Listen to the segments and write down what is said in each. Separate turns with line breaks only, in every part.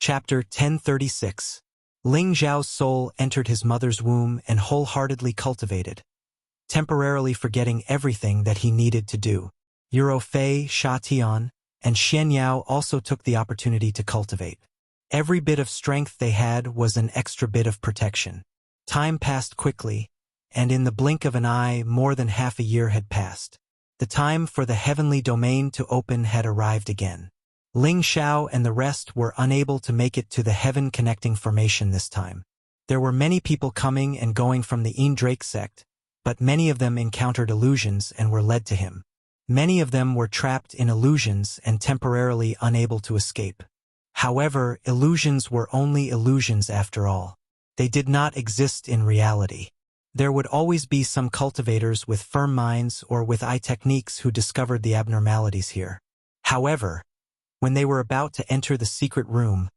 Chapter 1036. Ling Zhao's soul entered his mother's womb and wholeheartedly cultivated, temporarily forgetting everything that he needed to do. Euro Fei, Sha Tian, and Xian Yao also took the opportunity to cultivate. Every bit of strength they had was an extra bit of protection. Time passed quickly, and in the blink of an eye more than half a year had passed. The time for the heavenly domain to open had arrived again. Ling Xiao and the rest were unable to make it to the heaven-connecting formation this time. There were many people coming and going from the Drake sect, but many of them encountered illusions and were led to him. Many of them were trapped in illusions and temporarily unable to escape. However, illusions were only illusions after all. They did not exist in reality. There would always be some cultivators with firm minds or with eye techniques who discovered the abnormalities here. However, when they were about to enter the secret room,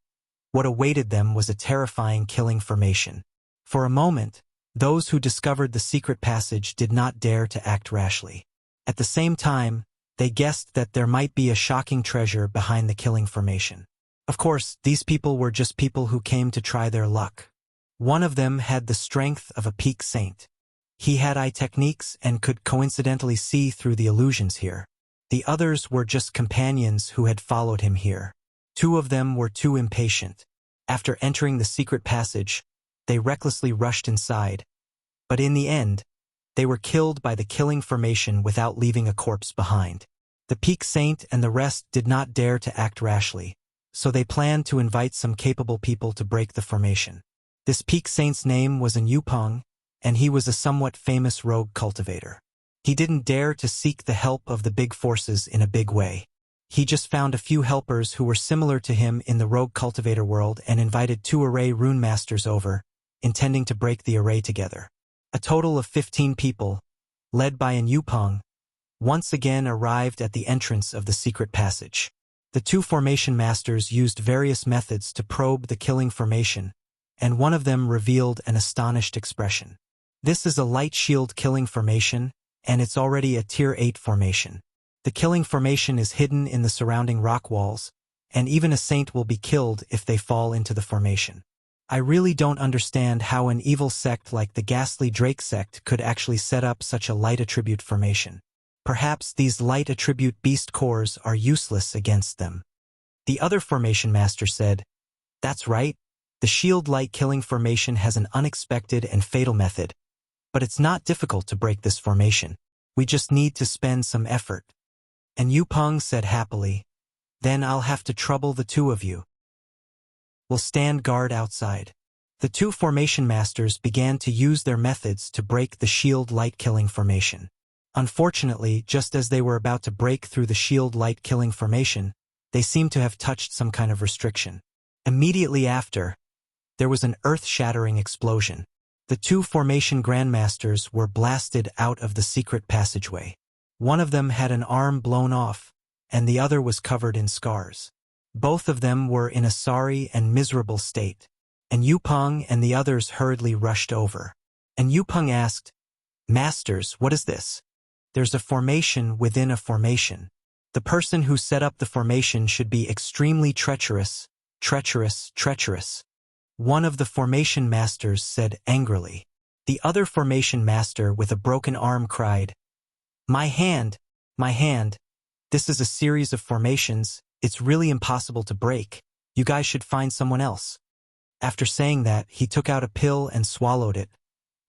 what awaited them was a terrifying killing formation. For a moment, those who discovered the secret passage did not dare to act rashly. At the same time, they guessed that there might be a shocking treasure behind the killing formation. Of course, these people were just people who came to try their luck. One of them had the strength of a peak saint. He had eye techniques and could coincidentally see through the illusions here. The others were just companions who had followed him here. Two of them were too impatient. After entering the secret passage, they recklessly rushed inside. But in the end, they were killed by the killing formation without leaving a corpse behind. The peak saint and the rest did not dare to act rashly, so they planned to invite some capable people to break the formation. This peak saint's name was Yupeng, and he was a somewhat famous rogue cultivator. He didn't dare to seek the help of the big forces in a big way. He just found a few helpers who were similar to him in the rogue cultivator world and invited 2 array rune masters over, intending to break the array together. A total of 15 people, led by Yupeng, once again arrived at the entrance of the secret passage. The 2 formation masters used various methods to probe the killing formation, and one of them revealed an astonished expression. This is a light shield killing formation, and it's already a tier 8 formation. The killing formation is hidden in the surrounding rock walls, and even a saint will be killed if they fall into the formation. I really don't understand how an evil sect like the ghastly Drake sect could actually set up such a light attribute formation. Perhaps these light attribute beast cores are useless against them. The other formation master said, "That's right, the shield light killing formation has an unexpected and fatal method. But it's not difficult to break this formation. We just need to spend some effort." And Yupeng said happily, "Then I'll have to trouble the 2 of you. We'll stand guard outside." The 2 formation masters began to use their methods to break the shield light killing formation. Unfortunately, just as they were about to break through the shield light killing formation, they seemed to have touched some kind of restriction. Immediately after, there was an earth-shattering explosion. The 2 formation grandmasters were blasted out of the secret passageway. One of them had an arm blown off, and the other was covered in scars. Both of them were in a sorry and miserable state, and Yupeng and the others hurriedly rushed over. And Yupeng asked, "Masters, what is this?" "There's a formation within a formation. The person who set up the formation should be extremely treacherous, treacherous." One of the formation masters said angrily. The other formation master with a broken arm cried, My hand, this is a series of formations, it's really impossible to break. You guys should find someone else." After saying that, he took out a pill and swallowed it,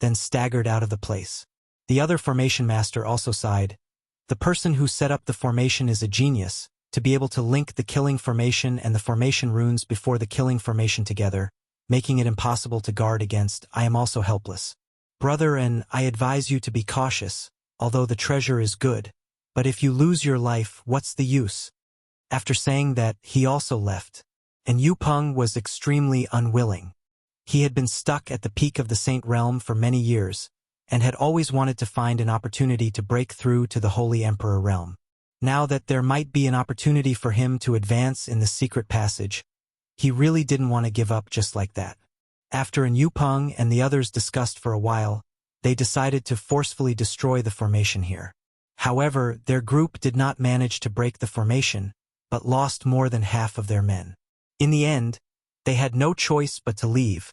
then staggered out of the place. The other formation master also sighed. The person who set up the formation is a genius, to be able to link the killing formation and the formation runes before the killing formation together, making it impossible to guard against. I am also helpless. Brother, and I advise you to be cautious, although the treasure is good, but if you lose your life, what's the use? After saying that, he also left, and Yupeng was extremely unwilling. He had been stuck at the peak of the Saint Realm for many years, and had always wanted to find an opportunity to break through to the Holy Emperor realm. Now that there might be an opportunity for him to advance in the secret passage, he really didn't want to give up just like that. After Yupeng and the others discussed for a while, they decided to forcefully destroy the formation here. However, their group did not manage to break the formation, but lost more than half of their men. In the end, They had no choice but to leave,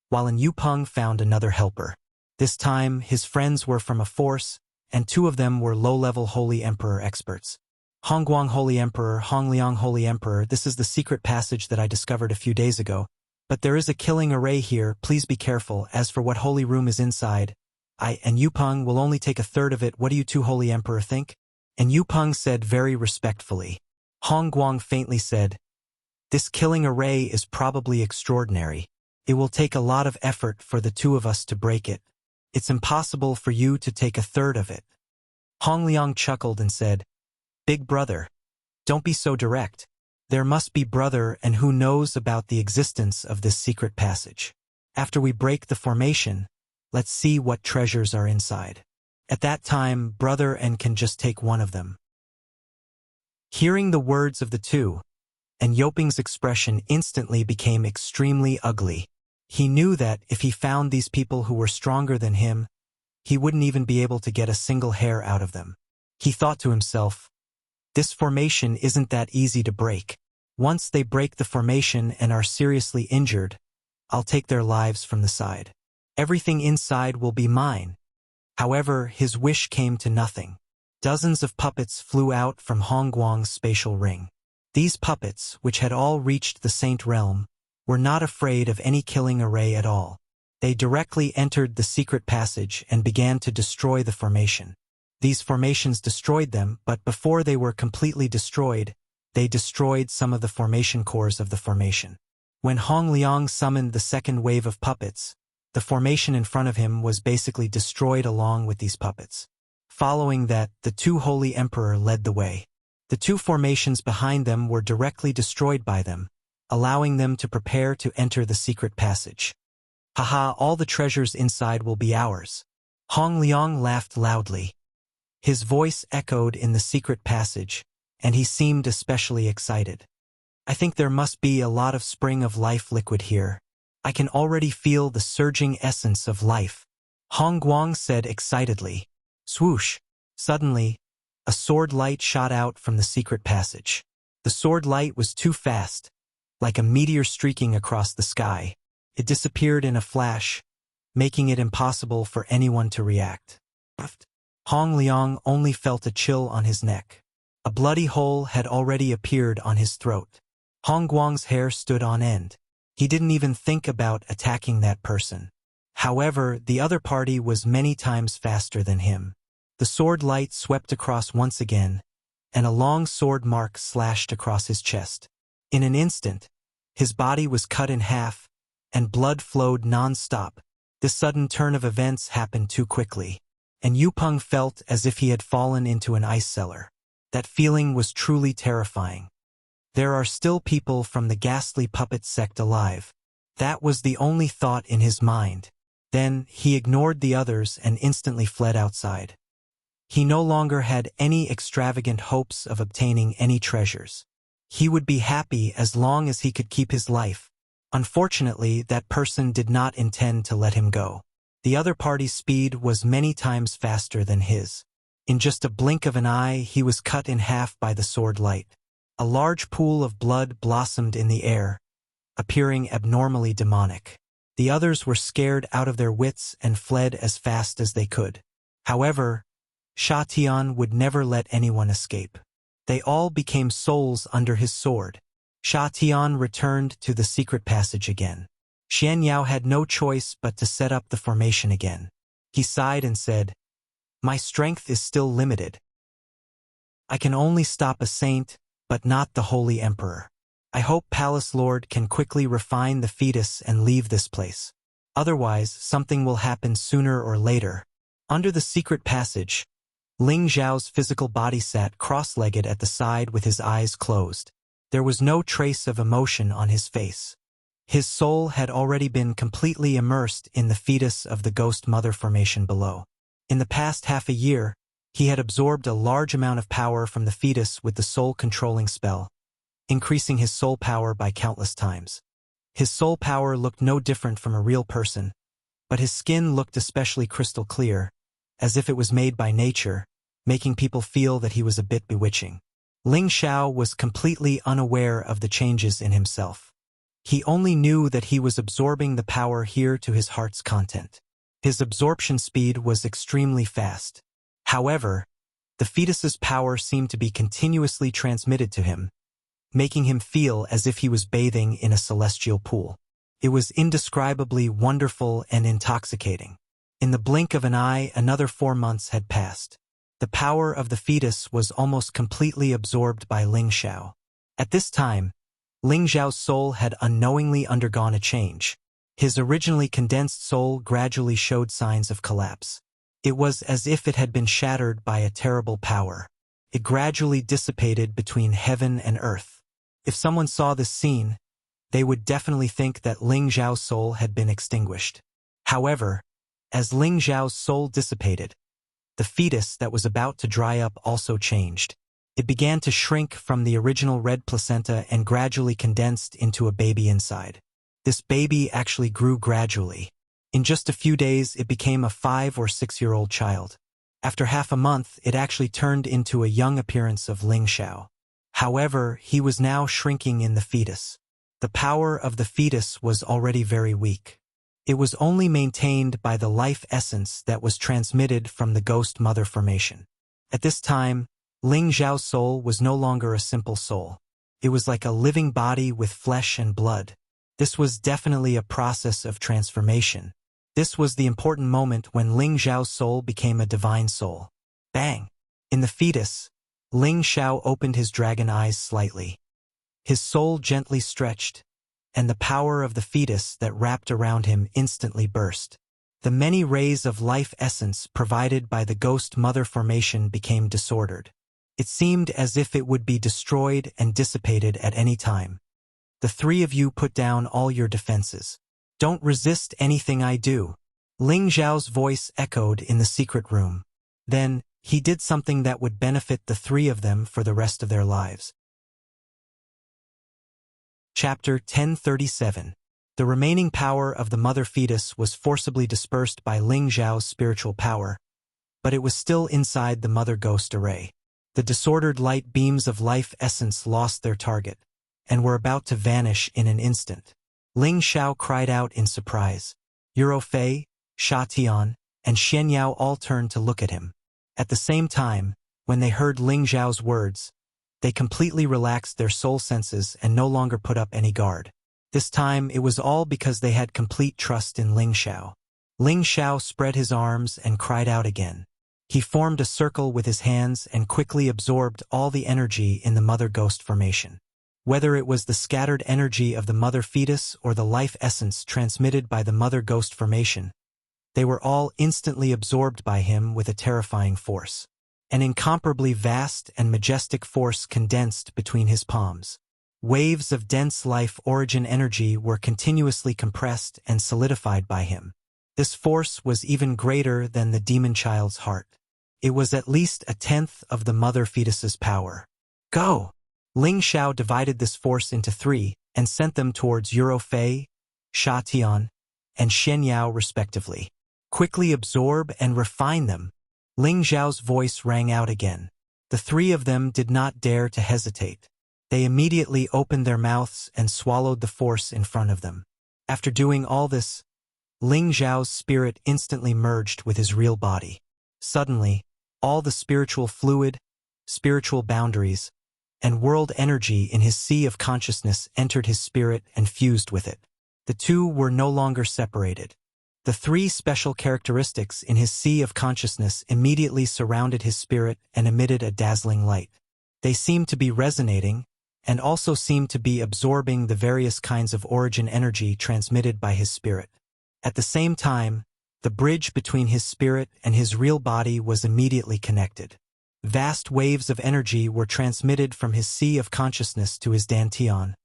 while Yu Peng found another helper. This time, his friends were from a force, and 2 of them were low-level Holy Emperor experts. Hongguang Holy Emperor, Hongliang Holy Emperor, this is the secret passage that I discovered a few days ago. But there is a killing array here, please be careful. As for what holy room is inside, I and Yu Peng will only take a third of it. What do you 2 Holy Emperor think? And Yu Peng said very respectfully. Hongguang faintly said, this killing array is probably extraordinary. It will take a lot of effort for the 2 of us to break it. It's impossible for you to take a third of it. Hongliang chuckled and said, Big brother, don't be so direct. There must be brother and who knows about the existence of this secret passage. After we break the formation, let's see what treasures are inside. At that time, brother and can just take one of them. Hearing the words of the 2, and Yoping's expression instantly became extremely ugly. He knew that if he found these people who were stronger than him, he wouldn't even be able to get a single hair out of them. He thought to himself, this formation isn't that easy to break. Once they break the formation and are seriously injured, I'll take their lives from the side. Everything inside will be mine. However, his wish came to nothing. Dozens of puppets flew out from Hongguang's spatial ring. These puppets, which had all reached the Saint Realm, were not afraid of any killing array at all. They directly entered the secret passage and began to destroy the formation. These formations destroyed them, but before they were completely destroyed, they destroyed some of the formation cores of the formation. When Hong Liang summoned the second wave of puppets, the formation in front of him was basically destroyed along with these puppets. Following that, the 2 Holy Emperor led the way. The 2 formations behind them were directly destroyed by them, allowing them to prepare to enter the secret passage. Haha, all the treasures inside will be ours. Hong Liang laughed loudly. His voice echoed in the secret passage, and he seemed especially excited. I think there must be a lot of spring of life liquid here. I can already feel the surging essence of life. Hongguang said excitedly. Swoosh! Suddenly, a sword light shot out from the secret passage. The sword light was too fast, like a meteor streaking across the sky. It disappeared in a flash, making it impossible for anyone to react. Hong Liang only felt a chill on his neck. A bloody hole had already appeared on his throat. Hongguang's hair stood on end. He didn't even think about attacking that person. However, the other party was many times faster than him. The sword light swept across once again, and a long sword mark slashed across his chest. In an instant, his body was cut in half, and blood flowed non-stop. This sudden turn of events happened too quickly, and Yu Peng felt as if he had fallen into an ice cellar. That feeling was truly terrifying. There are still people from the ghastly puppet sect alive. That was the only thought in his mind. Then, he ignored the others and instantly fled outside. He no longer had any extravagant hopes of obtaining any treasures. He would be happy as long as he could keep his life. Unfortunately, that person did not intend to let him go. The other party's speed was many times faster than his. In just a blink of an eye, he was cut in half by the sword light. A large pool of blood blossomed in the air, appearing abnormally demonic. The others were scared out of their wits and fled as fast as they could. However, Sha Tian would never let anyone escape. They all became souls under his sword. Sha Tian returned to the secret passage again. Xian Yao had no choice but to set up the formation again. He sighed and said, My strength is still limited. I can only stop a saint, but not the Holy Emperor. I hope Palace Lord can quickly refine the fetus and leave this place. Otherwise, something will happen sooner or later. Under the secret passage, Ling Zhao's physical body sat cross-legged at the side with his eyes closed. There was no trace of emotion on his face. His soul had already been completely immersed in the fetus of the Ghost Mother formation below. In the past half a year, he had absorbed a large amount of power from the fetus with the soul-controlling spell, increasing his soul power by countless times. His soul power looked no different from a real person, but his skin looked especially crystal clear, as if it was made by nature, making people feel that he was a bit bewitching. Ling Xiao was completely unaware of the changes in himself. He only knew that he was absorbing the power here to his heart's content. His absorption speed was extremely fast. However, the fetus's power seemed to be continuously transmitted to him, making him feel as if he was bathing in a celestial pool. It was indescribably wonderful and intoxicating. In the blink of an eye, another 4 months had passed. The power of the fetus was almost completely absorbed by Ling Xiao. At this time, Ling Xiao's soul had unknowingly undergone a change. His originally condensed soul gradually showed signs of collapse. It was as if it had been shattered by a terrible power. It gradually dissipated between heaven and earth. If someone saw this scene, they would definitely think that Ling Xiao's soul had been extinguished. However, as Ling Xiao's soul dissipated, the fetus that was about to dry up also changed. It began to shrink from the original red placenta and gradually condensed into a baby inside. This baby actually grew gradually. In just a few days, it became a 5 or 6-year-old child. After half a month, it actually turned into a young appearance of Ling Xiao. However, he was now shrinking in the fetus. The power of the fetus was already very weak. It was only maintained by the life essence that was transmitted from the ghost mother formation. At this time, Ling Xiao's soul was no longer a simple soul. It was like a living body with flesh and blood. This was definitely a process of transformation. This was the important moment when Ling Xiao's soul became a divine soul. Bang! In the fetus, Ling Xiao opened his dragon eyes slightly. His soul gently stretched, and the power of the fetus that wrapped around him instantly burst. The many rays of life essence provided by the ghost mother formation became disordered. It seemed as if it would be destroyed and dissipated at any time. The 3 of you put down all your defenses. Don't resist anything I do. Ling Xiao's voice echoed in the secret room. Then, he did something that would benefit the 3 of them for the rest of their lives. Chapter 1037. The remaining power of the mother fetus was forcibly dispersed by Ling Xiao's spiritual power, but it was still inside the mother ghost array. The disordered light beams of life essence lost their target, and were about to vanish in an instant. Ling Xiao cried out in surprise. Euro Fei, Sha Tian, and Xian Yao all turned to look at him. At the same time, when they heard Ling Xiao's words, they completely relaxed their soul senses and no longer put up any guard. This time, it was all because they had complete trust in Ling Xiao. Ling Xiao spread his arms and cried out again. He formed a circle with his hands and quickly absorbed all the energy in the mother ghost formation. Whether it was the scattered energy of the mother fetus or the life essence transmitted by the mother ghost formation, they were all instantly absorbed by him with a terrifying force. An incomparably vast and majestic force condensed between his palms. Waves of dense life origin energy were continuously compressed and solidified by him. This force was even greater than the demon child's heart. It was at least 1/10 of the mother fetus's power. Go! Ling Xiao divided this force into 3 and sent them towards Euro Fei, Sha Tian, and Xian Yao respectively. Quickly absorb and refine them. Ling Xiao's voice rang out again. The 3 of them did not dare to hesitate. They immediately opened their mouths and swallowed the force in front of them. After doing all this, Ling Xiao's spirit instantly merged with his real body. Suddenly, all the spiritual fluid, spiritual boundaries, and world energy in his sea of consciousness entered his spirit and fused with it. The 2 were no longer separated. The 3 special characteristics in his sea of consciousness immediately surrounded his spirit and emitted a dazzling light. They seemed to be resonating, and also seemed to be absorbing the various kinds of origin energy transmitted by his spirit. At the same time, the bridge between his spirit and his real body was immediately connected. Vast waves of energy were transmitted from his sea of consciousness to his dantian,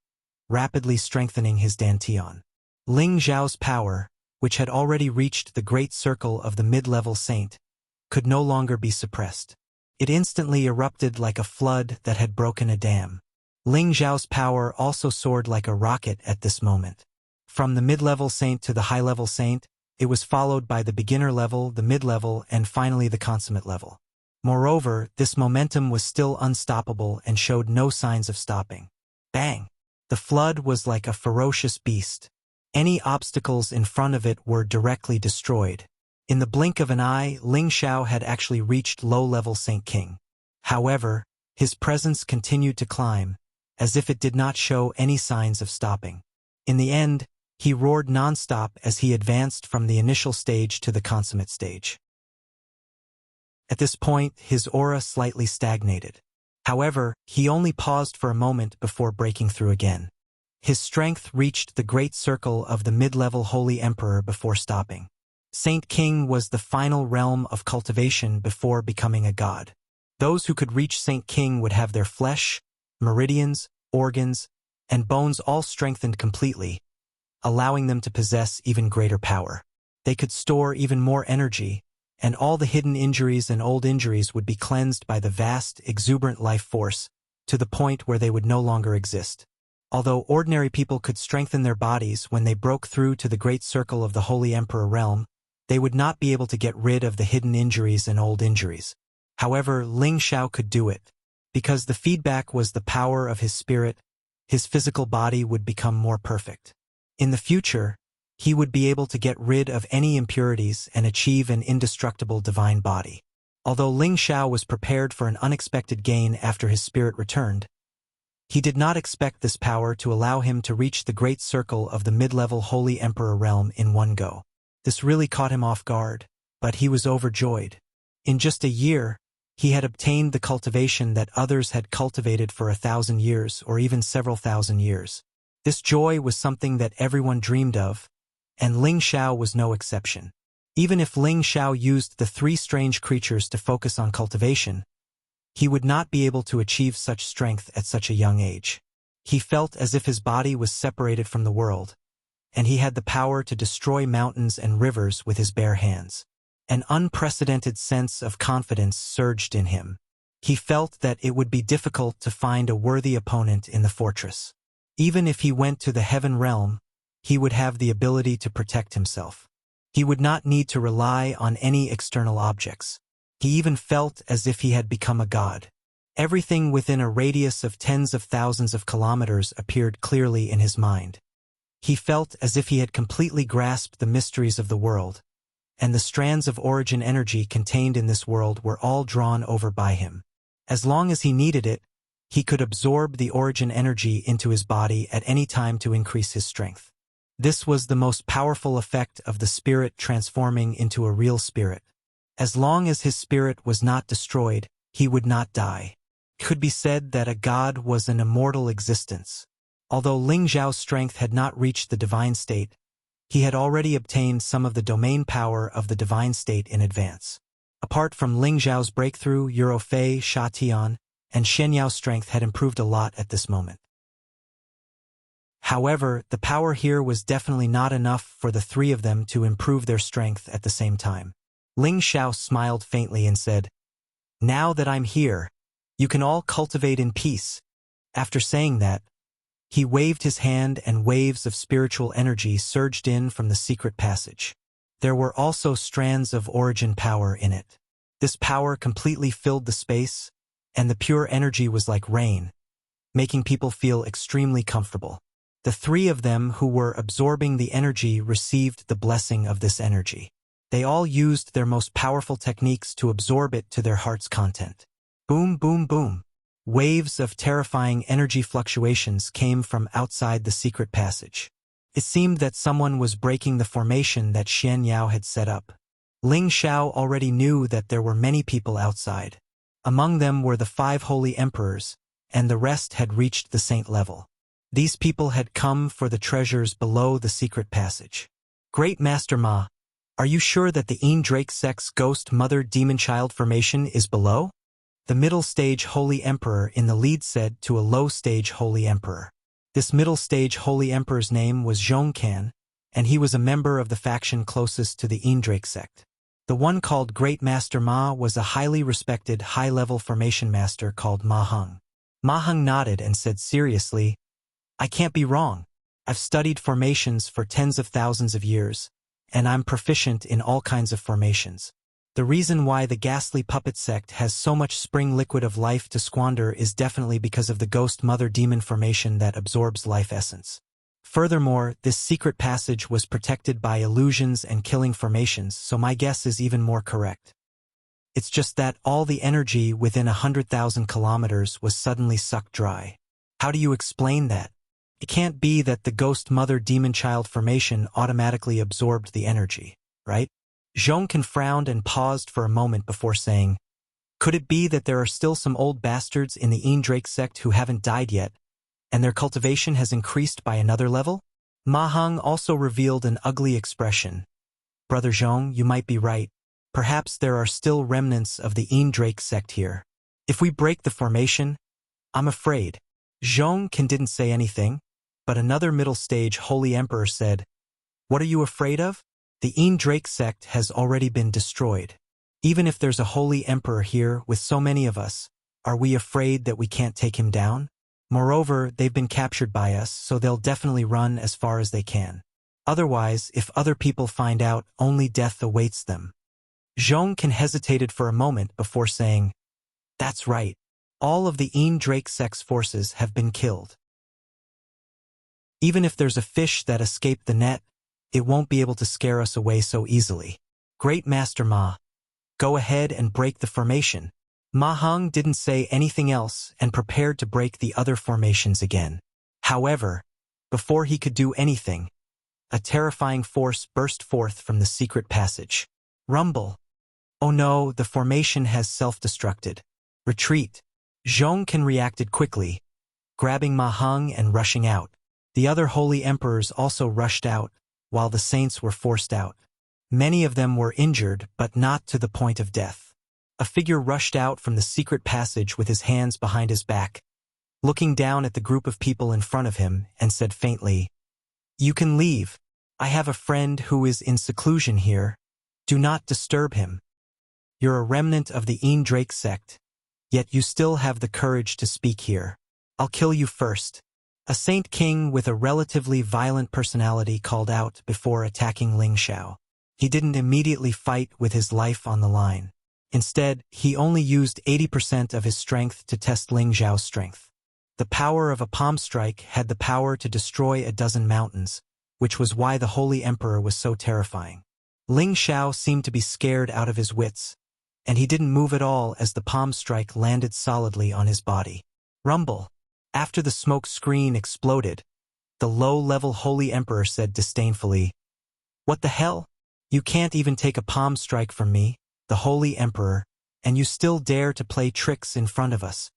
rapidly strengthening his dantian. Ling Xiao's power, which had already reached the great circle of the mid-level saint, could no longer be suppressed. It instantly erupted like a flood that had broken a dam. Ling Xiao's power also soared like a rocket at this moment. From the mid-level saint to the high-level saint, it was followed by the beginner level, the mid-level, and finally the consummate level. Moreover, this momentum was still unstoppable and showed no signs of stopping. Bang! The flood was like a ferocious beast. Any obstacles in front of it were directly destroyed. In the blink of an eye, Ling Xiao had actually reached low-level Saint King. However, his presence continued to climb, as if it did not show any signs of stopping. In the end, he roared non-stop as he advanced from the initial stage to the consummate stage. At this point, his aura slightly stagnated. However, he only paused for a moment before breaking through again. His strength reached the great circle of the mid-level Holy Emperor before stopping. Saint King was the final realm of cultivation before becoming a god. Those who could reach Saint King would have their flesh, meridians, organs, and bones all strengthened completely, allowing them to possess even greater power. They could store even more energy, and all the hidden injuries and old injuries would be cleansed by the vast, exuberant life force, to the point where they would no longer exist. Although ordinary people could strengthen their bodies when they broke through to the great circle of the Holy Emperor realm, they would not be able to get rid of the hidden injuries and old injuries. However, Ling Xiao could do it. Because the feedback was the power of his spirit, his physical body would become more perfect. In the future, he would be able to get rid of any impurities and achieve an indestructible divine body. Although Ling Xiao was prepared for an unexpected gain after his spirit returned, he did not expect this power to allow him to reach the great circle of the mid-level Holy Emperor realm in one go. This really caught him off guard, but he was overjoyed. In just a year, he had obtained the cultivation that others had cultivated for 1,000 years or even several thousand years. This joy was something that everyone dreamed of, and Ling Xiao was no exception. Even if Ling Xiao used the three strange creatures to focus on cultivation, he would not be able to achieve such strength at such a young age. He felt as if his body was separated from the world, and he had the power to destroy mountains and rivers with his bare hands. An unprecedented sense of confidence surged in him. He felt that it would be difficult to find a worthy opponent in the fortress. Even if he went to the heaven realm, he would have the ability to protect himself. He would not need to rely on any external objects. He even felt as if he had become a god. Everything within a radius of tens of thousands of kilometers appeared clearly in his mind. He felt as if he had completely grasped the mysteries of the world, and the strands of origin energy contained in this world were all drawn over by him. As long as he needed it, he could absorb the origin energy into his body at any time to increase his strength. This was the most powerful effect of the spirit transforming into a real spirit. As long as his spirit was not destroyed, he would not die. It could be said that a god was an immortal existence. Although Ling Xiao's strength had not reached the divine state, he had already obtained some of the domain power of the divine state in advance. Apart from Ling Xiao's breakthrough, Fei, Sha Tian, and Shen Yao's strength had improved a lot at this moment. However, the power here was definitely not enough for the three of them to improve their strength at the same time. Ling Xiao smiled faintly and said, "Now that I'm here, you can all cultivate in peace." After saying that, he waved his hand and waves of spiritual energy surged in from the secret passage. There were also strands of origin power in it. This power completely filled the space, and the pure energy was like rain, making people feel extremely comfortable. The three of them who were absorbing the energy received the blessing of this energy. They all used their most powerful techniques to absorb it to their heart's content. Boom, boom, boom. Waves of terrifying energy fluctuations came from outside the secret passage. It seemed that someone was breaking the formation that Xian Yao had set up. Ling Xiao already knew that there were many people outside. Among them were the 5 holy emperors, and the rest had reached the saint level. These people had come for the treasures below the secret passage. Great Master Ma, are you sure that the Een Drake Sex Ghost Mother Demon Child formation is below? The middle stage Holy Emperor in the lead said to a low stage Holy Emperor. This middle stage Holy Emperor's name was Zhongcan, and he was a member of the faction closest to the Een Drake sect. The one called Great Master Ma was a highly respected high-level formation master called Ma Heng. Ma Heng nodded and said seriously, "I can't be wrong. I've studied formations for tens of thousands of years, and I'm proficient in all kinds of formations." The reason why the ghastly puppet sect has so much spring liquid of life to squander is definitely because of the ghost mother demon formation that absorbs life essence. Furthermore, this secret passage was protected by illusions and killing formations, so my guess is even more correct. It's just that all the energy within 100,000 kilometers was suddenly sucked dry. How do you explain that? It can't be that the ghost mother demon child formation automatically absorbed the energy, right? Zhongkan frowned and paused for a moment before saying, could it be that there are still some old bastards in the Drake sect who haven't died yet, and their cultivation has increased by another level? Ma Heng also revealed an ugly expression. Brother Zhong, you might be right. Perhaps there are still remnants of the Drake sect here. If we break the formation, I'm afraid. Zhongkan didn't say anything, but another middle stage holy emperor said, what are you afraid of? The Drake sect has already been destroyed. Even if there's a holy emperor here with so many of us, are we afraid that we can't take him down? Moreover, they've been captured by us, so they'll definitely run as far as they can. Otherwise, if other people find out, only death awaits them. Zhongkan hesitated for a moment before saying, that's right. All of the Drake sect's forces have been killed. Even if there's a fish that escaped the net, it won't be able to scare us away so easily. Great Master Ma, go ahead and break the formation. Ma Heng didn't say anything else and prepared to break the other formations again. However, before he could do anything, a terrifying force burst forth from the secret passage. Rumble. Oh no, the formation has self-destructed. Retreat. Zhongkan reacted quickly, grabbing Ma Heng and rushing out. The other holy emperors also rushed out, while the saints were forced out. Many of them were injured, but not to the point of death. A figure rushed out from the secret passage with his hands behind his back, looking down at the group of people in front of him, and said faintly, you can leave. I have a friend who is in seclusion here. Do not disturb him. You're a remnant of the Drake sect, yet you still have the courage to speak here. I'll kill you first. A saint king with a relatively violent personality called out before attacking Ling Xiao. He didn't immediately fight with his life on the line. Instead, he only used 80% of his strength to test Ling Xiao's strength. The power of a palm strike had the power to destroy a dozen mountains, which was why the Holy Emperor was so terrifying. Ling Xiao seemed to be scared out of his wits, and he didn't move at all as the palm strike landed solidly on his body. Rumble. After the smoke screen exploded, the low-level Holy Emperor said disdainfully, what the hell? You can't even take a palm strike from me, the Holy Emperor, and you still dare to play tricks in front of us.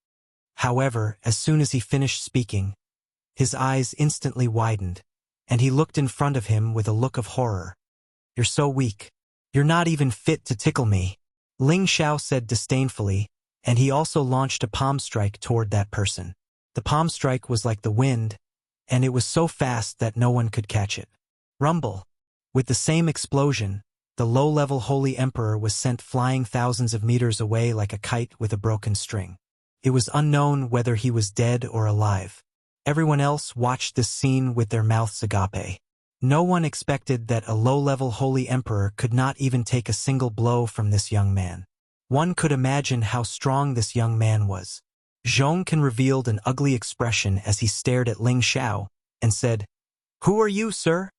However, as soon as he finished speaking, his eyes instantly widened, and he looked in front of him with a look of horror. You're so weak. You're not even fit to tickle me. Ling Xiao said disdainfully, and he also launched a palm strike toward that person. The palm strike was like the wind, and it was so fast that no one could catch it. Rumble. With the same explosion, the low-level Holy Emperor was sent flying thousands of meters away like a kite with a broken string. It was unknown whether he was dead or alive. Everyone else watched this scene with their mouths agape. No one expected that a low-level Holy Emperor could not even take a single blow from this young man. One could imagine how strong this young man was. Zhongkan revealed an ugly expression as he stared at Ling Xiao and said, who are you, sir?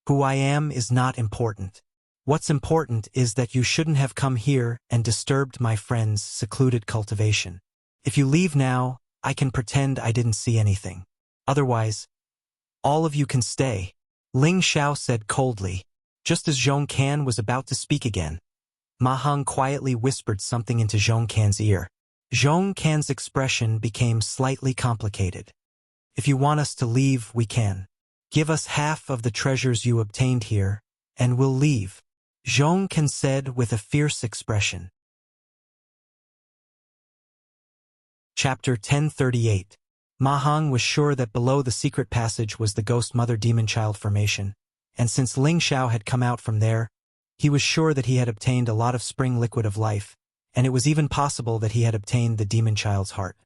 Who I am is not important. What's important is that you shouldn't have come here and disturbed my friend's secluded cultivation. If you leave now, I can pretend I didn't see anything. Otherwise, all of you can stay. Ling Xiao said coldly, just as Zhongkan was about to speak again. Ma Heng quietly whispered something into Zhongkan's ear. Zhongkan's expression became slightly complicated. If you want us to leave, we can. Give us half of the treasures you obtained here, and we'll leave. Zhongkan said with a fierce expression. Chapter 1038. Ma Heng was sure that below the secret passage was the Ghost Mother Demon Child formation, and since Ling Xiao had come out from there, he was sure that he had obtained a lot of spring liquid of life, and it was even possible that he had obtained the demon child's heart.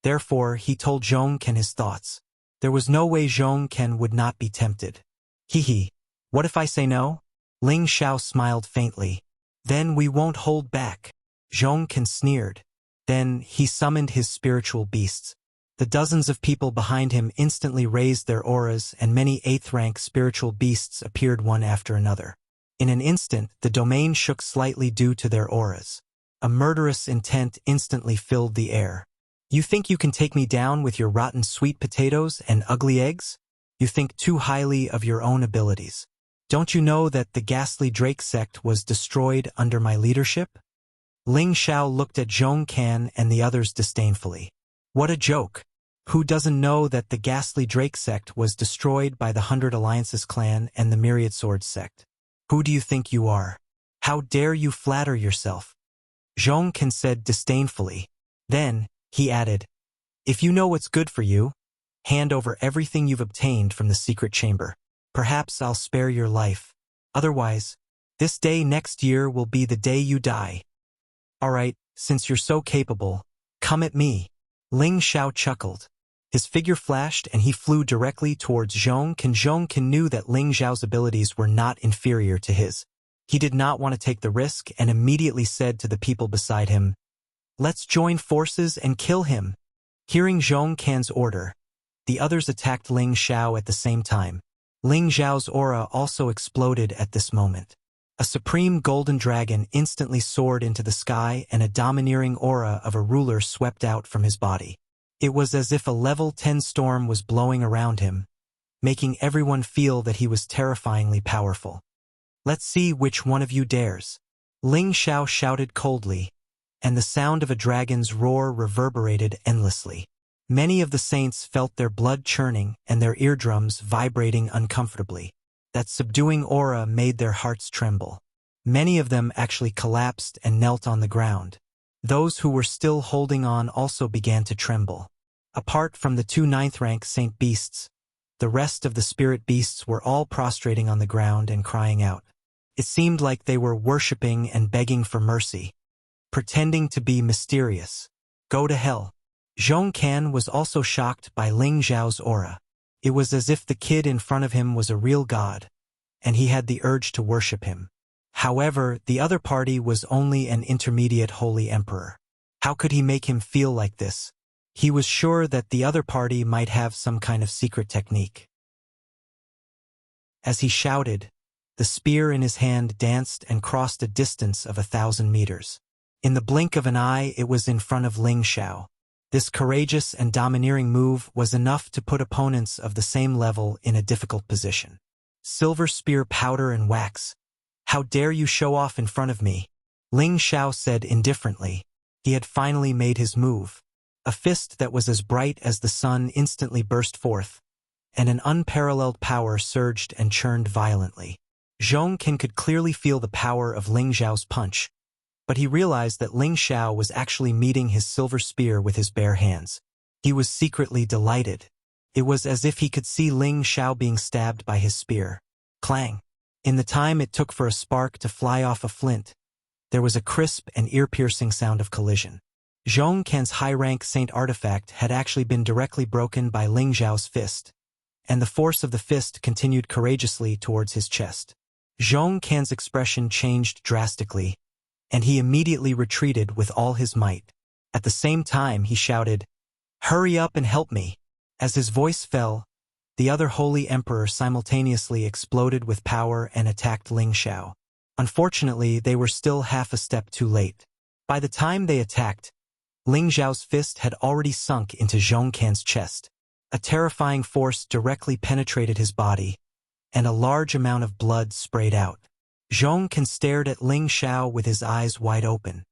Therefore, he told Zhongkan his thoughts. There was no way Zhongkan would not be tempted. Hee hee. What if I say no? Ling Xiao smiled faintly. Then we won't hold back. Zhong Can sneered. Then he summoned his spiritual beasts. The dozens of people behind him instantly raised their auras, and many 8th-rank spiritual beasts appeared one after another. In an instant, the domain shook slightly due to their auras. A murderous intent instantly filled the air. You think you can take me down with your rotten sweet potatoes and ugly eggs? You think too highly of your own abilities. Don't you know that the ghastly Drake sect was destroyed under my leadership? Ling Xiao looked at Zhong Can and the others disdainfully. What a joke! Who doesn't know that the ghastly Drake sect was destroyed by the 100 Alliances clan and the Myriad Swords sect? Who do you think you are? How dare you flatter yourself? Zhong Can said disdainfully. Then, he added, if you know what's good for you, hand over everything you've obtained from the secret chamber. Perhaps I'll spare your life. Otherwise, this day next year will be the day you die. All right, since you're so capable, come at me. Ling Xiao chuckled. His figure flashed and he flew directly towards Zhong Can. Zhong Can knew that Ling Xiao's abilities were not inferior to his. He did not want to take the risk and immediately said to the people beside him, let's join forces and kill him. Hearing Zhong Can's order, the others attacked Ling Xiao at the same time. Ling Xiao's aura also exploded at this moment. A supreme golden dragon instantly soared into the sky and a domineering aura of a ruler swept out from his body. It was as if a level 10 storm was blowing around him, making everyone feel that he was terrifyingly powerful. Let's see which one of you dares. Ling Xiao shouted coldly, and the sound of a dragon's roar reverberated endlessly. Many of the saints felt their blood churning and their eardrums vibrating uncomfortably. That subduing aura made their hearts tremble. Many of them actually collapsed and knelt on the ground. Those who were still holding on also began to tremble. Apart from the 2 9th-rank saint beasts, the rest of the spirit beasts were all prostrating on the ground and crying out. It seemed like they were worshipping and begging for mercy, pretending to be mysterious. Go to hell. Zhong Can was also shocked by Ling Xiao's aura. It was as if the kid in front of him was a real god, and he had the urge to worship him. However, the other party was only an intermediate holy emperor. How could he make him feel like this? He was sure that the other party might have some kind of secret technique. As he shouted, the spear in his hand danced and crossed a distance of 1,000 meters. In the blink of an eye, it was in front of Ling Xiao. This courageous and domineering move was enough to put opponents of the same level in a difficult position. Silver spear powder and wax. How dare you show off in front of me? Ling Xiao said indifferently. He had finally made his move. A fist that was as bright as the sun instantly burst forth, and an unparalleled power surged and churned violently. Zhong Can could clearly feel the power of Ling Xiao's punch, but he realized that Ling Xiao was actually meeting his silver spear with his bare hands. He was secretly delighted. It was as if he could see Ling Xiao being stabbed by his spear. Clang! In the time it took for a spark to fly off a flint, there was a crisp and ear-piercing sound of collision. Zhong Can's high-rank saint artifact had actually been directly broken by Ling Xiao's fist, and the force of the fist continued courageously towards his chest. Zhong Can's expression changed drastically, and he immediately retreated with all his might. At the same time, he shouted, "Hurry up and help me!" As his voice fell, the other holy emperor simultaneously exploded with power and attacked Ling Xiao. Unfortunately, they were still half a step too late. By the time they attacked, Ling Xiao's fist had already sunk into Zhong Can's chest. A terrifying force directly penetrated his body, and a large amount of blood sprayed out. Zhong Can stared at Ling Xiao with his eyes wide open.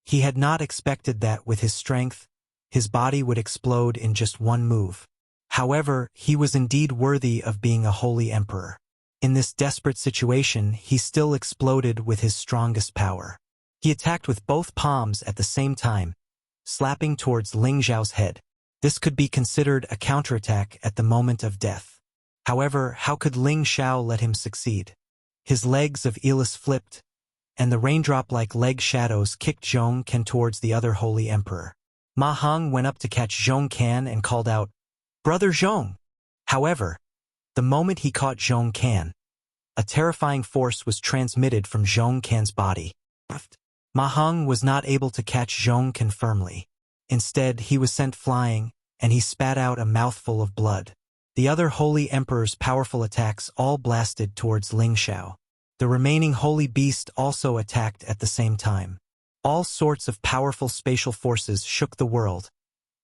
He had not expected that with his strength, his body would explode in just one move. However, he was indeed worthy of being a holy emperor. In this desperate situation, he still exploded with his strongest power. He attacked with both palms at the same time, slapping towards Ling Xiao's head. This could be considered a counterattack at the moment of death. However, how could Ling Xiao let him succeed? His legs of Elis flipped, and the raindrop-like leg shadows kicked Zhong Can towards the other holy emperor. Ma Hong went up to catch Zhong Can and called out, "Brother Zhong!" However, the moment he caught Zhong Can, a terrifying force was transmitted from Zhong Can's body. Ma Heng was not able to catch Zhong Can firmly. Instead, he was sent flying, and he spat out a mouthful of blood. The other Holy Emperor's powerful attacks all blasted towards Ling Xiao. The remaining Holy Beast also attacked at the same time. All sorts of powerful spatial forces shook the world,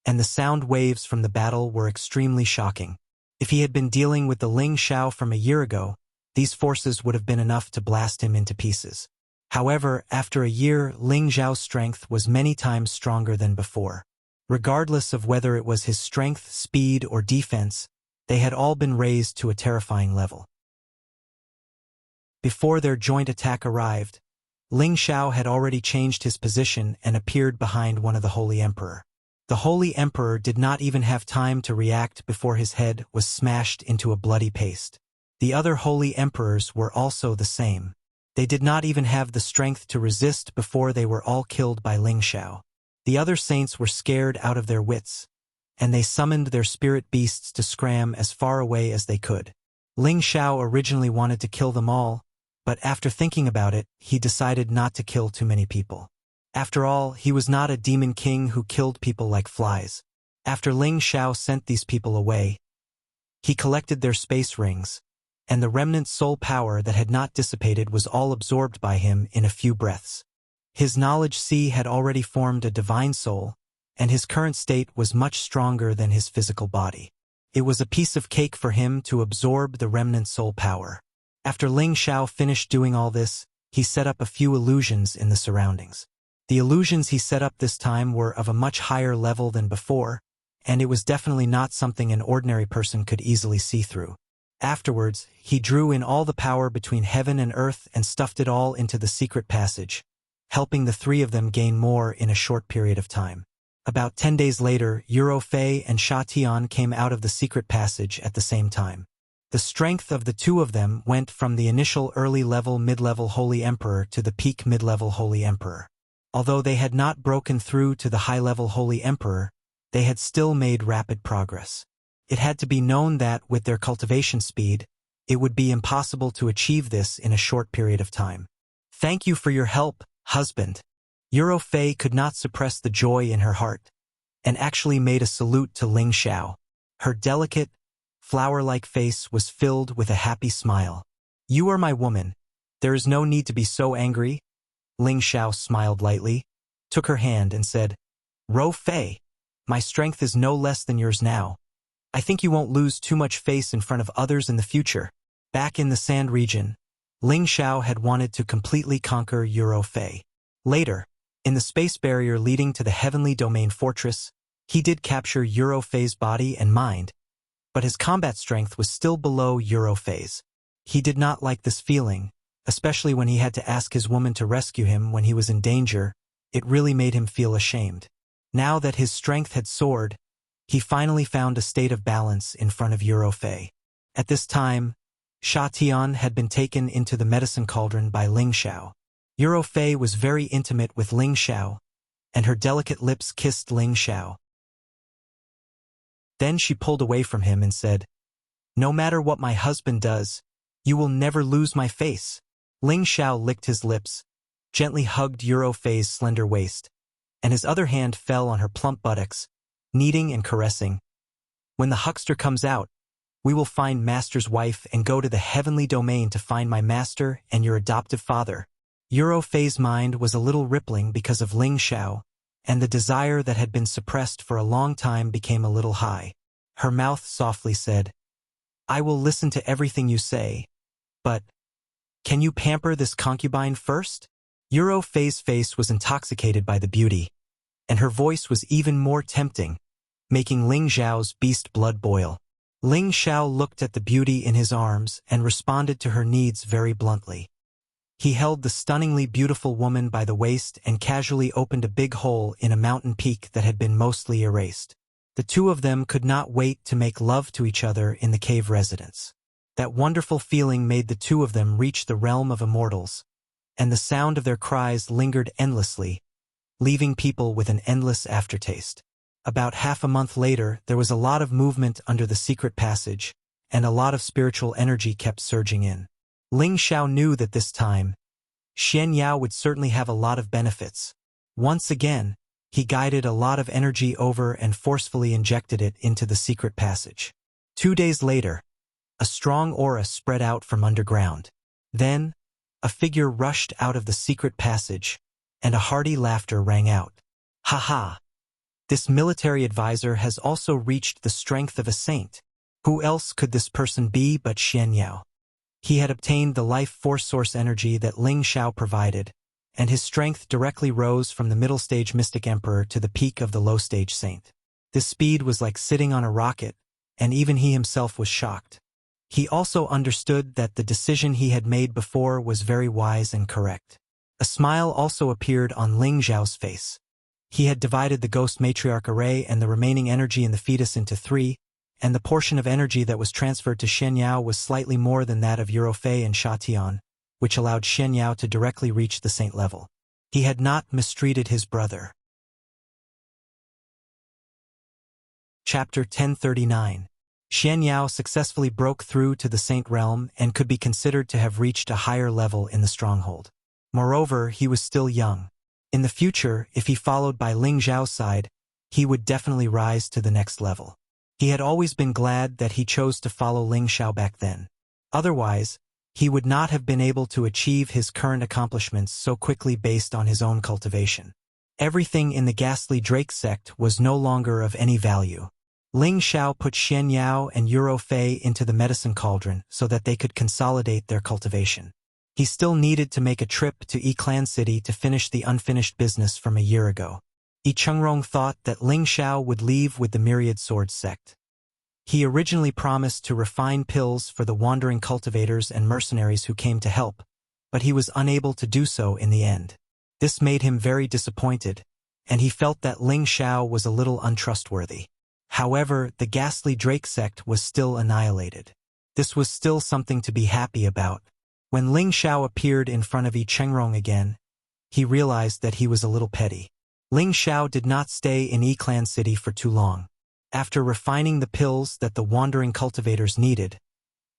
and the sound waves from the battle were extremely shocking. If he had been dealing with the Ling Xiao from a year ago, these forces would have been enough to blast him into pieces. However, after a year, Ling Xiao's strength was many times stronger than before. Regardless of whether it was his strength, speed, or defense, they had all been raised to a terrifying level. Before their joint attack arrived, Ling Xiao had already changed his position and appeared behind one of the Holy Emperor. The Holy Emperor did not even have time to react before his head was smashed into a bloody paste. The other Holy Emperors were also the same. They did not even have the strength to resist before they were all killed by Ling Xiao. The other saints were scared out of their wits, and they summoned their spirit beasts to scram as far away as they could. Ling Xiao originally wanted to kill them all, but after thinking about it, he decided not to kill too many people. After all, he was not a demon king who killed people like flies. After Ling Xiao sent these people away, he collected their space rings, and the remnant soul power that had not dissipated was all absorbed by him in a few breaths. His knowledge sea had already formed a divine soul, and his current state was much stronger than his physical body. It was a piece of cake for him to absorb the remnant soul power. After Ling Xiao finished doing all this, he set up a few illusions in the surroundings. The illusions he set up this time were of a much higher level than before, and it was definitely not something an ordinary person could easily see through. Afterwards, he drew in all the power between heaven and earth and stuffed it all into the secret passage, helping the three of them gain more in a short period of time. About 10 days later, Euro Fei and Sha Tian came out of the secret passage at the same time. The strength of the two of them went from the initial early-level mid-level Holy Emperor to the peak mid-level Holy Emperor. Although they had not broken through to the high-level Holy Emperor, they had still made rapid progress. It had to be known that, with their cultivation speed, it would be impossible to achieve this in a short period of time. "Thank you for your help, husband." Euro Fei could not suppress the joy in her heart, and actually made a salute to Ling Xiao. Her delicate, flower-like face was filled with a happy smile. "You are my woman. There is no need to be so angry." Ling Xiao smiled lightly, took her hand and said, "Ro Fei, my strength is no less than yours now. I think you won't lose too much face in front of others in the future." Back in the Sand region, Ling Xiao had wanted to completely conquer Euro Fei. Later, in the space barrier leading to the Heavenly Domain Fortress, he did capture Euro Fei's body and mind, but his combat strength was still below Euro Fei's. He did not like this feeling, especially when he had to ask his woman to rescue him when he was in danger. It really made him feel ashamed. Now that his strength had soared, he finally found a state of balance in front of Euro Fei. At this time, Sha Tian had been taken into the medicine cauldron by Ling Xiao. Euro Fei was very intimate with Ling Xiao, and her delicate lips kissed Ling Xiao. Then she pulled away from him and said, "No matter what my husband does, you will never lose my face." Ling Xiao licked his lips, gently hugged Euro Fei's slender waist, and his other hand fell on her plump buttocks, kneading and caressing. "When the huckster comes out, we will find Master's wife and go to the heavenly domain to find my master and your adoptive father." Euro Fei's mind was a little rippling because of Ling Xiao, and the desire that had been suppressed for a long time became a little high. Her mouth softly said, "I will listen to everything you say, but can you pamper this concubine first?" Euro Fei's face was intoxicated by the beauty, and her voice was even more tempting, making Ling Xiao's beast blood boil. Ling Xiao looked at the beauty in his arms and responded to her needs very bluntly. He held the stunningly beautiful woman by the waist and casually opened a big hole in a mountain peak that had been mostly erased. The two of them could not wait to make love to each other in the cave residence. That wonderful feeling made the two of them reach the realm of immortals, and the sound of their cries lingered endlessly, leaving people with an endless aftertaste. About half a month later, there was a lot of movement under the secret passage, and a lot of spiritual energy kept surging in. Ling Xiao knew that this time, Xian Yao would certainly have a lot of benefits. Once again, he guided a lot of energy over and forcefully injected it into the secret passage. 2 days later, a strong aura spread out from underground. Then, a figure rushed out of the secret passage, and a hearty laughter rang out. Ha ha! This military advisor has also reached the strength of a saint. Who else could this person be but Xian Yao? He had obtained the life force source energy that Ling Xiao provided, and his strength directly rose from the middle stage mystic emperor to the peak of the low stage saint. This speed was like sitting on a rocket, and even he himself was shocked. He also understood that the decision he had made before was very wise and correct. A smile also appeared on Ling Xiao's face. He had divided the ghost matriarch array and the remaining energy in the fetus into 3, and the portion of energy that was transferred to Xian Yao was slightly more than that of Eurofei and Sha Tian, which allowed Xian Yao to directly reach the saint level. He had not mistreated his brother. Chapter 1039. Xian Yao successfully broke through to the saint realm and could be considered to have reached a higher level in the stronghold. Moreover, he was still young. In the future, if he followed by Ling Xiao's side, he would definitely rise to the next level. He had always been glad that he chose to follow Ling Xiao back then. Otherwise, he would not have been able to achieve his current accomplishments so quickly based on his own cultivation. Everything in the ghastly Drake sect was no longer of any value. Ling Xiao put Xian Yao and Eurofei into the medicine cauldron so that they could consolidate their cultivation. He still needed to make a trip to Yi-Clan City to finish the unfinished business from a year ago. Yi Chengrong thought that Ling Xiao would leave with the Myriad Swords sect. He originally promised to refine pills for the wandering cultivators and mercenaries who came to help, but he was unable to do so in the end. This made him very disappointed, and he felt that Ling Xiao was a little untrustworthy. However, the ghastly Drake sect was still annihilated. This was still something to be happy about. When Ling Xiao appeared in front of Yi Chengrong again, he realized that he was a little petty. Ling Xiao did not stay in Yi-Clan City for too long. After refining the pills that the wandering cultivators needed,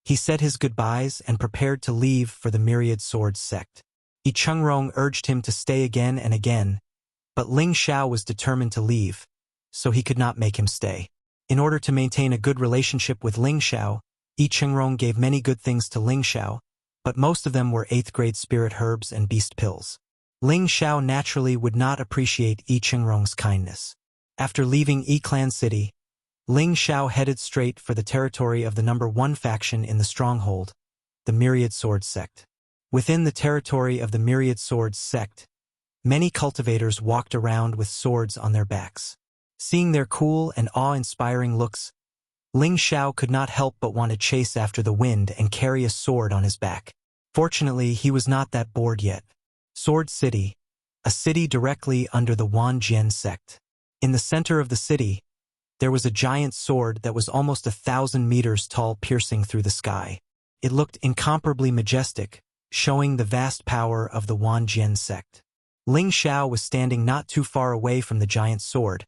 he said his goodbyes and prepared to leave for the Myriad Swords sect. Yi Chengrong urged him to stay again and again, but Ling Xiao was determined to leave, so he could not make him stay. In order to maintain a good relationship with Ling Xiao, Yi Chengrong gave many good things to Ling Xiao, but most of them were 8th grade spirit herbs and beast pills. Ling Xiao naturally would not appreciate Yi Chengrong's kindness. After leaving Yi-Clan City, Ling Xiao headed straight for the territory of the number 1 faction in the stronghold, the Myriad Swords sect. Within the territory of the Myriad Swords sect, many cultivators walked around with swords on their backs. Seeing their cool and awe-inspiring looks, Ling Xiao could not help but want to chase after the wind and carry a sword on his back. Fortunately, he was not that bored yet. Sword City, a city directly under the Wanjian sect. In the center of the city, there was a giant sword that was almost 1,000 meters tall, piercing through the sky. It looked incomparably majestic, showing the vast power of the Wanjian sect. Ling Xiao was standing not too far away from the giant sword,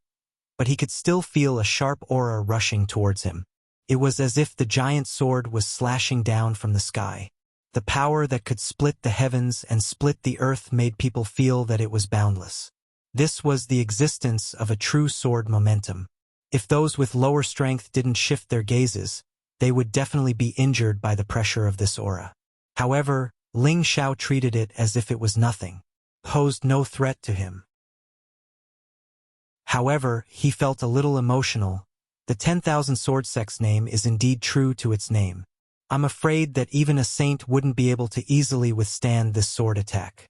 but he could still feel a sharp aura rushing towards him. It was as if the giant sword was slashing down from the sky. The power that could split the heavens and split the earth made people feel that it was boundless. This was the existence of a true sword momentum. If those with lower strength didn't shift their gazes, they would definitely be injured by the pressure of this aura. However, Ling Xiao treated it as if it was nothing, posed no threat to him. However, he felt a little emotional. The 10,000 Sword Sect's name is indeed true to its name. I'm afraid that even a saint wouldn't be able to easily withstand this sword attack.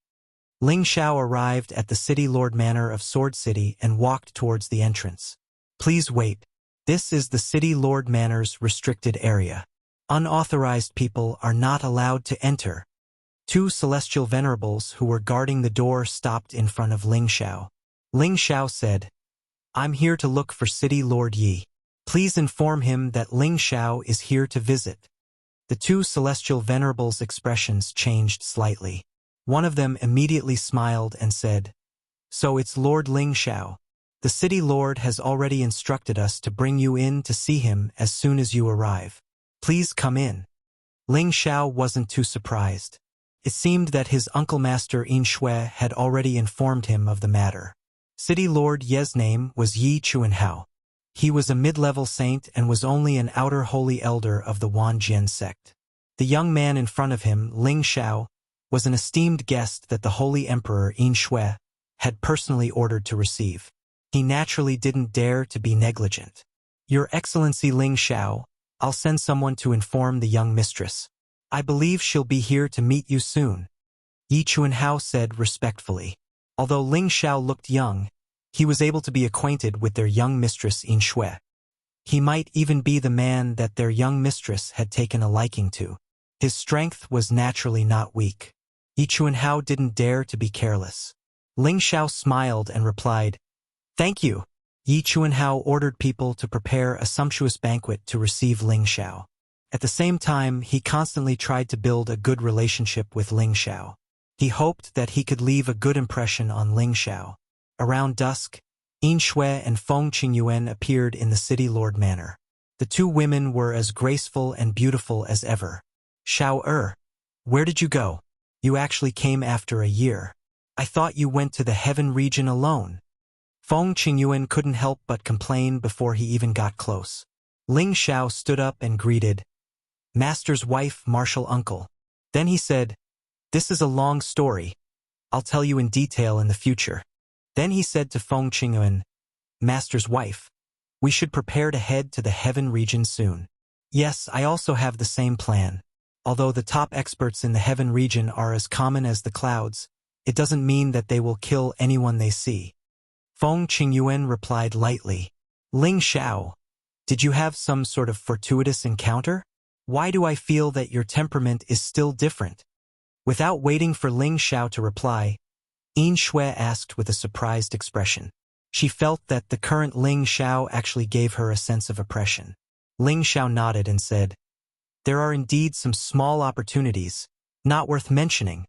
Ling Xiao arrived at the City Lord Manor of Sword City and walked towards the entrance. Please wait. This is the City Lord Manor's restricted area. Unauthorized people are not allowed to enter. 2 celestial venerables who were guarding the door stopped in front of Ling Xiao. Ling Xiao said, "I'm here to look for City Lord Yi. Please inform him that Ling Xiao is here to visit." The 2 celestial venerables' expressions changed slightly. One of them immediately smiled and said, "So it's Lord Ling Xiao. The City Lord has already instructed us to bring you in to see him as soon as you arrive. Please come in." Ling Xiao wasn't too surprised. It seemed that his uncle Master Yin Shui had already informed him of the matter. City Lord Ye's name was Yi Chuanhao. He was a mid-level saint and was only an outer holy elder of the Wan Jian sect. The young man in front of him, Ling Xiao, was an esteemed guest that the Holy Emperor Yin Shui had personally ordered to receive. He naturally didn't dare to be negligent. Your Excellency Ling Xiao, I'll send someone to inform the young mistress. I believe she'll be here to meet you soon, Yi Chuanhao said respectfully. Although Ling Xiao looked young, he was able to be acquainted with their young mistress Yin Shui. He might even be the man that their young mistress had taken a liking to. His strength was naturally not weak. Yi Chuanhao didn't dare to be careless. Ling Xiao smiled and replied, "Thank you." Yi Chuanhao ordered people to prepare a sumptuous banquet to receive Ling Xiao. At the same time, he constantly tried to build a good relationship with Ling Xiao. He hoped that he could leave a good impression on Ling Xiao. Around dusk, Yin Shui and Feng Qingyuan appeared in the city lord manor. The two women were as graceful and beautiful as ever. "Xiao where did you go? You actually came after a year. I thought you went to the heaven region alone." Feng Qingyuan couldn't help but complain before he even got close. Ling Xiao stood up and greeted, "Master's wife, martial uncle." Then he said, "This is a long story. I'll tell you in detail in the future." Then he said to Feng Qingyuan, "Master's wife, we should prepare to head to the heaven region soon." "Yes, I also have the same plan. Although the top experts in the heaven region are as common as the clouds, it doesn't mean that they will kill anyone they see." Feng Qingyuan replied lightly, "Ling Xiao, did you have some sort of fortuitous encounter? Why do I feel that your temperament is still different?" Without waiting for Ling Xiao to reply, Yin Shui asked with a surprised expression. She felt that the current Ling Xiao actually gave her a sense of oppression. Ling Xiao nodded and said, "There are indeed some small opportunities, not worth mentioning."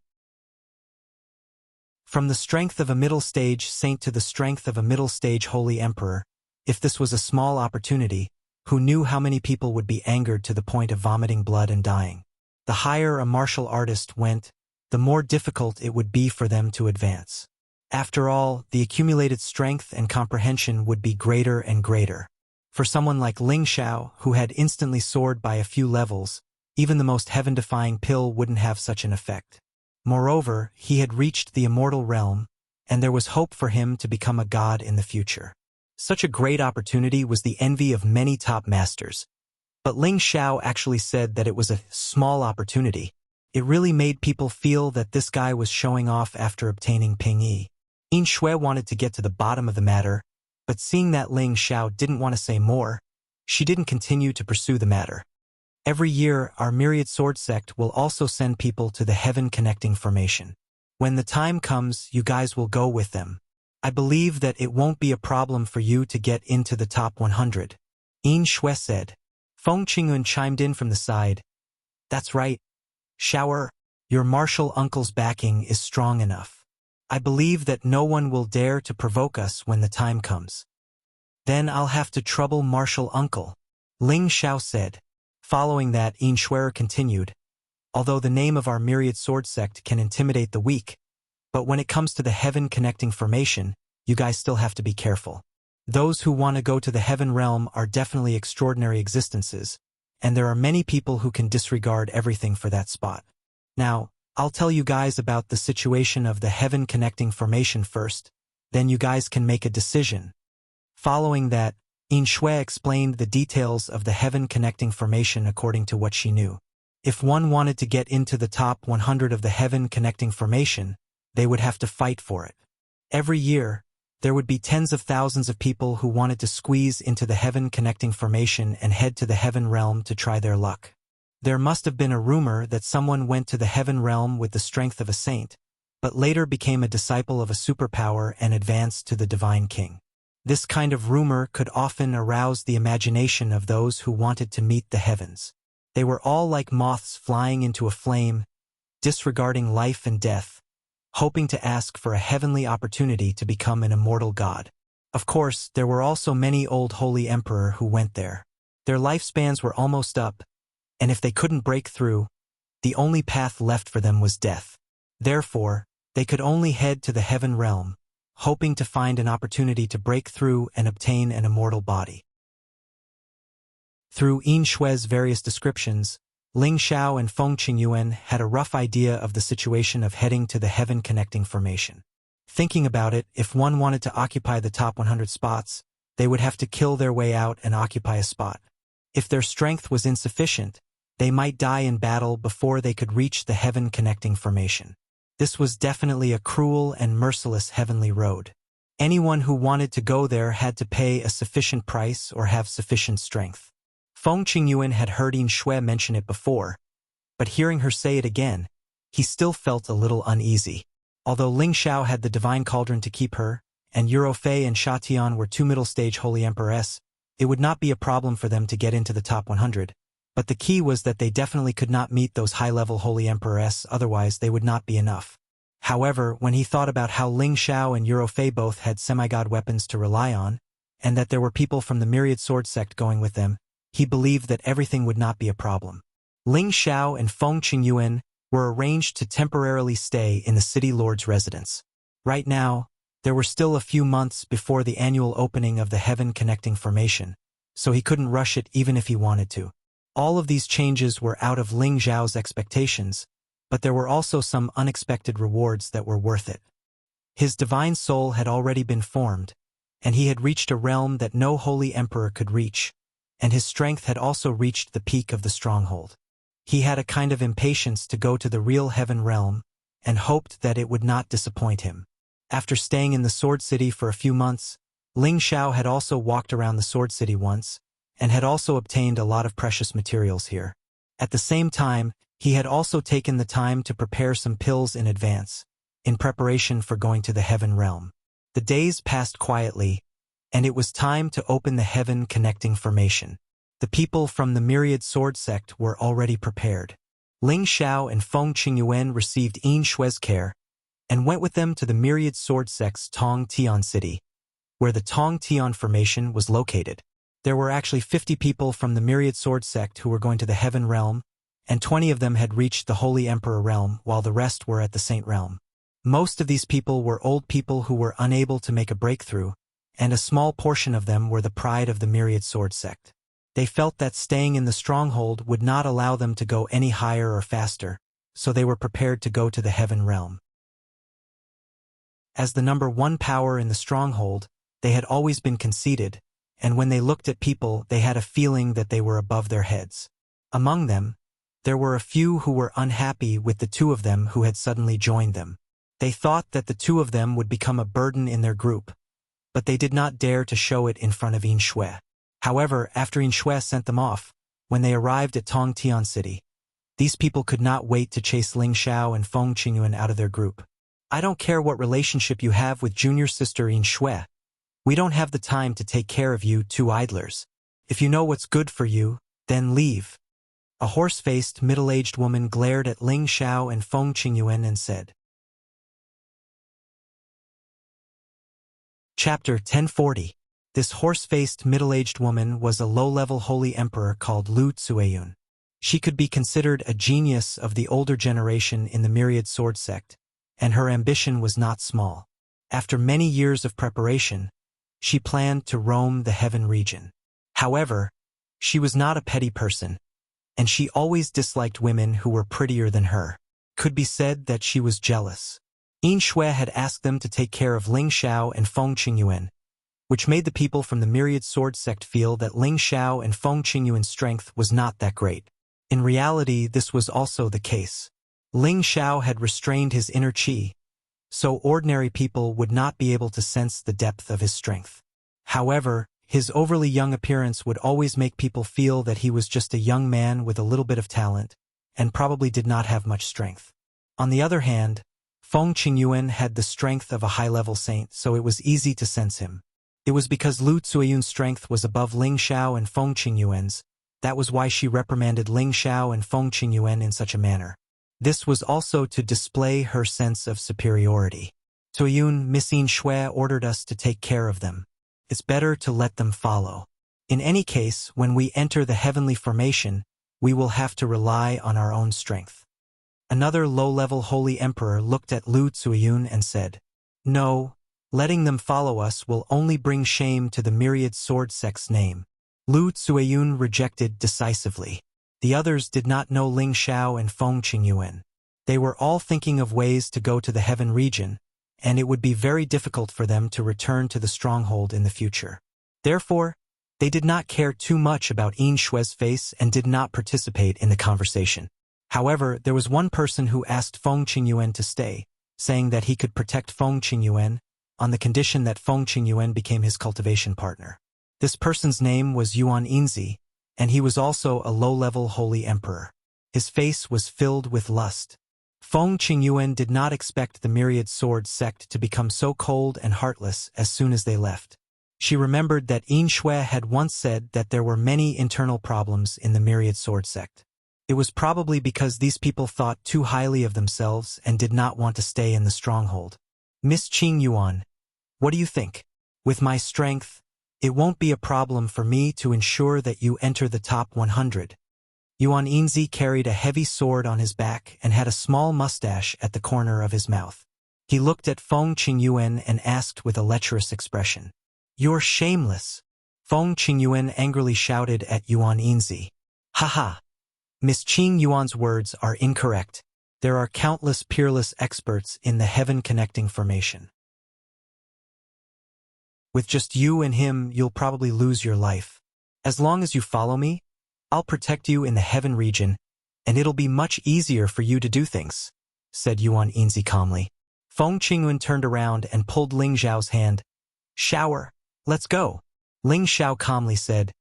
From the strength of a middle-stage saint to the strength of a middle-stage holy emperor, if this was a small opportunity, who knew how many people would be angered to the point of vomiting blood and dying? The higher a martial artist went, the more difficult it would be for them to advance. After all, the accumulated strength and comprehension would be greater and greater. For someone like Ling Xiao, who had instantly soared by a few levels, even the most heaven-defying pill wouldn't have such an effect. Moreover, he had reached the immortal realm, and there was hope for him to become a god in the future. Such a great opportunity was the envy of many top masters. But Ling Xiao actually said that it was a small opportunity. It really made people feel that this guy was showing off after obtaining Pingyi. Yin Shui wanted to get to the bottom of the matter, but seeing that Ling Xiao didn't want to say more, she didn't continue to pursue the matter. Every year, our myriad sword sect will also send people to the heaven connecting formation. When the time comes, you guys will go with them. I believe that it won't be a problem for you to get into the top 100. Yin Shui said. Feng Qingyuan chimed in from the side. "That's right. Xiao, your martial uncle's backing is strong enough. I believe that no one will dare to provoke us when the time comes." "Then I'll have to trouble martial uncle," Ling Xiao said. Following that, Yin Shui continued, "Although the name of our myriad sword sect can intimidate the weak, but when it comes to the heaven connecting formation, you guys still have to be careful. Those who want to go to the heaven realm are definitely extraordinary existences, and there are many people who can disregard everything for that spot. Now, I'll tell you guys about the situation of the heaven connecting formation first, then you guys can make a decision." Following that, Yin Shui explained the details of the heaven connecting formation according to what she knew. If one wanted to get into the top 100 of the heaven connecting formation, they would have to fight for it. Every year, there would be tens of thousands of people who wanted to squeeze into the heaven connecting formation and head to the heaven realm to try their luck. There must have been a rumor that someone went to the heaven realm with the strength of a saint, but later became a disciple of a superpower and advanced to the divine king. This kind of rumor could often arouse the imagination of those who wanted to meet the heavens. They were all like moths flying into a flame, disregarding life and death, hoping to ask for a heavenly opportunity to become an immortal god. Of course, there were also many old holy emperor who went there. Their lifespans were almost up, and if they couldn't break through, The only path left for them was death. Therefore, they could only head to the heaven realm, hoping to find an opportunity to break through and obtain an immortal body. Through Yin Xue's various descriptions, Ling Xiao and Feng Qingyuan had a rough idea of the situation of heading to the heaven connecting formation. Thinking about it, if one wanted to occupy the top 100 spots, they would have to kill their way out and occupy a spot. If their strength was insufficient, they might die in battle before they could reach the heaven connecting formation. This was definitely a cruel and merciless heavenly road. Anyone who wanted to go there had to pay a sufficient price or have sufficient strength. Feng Qingyuan had heard Yin Xue mention it before, but hearing her say it again, he still felt a little uneasy. Although Ling Xiao had the divine cauldron to keep her, and Eurofei and Sha Tian were 2 middle-stage holy empress, it would not be a problem for them to get into the top 100, but the key was that they definitely could not meet those high-level holy empress, otherwise they would not be enough. However, when he thought about how Ling Xiao and Eurofei both had semi-god weapons to rely on, and that there were people from the Myriad Sword sect going with them, he believed that everything would not be a problem. Ling Xiao and Feng Qingyuan were arranged to temporarily stay in the city lord's residence. Right now, there were still a few months before the annual opening of the heaven connecting formation, so he couldn't rush it even if he wanted to. All of these changes were out of Ling Xiao's expectations, but there were also some unexpected rewards that were worth it. His divine soul had already been formed, and he had reached a realm that no holy emperor could reach, and his strength had also reached the peak of the stronghold. He had a kind of impatience to go to the real heaven realm, and hoped that it would not disappoint him. After staying in the Sword City for a few months, Ling Xiao had also walked around the Sword City once, and had also obtained a lot of precious materials here. At the same time, he had also taken the time to prepare some pills in advance, in preparation for going to the heaven realm. The days passed quietly, and it was time to open the heaven connecting formation. The people from the Myriad Sword sect were already prepared. Ling Xiao and Feng Qingyuan received Yin Xue's care, and went with them to the Myriad Sword sect's Tong Tian city, where the Tong Tian formation was located. There were actually 50 people from the Myriad Sword sect who were going to the heaven realm, and 20 of them had reached the Holy Emperor realm, while the rest were at the Saint realm. Most of these people were old people who were unable to make a breakthrough, and a small portion of them were the pride of the Myriad Sword sect. They felt that staying in the stronghold would not allow them to go any higher or faster, so they were prepared to go to the heaven realm. As the number 1 power in the stronghold, they had always been conceited, and when they looked at people they had a feeling that they were above their heads. Among them, there were a few who were unhappy with the 2 of them who had suddenly joined them. They thought that the 2 of them would become a burden in their group, but they did not dare to show it in front of Yin Xue. However, after Yin Xue sent them off, when they arrived at Tong Tian City, these people could not wait to chase Ling Xiao and Feng Qingyuan out of their group. I don't care what relationship you have with junior sister Yin Xue. We don't have the time to take care of you 2 idlers. If you know what's good for you, then leave. A horse-faced, middle-aged woman glared at Ling Xiao and Feng Qingyuan and said. Chapter 1040. This horse-faced, middle-aged woman was a low-level holy emperor called Lu Tsueyun. She could be considered a genius of the older generation in the Myriad Sword sect, and her ambition was not small. After many years of preparation, she planned to roam the heaven region. However, she was not a petty person, and she always disliked women who were prettier than her. Could be said that she was jealous. Yin Xue had asked them to take care of Ling Xiao and Feng Qingyuan, which made the people from the Myriad Sword sect feel that Ling Xiao and Feng Qingyuan's strength was not that great. In reality, this was also the case. Ling Xiao had restrained his inner qi, so ordinary people would not be able to sense the depth of his strength. However, his overly young appearance would always make people feel that he was just a young man with a little bit of talent, and probably did not have much strength. On the other hand, Feng Qingyuan had the strength of a high-level saint, so it was easy to sense him. It was because Lu Tsueyun's strength was above Ling Xiao and Feng Qingyuan's, that was why she reprimanded Ling Xiao and Feng Qingyuan in such a manner. This was also to display her sense of superiority. Tsueyun, Miss Yin Xue ordered us to take care of them. It's better to let them follow. In any case, when we enter the heavenly formation, we will have to rely on our own strength. Another low-level holy emperor looked at Lu Zuiyun and said, "No, letting them follow us will only bring shame to the myriad sword sect's name." Lu Zuiyun rejected decisively. The others did not know Ling Xiao and Feng Qingyuan. They were all thinking of ways to go to the heaven region, and it would be very difficult for them to return to the stronghold in the future. Therefore, they did not care too much about Yin Shui's face and did not participate in the conversation. However, there was one person who asked Feng Qingyuan to stay, saying that he could protect Feng Qingyuan on the condition that Feng Qingyuan became his cultivation partner. This person's name was Yuan Yinzi, and he was also a low-level holy emperor. His face was filled with lust. Feng Qingyuan did not expect the myriad sword sect to become so cold and heartless as soon as they left. She remembered that Yin Shui had once said that there were many internal problems in the myriad sword sect. It was probably because these people thought too highly of themselves and did not want to stay in the stronghold. "Miss Qing Yuan, what do you think? With my strength, it won't be a problem for me to ensure that you enter the top 100. Yuan Yinzi carried a heavy sword on his back and had a small mustache at the corner of his mouth. He looked at Feng Qingyuan and asked with a lecherous expression, "You're shameless." Feng Qingyuan angrily shouted at Yuan Yinzi, "Haha! Miss Qing Yuan's words are incorrect. There are countless peerless experts in the heaven-connecting formation. With just you and him, you'll probably lose your life. As long as you follow me, I'll protect you in the heaven region, and it'll be much easier for you to do things," said Yuan Yinzi calmly. Feng Qingyuan turned around and pulled Ling Xiao's hand. "Shower, let's go." Ling Xiao calmly said,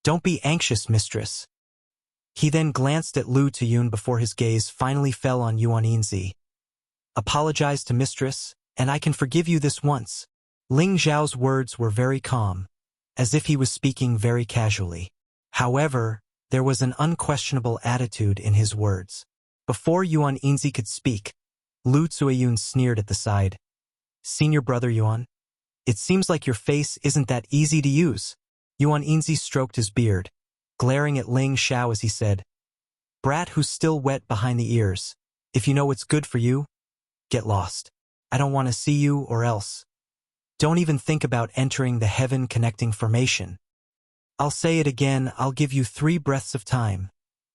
"Don't be anxious, mistress." He then glanced at Lu Ziyun before his gaze finally fell on Yuan Yinzi. "Apologize to mistress, and I can forgive you this once." Ling Xiao's words were very calm, as if he was speaking very casually. However, there was an unquestionable attitude in his words. Before Yuan Yinzi could speak, Lu Zuiyun sneered at the side. "Senior brother Yuan, it seems like your face isn't that easy to use." Yuan Yinzi stroked his beard, glaring at Ling Xiao as he said, "Brat who's still wet behind the ears, if you know what's good for you, get lost. I don't want to see you or else. Don't even think about entering the heaven-connecting formation. I'll say it again, I'll give you 3 breaths of time,"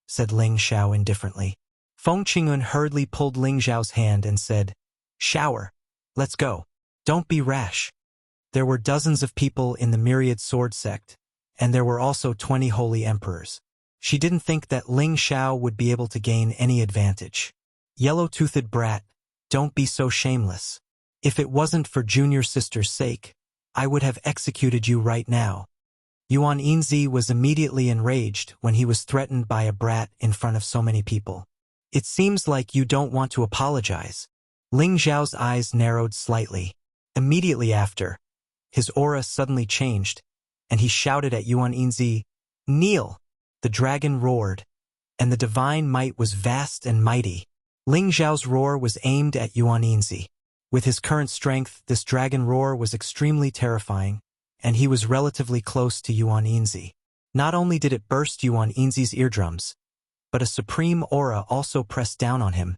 said Ling Xiao indifferently. Feng Qingyuan hurriedly pulled Ling Xiao's hand and said, "Shower, let's go. Don't be rash." There were dozens of people in the myriad sword sect, and there were also 20 holy emperors. She didn't think that Ling Xiao would be able to gain any advantage. "Yellow-toothed brat, don't be so shameless. If it wasn't for junior sister's sake, I would have executed you right now." Yuan Yinzi was immediately enraged when he was threatened by a brat in front of so many people. "It seems like you don't want to apologize." Ling Xiao's eyes narrowed slightly. Immediately after, his aura suddenly changed, and he shouted at Yuan Yinzi, "Kneel!" The dragon roared, and the divine might was vast and mighty. Ling Xiao's roar was aimed at Yuan Yinzi. With his current strength, this dragon roar was extremely terrifying, and he was relatively close to Yuan Yinzi. Not only did it burst Yuan Yinzi's eardrums, but a supreme aura also pressed down on him,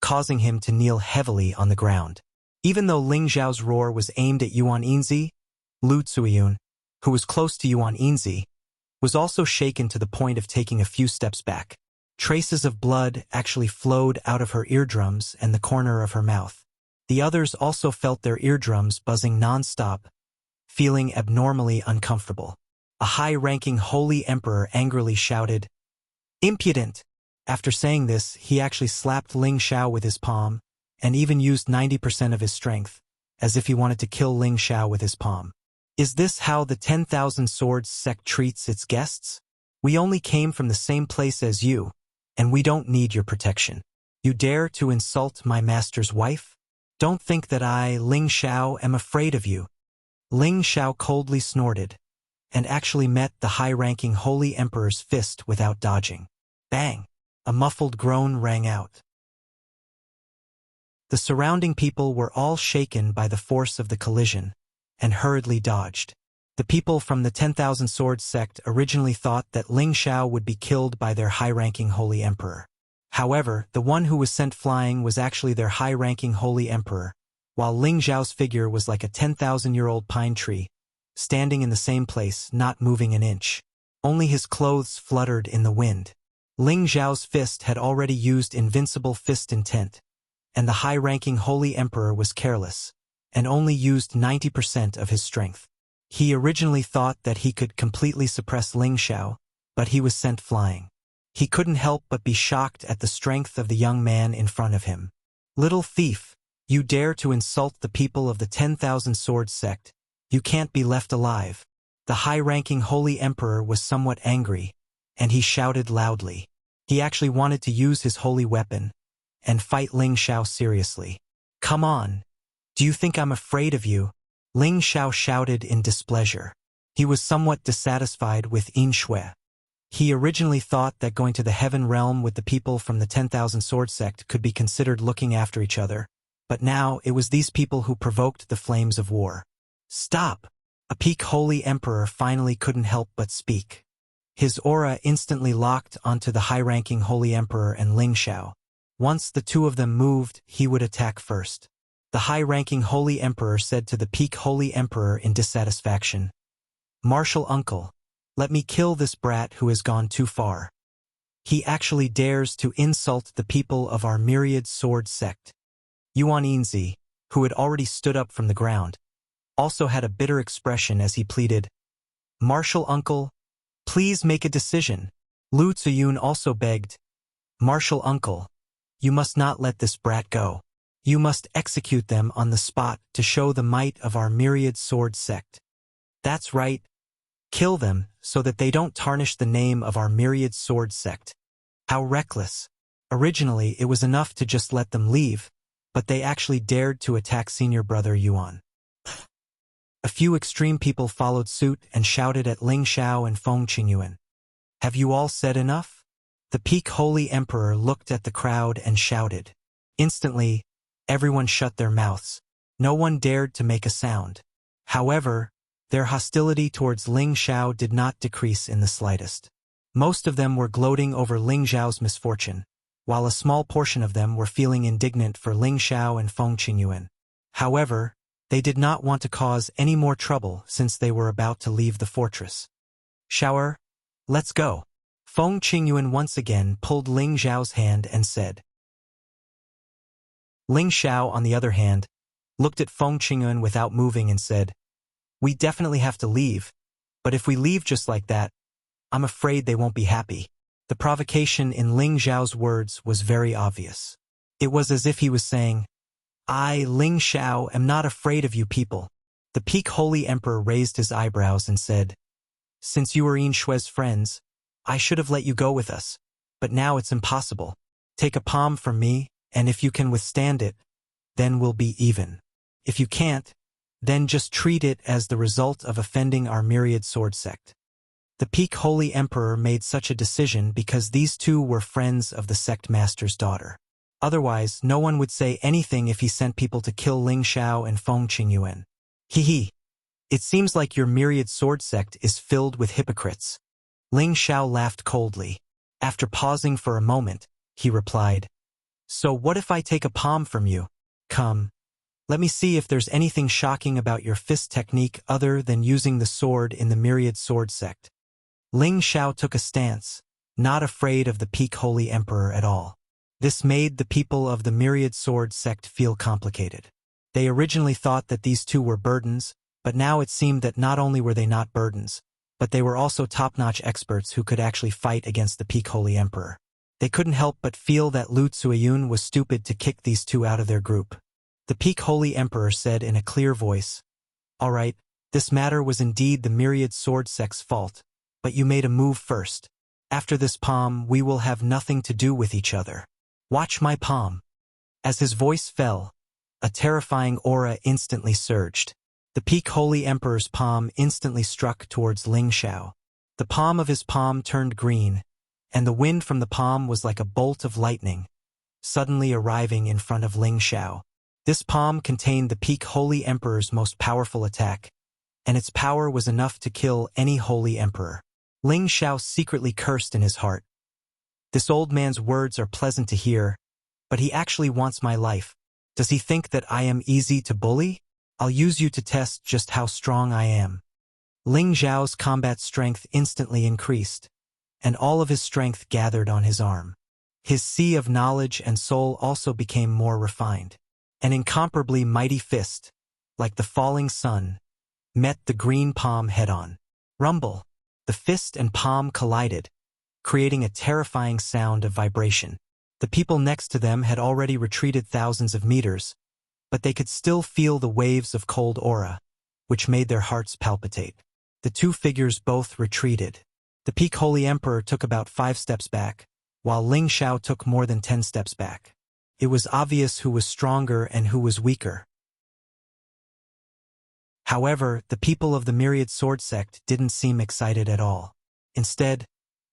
causing him to kneel heavily on the ground. Even though Ling Xiao's roar was aimed at Yuan Yinzi, Lu Zuiyun, who was close to Yuan Yinzi, was also shaken to the point of taking a few steps back. Traces of blood actually flowed out of her eardrums and the corner of her mouth. The others also felt their eardrums buzzing non-stop, feeling abnormally uncomfortable. A high-ranking holy emperor angrily shouted, "Impudent!" After saying this, he actually slapped Ling Xiao with his palm, and even used 90% of his strength, as if he wanted to kill Ling Xiao with his palm. "Is this how the 10,000 Swords sect treats its guests? We only came from the same place as you, and we don't need your protection. You dare to insult my master's wife? Don't think that I, Ling Xiao, am afraid of you." Ling Xiao coldly snorted, and actually met the high-ranking holy emperor's fist without dodging. Bang! A muffled groan rang out. The surrounding people were all shaken by the force of the collision, and hurriedly dodged. The people from the 10,000 Swords sect originally thought that Ling Xiao would be killed by their high-ranking holy emperor. However, the one who was sent flying was actually their high-ranking holy emperor, while Ling Zhao's figure was like a 10,000-year-old pine tree, standing in the same place, not moving an inch. Only his clothes fluttered in the wind. Ling Zhao's fist had already used invincible fist intent, and the high-ranking holy emperor was careless, and only used 90% of his strength. He originally thought that he could completely suppress Ling Zhao, but he was sent flying. He couldn't help but be shocked at the strength of the young man in front of him. "Little thief, you dare to insult the people of the 10,000 Sword sect. You can't be left alive." The high-ranking holy emperor was somewhat angry, and he shouted loudly. He actually wanted to use his holy weapon and fight Ling Zhao seriously. "Come on. Do you think I'm afraid of you?" Ling Zhao shouted in displeasure. He was somewhat dissatisfied with Yin Shui. He originally thought that going to the heaven realm with the people from the 10,000 Sword sect could be considered looking after each other, but now it was these people who provoked the flames of war. "Stop!" A peak holy emperor finally couldn't help but speak. His aura instantly locked onto the high-ranking holy emperor and Ling Zhao. Once the two of them moved, he would attack first. The high-ranking holy emperor said to the peak holy emperor in dissatisfaction, "Martial uncle, let me kill this brat who has gone too far. He actually dares to insult the people of our myriad sword sect." Yuan Yinzi, who had already stood up from the ground, also had a bitter expression as he pleaded, "Martial uncle, please make a decision." Lu Ziyun also begged, "Martial uncle, you must not let this brat go. You must execute them on the spot to show the might of our myriad sword sect." "That's right. Kill them so that they don't tarnish the name of our myriad sword sect." How reckless. Originally, it was enough to just let them leave, but they actually dared to attack senior brother Yuan. A few extreme people followed suit and shouted at Ling Zhao and Feng Qingyuan. "Have you all said enough?" The peak holy emperor looked at the crowd and shouted. Instantly, everyone shut their mouths. No one dared to make a sound. However, their hostility towards Ling Zhao did not decrease in the slightest. Most of them were gloating over Ling Zhao's misfortune, while a small portion of them were feeling indignant for Ling Zhao and Feng Qingyuan. However, they did not want to cause any more trouble since they were about to leave the fortress. "Shower, let's go." Feng Qingyuan once again pulled Ling Zhao's hand and said. Ling Zhao, on the other hand, looked at Feng Qingyuan without moving and said, "We definitely have to leave, but if we leave just like that, I'm afraid they won't be happy." The provocation in Ling Zhao's words was very obvious. It was as if he was saying, "I, Ling Zhao, am not afraid of you people." The peak holy emperor raised his eyebrows and said, "Since you were Yin Shui's friends, I should have let you go with us, but now it's impossible. Take a palm from me, and if you can withstand it, then we'll be even. If you can't, then just treat it as the result of offending our myriad sword sect." The peak holy emperor made such a decision because these two were friends of the sect master's daughter. Otherwise, no one would say anything if he sent people to kill Ling Zhao and Feng Qingyuan. "Hee. It seems like your myriad sword sect is filled with hypocrites." Ling Zhao laughed coldly. After pausing for a moment, he replied, "So what if I take a palm from you? Come. Let me see if there's anything shocking about your fist technique other than using the sword in the myriad sword sect." Ling Zhao took a stance, not afraid of the peak holy emperor at all. This made the people of the myriad sword sect feel complicated. They originally thought that these two were burdens, but now it seemed that not only were they not burdens, but they were also top-notch experts who could actually fight against the peak holy emperor. They couldn't help but feel that Lu Ziyun was stupid to kick these two out of their group. The peak holy emperor said in a clear voice, "All right, this matter was indeed the myriad sword sect's fault, but you made a move first. After this palm, we will have nothing to do with each other. Watch my palm." As his voice fell, a terrifying aura instantly surged. The peak holy emperor's palm instantly struck towards Ling Zhao. The palm of his palm turned green, and the wind from the palm was like a bolt of lightning, suddenly arriving in front of Ling Zhao. This palm contained the peak holy emperor's most powerful attack, and its power was enough to kill any holy emperor. Ling Zhao secretly cursed in his heart. This old man's words are pleasant to hear, but he actually wants my life. Does he think that I am easy to bully? I'll use you to test just how strong I am." Ling Zhao's combat strength instantly increased, and all of his strength gathered on his arm. His sea of knowledge and soul also became more refined. An incomparably mighty fist, like the falling sun, met the green palm head-on. Rumble! The fist and palm collided, creating a terrifying sound of vibration. The people next to them had already retreated thousands of meters, but they could still feel the waves of cold aura, which made their hearts palpitate. The two figures both retreated. The Peak Holy Emperor took about 5 steps back, while Ling Xiao took more than 10 steps back. It was obvious who was stronger and who was weaker. However, the people of the Myriad Sword Sect didn't seem excited at all. Instead,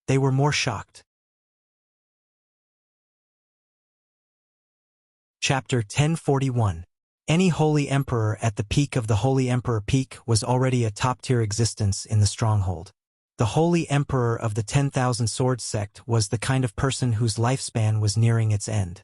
they were more shocked. Chapter 1041. Any Holy Emperor at the peak of the Holy Emperor Peak was already a top-tier existence in the stronghold. The Holy Emperor of the 10,000 Swords Sect was the kind of person whose lifespan was nearing its end.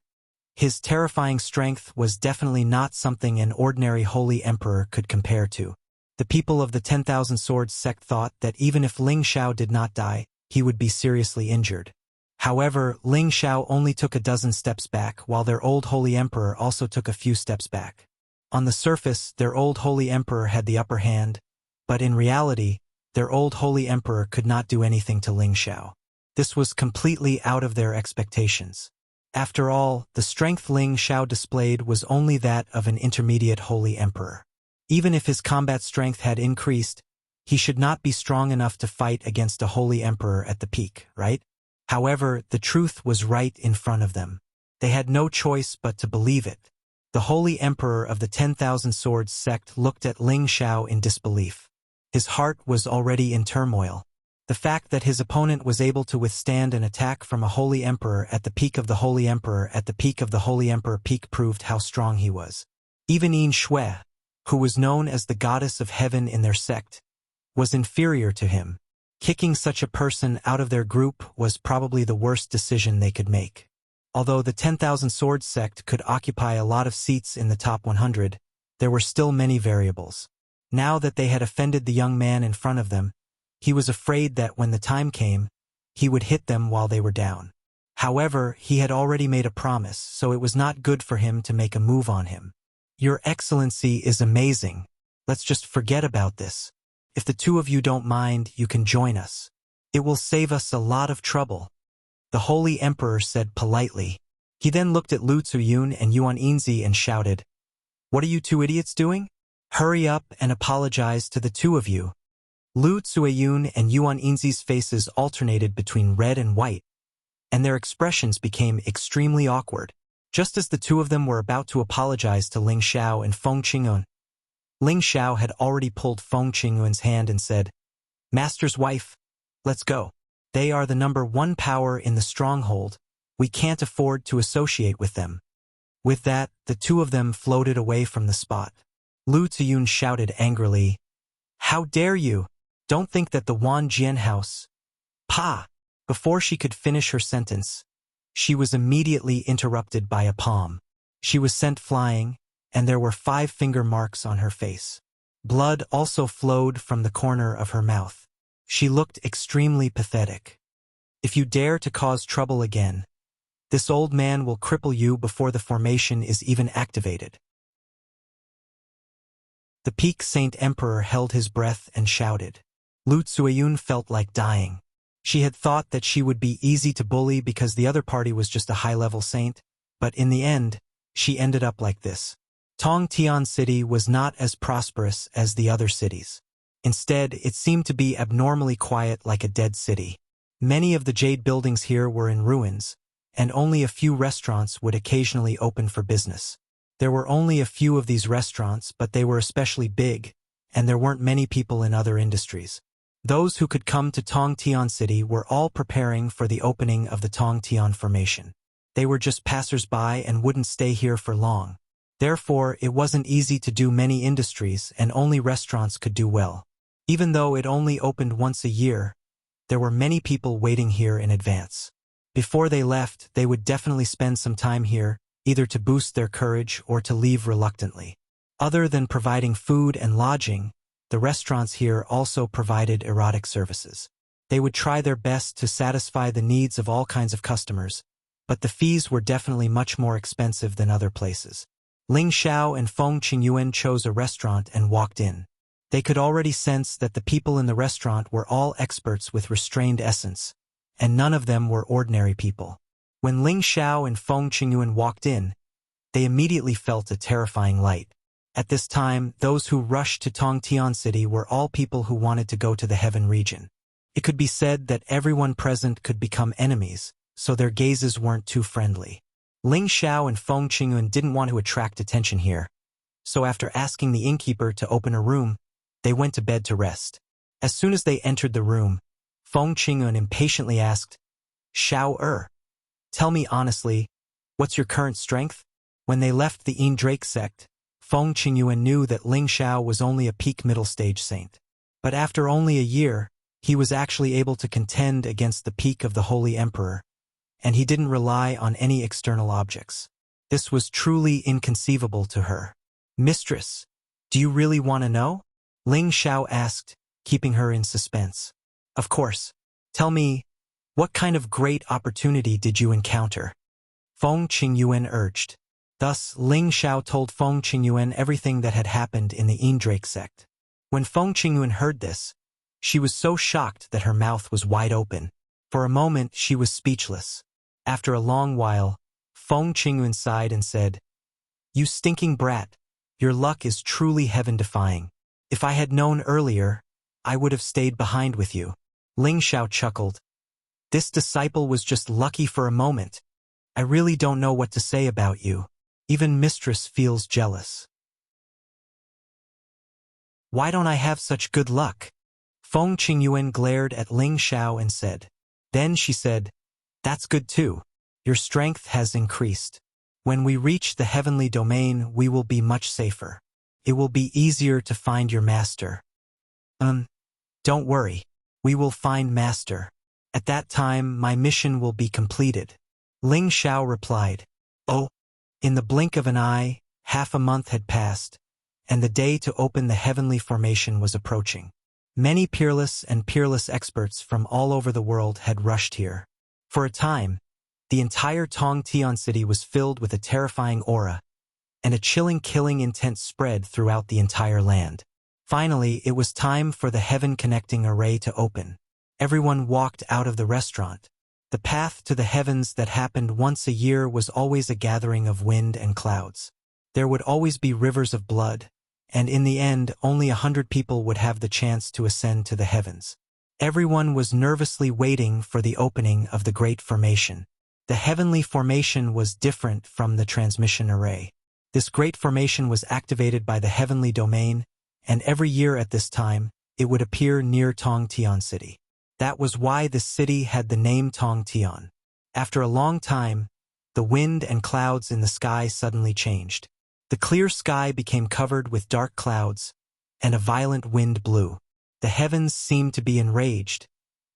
His terrifying strength was definitely not something an ordinary Holy Emperor could compare to. The people of the 10,000 Swords Sect thought that even if Ling Xiao did not die, he would be seriously injured. However, Ling Xiao only took a dozen steps back, while their old Holy Emperor also took a few steps back. On the surface, their old Holy Emperor had the upper hand, but in reality, their old Holy Emperor could not do anything to Ling Xiao. This was completely out of their expectations. After all, the strength Ling Xiao displayed was only that of an intermediate Holy Emperor. Even if his combat strength had increased, he should not be strong enough to fight against a Holy Emperor at the peak, right? However, the truth was right in front of them. They had no choice but to believe it. The Holy Emperor of the 10,000 Swords Sect looked at Ling Xiao in disbelief. His heart was already in turmoil. The fact that his opponent was able to withstand an attack from a Holy Emperor at the peak of the Holy Emperor at the peak of the Holy Emperor Peak proved how strong he was. Even Yin Shui, who was known as the goddess of heaven in their sect, was inferior to him. Kicking such a person out of their group was probably the worst decision they could make. Although the 10,000 Swords Sect could occupy a lot of seats in the top 100, there were still many variables. Now that they had offended the young man in front of them, he was afraid that when the time came, he would hit them while they were down. However, he had already made a promise, so it was not good for him to make a move on him. "Your Excellency is amazing. Let's just forget about this. If the two of you don't mind, you can join us. It will save us a lot of trouble," the Holy Emperor said politely. He then looked at Lu Ziyun and Yuan Yinzi and shouted, "What are you two idiots doing? Hurry up and apologize to the two of you." Lu Ziyun and Yuan Yinzi's faces alternated between red and white, and their expressions became extremely awkward. Just as the two of them were about to apologize to Ling Xiao and Feng Qingyun, Ling Xiao had already pulled Feng Qingyun's hand and said, "Master's wife, let's go. They are the #1 power in the stronghold. We can't afford to associate with them." With that, the two of them floated away from the spot. Lu Ziyun shouted angrily, "How dare you? Don't think that the Wan Jian house—" "Pa!" Before she could finish her sentence, she was immediately interrupted by a palm. She was sent flying, and there were 5 finger marks on her face. Blood also flowed from the corner of her mouth. She looked extremely pathetic. "If you dare to cause trouble again, this old man will cripple you before the formation is even activated." The Peak Saint Emperor held his breath and shouted. Lu Ziyun felt like dying. She had thought that she would be easy to bully because the other party was just a high-level saint, but in the end, she ended up like this. Tongtian City was not as prosperous as the other cities. Instead, it seemed to be abnormally quiet like a dead city. Many of the jade buildings here were in ruins, and only a few restaurants would occasionally open for business. There were only a few of these restaurants, but they were especially big, and there weren't many people in other industries. Those who could come to Tongtian City were all preparing for the opening of the Tongtian Formation. They were just passers-by and wouldn't stay here for long. Therefore, it wasn't easy to do many industries, and only restaurants could do well. Even though it only opened once a year, there were many people waiting here in advance. Before they left, they would definitely spend some time here, either to boost their courage or to leave reluctantly. Other than providing food and lodging, the restaurants here also provided erotic services. They would try their best to satisfy the needs of all kinds of customers, but the fees were definitely much more expensive than other places. Ling Xiao and Feng Qingyuan chose a restaurant and walked in. They could already sense that the people in the restaurant were all experts with restrained essence, and none of them were ordinary people. When Ling Xiao and Feng Qingyuan walked in, they immediately felt a terrifying light. At this time, those who rushed to Tongtian City were all people who wanted to go to the heaven region. It could be said that everyone present could become enemies, so their gazes weren't too friendly. Ling Xiao and Feng Qingyuan didn't want to attract attention here, so after asking the innkeeper to open a room, they went to bed to rest. As soon as they entered the room, Feng Qingyuan impatiently asked, "Xiao tell me honestly, what's your current strength?" When they left the Drake sect, Feng Qingyuan knew that Ling Xiao was only a peak middle stage saint. But after only a year, he was actually able to contend against the peak of the Holy Emperor, and he didn't rely on any external objects. This was truly inconceivable to her. "Mistress, do you really want to know?" Ling Xiao asked, keeping her in suspense. "Of course. Tell me, what kind of great opportunity did you encounter?" Feng Qingyuan urged. Thus, Ling Xiao told Feng Qingyuan everything that had happened in the Drake sect. When Feng Qingyuan heard this, she was so shocked that her mouth was wide open. For a moment, she was speechless. After a long while, Feng Qingyuan sighed and said, "You stinking brat, your luck is truly heaven-defying. If I had known earlier, I would have stayed behind with you." Ling Xiao chuckled. "This disciple was just lucky for a moment. I really don't know what to say about you. Even mistress feels jealous." "Why don't I have such good luck?" Feng Qingyuan glared at Ling Xiao and said. Then she said, "That's good too. Your strength has increased. When we reach the heavenly domain, we will be much safer. It will be easier to find your master." Don't worry. We will find master. At that time, my mission will be completed." Ling Xiao replied. "Oh." In the blink of an eye, half a month had passed, and the day to open the heavenly formation was approaching. Many peerless and peerless experts from all over the world had rushed here. For a time, the entire Tongtian city was filled with a terrifying aura, and a chilling killing intent spread throughout the entire land. Finally, it was time for the heaven-connecting array to open. Everyone walked out of the restaurant. The path to the heavens that happened once a year was always a gathering of wind and clouds. There would always be rivers of blood, and in the end, only 100 people would have the chance to ascend to the heavens. Everyone was nervously waiting for the opening of the great formation. The heavenly formation was different from the transmission array. This great formation was activated by the heavenly domain, and every year at this time, it would appear near Tongtian City. That was why the city had the name Tongtian. After a long time, the wind and clouds in the sky suddenly changed. The clear sky became covered with dark clouds, and a violent wind blew. The heavens seemed to be enraged,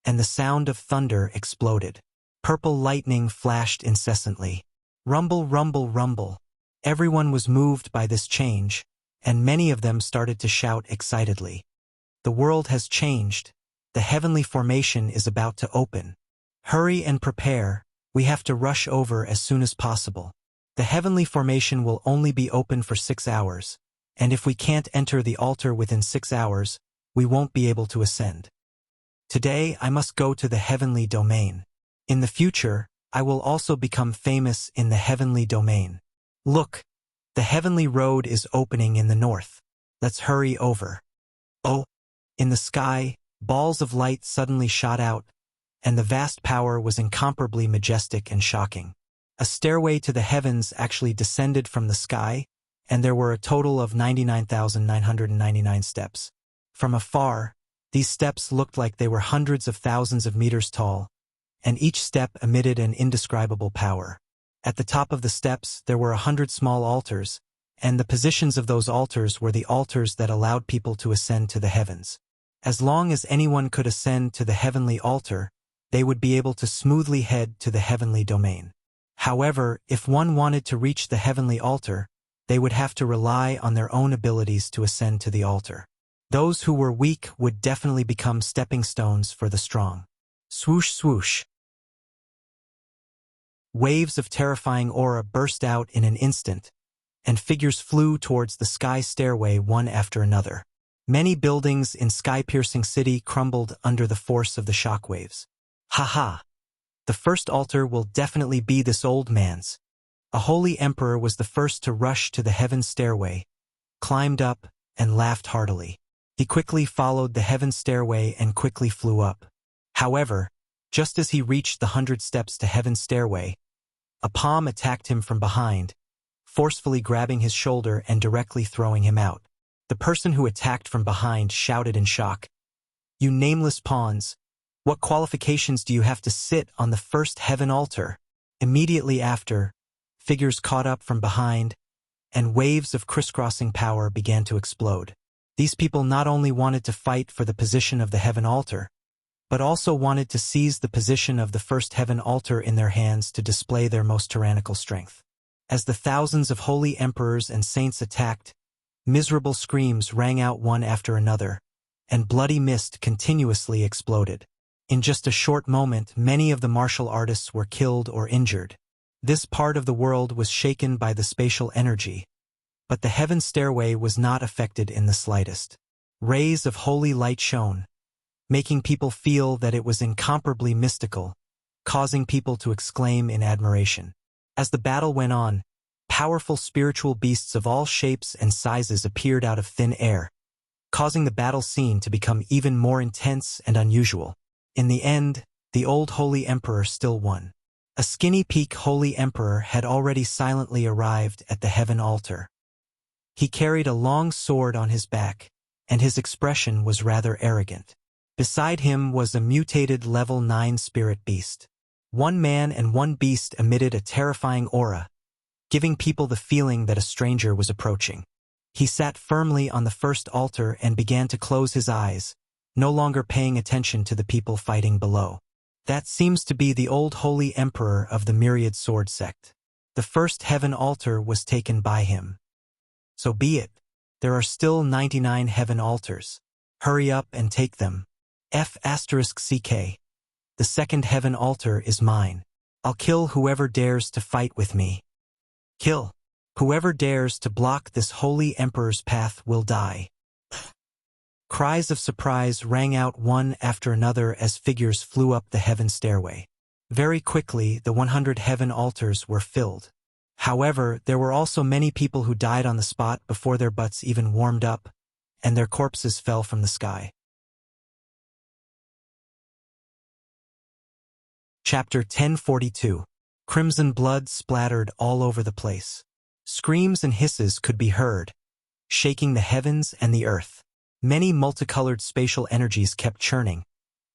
and the sound of thunder exploded. Purple lightning flashed incessantly. Rumble, rumble, rumble. Everyone was moved by this change, and many of them started to shout excitedly. "The world has changed. The heavenly formation is about to open. Hurry and prepare. We have to rush over as soon as possible. The heavenly formation will only be open for 6 hours, and if we can't enter the altar within 6 hours, we won't be able to ascend. Today I must go to the heavenly domain. In the future, I will also become famous in the heavenly domain. Look, the heavenly road is opening in the north. Let's hurry over." Oh! In the sky, balls of light suddenly shot out, and the vast power was incomparably majestic and shocking. A stairway to the heavens actually descended from the sky, and there were a total of 99,999 steps. From afar, these steps looked like they were hundreds of thousands of meters tall, and each step emitted an indescribable power. At the top of the steps, there were 100 small altars, and the positions of those altars were the altars that allowed people to ascend to the heavens. As long as anyone could ascend to the heavenly altar, they would be able to smoothly head to the heavenly domain. However, if one wanted to reach the heavenly altar, they would have to rely on their own abilities to ascend to the altar. Those who were weak would definitely become stepping stones for the strong. Swoosh swoosh. Waves of terrifying aura burst out in an instant, and figures flew towards the sky stairway one after another. Many buildings in sky-piercing city crumbled under the force of the shockwaves. Haha! The first altar will definitely be this old man's. A holy emperor was the first to rush to the heaven stairway, climbed up, and laughed heartily. He quickly followed the heaven stairway and quickly flew up. However, just as he reached the 100 steps to heaven's stairway, a palm attacked him from behind, forcefully grabbing his shoulder and directly throwing him out. The person who attacked from behind shouted in shock, "You nameless pawns! What qualifications do you have to sit on the first heaven altar?" Immediately after, figures caught up from behind, and waves of crisscrossing power began to explode. These people not only wanted to fight for the position of the heaven altar, but also wanted to seize the position of the first heaven altar in their hands to display their most tyrannical strength. As the thousands of holy emperors and saints attacked, miserable screams rang out one after another, and bloody mist continuously exploded. In just a short moment, many of the martial artists were killed or injured. This part of the world was shaken by the spatial energy, but the heaven stairway was not affected in the slightest. Rays of holy light shone, making people feel that it was incomparably mystical, causing people to exclaim in admiration. As the battle went on, powerful spiritual beasts of all shapes and sizes appeared out of thin air, causing the battle scene to become even more intense and unusual. In the end, the old holy emperor still won. A skinny peak holy emperor had already silently arrived at the heaven altar. He carried a long sword on his back, and his expression was rather arrogant. Beside him was a mutated level 9 spirit beast. One man and one beast emitted a terrifying aura, giving people the feeling that a stranger was approaching. He sat firmly on the first altar and began to close his eyes, no longer paying attention to the people fighting below. That seems to be the old holy emperor of the myriad sword sect. The first heaven altar was taken by him. So be it. There are still 99 heaven altars. Hurry up and take them. F***CK. The second heaven altar is mine. I'll kill whoever dares to fight with me. Kill. Whoever dares to block this holy emperor's path will die. Cries of surprise rang out one after another as figures flew up the heaven stairway. Very quickly, the 100 heaven altars were filled. However, there were also many people who died on the spot before their butts even warmed up, and their corpses fell from the sky. Chapter 1042. Crimson blood splattered all over the place. Screams and hisses could be heard, shaking the heavens and the earth. Many multicolored spatial energies kept churning,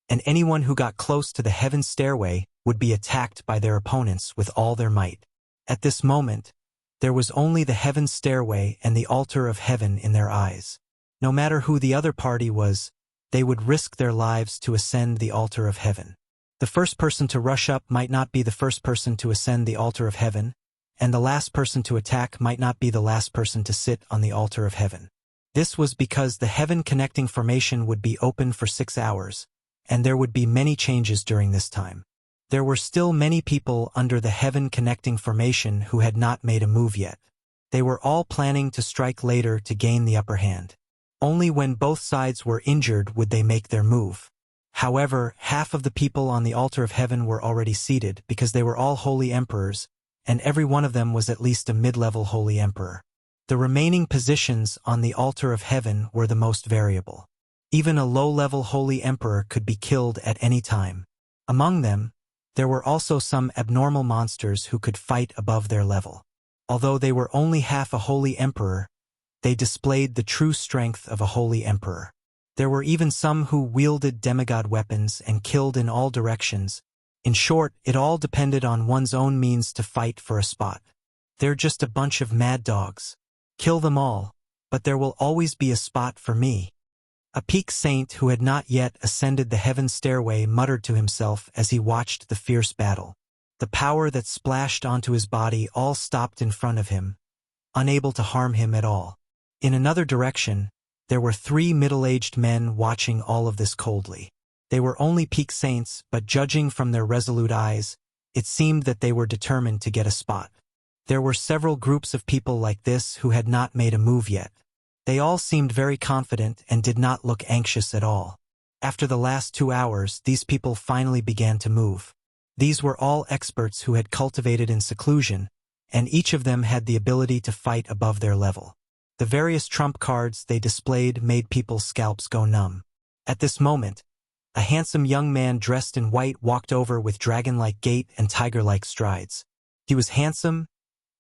and anyone who got close to the heaven stairway would be attacked by their opponents with all their might. At this moment, there was only the heaven stairway and the altar of heaven in their eyes. No matter who the other party was, they would risk their lives to ascend the altar of heaven. The first person to rush up might not be the first person to ascend the altar of heaven, and the last person to attack might not be the last person to sit on the altar of heaven. This was because the heaven connecting formation would be open for 6 hours, and there would be many changes during this time. There were still many people under the heaven connecting formation who had not made a move yet. They were all planning to strike later to gain the upper hand. Only when both sides were injured would they make their move. However, half of the people on the altar of heaven were already seated because they were all holy emperors, and every one of them was at least a mid-level holy emperor. The remaining positions on the altar of heaven were the most variable. Even a low-level holy emperor could be killed at any time. Among them, there were also some abnormal monsters who could fight above their level. Although they were only half a holy emperor, they displayed the true strength of a holy emperor. There were even some who wielded demigod weapons and killed in all directions. In short, it all depended on one's own means to fight for a spot. They're just a bunch of mad dogs. Kill them all, but there will always be a spot for me. A peak saint who had not yet ascended the heaven stairway muttered to himself as he watched the fierce battle. The power that splashed onto his body all stopped in front of him, unable to harm him at all. In another direction, there were 3 middle-aged men watching all of this coldly. They were only peak saints, but judging from their resolute eyes, it seemed that they were determined to get a spot. There were several groups of people like this who had not made a move yet. They all seemed very confident and did not look anxious at all. After the last 2 hours, these people finally began to move. These were all experts who had cultivated in seclusion, and each of them had the ability to fight above their level. The various trump cards they displayed made people's scalps go numb. At this moment, a handsome young man dressed in white walked over with dragon-like gait and tiger-like strides. He was handsome,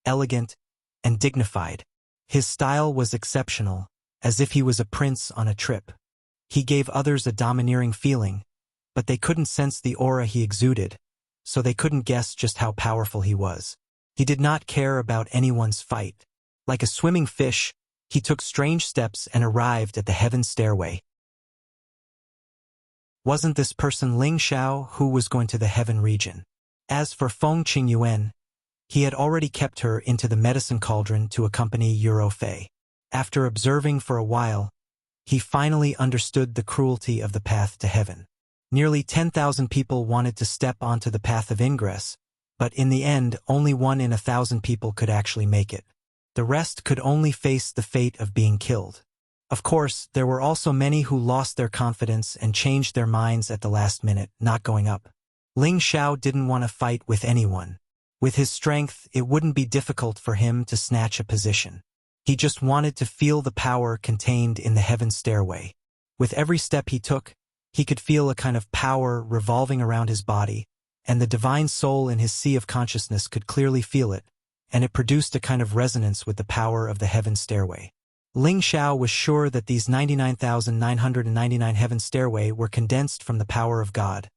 elegant, and dignified. His style was exceptional, as if he was a prince on a trip. He gave others a domineering feeling, but they couldn't sense the aura he exuded, so they couldn't guess just how powerful he was. He did not care about anyone's fight. Like a swimming fish, he took strange steps and arrived at the heaven stairway. Wasn't this person Ling Xiao who was going to the heaven region? As for Feng Qingyuan, he had already kept her into the medicine cauldron to accompany Euro Fei. After observing for a while, he finally understood the cruelty of the path to heaven. Nearly 10,000 people wanted to step onto the path of ingress, but in the end, only 1 in 1,000 people could actually make it. The rest could only face the fate of being killed. Of course, there were also many who lost their confidence and changed their minds at the last minute, not going up. Ling Xiao didn't want to fight with anyone. With his strength, it wouldn't be difficult for him to snatch a position. He just wanted to feel the power contained in the heaven stairway. With every step he took, he could feel a kind of power revolving around his body, and the divine soul in his sea of consciousness could clearly feel it, and it produced a kind of resonance with the power of the heaven stairway. Ling Xiao was sure that these 99,999 heaven stairway were condensed from the power of God,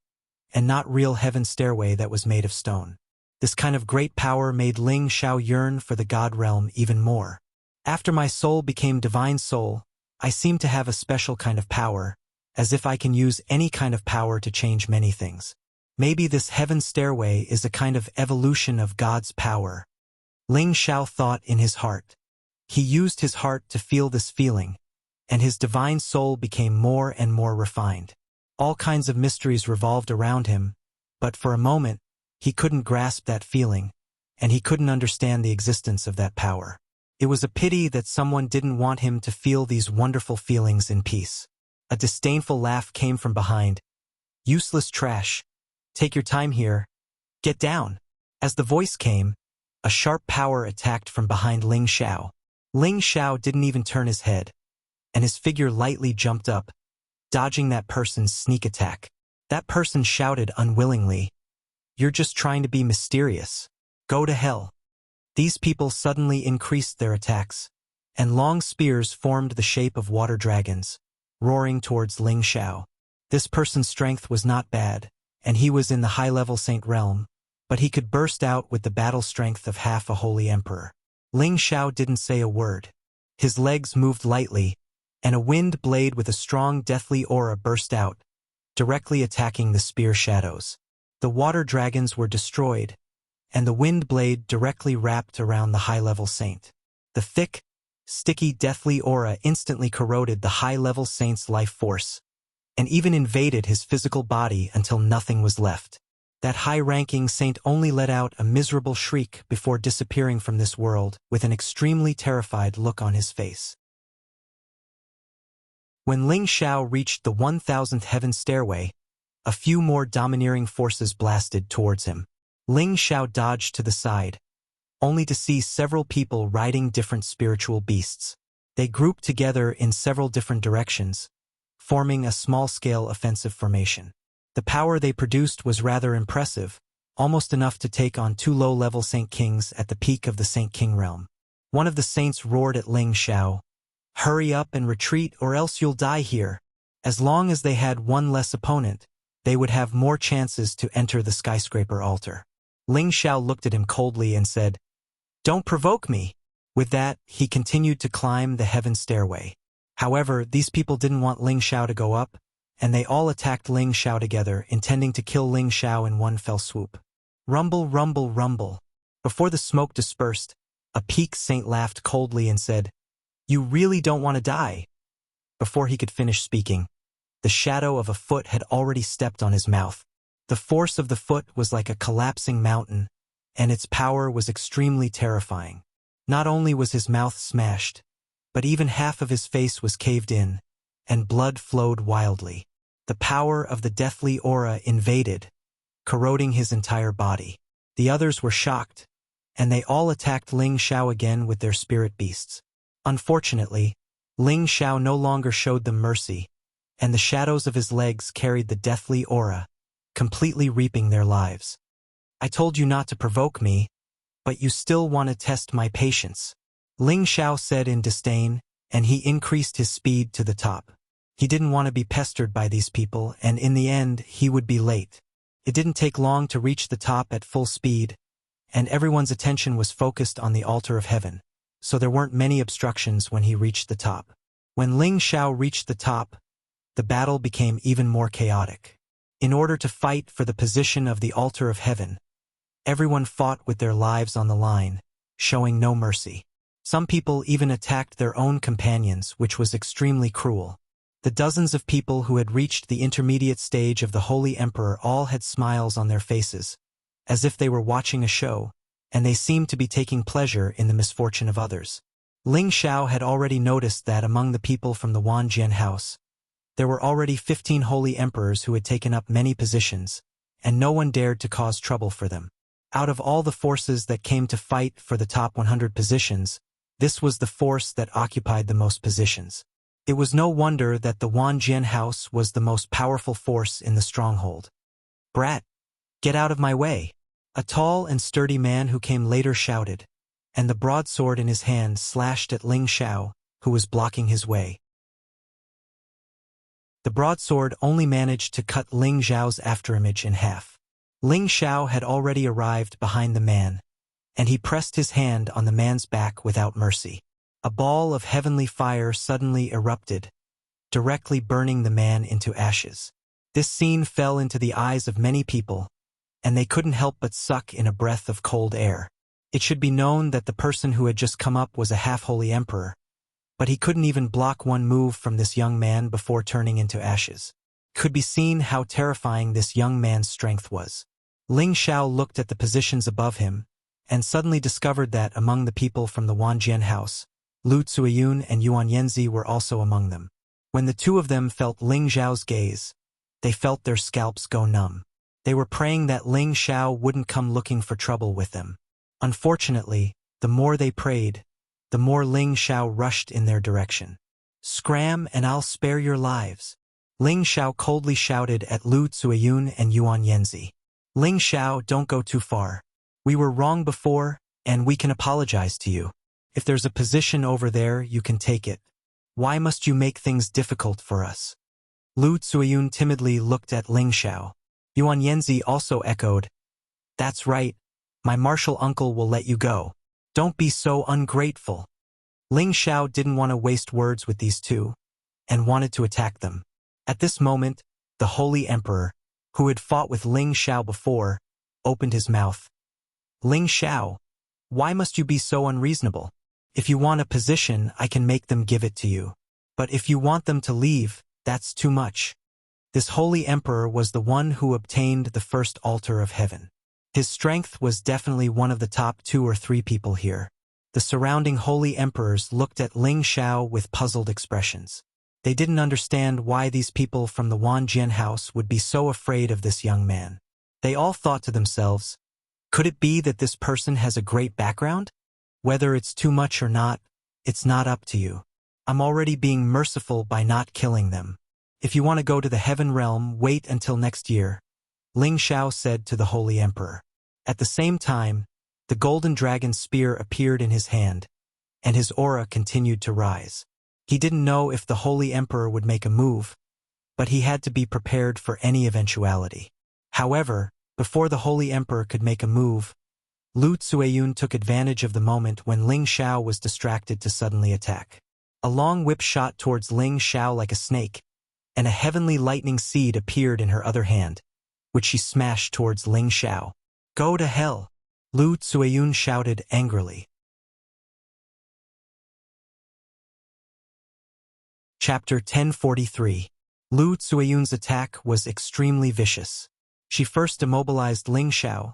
and not real heaven stairway that was made of stone. This kind of great power made Ling Xiao yearn for the God realm even more. After my soul became divine soul, I seem to have a special kind of power, as if I can use any kind of power to change many things. Maybe this heaven stairway is a kind of evolution of God's power. Ling Xiao thought in his heart. He used his heart to feel this feeling, and his divine soul became more and more refined. All kinds of mysteries revolved around him, but for a moment, he couldn't grasp that feeling, and he couldn't understand the existence of that power. It was a pity that someone didn't want him to feel these wonderful feelings in peace. A disdainful laugh came from behind. "Useless trash. Take your time here. Get down." As the voice came, a sharp power attacked from behind Ling Xiao. Ling Xiao didn't even turn his head, and his figure lightly jumped up, dodging that person's sneak attack. That person shouted unwillingly, "You're just trying to be mysterious. Go to hell." These people suddenly increased their attacks, and long spears formed the shape of water dragons, roaring towards Ling Xiao. This person's strength was not bad, and he was in the high-level saint realm, but he could burst out with the battle strength of half a holy emperor. Ling Xiao didn't say a word. His legs moved lightly, and a wind blade with a strong deathly aura burst out, directly attacking the spear shadows. The water dragons were destroyed, and the wind blade directly wrapped around the high-level saint. The thick, sticky deathly aura instantly corroded the high-level saint's life force, and even invaded his physical body until nothing was left. That high-ranking saint only let out a miserable shriek before disappearing from this world with an extremely terrified look on his face. When Ling Xiao reached the 1,000th heaven stairway, a few more domineering forces blasted towards him. Ling Xiao dodged to the side, only to see several people riding different spiritual beasts. They grouped together in several different directions, forming a small-scale offensive formation. The power they produced was rather impressive, almost enough to take on 2 low-level Saint Kings at the peak of the Saint King realm. One of the saints roared at Ling Xiao, "Hurry up and retreat or else you'll die here." As long as they had one less opponent, they would have more chances to enter the skyscraper altar. Ling Xiao looked at him coldly and said, "Don't provoke me." With that, he continued to climb the heaven stairway. However, these people didn't want Ling Xiao to go up, and they all attacked Ling Xiao together, intending to kill Ling Xiao in one fell swoop. Rumble, rumble, rumble. Before the smoke dispersed, a peak saint laughed coldly and said, "You really don't want to die." Before he could finish speaking, the shadow of a foot had already stepped on his mouth. The force of the foot was like a collapsing mountain, and its power was extremely terrifying. Not only was his mouth smashed, but even half of his face was caved in, and blood flowed wildly. The power of the deathly aura invaded, corroding his entire body. The others were shocked, and they all attacked Ling Xiao again with their spirit beasts. Unfortunately, Ling Xiao no longer showed them mercy, and the shadows of his legs carried the deathly aura, completely reaping their lives. "I told you not to provoke me, but you still want to test my patience," Ling Xiao said in disdain, and he increased his speed to the top. He didn't want to be pestered by these people, and in the end, he would be late. It didn't take long to reach the top at full speed, and everyone's attention was focused on the altar of heaven, so there weren't many obstructions when he reached the top. When Ling Xiao reached the top, the battle became even more chaotic. In order to fight for the position of the altar of heaven, everyone fought with their lives on the line, showing no mercy. Some people even attacked their own companions, which was extremely cruel. The dozens of people who had reached the intermediate stage of the Holy Emperor all had smiles on their faces, as if they were watching a show, and they seemed to be taking pleasure in the misfortune of others. Ling Xiao had already noticed that among the people from the Wanjian house, there were already 15 holy emperors who had taken up many positions, and no one dared to cause trouble for them. Out of all the forces that came to fight for the top 100 positions, this was the force that occupied the most positions. It was no wonder that the Wanjian house was the most powerful force in the stronghold. "Brat, get out of my way!" A tall and sturdy man who came later shouted, and the broadsword in his hand slashed at Ling Xiao, who was blocking his way. The broadsword only managed to cut Ling Xiao's afterimage in half. Ling Xiao had already arrived behind the man, and he pressed his hand on the man's back without mercy. A ball of heavenly fire suddenly erupted, directly burning the man into ashes. This scene fell into the eyes of many people, and they couldn't help but suck in a breath of cold air. It should be known that the person who had just come up was a half-holy emperor, but he couldn't even block one move from this young man before turning into ashes. It could be seen how terrifying this young man's strength was. Ling Xiao looked at the positions above him, and suddenly discovered that among the people from the Wanjian house, Lu Zuiyun and Yuan Yanzi were also among them. When the two of them felt Ling Xiao's gaze, they felt their scalps go numb. They were praying that Ling Xiao wouldn't come looking for trouble with them. Unfortunately, the more they prayed, the more Ling Xiao rushed in their direction. "Scram and I'll spare your lives," Ling Xiao coldly shouted at Lu Zuiyun and Yuan Yanzi. "Ling Xiao, don't go too far. We were wrong before, and we can apologize to you. If there's a position over there, you can take it. Why must you make things difficult for us?" Lu Zuiyun timidly looked at Ling Xiao. Yuan Yanzi also echoed, "That's right. My martial uncle will let you go. Don't be so ungrateful." Ling Xiao didn't want to waste words with these two, and wanted to attack them. At this moment, the Holy Emperor, who had fought with Ling Xiao before, opened his mouth. "Ling Xiao, why must you be so unreasonable? If you want a position, I can make them give it to you. But if you want them to leave, that's too much." This Holy Emperor was the one who obtained the first altar of heaven. His strength was definitely one of the top 2 or 3 people here. The surrounding Holy Emperors looked at Ling Xiao with puzzled expressions. They didn't understand why these people from the Wanjian house would be so afraid of this young man. They all thought to themselves, could it be that this person has a great background? Whether it's too much or not, it's not up to you. I'm already being merciful by not killing them. If you want to go to the heaven realm, wait until next year, Ling Xiao said to the Holy Emperor. At the same time, the golden dragon spear appeared in his hand, and his aura continued to rise. He didn't know if the Holy Emperor would make a move, but he had to be prepared for any eventuality. However, before the Holy Emperor could make a move, Lu Zuiyun took advantage of the moment when Ling Xiao was distracted to suddenly attack. A long whip shot towards Ling Xiao like a snake, and a heavenly lightning seed appeared in her other hand, which she smashed towards Ling Xiao. Go to hell! Lu Tsueyun shouted angrily. Chapter 1043. Lu Tsueyun's attack was extremely vicious. She first immobilized Ling Xiao,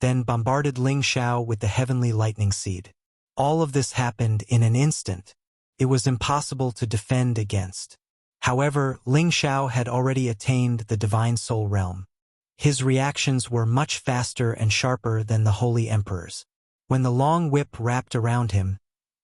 then bombarded Ling Xiao with the heavenly lightning seed. All of this happened in an instant. It was impossible to defend against. However, Ling Xiao had already attained the divine soul realm. His reactions were much faster and sharper than the Holy Emperor's. When the long whip wrapped around him,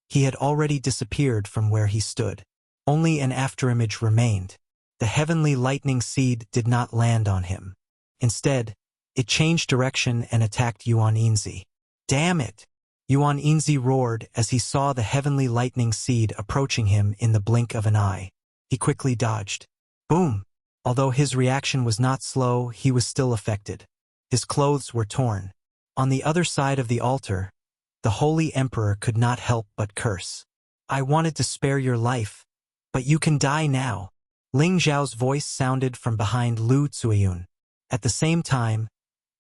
he had already disappeared from where he stood. Only an afterimage remained. The heavenly lightning seed did not land on him. Instead, it changed direction and attacked Yuan Yinzi. Damn it! Yuan Yinzi roared as he saw the heavenly lightning seed approaching him in the blink of an eye. He quickly dodged. Boom! Although his reaction was not slow, he was still affected. His clothes were torn. On the other side of the altar, the Holy Emperor could not help but curse. I wanted to spare your life, but you can die now. Ling Xiao's voice sounded from behind Lu Tsueyun. At the same time,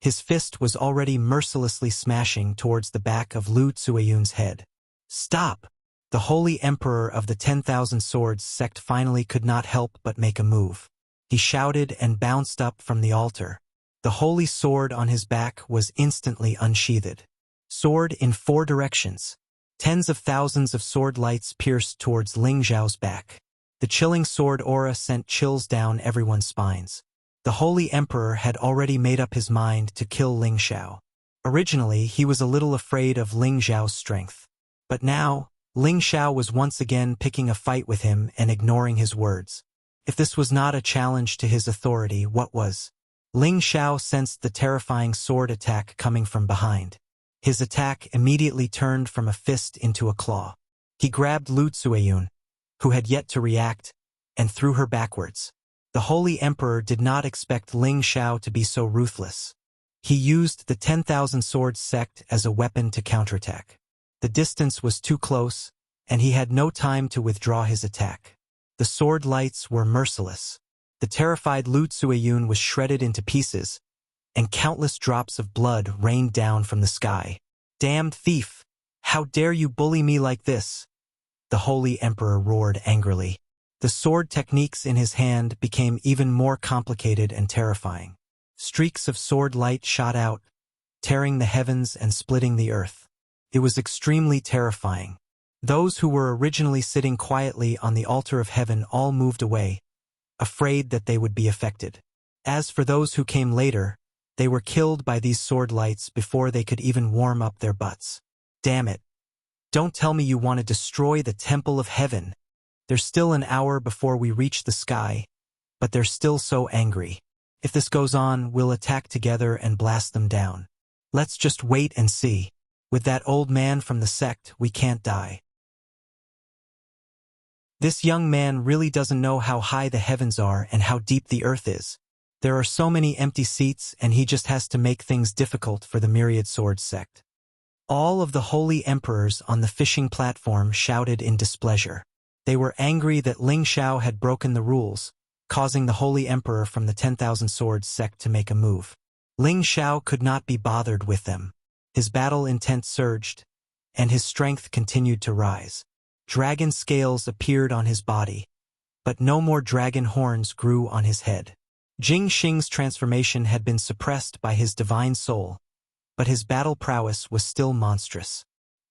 his fist was already mercilessly smashing towards the back of Lu Tsueyun's head. Stop! The Holy Emperor of the 10,000 Swords sect finally could not help but make a move. He shouted and bounced up from the altar. The holy sword on his back was instantly unsheathed. Sword in 4 directions. Tens of thousands of sword lights pierced towards Ling Xiao's back. The chilling sword aura sent chills down everyone's spines. The Holy Emperor had already made up his mind to kill Ling Xiao. Originally, he was a little afraid of Ling Xiao's strength. But now, Ling Xiao was once again picking a fight with him and ignoring his words. If this was not a challenge to his authority, what was? Ling Xiao sensed the terrifying sword attack coming from behind. His attack immediately turned from a fist into a claw. He grabbed Lu Tsueyun, who had yet to react, and threw her backwards. The Holy Emperor did not expect Ling Xiao to be so ruthless. He used the 10,000 Swords sect as a weapon to counterattack. The distance was too close, and he had no time to withdraw his attack. The sword lights were merciless. The terrified Lu Tsueyun was shredded into pieces, and countless drops of blood rained down from the sky. Damned thief! How dare you bully me like this? The Holy Emperor roared angrily. The sword techniques in his hand became even more complicated and terrifying. Streaks of sword light shot out, tearing the heavens and splitting the earth. It was extremely terrifying. Those who were originally sitting quietly on the altar of heaven all moved away, afraid that they would be affected. As for those who came later, they were killed by these sword lights before they could even warm up their butts. Damn it! Don't tell me you want to destroy the Temple of Heaven. There's still an hour before we reach the sky, but they're still so angry. If this goes on, we'll attack together and blast them down. Let's just wait and see. With that old man from the sect, we can't die. This young man really doesn't know how high the heavens are and how deep the earth is. There are so many empty seats and he just has to make things difficult for the Myriad Swords sect. All of the holy emperors on the fishing platform shouted in displeasure. They were angry that Ling Xiao had broken the rules, causing the holy emperor from the 10,000 Swords sect to make a move. Ling Xiao could not be bothered with them. His battle intent surged, and his strength continued to rise. Dragon scales appeared on his body, but no more dragon horns grew on his head. Jing Xing's transformation had been suppressed by his divine soul, but his battle prowess was still monstrous.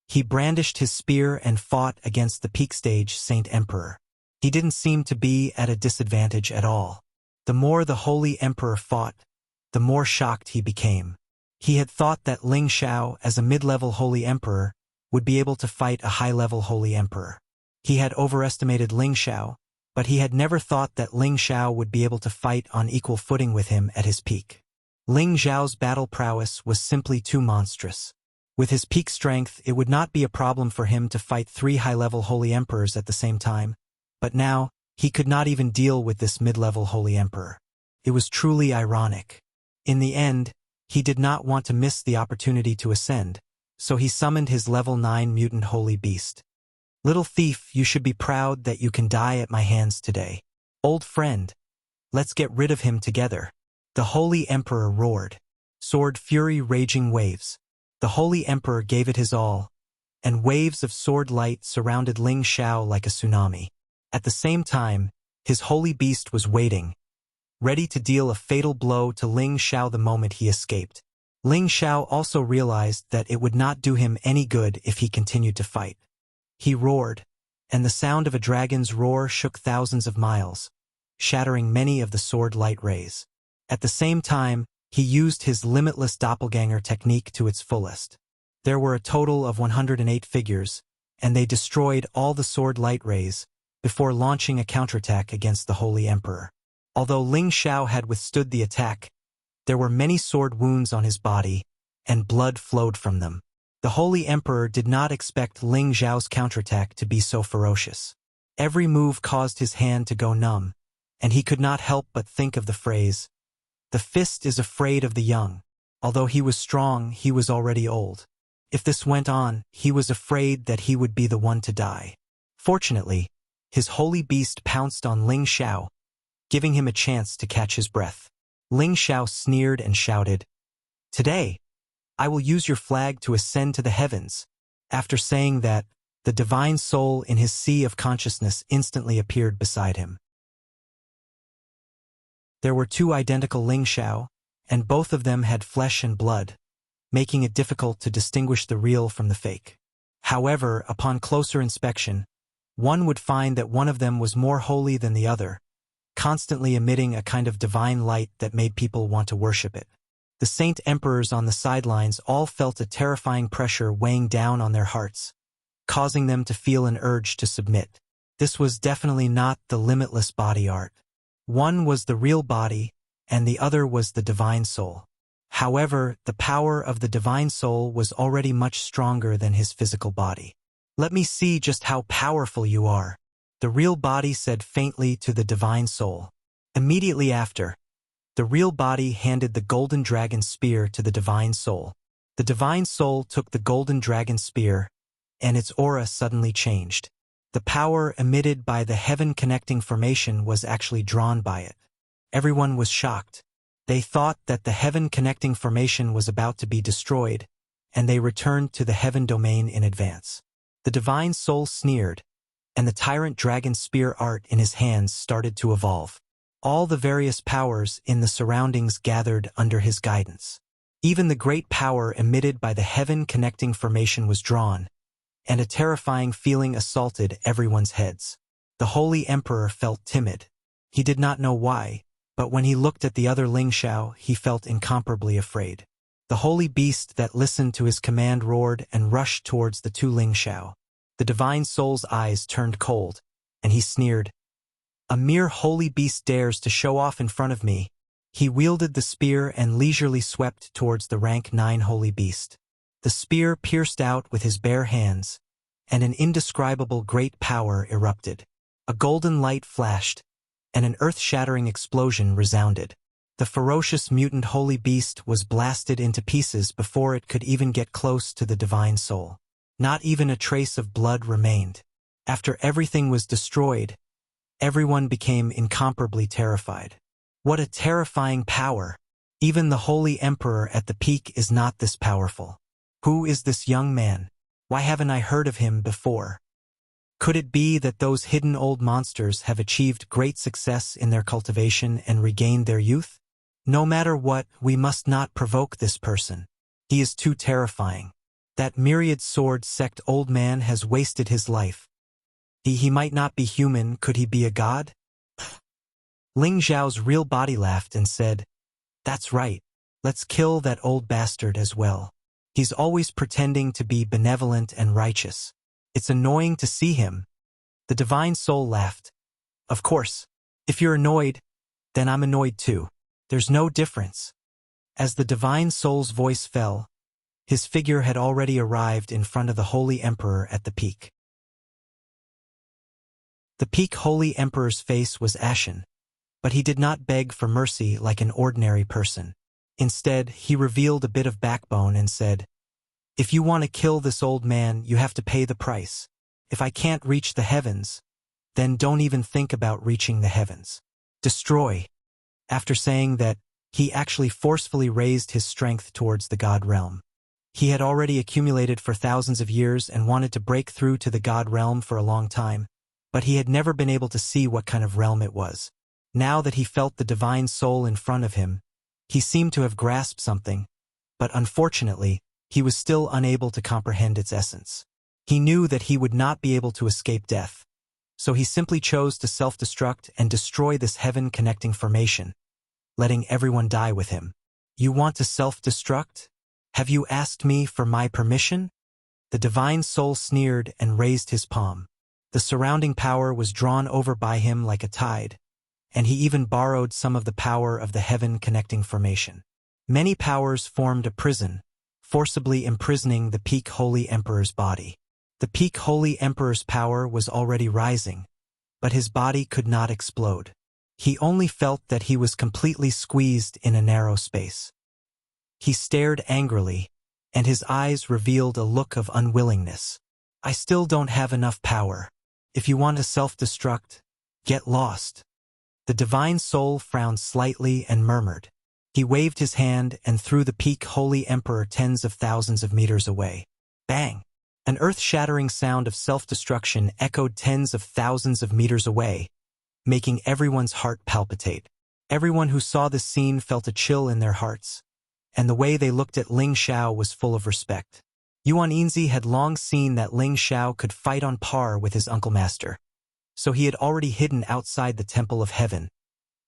He brandished his spear and fought against the peak stage Saint Emperor. He didn't seem to be at a disadvantage at all. The more the holy emperor fought, the more shocked he became. He had thought that Ling Xiao, as a mid-level holy emperor, would be able to fight a high-level holy emperor. He had overestimated Ling Xiao, but he had never thought that Ling Xiao would be able to fight on equal footing with him at his peak. Ling Xiao's battle prowess was simply too monstrous. With his peak strength, it would not be a problem for him to fight 3 high-level holy emperors at the same time, but now, he could not even deal with this mid-level holy emperor. It was truly ironic. In the end, he did not want to miss the opportunity to ascend, so he summoned his level 9 mutant holy beast. Little thief, you should be proud that you can die at my hands today. Old friend, let's get rid of him together. The Holy Emperor roared. Sword fury raging waves. The Holy Emperor gave it his all, and waves of sword light surrounded Ling Xiao like a tsunami. At the same time, his holy beast was waiting, ready to deal a fatal blow to Ling Xiao the moment he escaped. Ling Xiao also realized that it would not do him any good if he continued to fight. He roared, and the sound of a dragon's roar shook thousands of miles, shattering many of the sword light rays. At the same time, he used his limitless doppelganger technique to its fullest. There were a total of 108 figures, and they destroyed all the sword light rays before launching a counterattack against the Holy Emperor. Although Ling Xiao had withstood the attack, there were many sword wounds on his body, and blood flowed from them. The Holy Emperor did not expect Ling Xiao's counterattack to be so ferocious. Every move caused his hand to go numb, and he could not help but think of the phrase, "The fist is afraid of the young." Although he was strong, he was already old. If this went on, he was afraid that he would be the one to die. Fortunately, his holy beast pounced on Ling Xiao, giving him a chance to catch his breath. Ling Xiao sneered and shouted, "Today, I will use your flag to ascend to the heavens." After saying that, the divine soul in his sea of consciousness instantly appeared beside him. There were two identical Ling Xiao, and both of them had flesh and blood, making it difficult to distinguish the real from the fake. However, upon closer inspection, one would find that one of them was more holy than the other, constantly emitting a kind of divine light that made people want to worship it. The saint emperors on the sidelines all felt a terrifying pressure weighing down on their hearts, causing them to feel an urge to submit. This was definitely not the limitless body art. One was the real body, and the other was the divine soul. However, the power of the divine soul was already much stronger than his physical body. "Let me see just how powerful you are," the real body said faintly to the divine soul. Immediately after, the real body handed the golden dragon spear to the divine soul. The divine soul took the golden dragon spear, and its aura suddenly changed. The power emitted by the heaven-connecting formation was actually drawn by it. Everyone was shocked. They thought that the heaven-connecting formation was about to be destroyed, and they returned to the heaven domain in advance. The divine soul sneered, and the tyrant dragon spear art in his hands started to evolve. All the various powers in the surroundings gathered under his guidance. Even the great power emitted by the heaven-connecting formation was drawn, and a terrifying feeling assaulted everyone's heads. The Holy Emperor felt timid. He did not know why, but when he looked at the other Ling Xiao, he felt incomparably afraid. The holy beast that listened to his command roared and rushed towards the two Ling Xiao. The divine soul's eyes turned cold, and he sneered, "A mere holy beast dares to show off in front of me." He wielded the spear and leisurely swept towards the rank 9 holy beast. The spear pierced out with his bare hands, and an indescribable great power erupted. A golden light flashed, and an earth-shattering explosion resounded. The ferocious mutant holy beast was blasted into pieces before it could even get close to the divine soul. Not even a trace of blood remained. After everything was destroyed, everyone became incomparably terrified. What a terrifying power! Even the Holy Emperor at the peak is not this powerful. Who is this young man? Why haven't I heard of him before? Could it be that those hidden old monsters have achieved great success in their cultivation and regained their youth? No matter what, we must not provoke this person. He is too terrifying. That myriad sword sect old man has wasted his life. He might not be human, could he be a god? Ling Xiao's real body laughed and said, "That's right, let's kill that old bastard as well. He's always pretending to be benevolent and righteous. It's annoying to see him." The divine soul laughed. "Of course, if you're annoyed, then I'm annoyed too. There's no difference." As the divine soul's voice fell, his figure had already arrived in front of the Holy Emperor at the peak. The peak Holy Emperor's face was ashen, but he did not beg for mercy like an ordinary person. Instead, he revealed a bit of backbone and said, "If you want to kill this old man, you have to pay the price. If I can't reach the heavens, then don't even think about reaching the heavens. Destroy. After saying that, he actually forcefully raised his strength towards the god realm. He had already accumulated for thousands of years and wanted to break through to the god realm for a long time, but he had never been able to see what kind of realm it was. Now that he felt the divine soul in front of him, he seemed to have grasped something, but unfortunately, he was still unable to comprehend its essence. He knew that he would not be able to escape death, so he simply chose to self-destruct and destroy this heaven-connecting formation, letting everyone die with him. You want to self-destruct? Have you asked me for my permission? The divine soul sneered and raised his palm. The surrounding power was drawn over by him like a tide, and he even borrowed some of the power of the heaven-connecting formation. Many powers formed a prison, forcibly imprisoning the peak Holy Emperor's body. The peak Holy Emperor's power was already rising, but his body could not explode. He only felt that he was completely squeezed in a narrow space. He stared angrily, and his eyes revealed a look of unwillingness. I still don't have enough power. If you want to self-destruct, get lost. The divine soul frowned slightly and murmured. He waved his hand and threw the peak Holy Emperor tens of thousands of meters away. Bang! An earth-shattering sound of self-destruction echoed tens of thousands of meters away, making everyone's heart palpitate. Everyone who saw this scene felt a chill in their hearts, and the way they looked at Ling Xiao was full of respect. Yuan Yinzi had long seen that Ling Xiao could fight on par with his uncle master, so he had already hidden outside the Temple of Heaven,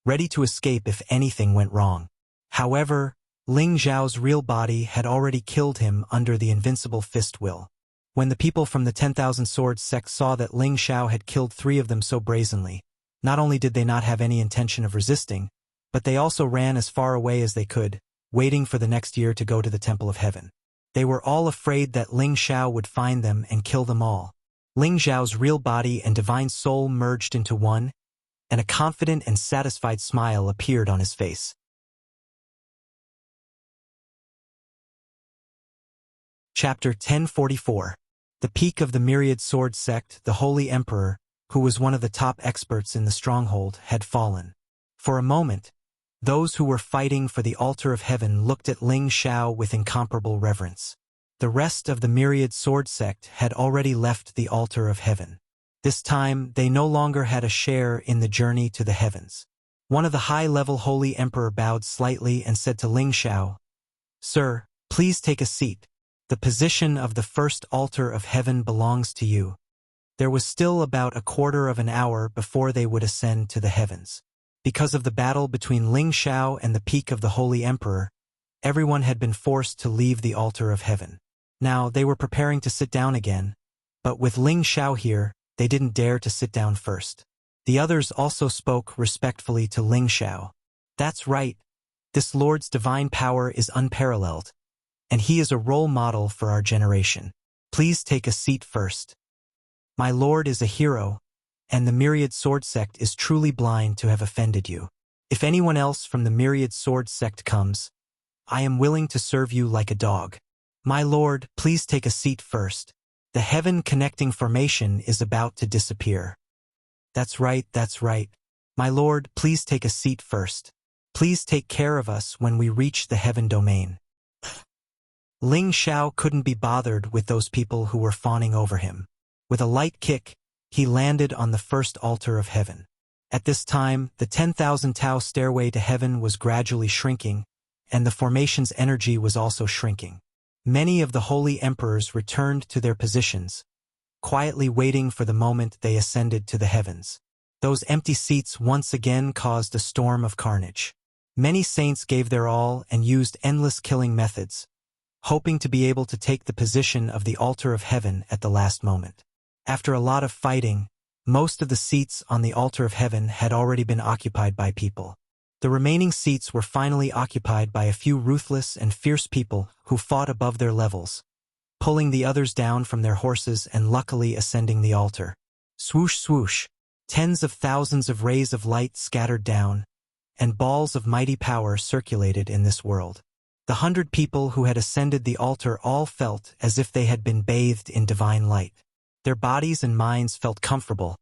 ready to escape if anything went wrong. However, Ling Xiao's real body had already killed him under the invincible fist will. When the people from the 10,000 Swords sect saw that Ling Xiao had killed 3 of them so brazenly, not only did they not have any intention of resisting, but they also ran as far away as they could, waiting for the next year to go to the Temple of Heaven. They were all afraid that Ling Xiao would find them and kill them all. Ling Xiao's real body and divine soul merged into one, and a confident and satisfied smile appeared on his face. Chapter 1044. The peak of the Myriad Sword sect, the Holy Emperor, who was one of the top experts in the stronghold, had fallen. For a moment, those who were fighting for the altar of heaven looked at Ling Xiao with incomparable reverence. The rest of the Myriad Sword sect had already left the altar of heaven. This time, they no longer had a share in the journey to the heavens. One of the high-level Holy Emperor bowed slightly and said to Ling Xiao, "Sir, please take a seat. The position of the first altar of heaven belongs to you." There was still about a quarter of an hour before they would ascend to the heavens. Because of the battle between Ling Xiao and the peak of the Holy Emperor, everyone had been forced to leave the altar of heaven. Now they were preparing to sit down again, but with Ling Xiao here, they didn't dare to sit down first. The others also spoke respectfully to Ling Xiao. "That's right. This Lord's divine power is unparalleled, and he is a role model for our generation. Please take a seat first. My lord is a hero, and the Myriad Sword sect is truly blind to have offended you. If anyone else from the Myriad Sword sect comes, I am willing to serve you like a dog. My lord, please take a seat first. The heaven-connecting formation is about to disappear." That's right. My lord, please take a seat first. Please take care of us when we reach the heaven domain. Ling Xiao couldn't be bothered with those people who were fawning over him. With a light kick, he landed on the first altar of heaven. At this time, the 10,000 Tao stairway to heaven was gradually shrinking, and the formation's energy was also shrinking. Many of the holy emperors returned to their positions, quietly waiting for the moment they ascended to the heavens. Those empty seats once again caused a storm of carnage. Many saints gave their all and used endless killing methods, hoping to be able to take the position of the altar of heaven at the last moment. After a lot of fighting, most of the seats on the altar of heaven had already been occupied by people. The remaining seats were finally occupied by a few ruthless and fierce people who fought above their levels, pulling the others down from their horses and luckily ascending the altar. Swoosh, swoosh, tens of thousands of rays of light scattered down, and balls of mighty power circulated in this world. The 100 people who had ascended the altar all felt as if they had been bathed in divine light. Their bodies and minds felt comfortable,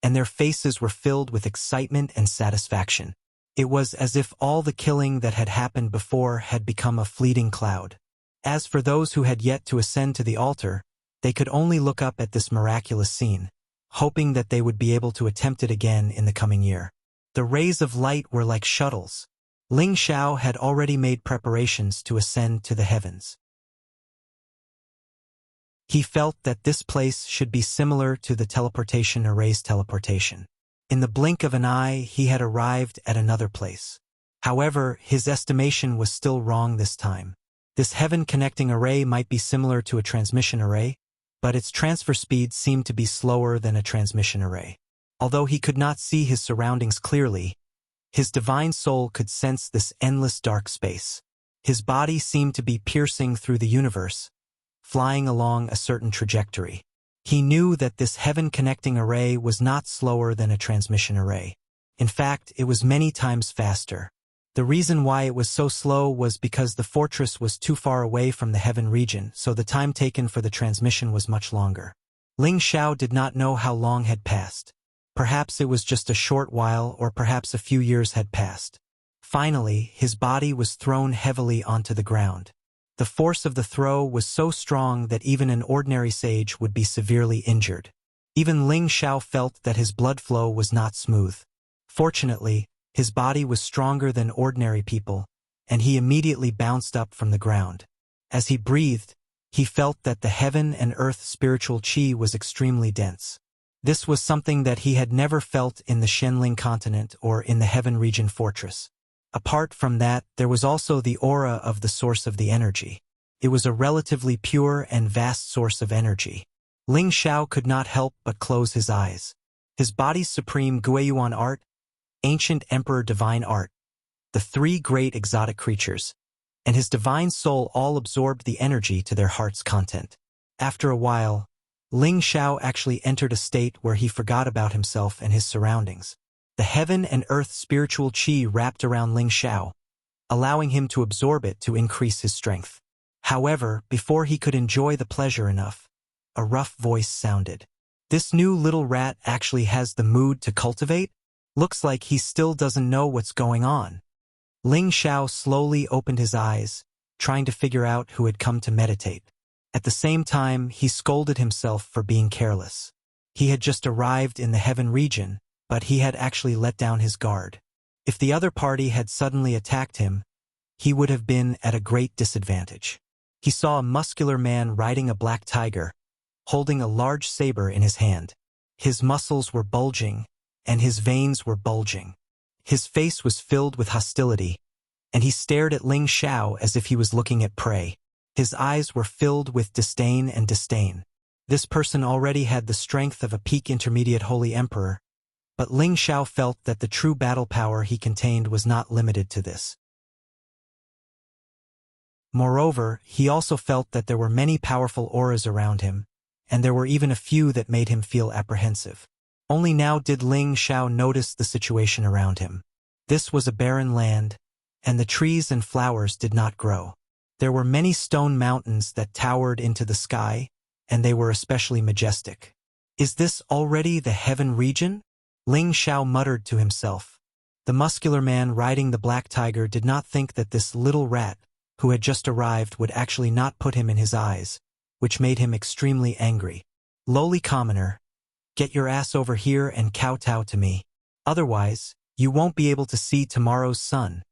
and their faces were filled with excitement and satisfaction. It was as if all the killing that had happened before had become a fleeting cloud. As for those who had yet to ascend to the altar, they could only look up at this miraculous scene, hoping that they would be able to attempt it again in the coming year. The rays of light were like shuttles. Ling Xiao had already made preparations to ascend to the heavens. He felt that this place should be similar to the teleportation array's teleportation. In the blink of an eye, he had arrived at another place. However, his estimation was still wrong this time. This heaven-connecting array might be similar to a transmission array, but its transfer speed seemed to be slower than a transmission array. Although he could not see his surroundings clearly, his divine soul could sense this endless dark space. His body seemed to be piercing through the universe, flying along a certain trajectory. He knew that this heaven-connecting array was not slower than a transmission array. In fact, it was many times faster. The reason why it was so slow was because the fortress was too far away from the heaven region, so the time taken for the transmission was much longer. Ling Xiao did not know how long had passed. Perhaps it was just a short while, or perhaps a few years had passed. Finally, his body was thrown heavily onto the ground. The force of the throw was so strong that even an ordinary sage would be severely injured. Even Ling Xiao felt that his blood flow was not smooth. Fortunately, his body was stronger than ordinary people, and he immediately bounced up from the ground. As he breathed, he felt that the heaven and earth spiritual qi was extremely dense. This was something that he had never felt in the Shenling continent or in the heaven region fortress. Apart from that, there was also the aura of the source of the energy. It was a relatively pure and vast source of energy. Ling Xiao could not help but close his eyes. His body's supreme Guiyuan art, ancient emperor divine art, the three great exotic creatures, and his divine soul all absorbed the energy to their heart's content. After a while, Ling Xiao actually entered a state where he forgot about himself and his surroundings. The heaven and earth spiritual qi wrapped around Ling Xiao, allowing him to absorb it to increase his strength. However, before he could enjoy the pleasure enough, a rough voice sounded. "This new little rat actually has the mood to cultivate? Looks like he still doesn't know what's going on." Ling Xiao slowly opened his eyes, trying to figure out who had come to meditate. At the same time, he scolded himself for being careless. He had just arrived in the heaven region, but he had actually let down his guard. If the other party had suddenly attacked him, he would have been at a great disadvantage. He saw a muscular man riding a black tiger, holding a large saber in his hand. His muscles were bulging, and his veins were bulging. His face was filled with hostility, and he stared at Ling Xiao as if he was looking at prey. His eyes were filled with disdain and disdain. This person already had the strength of a peak intermediate holy emperor, but Ling Xiao felt that the true battle power he contained was not limited to this. Moreover, he also felt that there were many powerful auras around him, and there were even a few that made him feel apprehensive. Only now did Ling Xiao notice the situation around him. This was a barren land, and the trees and flowers did not grow. There were many stone mountains that towered into the sky, and they were especially majestic. "Is this already the heaven region?" Ling Xiao muttered to himself. The muscular man riding the black tiger did not think that this little rat, who had just arrived, would actually not put him in his eyes, which made him extremely angry. "Lowly commoner, get your ass over here and kowtow to me. Otherwise, you won't be able to see tomorrow's sun."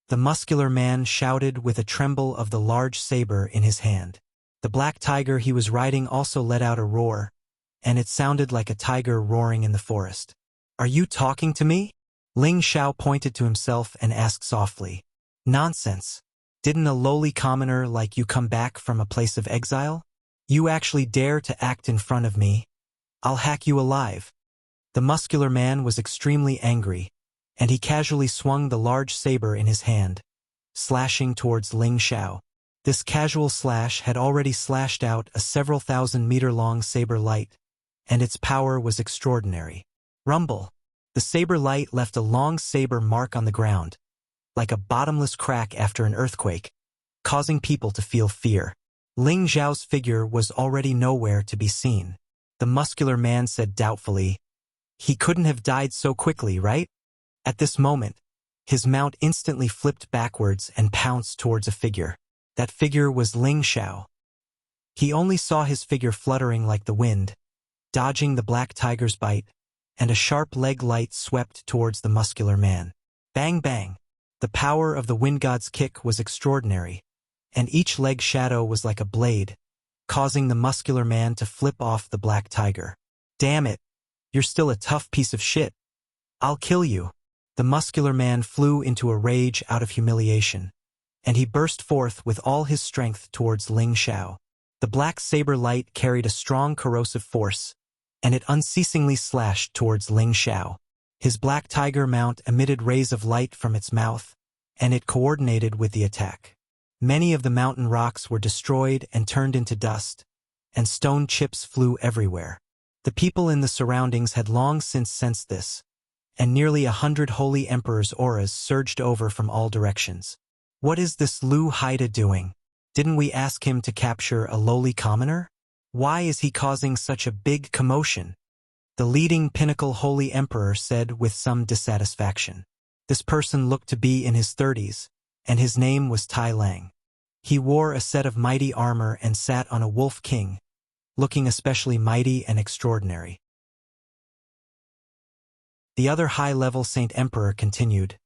The muscular man shouted with a tremble of the large saber in his hand. The black tiger he was riding also let out a roar, and it sounded like a tiger roaring in the forest. "Are you talking to me?" Ling Xiao pointed to himself and asked softly. "Nonsense. Didn't a lowly commoner like you come back from a place of exile? You actually dare to act in front of me? I'll hack you alive." The muscular man was extremely angry, and he casually swung the large saber in his hand, slashing towards Ling Xiao. This casual slash had already slashed out a several thousand-meter-long saber light, and its power was extraordinary. Rumble! The saber light left a long saber mark on the ground, like a bottomless crack after an earthquake, causing people to feel fear. Ling Xiao's figure was already nowhere to be seen. The muscular man said doubtfully. He couldn't have died so quickly, right? At this moment, his mount instantly flipped backwards and pounced towards a figure. That figure was Ling Xiao. He only saw his figure fluttering like the wind, dodging the black tiger's bite, and a sharp leg light swept towards the muscular man. Bang bang! The power of the wind god's kick was extraordinary, and each leg shadow was like a blade, causing the muscular man to flip off the black tiger. Damn it! You're still a tough piece of shit. I'll kill you. The muscular man flew into a rage out of humiliation, and he burst forth with all his strength towards Ling Xiao. The black saber light carried a strong corrosive force, and it unceasingly slashed towards Ling Xiao. His black tiger mount emitted rays of light from its mouth, and it coordinated with the attack. Many of the mountain rocks were destroyed and turned into dust, and stone chips flew everywhere. The people in the surroundings had long since sensed this, and nearly 100 holy emperors' auras surged over from all directions. What is this Lu Haida doing? Didn't we ask him to capture a lowly commoner? Why is he causing such a big commotion? The leading pinnacle holy emperor said with some dissatisfaction. This person looked to be in his 30s, and his name was Tai Lang. He wore a set of mighty armor and sat on a wolf king, looking especially mighty and extraordinary. The other high-level Saint Emperor continued,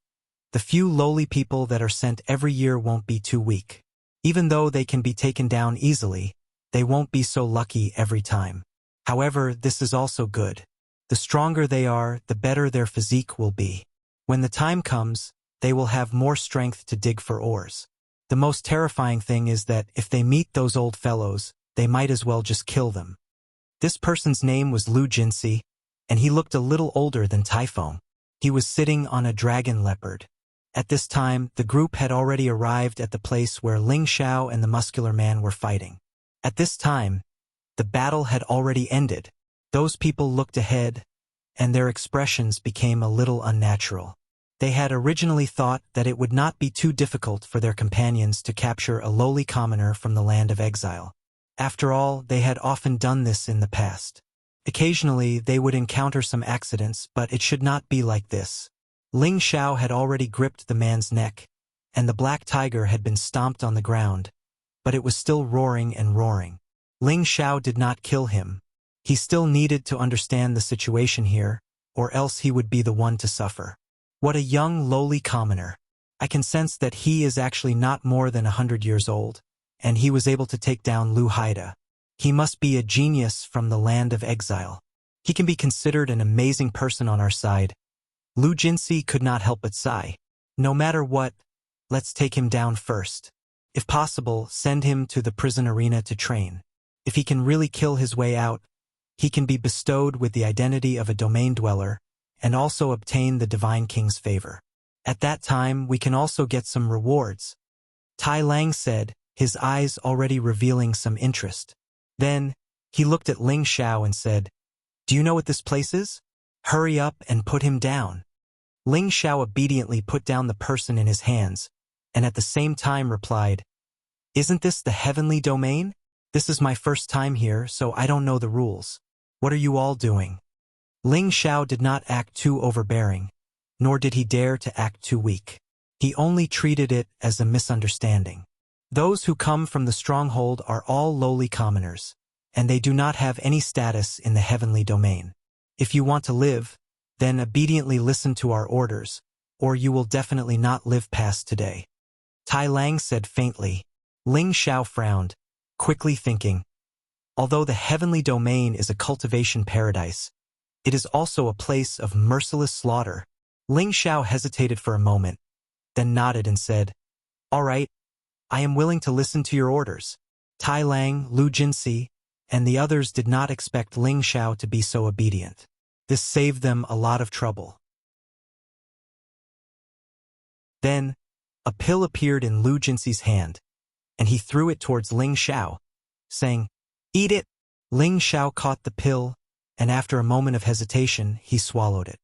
"The few lowly people that are sent every year won't be too weak. Even though they can be taken down easily, they won't be so lucky every time. However, this is also good. The stronger they are, the better their physique will be. When the time comes, they will have more strength to dig for ores. The most terrifying thing is that if they meet those old fellows, they might as well just kill them." This person's name was Lu Jinsi, and he looked a little older than Typhon. He was sitting on a dragon leopard. At this time, the group had already arrived at the place where Ling Xiao and the muscular man were fighting. At this time, the battle had already ended. Those people looked ahead, and their expressions became a little unnatural. They had originally thought that it would not be too difficult for their companions to capture a lowly commoner from the land of exile. After all, they had often done this in the past. Occasionally, they would encounter some accidents, but it should not be like this. Ling Xiao had already gripped the man's neck, and the black tiger had been stomped on the ground, but it was still roaring and roaring. Ling Xiao did not kill him. He still needed to understand the situation here, or else he would be the one to suffer. What a young, lowly commoner. I can sense that he is actually not more than 100 years old, and he was able to take down Lu Haida. He must be a genius from the land of exile. He can be considered an amazing person on our side. Lu Jinsi could not help but sigh. No matter what, let's take him down first. If possible, send him to the prison arena to train. If he can really kill his way out, he can be bestowed with the identity of a domain dweller and also obtain the Divine King's favor. At that time, we can also get some rewards. Tai Lang said, his eyes already revealing some interest. Then, he looked at Ling Xiao and said, "Do you know what this place is? Hurry up and put him down." Ling Xiao obediently put down the person in his hands, and at the same time replied, "Isn't this the heavenly domain? This is my first time here, so I don't know the rules. What are you all doing?" Ling Xiao did not act too overbearing, nor did he dare to act too weak. He only treated it as a misunderstanding. Those who come from the stronghold are all lowly commoners, and they do not have any status in the heavenly domain. If you want to live, then obediently listen to our orders, or you will definitely not live past today." Tai Lang said faintly. Ling Xiao frowned, quickly thinking, although the heavenly domain is a cultivation paradise, it is also a place of merciless slaughter. Ling Xiao hesitated for a moment, then nodded and said, "All right, I am willing to listen to your orders." Tai Lang, Lu Jinsi, and the others did not expect Ling Xiao to be so obedient. This saved them a lot of trouble. Then, a pill appeared in Lu Jinsi's hand, and he threw it towards Ling Xiao, saying, "Eat it." Ling Xiao caught the pill, and after a moment of hesitation, he swallowed it.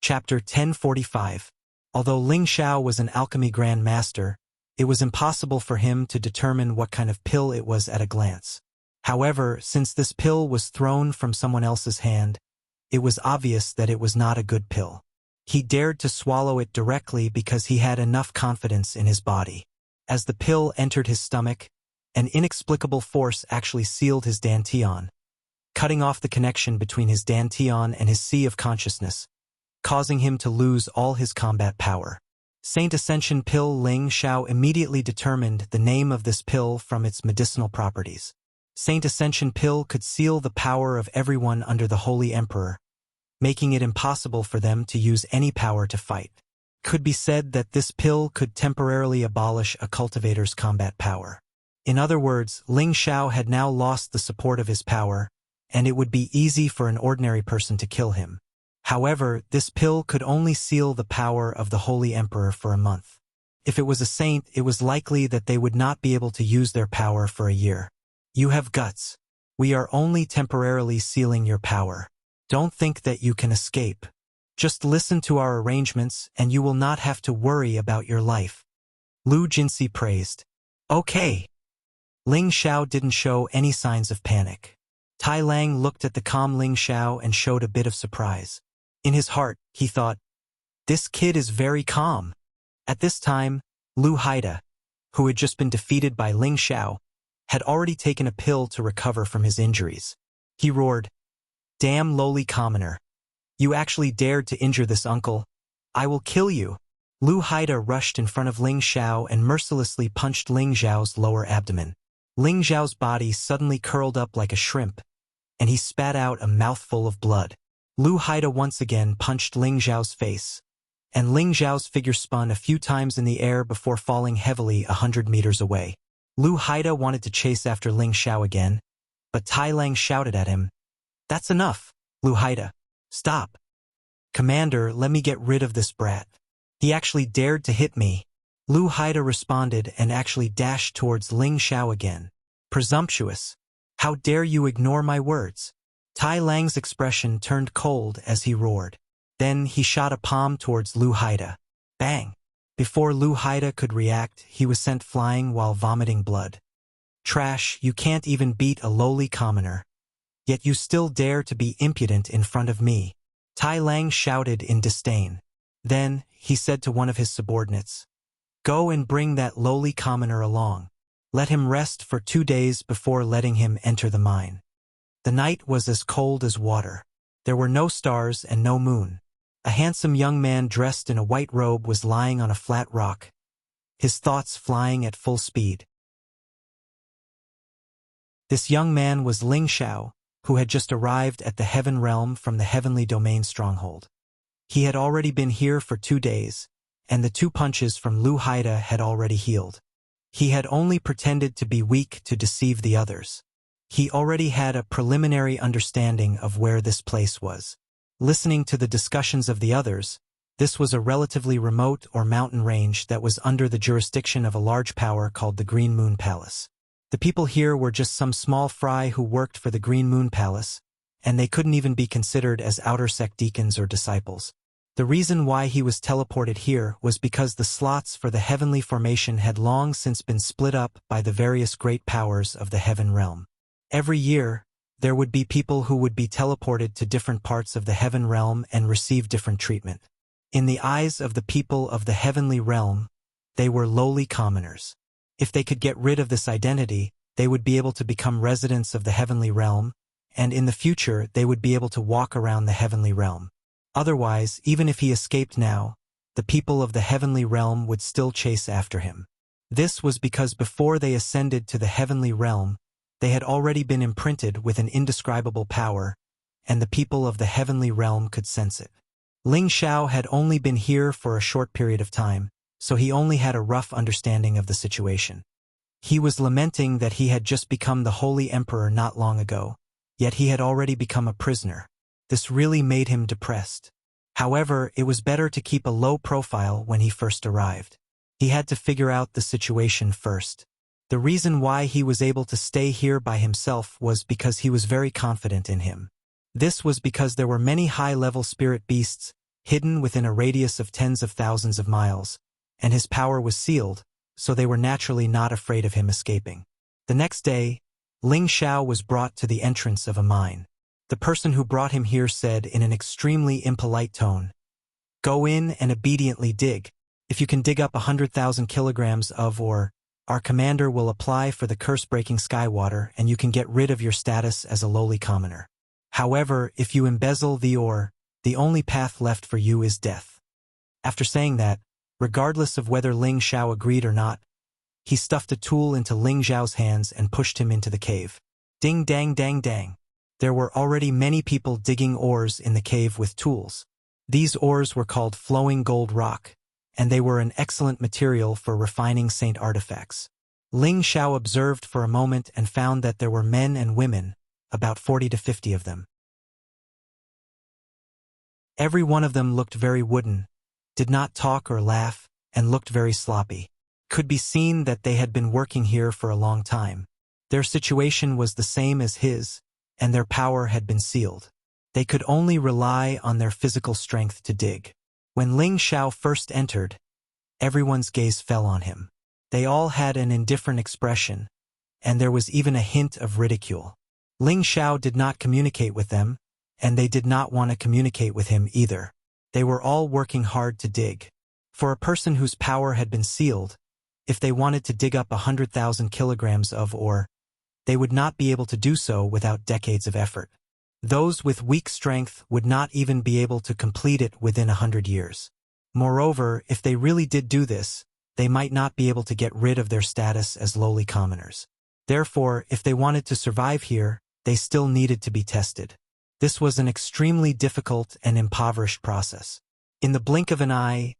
Chapter 1045. Although Ling Xiao was an alchemy grand master, It was impossible for him to determine what kind of pill it was at a glance. However, since this pill was thrown from someone else's hand, it was obvious that it was not a good pill. He dared to swallow it directly because he had enough confidence in his body. As the pill entered his stomach, an inexplicable force actually sealed his dantian, cutting off the connection between his dantian and his sea of consciousness, causing him to lose all his combat power. Saint Ascension Pill Ling Xiao immediately determined the name of this pill from its medicinal properties. Saint Ascension Pill could seal the power of everyone under the Holy Emperor, making it impossible for them to use any power to fight. Could be said that this pill could temporarily abolish a cultivator's combat power. In other words, Ling Xiao had now lost the support of his power, and it would be easy for an ordinary person to kill him. However, this pill could only seal the power of the Holy Emperor for a month. If it was a saint, it was likely that they would not be able to use their power for a year. You have guts. We are only temporarily sealing your power. Don't think that you can escape. Just listen to our arrangements and you will not have to worry about your life. Lu Jinsi praised. Okay. Ling Xiao didn't show any signs of panic. Tai Lang looked at the calm Ling Xiao and showed a bit of surprise. In his heart, he thought, this kid is very calm. At this time, Lu Haida, who had just been defeated by Ling Xiao, had already taken a pill to recover from his injuries. He roared, damn lowly commoner. You actually dared to injure this uncle. I will kill you. Lu Haida rushed in front of Ling Xiao and mercilessly punched Ling Xiao's lower abdomen. Ling Xiao's body suddenly curled up like a shrimp, and he spat out a mouthful of blood. Lu Haida once again punched Ling Xiao's face, and Ling Xiao's figure spun a few times in the air before falling heavily 100 meters away. Lu Haida wanted to chase after Ling Xiao again, but Tai Lang shouted at him, that's enough, Lu Haida. Stop. Commander, let me get rid of this brat. He actually dared to hit me. Lu Haida responded and actually dashed towards Ling Xiao again. Presumptuous. How dare you ignore my words? Tai Lang's expression turned cold as he roared. Then he shot a palm towards Lu Haida. Bang! Before Lu Haida could react, he was sent flying while vomiting blood. Trash, you can't even beat a lowly commoner. Yet you still dare to be impudent in front of me. Tai Lang shouted in disdain. Then, he said to one of his subordinates, go and bring that lowly commoner along. Let him rest for 2 days before letting him enter the mine. The night was as cold as water. There were no stars and no moon. A handsome young man dressed in a white robe was lying on a flat rock, his thoughts flying at full speed. This young man was Ling Xiao, who had just arrived at the Heaven Realm from the Heavenly Domain stronghold. He had already been here for 2 days, and the 2 punches from Lu Haida had already healed. He had only pretended to be weak to deceive the others. He already had a preliminary understanding of where this place was. Listening to the discussions of the others, this was a relatively remote or mountain range that was under the jurisdiction of a large power called the Green Moon Palace. The people here were just some small fry who worked for the Green Moon Palace, and they couldn't even be considered as outer sect deacons or disciples. The reason why he was teleported here was because the slots for the heavenly formation had long since been split up by the various great powers of the Heaven Realm. Every year, there would be people who would be teleported to different parts of the Heaven Realm and receive different treatment. In the eyes of the people of the Heavenly Realm, they were lowly commoners. If they could get rid of this identity, they would be able to become residents of the Heavenly Realm, and in the future they would be able to walk around the Heavenly Realm. Otherwise, even if he escaped now, the people of the Heavenly Realm would still chase after him. This was because before they ascended to the Heavenly Realm, they had already been imprinted with an indescribable power, and the people of the Heavenly Realm could sense it. Ling Xiao had only been here for a short period of time, so he only had a rough understanding of the situation. He was lamenting that he had just become the Holy Emperor not long ago, yet he had already become a prisoner. This really made him depressed. However, it was better to keep a low profile when he first arrived. He had to figure out the situation first. The reason why he was able to stay here by himself was because he was very confident in him. This was because there were many high-level spirit beasts hidden within a radius of tens of thousands of miles, and his power was sealed, so they were naturally not afraid of him escaping. The next day, Ling Xiao was brought to the entrance of a mine. The person who brought him here said in an extremely impolite tone, "Go in and obediently dig. If you can dig up 100,000 kilograms of ore, our commander will apply for the curse-breaking sky water and you can get rid of your status as a lowly commoner. However, if you embezzle the ore, the only path left for you is death." After saying that, regardless of whether Ling Xiao agreed or not, he stuffed a tool into Ling Xiao's hands and pushed him into the cave. Ding dang dang dang. There were already many people digging ores in the cave with tools. These ores were called flowing gold rock, and they were an excellent material for refining saint artifacts. Ling Xiao observed for a moment and found that there were men and women, about 40 to 50 of them. Every one of them looked very wooden, did not talk or laugh, and looked very sloppy. Could be seen that they had been working here for a long time. Their situation was the same as his, and their power had been sealed. They could only rely on their physical strength to dig. When Ling Xiao first entered, everyone's gaze fell on him. They all had an indifferent expression, and there was even a hint of ridicule. Ling Xiao did not communicate with them, and they did not want to communicate with him either. They were all working hard to dig. For a person whose power had been sealed, if they wanted to dig up 100,000 kilograms of ore, they would not be able to do so without decades of effort. Those with weak strength would not even be able to complete it within 100 years. Moreover, if they really did do this, they might not be able to get rid of their status as lowly commoners. Therefore, if they wanted to survive here, they still needed to be tested. This was an extremely difficult and impoverished process. In the blink of an eye,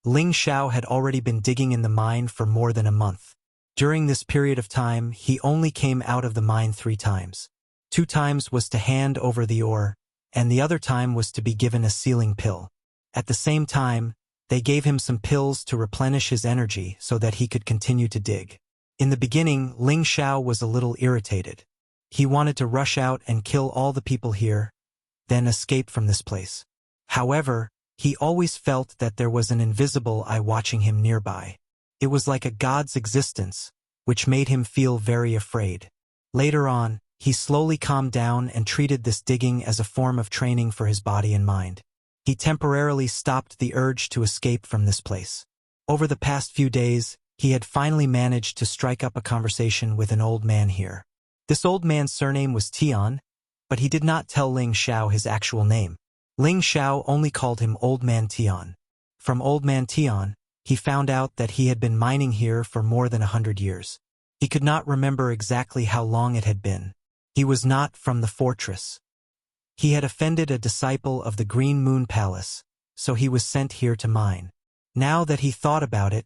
Ling Xiao had already been digging in the mine for more than a month. During this period of time, he only came out of the mine 3 times. 2 times was to hand over the ore, and the other time was to be given a sealing pill. At the same time, they gave him some pills to replenish his energy so that he could continue to dig. In the beginning, Ling Xiao was a little irritated. He wanted to rush out and kill all the people here, then escape from this place. However, he always felt that there was an invisible eye watching him nearby. It was like a god's existence, which made him feel very afraid. Later on, he slowly calmed down and treated this digging as a form of training for his body and mind. He temporarily stopped the urge to escape from this place. Over the past few days, he had finally managed to strike up a conversation with an old man here. This old man's surname was Tian, but he did not tell Ling Xiao his actual name. Ling Xiao only called him Old Man Tian. From Old Man Tian, he found out that he had been mining here for more than 100 years. He could not remember exactly how long it had been. He was not from the fortress. He had offended a disciple of the Green Moon Palace, so he was sent here to mine. Now that he thought about it,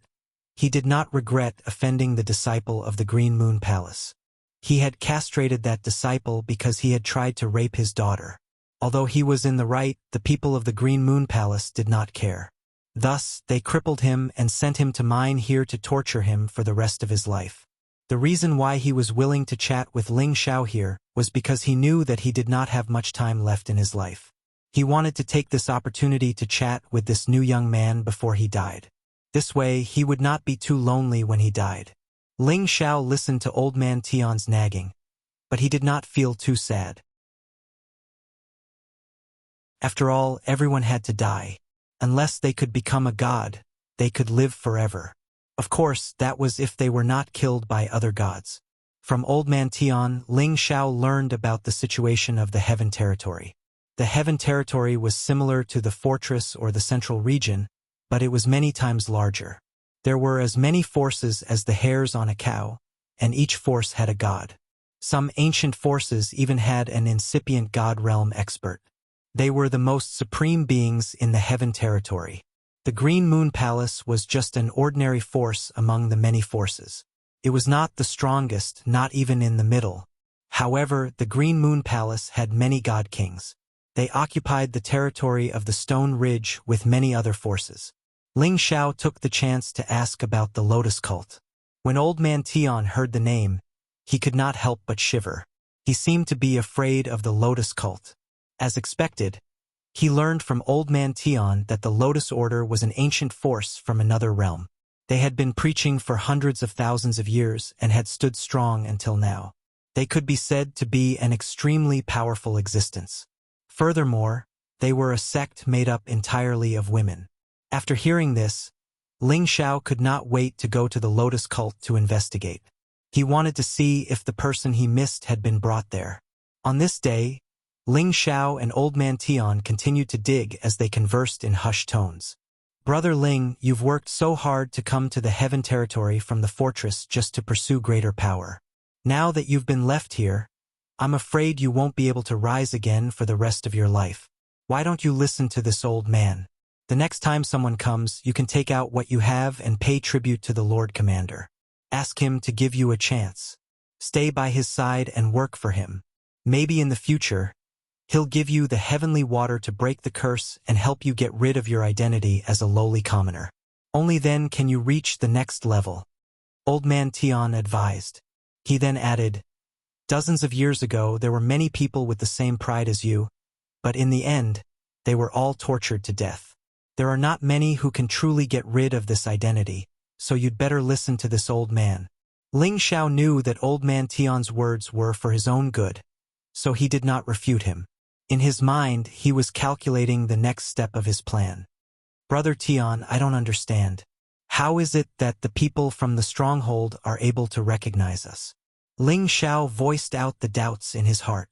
he did not regret offending the disciple of the Green Moon Palace. He had castrated that disciple because he had tried to rape his daughter. Although he was in the right, the people of the Green Moon Palace did not care. Thus, they crippled him and sent him to mine here to torture him for the rest of his life. The reason why he was willing to chat with Ling Xiao here was because he knew that he did not have much time left in his life. He wanted to take this opportunity to chat with this new young man before he died. This way, he would not be too lonely when he died. Ling Xiao listened to Old Man Tian's nagging, but he did not feel too sad. After all, everyone had to die. Unless they could become a god, they could live forever. Of course, that was if they were not killed by other gods. From Old Man Tian, Ling Xiao learned about the situation of the Heaven Territory. The Heaven Territory was similar to the fortress or the central region, but it was many times larger. There were as many forces as the hairs on a cow, and each force had a god. Some ancient forces even had an incipient god realm expert. They were the most supreme beings in the Heaven Territory. The Green Moon Palace was just an ordinary force among the many forces. It was not the strongest, not even in the middle. However, the Green Moon Palace had many god kings. They occupied the territory of the Stone Ridge with many other forces. Ling Xiao took the chance to ask about the Lotus Cult. When Old Man Tian heard the name, he could not help but shiver. He seemed to be afraid of the Lotus Cult. As expected, he learned from Old Man Tian that the Lotus Order was an ancient force from another realm. They had been preaching for hundreds of thousands of years and had stood strong until now. They could be said to be an extremely powerful existence. Furthermore, they were a sect made up entirely of women. After hearing this, Ling Xiao could not wait to go to the Lotus cult to investigate. He wanted to see if the person he missed had been brought there. On this day, Ling Xiao and Old Man Tian continued to dig as they conversed in hushed tones. "Brother Ling, you've worked so hard to come to the heaven territory from the fortress just to pursue greater power. Now that you've been left here, I'm afraid you won't be able to rise again for the rest of your life. Why don't you listen to this old man? The next time someone comes, you can take out what you have and pay tribute to the Lord Commander. Ask him to give you a chance. Stay by his side and work for him. Maybe in the future, he'll give you the heavenly water to break the curse and help you get rid of your identity as a lowly commoner. Only then can you reach the next level," Old Man Tian advised. He then added, "Dozens of years ago, there were many people with the same pride as you, but in the end, they were all tortured to death. There are not many who can truly get rid of this identity, so you'd better listen to this old man." Ling Xiao knew that Old Man Tian's words were for his own good, so he did not refute him. In his mind, he was calculating the next step of his plan. "Brother Tian, I don't understand. How is it that the people from the stronghold are able to recognize us?" Ling Xiao voiced out the doubts in his heart.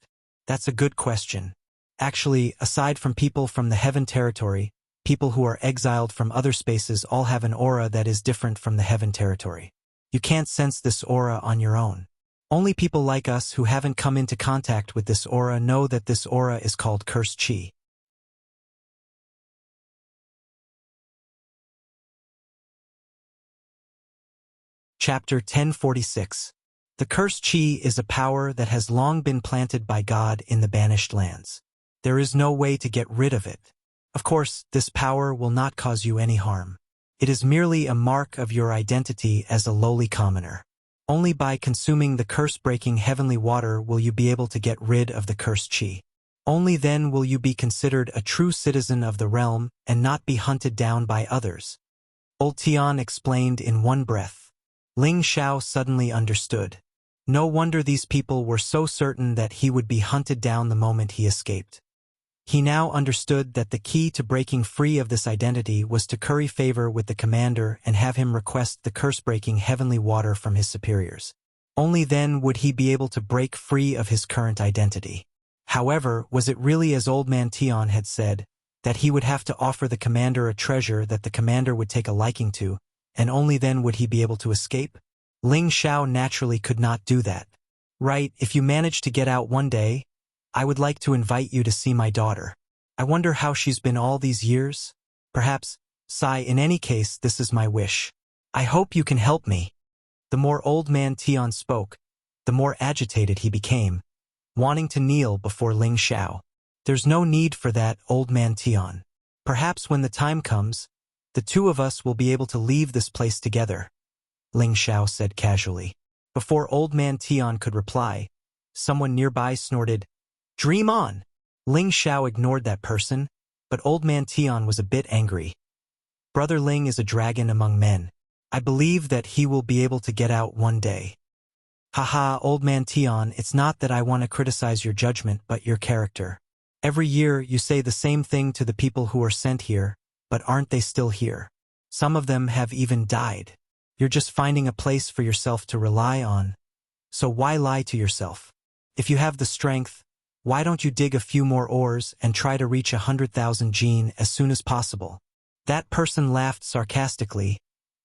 "That's a good question. Actually, aside from people from the heaven territory, people who are exiled from other spaces all have an aura that is different from the heaven territory. You can't sense this aura on your own. Only people like us who haven't come into contact with this aura know that this aura is called cursed chi." Chapter 1046. The cursed chi is a power that has long been planted by God in the banished lands. There is no way to get rid of it. Of course, this power will not cause you any harm. It is merely a mark of your identity as a lowly commoner. Only by consuming the curse-breaking heavenly water will you be able to get rid of the cursed chi. Only then will you be considered a true citizen of the realm and not be hunted down by others. Old Tian explained in one breath. Ling Xiao suddenly understood. No wonder these people were so certain that he would be hunted down the moment he escaped. He now understood that the key to breaking free of this identity was to curry favor with the commander and have him request the curse-breaking heavenly water from his superiors. Only then would he be able to break free of his current identity. However, was it really as Old Man Tian had said, that he would have to offer the commander a treasure that the commander would take a liking to, and only then would he be able to escape? Ling Xiao naturally could not do that. "Right, if you manage to get out one day, I would like to invite you to see my daughter. I wonder how she's been all these years. Perhaps, in any case, this is my wish. I hope you can help me." The more Old Man Tian spoke, the more agitated he became, wanting to kneel before Ling Xiao. "There's no need for that, Old Man Tian. Perhaps when the time comes, the two of us will be able to leave this place together," Ling Xiao said casually. Before Old Man Tian could reply, someone nearby snorted, "Dream on!" Ling Xiao ignored that person, but Old Man Tian was a bit angry. "Brother Ling is a dragon among men. I believe that he will be able to get out one day." "Haha, Old Man Tian, it's not that I want to criticize your judgment but your character. Every year you say the same thing to the people who are sent here, but aren't they still here? Some of them have even died. You're just finding a place for yourself to rely on. So why lie to yourself? If you have the strength, why don't you dig a few more ores and try to reach 100,000 gene as soon as possible?" That person laughed sarcastically,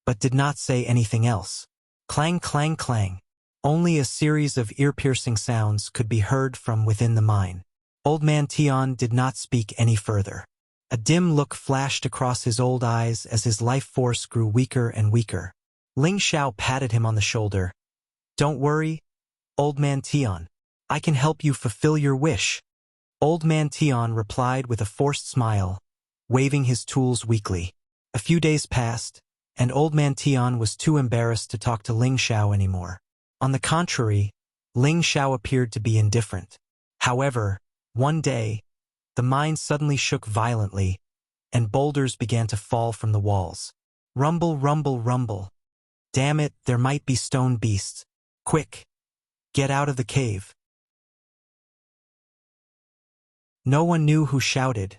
but did not say anything else. Clang, clang, clang. Only a series of ear-piercing sounds could be heard from within the mine. Old Man Tian did not speak any further. A dim look flashed across his old eyes as his life force grew weaker and weaker. Ling Xiao patted him on the shoulder. "Don't worry, Old Man Tian. I can help you fulfill your wish." Old Man Tian replied with a forced smile, waving his tools weakly. A few days passed, and Old Man Tian was too embarrassed to talk to Ling Xiao anymore. On the contrary, Ling Xiao appeared to be indifferent. However, one day, the mine suddenly shook violently, and boulders began to fall from the walls. Rumble, rumble, rumble. Damn it, there might be stone beasts. Quick! Get out of the cave. No one knew who shouted,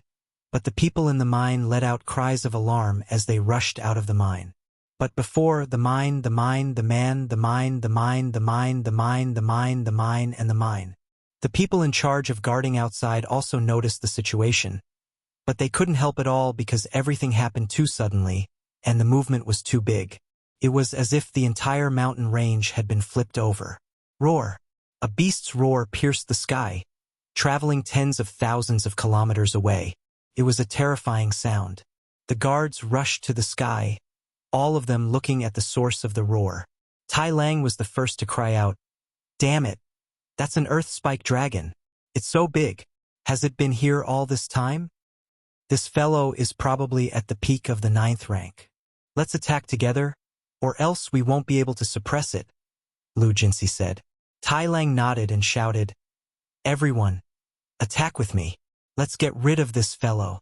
but the people in the mine let out cries of alarm as they rushed out of the mine. But before the mine, the mine, the man, the mine, the mine, the mine, the mine, the mine, the mine, and the mine. The people in charge of guarding outside also noticed the situation, but they couldn't help it all because everything happened too suddenly, and the movement was too big. It was as if the entire mountain range had been flipped over. Roar! A beast's roar pierced the sky, traveling tens of thousands of kilometers away. It was a terrifying sound. The guards rushed to the sky, all of them looking at the source of the roar. Tai Lang was the first to cry out, "Damn it! That's an earth-spike dragon. It's so big. Has it been here all this time? This fellow is probably at the peak of the 9th rank. Let's attack together, or else we won't be able to suppress it," Lu Jinsi said. Tai Lang nodded and shouted, "Everyone, attack with me. Let's get rid of this fellow."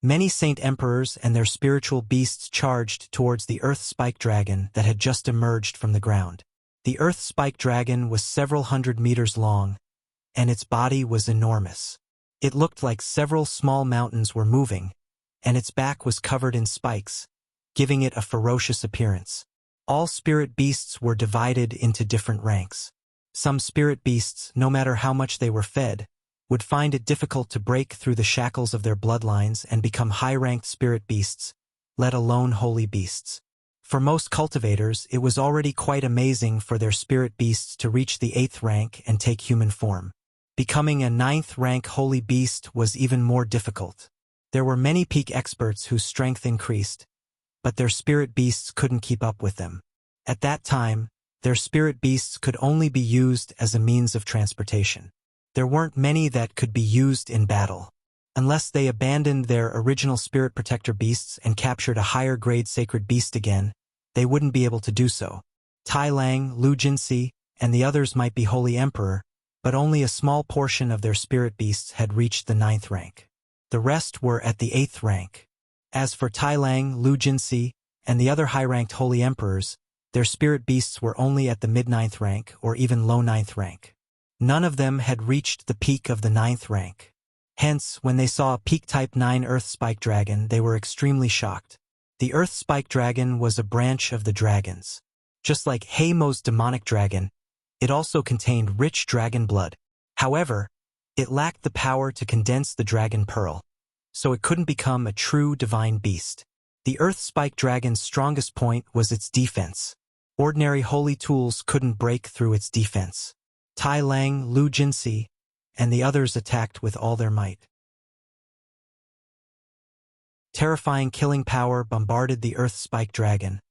Many Saint Emperors and their spiritual beasts charged towards the Earth Spike Dragon that had just emerged from the ground. The Earth Spike Dragon was several hundred meters long, and its body was enormous. It looked like several small mountains were moving, and its back was covered in spikes, giving it a ferocious appearance. All spirit beasts were divided into different ranks. Some spirit beasts, no matter how much they were fed, would find it difficult to break through the shackles of their bloodlines and become high-ranked spirit beasts, let alone holy beasts. For most cultivators, it was already quite amazing for their spirit beasts to reach the 8th rank and take human form. Becoming a 9th rank holy beast was even more difficult. There were many peak experts whose strength increased, but their spirit beasts couldn't keep up with them. At that time, their spirit beasts could only be used as a means of transportation. There weren't many that could be used in battle. Unless they abandoned their original spirit protector beasts and captured a higher-grade sacred beast again, they wouldn't be able to do so. Tai Lang, Lu Jinsi, and the others might be Holy Emperor, but only a small portion of their spirit beasts had reached the 9th rank. The rest were at the 8th rank. As for Tai Lang, Lu Jinsi, and the other high-ranked Holy Emperors, their spirit beasts were only at the mid-9th rank or even low 9th rank. None of them had reached the peak of the 9th rank. Hence, when they saw a peak Type 9 Earth Spike Dragon, they were extremely shocked. The Earth Spike Dragon was a branch of the dragons. Just like Heimo's demonic dragon, it also contained rich dragon blood. However, it lacked the power to condense the dragon pearl, so it couldn't become a true divine beast. The Earth Spike Dragon's strongest point was its defense. Ordinary holy tools couldn't break through its defense. Tai Lang, Lu Jinsi, and the others attacked with all their might. Terrifying killing power bombarded the Earth Spike Dragon,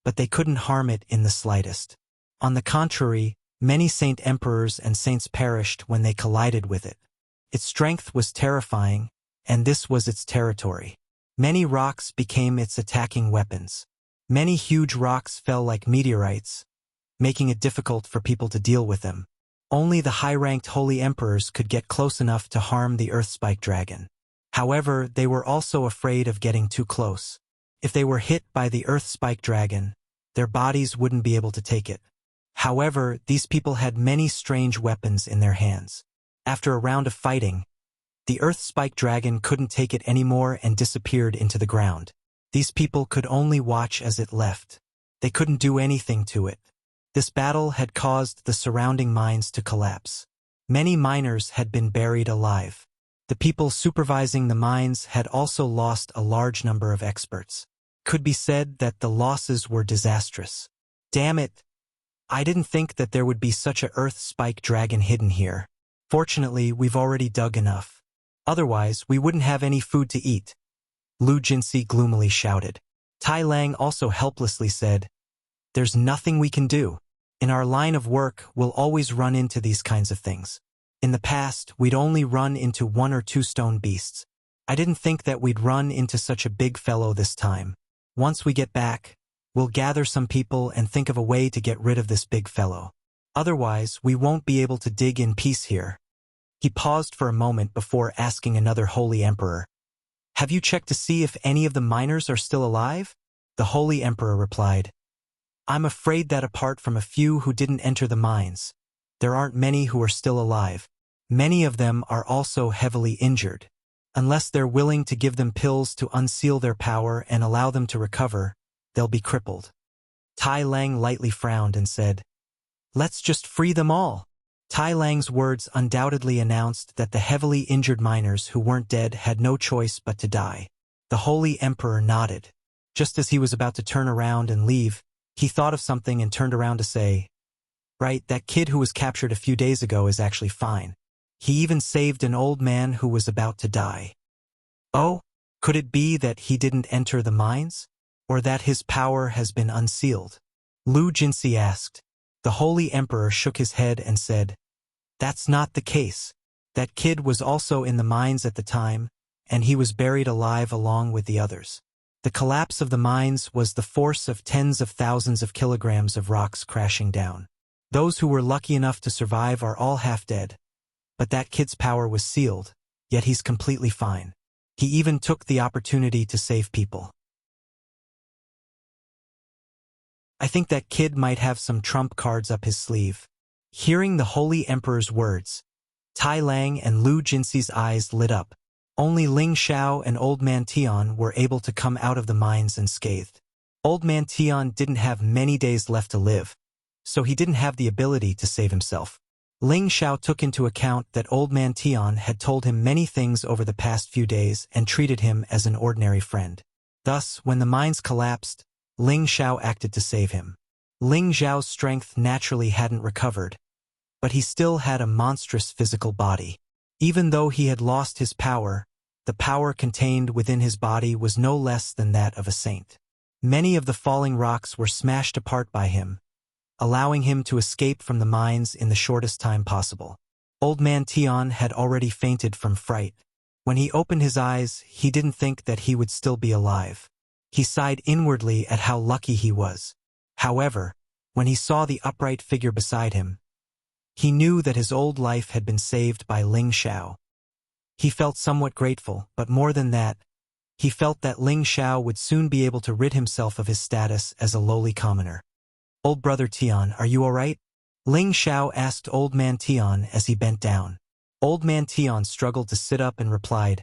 but they couldn't harm it in the slightest. On the contrary, many Saint Emperors and Saints perished when they collided with it. Its strength was terrifying, and this was its territory. Many rocks became its attacking weapons. Many huge rocks fell like meteorites, making it difficult for people to deal with them. Only the high-ranked Holy Emperors could get close enough to harm the Earth Spike Dragon. However, they were also afraid of getting too close. If they were hit by the Earth Spike Dragon, their bodies wouldn't be able to take it. However, these people had many strange weapons in their hands. After a round of fighting, the Earth Spike Dragon couldn't take it anymore and disappeared into the ground. These people could only watch as it left. They couldn't do anything to it. This battle had caused the surrounding mines to collapse. Many miners had been buried alive. The people supervising the mines had also lost a large number of experts. Could be said that the losses were disastrous. Damn it! I didn't think that there would be such a Earth Spike Dragon hidden here. Fortunately, we've already dug enough. Otherwise, we wouldn't have any food to eat. Lu Jinsi gloomily shouted. Tai Lang also helplessly said, "There's nothing we can do. In our line of work, we'll always run into these kinds of things. In the past, we'd only run into 1 or 2 stone beasts. I didn't think that we'd run into such a big fellow this time. Once we get back, we'll gather some people and think of a way to get rid of this big fellow. Otherwise, we won't be able to dig in peace here." He paused for a moment before asking another Holy Emperor, "Have you checked to see if any of the miners are still alive?" The Holy Emperor replied, I'm afraid that apart from a few who didn't enter the mines, there aren't many who are still alive. Many of them are also heavily injured. Unless they're willing to give them pills to unseal their power and allow them to recover, they'll be crippled. Tai Lang lightly frowned and said, Let's just free them all. Tai Lang's words undoubtedly announced that the heavily injured miners who weren't dead had no choice but to die. The Holy Emperor nodded. Just as he was about to turn around and leave, he thought of something and turned around to say, Right, that kid who was captured a few days ago is actually fine. He even saved an old man who was about to die. Oh, could it be that he didn't enter the mines? Or that his power has been unsealed? Lu Jinsi asked. The Holy Emperor shook his head and said, That's not the case. That kid was also in the mines at the time, and he was buried alive along with the others. The collapse of the mines was the force of tens of thousands of kilograms of rocks crashing down. Those who were lucky enough to survive are all half dead. But that kid's power was sealed, yet he's completely fine. He even took the opportunity to save people. I think that kid might have some trump cards up his sleeve. Hearing the Holy Emperor's words, Tai Lang and Lu Jinsi's eyes lit up. Only Ling Xiao and Old Man Tian were able to come out of the mines unscathed. Old Man Tian didn't have many days left to live, so he didn't have the ability to save himself. Ling Xiao took into account that Old Man Tian had told him many things over the past few days and treated him as an ordinary friend. Thus, when the mines collapsed, Ling Xiao acted to save him. Ling Xiao's strength naturally hadn't recovered, but he still had a monstrous physical body. Even though he had lost his power, the power contained within his body was no less than that of a saint. Many of the falling rocks were smashed apart by him, allowing him to escape from the mines in the shortest time possible. Old Man Tian had already fainted from fright. When he opened his eyes, he didn't think that he would still be alive. He sighed inwardly at how lucky he was. However, when he saw the upright figure beside him, he knew that his old life had been saved by Ling Xiao. He felt somewhat grateful, but more than that, he felt that Ling Xiao would soon be able to rid himself of his status as a lowly commoner. Old Brother Tian, are you all right? Ling Xiao asked Old Man Tian as he bent down. Old Man Tian struggled to sit up and replied,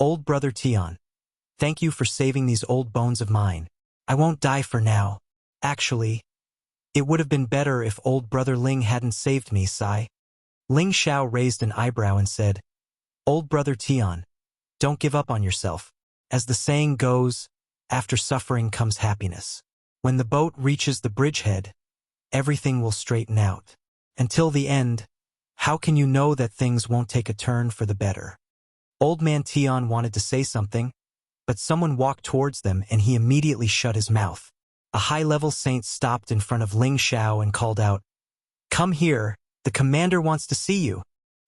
Old Brother Tian, thank you for saving these old bones of mine. I won't die for now. Actually, it would have been better if Old Brother Ling hadn't saved me, Sai. Ling Xiao raised an eyebrow and said, Old Brother Tian, don't give up on yourself. As the saying goes, after suffering comes happiness. When the boat reaches the bridgehead, everything will straighten out. Until the end, how can you know that things won't take a turn for the better? Old Man Tian wanted to say something, but someone walked towards them and he immediately shut his mouth. A high-level saint stopped in front of Ling Xiao and called out, Come here, the commander wants to see you.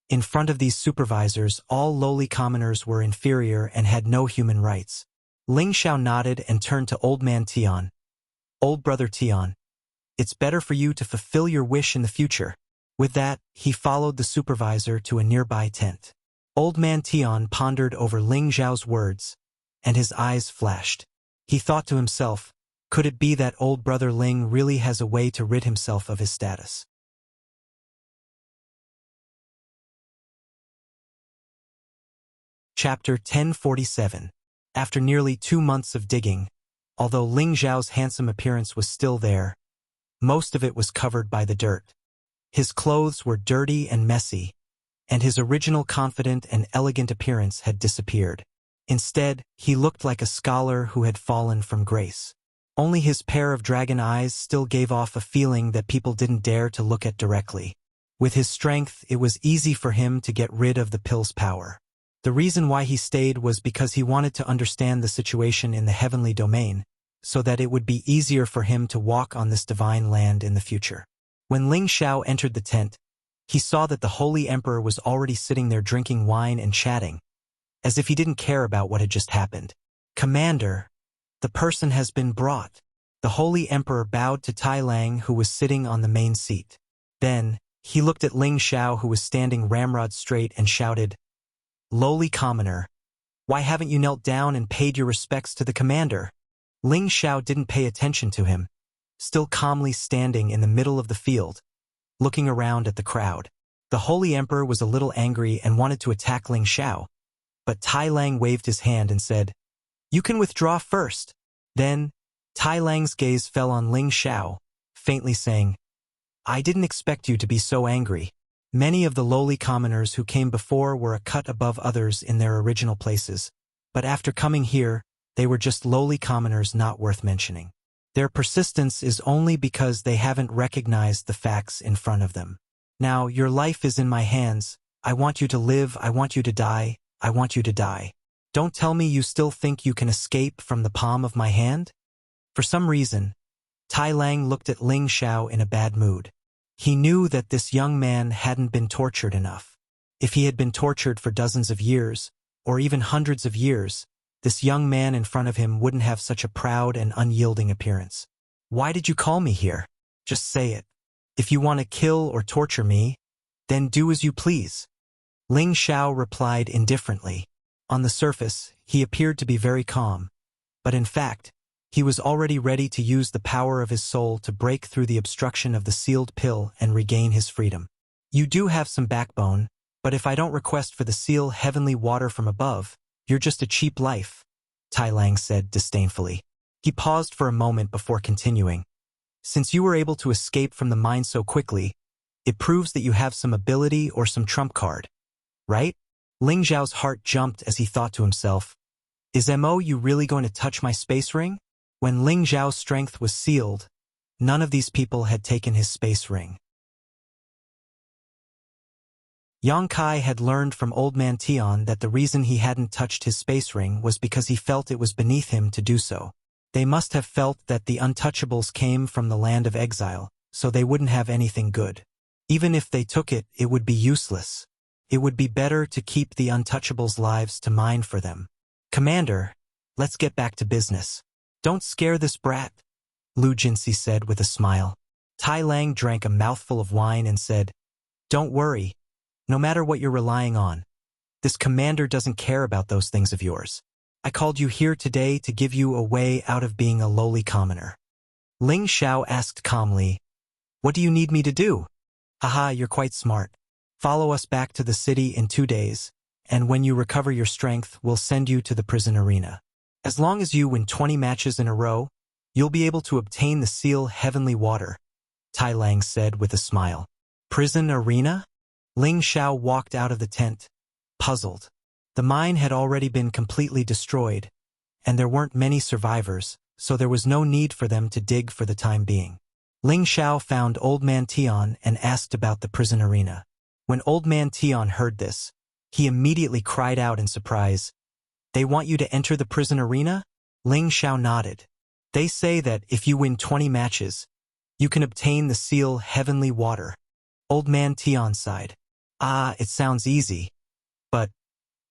In front of these supervisors, all lowly commoners were inferior and had no human rights. Ling Xiao nodded and turned to Old Man Tian. Old Brother Tian, it's better for you to fulfill your wish in the future. With that, he followed the supervisor to a nearby tent. Old Man Tian pondered over Ling Xiao's words, and his eyes flashed. He thought to himself, could it be that Old Brother Ling really has a way to rid himself of his status? Chapter 1047. After nearly 2 months of digging, although Ling Xiao's handsome appearance was still there, most of it was covered by the dirt. His clothes were dirty and messy, and his original confident and elegant appearance had disappeared. Instead, he looked like a scholar who had fallen from grace. Only his pair of dragon eyes still gave off a feeling that people didn't dare to look at directly. With his strength, it was easy for him to get rid of the pill's power. The reason why he stayed was because he wanted to understand the situation in the heavenly domain, so that it would be easier for him to walk on this divine land in the future. When Ling Xiao entered the tent, he saw that the Holy Emperor was already sitting there drinking wine and chatting, as if he didn't care about what had just happened. Commander, the person has been brought. The Holy Emperor bowed to Tai Lang, who was sitting on the main seat. Then, he looked at Ling Xiao, who was standing ramrod straight, and shouted, Lowly commoner, why haven't you knelt down and paid your respects to the commander? Ling Xiao didn't pay attention to him, still calmly standing in the middle of the field, looking around at the crowd. The Holy Emperor was a little angry and wanted to attack Ling Xiao, but Tai Lang waved his hand and said, "You can withdraw first." Then, Tai Lang's gaze fell on Ling Xiao, faintly saying, "I didn't expect you to be so angry." Many of the lowly commoners who came before were a cut above others in their original places, but after coming here, they were just lowly commoners not worth mentioning. Their persistence is only because they haven't recognized the facts in front of them. Now, your life is in my hands. I want you to live, I want you to die, I want you to die. Don't tell me you still think you can escape from the palm of my hand? For some reason, Tai Lang looked at Ling Xiao in a bad mood. He knew that this young man hadn't been tortured enough. If he had been tortured for dozens of years, or even hundreds of years, this young man in front of him wouldn't have such a proud and unyielding appearance. "Why did you call me here? Just say it. If you want to kill or torture me, then do as you please." Ling Xiao replied indifferently. On the surface, he appeared to be very calm, but in fact, he was already ready to use the power of his soul to break through the obstruction of the sealed pill and regain his freedom. "You do have some backbone, but if I don't request for the seal heavenly water from above, you're just a cheap life," Tai Lang said disdainfully. He paused for a moment before continuing. "Since you were able to escape from the mine so quickly, it proves that you have some ability or some trump card, right?" Ling Zhao's heart jumped as he thought to himself, "Is Mo you really going to touch my space ring?" When Ling Zhao's strength was sealed, none of these people had taken his space ring. Yang Kai had learned from Old Man Tian that the reason he hadn't touched his space ring was because he felt it was beneath him to do so. They must have felt that the untouchables came from the land of exile, so they wouldn't have anything good. Even if they took it, it would be useless. It would be better to keep the untouchables' lives to mine for them. "Commander, let's get back to business. Don't scare this brat," Lu Jinsi said with a smile. Tai Lang drank a mouthful of wine and said, "Don't worry. No matter what you're relying on, this commander doesn't care about those things of yours. I called you here today to give you a way out of being a lowly commoner." Ling Xiao asked calmly, "What do you need me to do?" "Haha, you're quite smart. Follow us back to the city in 2 days, and when you recover your strength, we'll send you to the prison arena. As long as you win 20 matches in a row, you'll be able to obtain the seal Heavenly Water," Tai Lang said with a smile. "Prison arena?" Ling Xiao walked out of the tent, puzzled. The mine had already been completely destroyed, and there weren't many survivors, so there was no need for them to dig for the time being. Ling Xiao found Old Man Tian and asked about the prison arena. When Old Man Tian heard this, he immediately cried out in surprise, "They want you to enter the prison arena?" Ling Xiao nodded. "They say that if you win 20 matches, you can obtain the seal Heavenly Water." Old Man Tian sighed. "Ah, it sounds easy.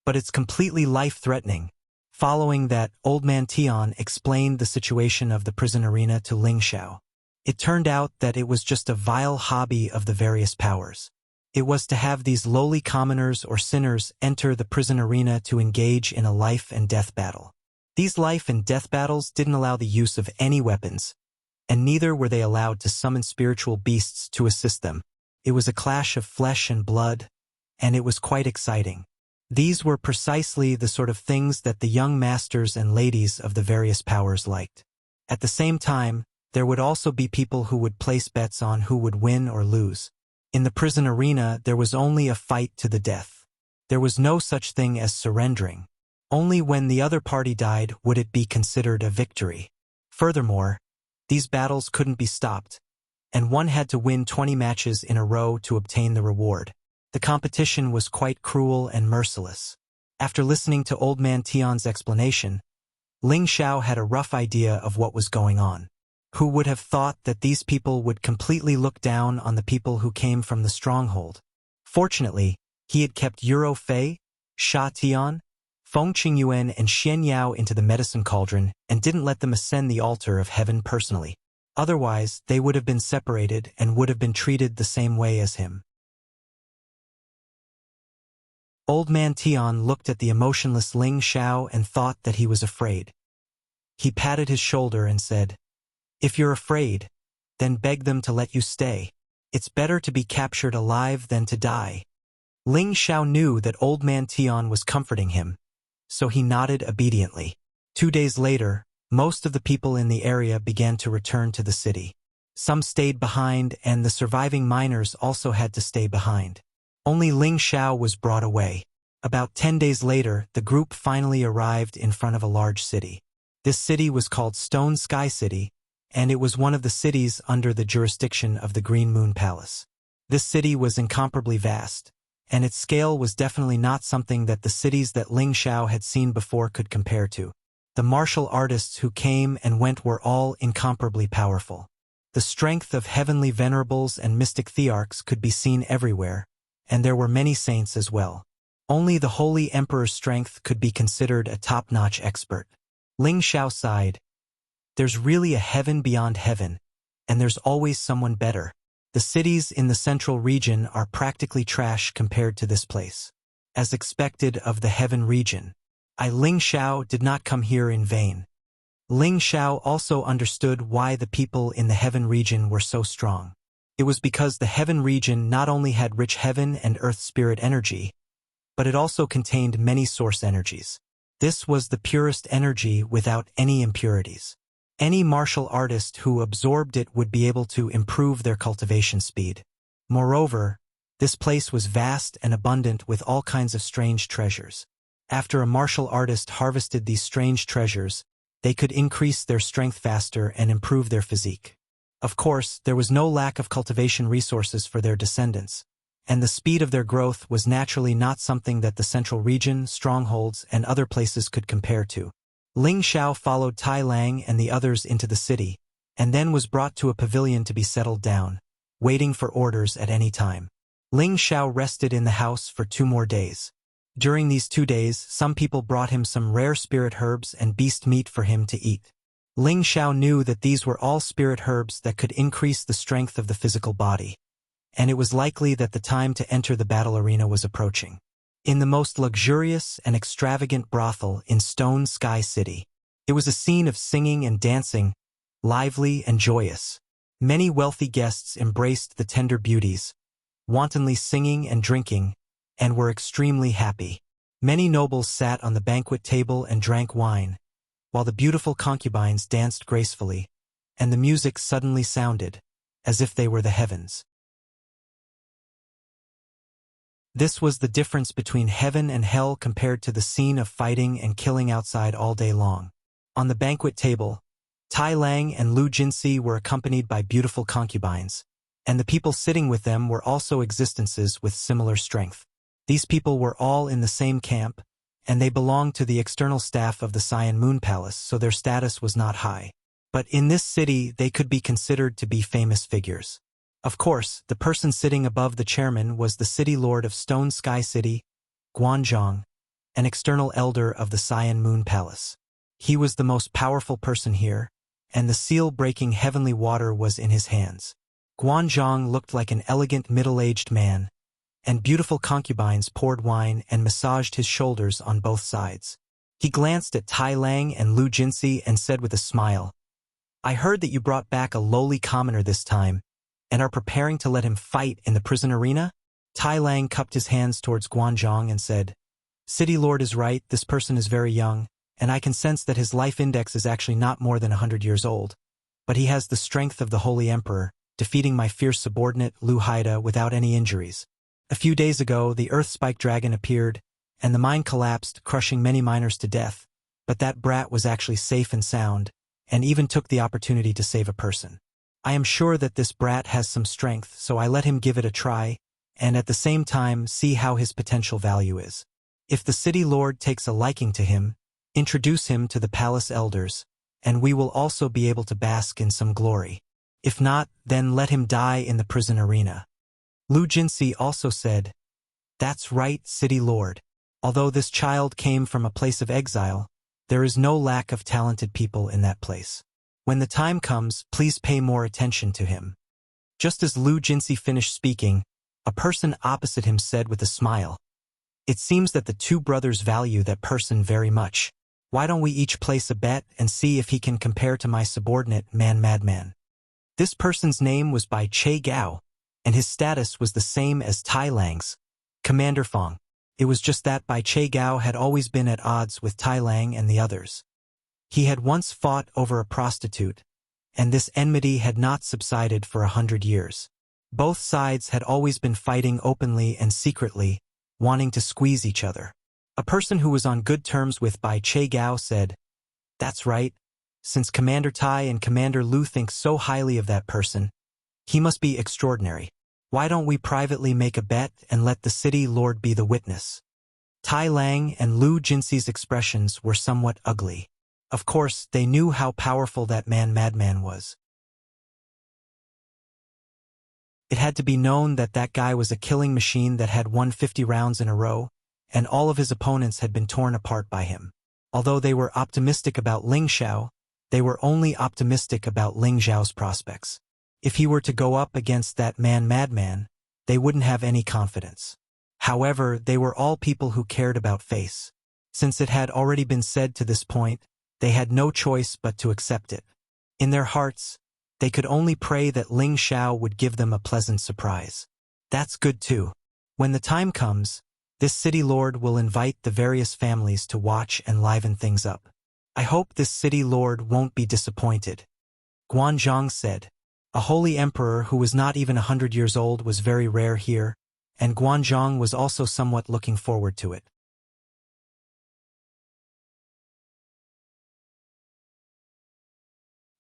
But it's completely life-threatening." Following that, Old Man Tian explained the situation of the prison arena to Ling Xiao. It turned out that it was just a vile hobby of the various powers. It was to have these lowly commoners or sinners enter the prison arena to engage in a life-and-death battle. These life-and-death battles didn't allow the use of any weapons, and neither were they allowed to summon spiritual beasts to assist them. It was a clash of flesh and blood, and it was quite exciting. These were precisely the sort of things that the young masters and ladies of the various powers liked. At the same time, there would also be people who would place bets on who would win or lose. In the prison arena, there was only a fight to the death. There was no such thing as surrendering. Only when the other party died would it be considered a victory. Furthermore, these battles couldn't be stopped, and one had to win 20 matches in a row to obtain the reward. The competition was quite cruel and merciless. After listening to Old Man Tian's explanation, Ling Xiao had a rough idea of what was going on. Who would have thought that these people would completely look down on the people who came from the stronghold? Fortunately, he had kept Euro Fei, Sha Tian, Feng Qingyuan and Xian Yao into the medicine cauldron and didn't let them ascend the altar of heaven personally. Otherwise, they would have been separated and would have been treated the same way as him. Old Man Tian looked at the emotionless Ling Xiao and thought that he was afraid. He patted his shoulder and said, "If you're afraid, then beg them to let you stay. It's better to be captured alive than to die." Ling Xiao knew that old man Tian was comforting him, so he nodded obediently. 2 days later, most of the people in the area began to return to the city. Some stayed behind, and the surviving miners also had to stay behind. Only Ling Xiao was brought away. About 10 days later, the group finally arrived in front of a large city. This city was called Stone Sky City, and it was one of the cities under the jurisdiction of the Green Moon Palace. This city was incomparably vast, and its scale was definitely not something that the cities that Ling Xiao had seen before could compare to. The martial artists who came and went were all incomparably powerful. The strength of heavenly venerables and mystic thearchs could be seen everywhere, and there were many saints as well. Only the Holy Emperor's strength could be considered a top-notch expert. Ling Xiao sighed. There's really a heaven beyond heaven, and there's always someone better. The cities in the central region are practically trash compared to this place. As expected of the heaven region, Ling Xiao did not come here in vain. Ling Xiao also understood why the people in the heaven region were so strong. It was because the heaven region not only had rich heaven and earth spirit energy, but it also contained many source energies. This was the purest energy without any impurities. Any martial artist who absorbed it would be able to improve their cultivation speed. Moreover, this place was vast and abundant with all kinds of strange treasures. After a martial artist harvested these strange treasures, they could increase their strength faster and improve their physique. Of course, there was no lack of cultivation resources for their descendants, and the speed of their growth was naturally not something that the central region, strongholds, and other places could compare to. Ling Xiao followed Tai Lang and the others into the city, and then was brought to a pavilion to be settled down, waiting for orders at any time. Ling Xiao rested in the house for 2 more days. During these 2 days, some people brought him some rare spirit herbs and beast meat for him to eat. Ling Xiao knew that these were all spirit herbs that could increase the strength of the physical body, and it was likely that the time to enter the battle arena was approaching. In the most luxurious and extravagant brothel in Stone Sky City, it was a scene of singing and dancing, lively and joyous. Many wealthy guests embraced the tender beauties, wantonly singing and drinking, and were extremely happy. Many nobles sat on the banquet table and drank wine, while the beautiful concubines danced gracefully, and the music suddenly sounded, as if they were the heavens. This was the difference between heaven and hell compared to the scene of fighting and killing outside all day long. On the banquet table, Tai Lang and Lu Jinsi were accompanied by beautiful concubines, and the people sitting with them were also existences with similar strength. These people were all in the same camp, and they belonged to the external staff of the Cyan Moon Palace, so their status was not high. But in this city, they could be considered to be famous figures. Of course, the person sitting above the chairman was the city lord of Stone Sky City, Guanzhong, an external elder of the Cyan Moon Palace. He was the most powerful person here, and the seal-breaking heavenly water was in his hands. Guanzhong looked like an elegant middle-aged man, and beautiful concubines poured wine and massaged his shoulders on both sides. He glanced at Tai Lang and Lu Jinsi and said with a smile, "I heard that you brought back a lowly commoner this time, and are preparing to let him fight in the prison arena?" Tai Lang cupped his hands towards Guanzhong and said, "City Lord is right, this person is very young, and I can sense that his life index is actually not more than 100 years old. But he has the strength of the Holy Emperor, defeating my fierce subordinate, Lu Haida, without any injuries. A few days ago, the Earth Spike Dragon appeared, and the mine collapsed, crushing many miners to death, but that brat was actually safe and sound, and even took the opportunity to save a person. I am sure that this brat has some strength, so I let him give it a try, and at the same time see how his potential value is. If the city lord takes a liking to him, introduce him to the palace elders, and we will also be able to bask in some glory. If not, then let him die in the prison arena." Lu Jinsi also said, "That's right, city lord. Although this child came from a place of exile, there is no lack of talented people in that place. When the time comes, please pay more attention to him." Just as Lu Jinsi finished speaking, a person opposite him said with a smile, "It seems that the 2 brothers value that person very much." Why don't we each place a bet and see if he can compare to my subordinate, madman? This person's name was Bai Che Gao, and his status was the same as Tai Lang's, Commander Fong. It was just that Bai Che Gao had always been at odds with Tai Lang and the others. He had once fought over a prostitute, and this enmity had not subsided for 100 years. Both sides had always been fighting openly and secretly, wanting to squeeze each other. A person who was on good terms with Bai Che Gao said, "That's right. Since Commander Tai and Commander Lu think so highly of that person, he must be extraordinary. Why don't we privately make a bet and let the city lord be the witness?" Tai Lang and Lu Jinxi's expressions were somewhat ugly. Of course, they knew how powerful that madman was. It had to be known that that guy was a killing machine that had won 50 rounds in a row, and all of his opponents had been torn apart by him. Although they were optimistic about Ling Xiao, they were only optimistic about Ling Xiao's prospects. If he were to go up against that madman, they wouldn't have any confidence. However, they were all people who cared about face. Since it had already been said to this point, they had no choice but to accept it. In their hearts, they could only pray that Ling Xiao would give them a pleasant surprise. That's good too. When the time comes, this city lord will invite the various families to watch and liven things up. I hope this city lord won't be disappointed. Guanzhong said. A holy emperor who was not even 100 years old was very rare here, and Guanzhong was also somewhat looking forward to it.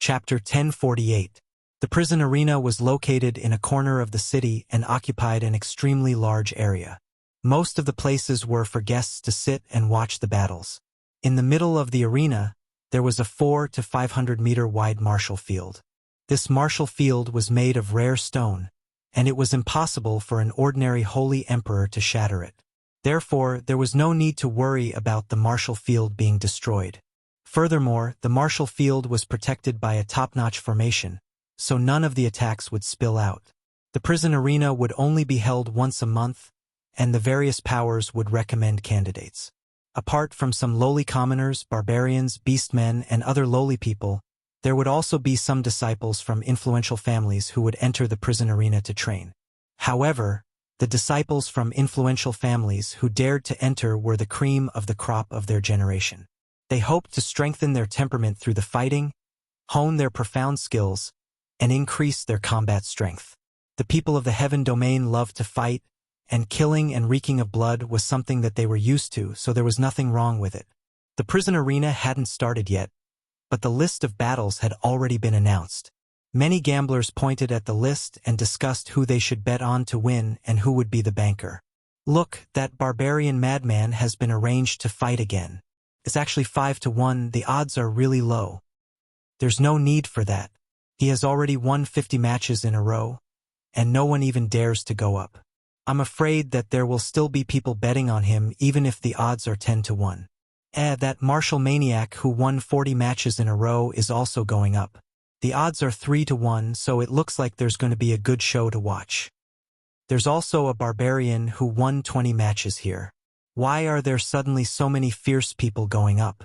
Chapter 1048. The prison arena was located in a corner of the city and occupied an extremely large area. Most of the places were for guests to sit and watch the battles. In the middle of the arena, there was a 400 to 500 meter wide martial field. This martial field was made of rare stone, and it was impossible for an ordinary holy emperor to shatter it. Therefore, there was no need to worry about the martial field being destroyed. Furthermore, the martial field was protected by a top-notch formation, so none of the attacks would spill out. The prison arena would only be held once a month, and the various powers would recommend candidates. Apart from some lowly commoners, barbarians, beastmen, and other lowly people, there would also be some disciples from influential families who would enter the prison arena to train. However, the disciples from influential families who dared to enter were the cream of the crop of their generation. They hoped to strengthen their temperament through the fighting, hone their profound skills, and increase their combat strength. The people of the heaven domain loved to fight, and killing and reeking of blood was something that they were used to, so there was nothing wrong with it. The prison arena hadn't started yet, but the list of battles had already been announced. Many gamblers pointed at the list and discussed who they should bet on to win and who would be the banker. Look, that barbarian madman has been arranged to fight again. It's actually 5 to 1, the odds are really low. There's no need for that. He has already won 50 matches in a row, and no one even dares to go up. I'm afraid that there will still be people betting on him even if the odds are 10 to 1. That martial maniac who won 40 matches in a row is also going up. The odds are 3 to 1, so it looks like there's going to be a good show to watch. There's also a barbarian who won 20 matches here. Why are there suddenly so many fierce people going up?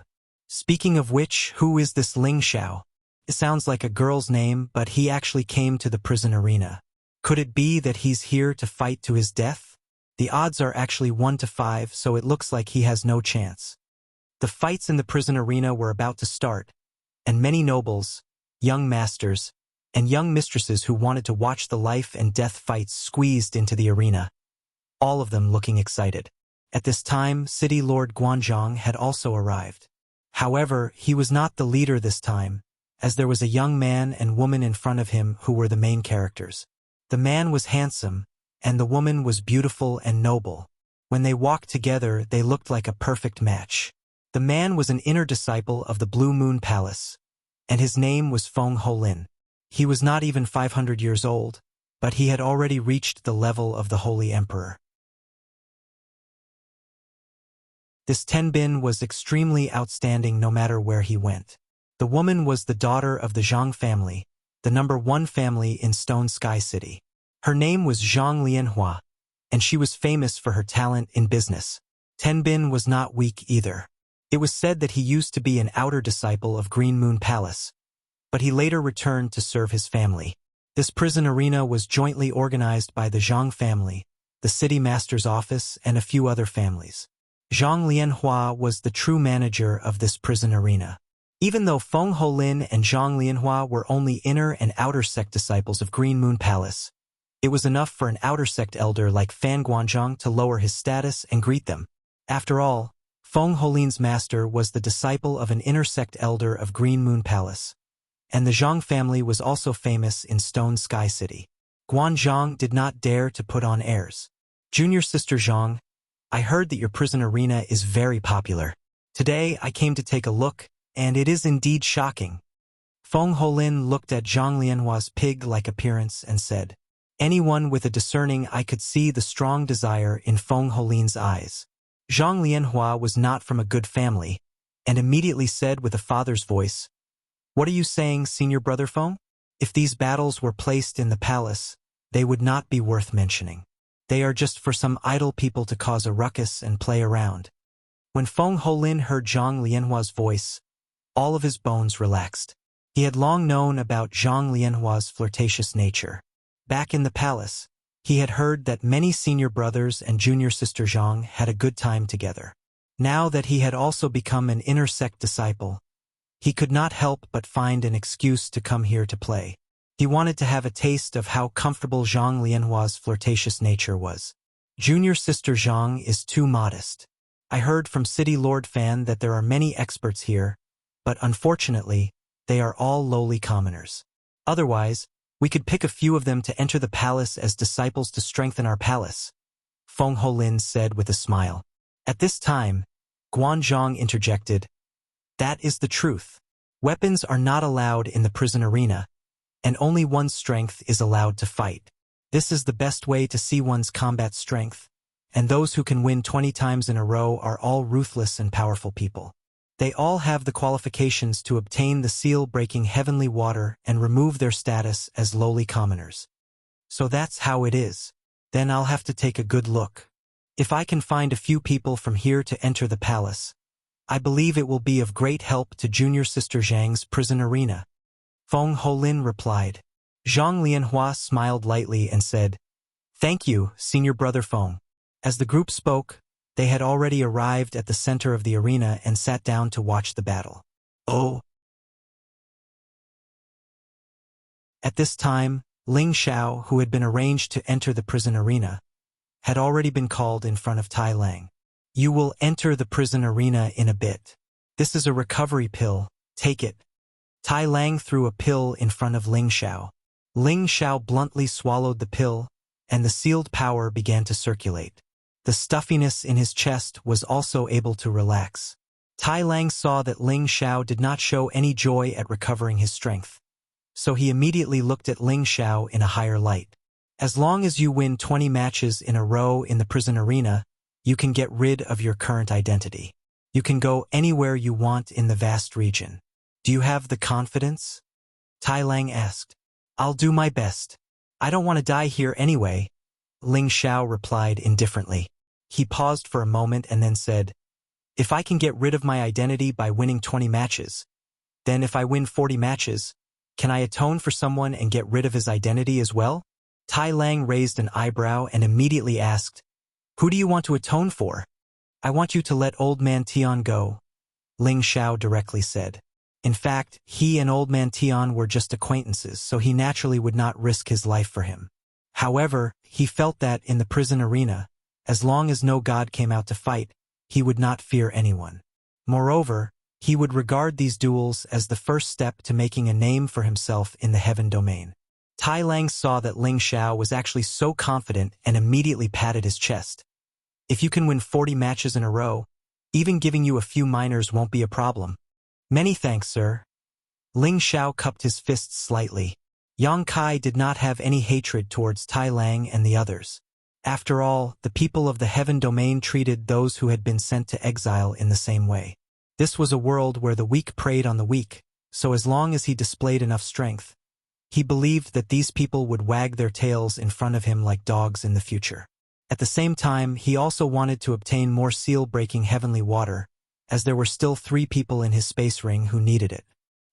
Speaking of which, who is this Ling Xiao? It sounds like a girl's name, but he actually came to the prison arena. Could it be that he's here to fight to his death? The odds are actually 1 to 5, so it looks like he has no chance. The fights in the prison arena were about to start, and many nobles, young masters, and young mistresses who wanted to watch the life and death fights squeezed into the arena, all of them looking excited. At this time, City Lord Guanzhong had also arrived. However, he was not the leader this time, as there was a young man and woman in front of him who were the main characters. The man was handsome, and the woman was beautiful and noble. When they walked together, they looked like a perfect match. The man was an inner disciple of the Blue Moon Palace, and his name was Feng Holin. He was not even 500 years old, but he had already reached the level of the Holy Emperor. This Tenbin was extremely outstanding no matter where he went. The woman was the daughter of the Zhang family, the #1 family in Stone Sky City. Her name was Zhang Lianhua, and she was famous for her talent in business. Tenbin was not weak either. It was said that he used to be an outer disciple of Green Moon Palace, but he later returned to serve his family. This prison arena was jointly organized by the Zhang family, the city master's office, and a few other families. Zhang Lianhua was the true manager of this prison arena. Even though Feng Holin and Zhang Lianhua were only inner and outer sect disciples of Green Moon Palace, it was enough for an outer sect elder like Fan Guanzhang to lower his status and greet them. After all, Feng Holin's master was the disciple of an inner sect elder of Green Moon Palace, and the Zhang family was also famous in Stone Sky City. Guanzhang did not dare to put on airs. Junior sister Zhang, I heard that your prison arena is very popular. Today I came to take a look, and it is indeed shocking. Feng Holin looked at Zhang Lianhua's pig-like appearance and said, anyone with a discerning eye could see the strong desire in Feng Holin's eyes. Zhang Lianhua was not from a good family, and immediately said with a father's voice, what are you saying, senior brother Feng? If these battles were placed in the palace, they would not be worth mentioning. They are just for some idle people to cause a ruckus and play around. When Feng Holin heard Zhang Lianhua's voice, all of his bones relaxed. He had long known about Zhang Lianhua's flirtatious nature. Back in the palace, he had heard that many senior brothers and junior sister Zhang had a good time together. Now that he had also become an inner sect disciple, he could not help but find an excuse to come here to play. He wanted to have a taste of how comfortable Zhang Lianhua's flirtatious nature was. Junior sister Zhang is too modest. I heard from City Lord Fan that there are many experts here, but unfortunately, they are all lowly commoners. Otherwise, we could pick a few of them to enter the palace as disciples to strengthen our palace, Feng Holin said with a smile. At this time, Guanzhang interjected, that is the truth. Weapons are not allowed in the prison arena, and only one's strength is allowed to fight. This is the best way to see one's combat strength, and those who can win 20 times in a row are all ruthless and powerful people. They all have the qualifications to obtain the seal-breaking heavenly water and remove their status as lowly commoners. So that's how it is. Then I'll have to take a good look. If I can find a few people from here to enter the palace, I believe it will be of great help to junior sister Zhang's prison arena. Feng Holin replied. Zhang Lianhua smiled lightly and said, thank you, senior brother Feng. As the group spoke, they had already arrived at the center of the arena and sat down to watch the battle. Oh! At this time, Ling Xiao, who had been arranged to enter the prison arena, had already been called in front of Tai Lang. You will enter the prison arena in a bit. This is a recovery pill, take it. Tai Lang threw a pill in front of Ling Xiao. Ling Xiao bluntly swallowed the pill, and the sealed power began to circulate. The stuffiness in his chest was also able to relax. Tai Lang saw that Ling Xiao did not show any joy at recovering his strength, so he immediately looked at Ling Xiao in a higher light. As long as you win 20 matches in a row in the prison arena, you can get rid of your current identity. You can go anywhere you want in the vast region. Do you have the confidence? Tai Lang asked. I'll do my best. I don't want to die here anyway, Ling Xiao replied indifferently. He paused for a moment and then said, if I can get rid of my identity by winning 20 matches, then if I win 40 matches, can I atone for someone and get rid of his identity as well? Tai Lang raised an eyebrow and immediately asked, who do you want to atone for? I want you to let Old Man Tian go, Ling Xiao directly said. In fact, he and Old Man Tian were just acquaintances, so he naturally would not risk his life for him. However, he felt that in the prison arena, as long as no god came out to fight, he would not fear anyone. Moreover, he would regard these duels as the first step to making a name for himself in the heaven domain. Tai Lang saw that Ling Xiao was actually so confident and immediately patted his chest. If you can win 40 matches in a row, even giving you a few minors won't be a problem. Many thanks, sir. Ling Xiao cupped his fists slightly. Yang Kai did not have any hatred towards Tai Lang and the others. After all, the people of the heaven domain treated those who had been sent to exile in the same way. This was a world where the weak preyed on the weak, so as long as he displayed enough strength, he believed that these people would wag their tails in front of him like dogs in the future. At the same time, he also wanted to obtain more seal-breaking heavenly water, as there were still 3 people in his space ring who needed it.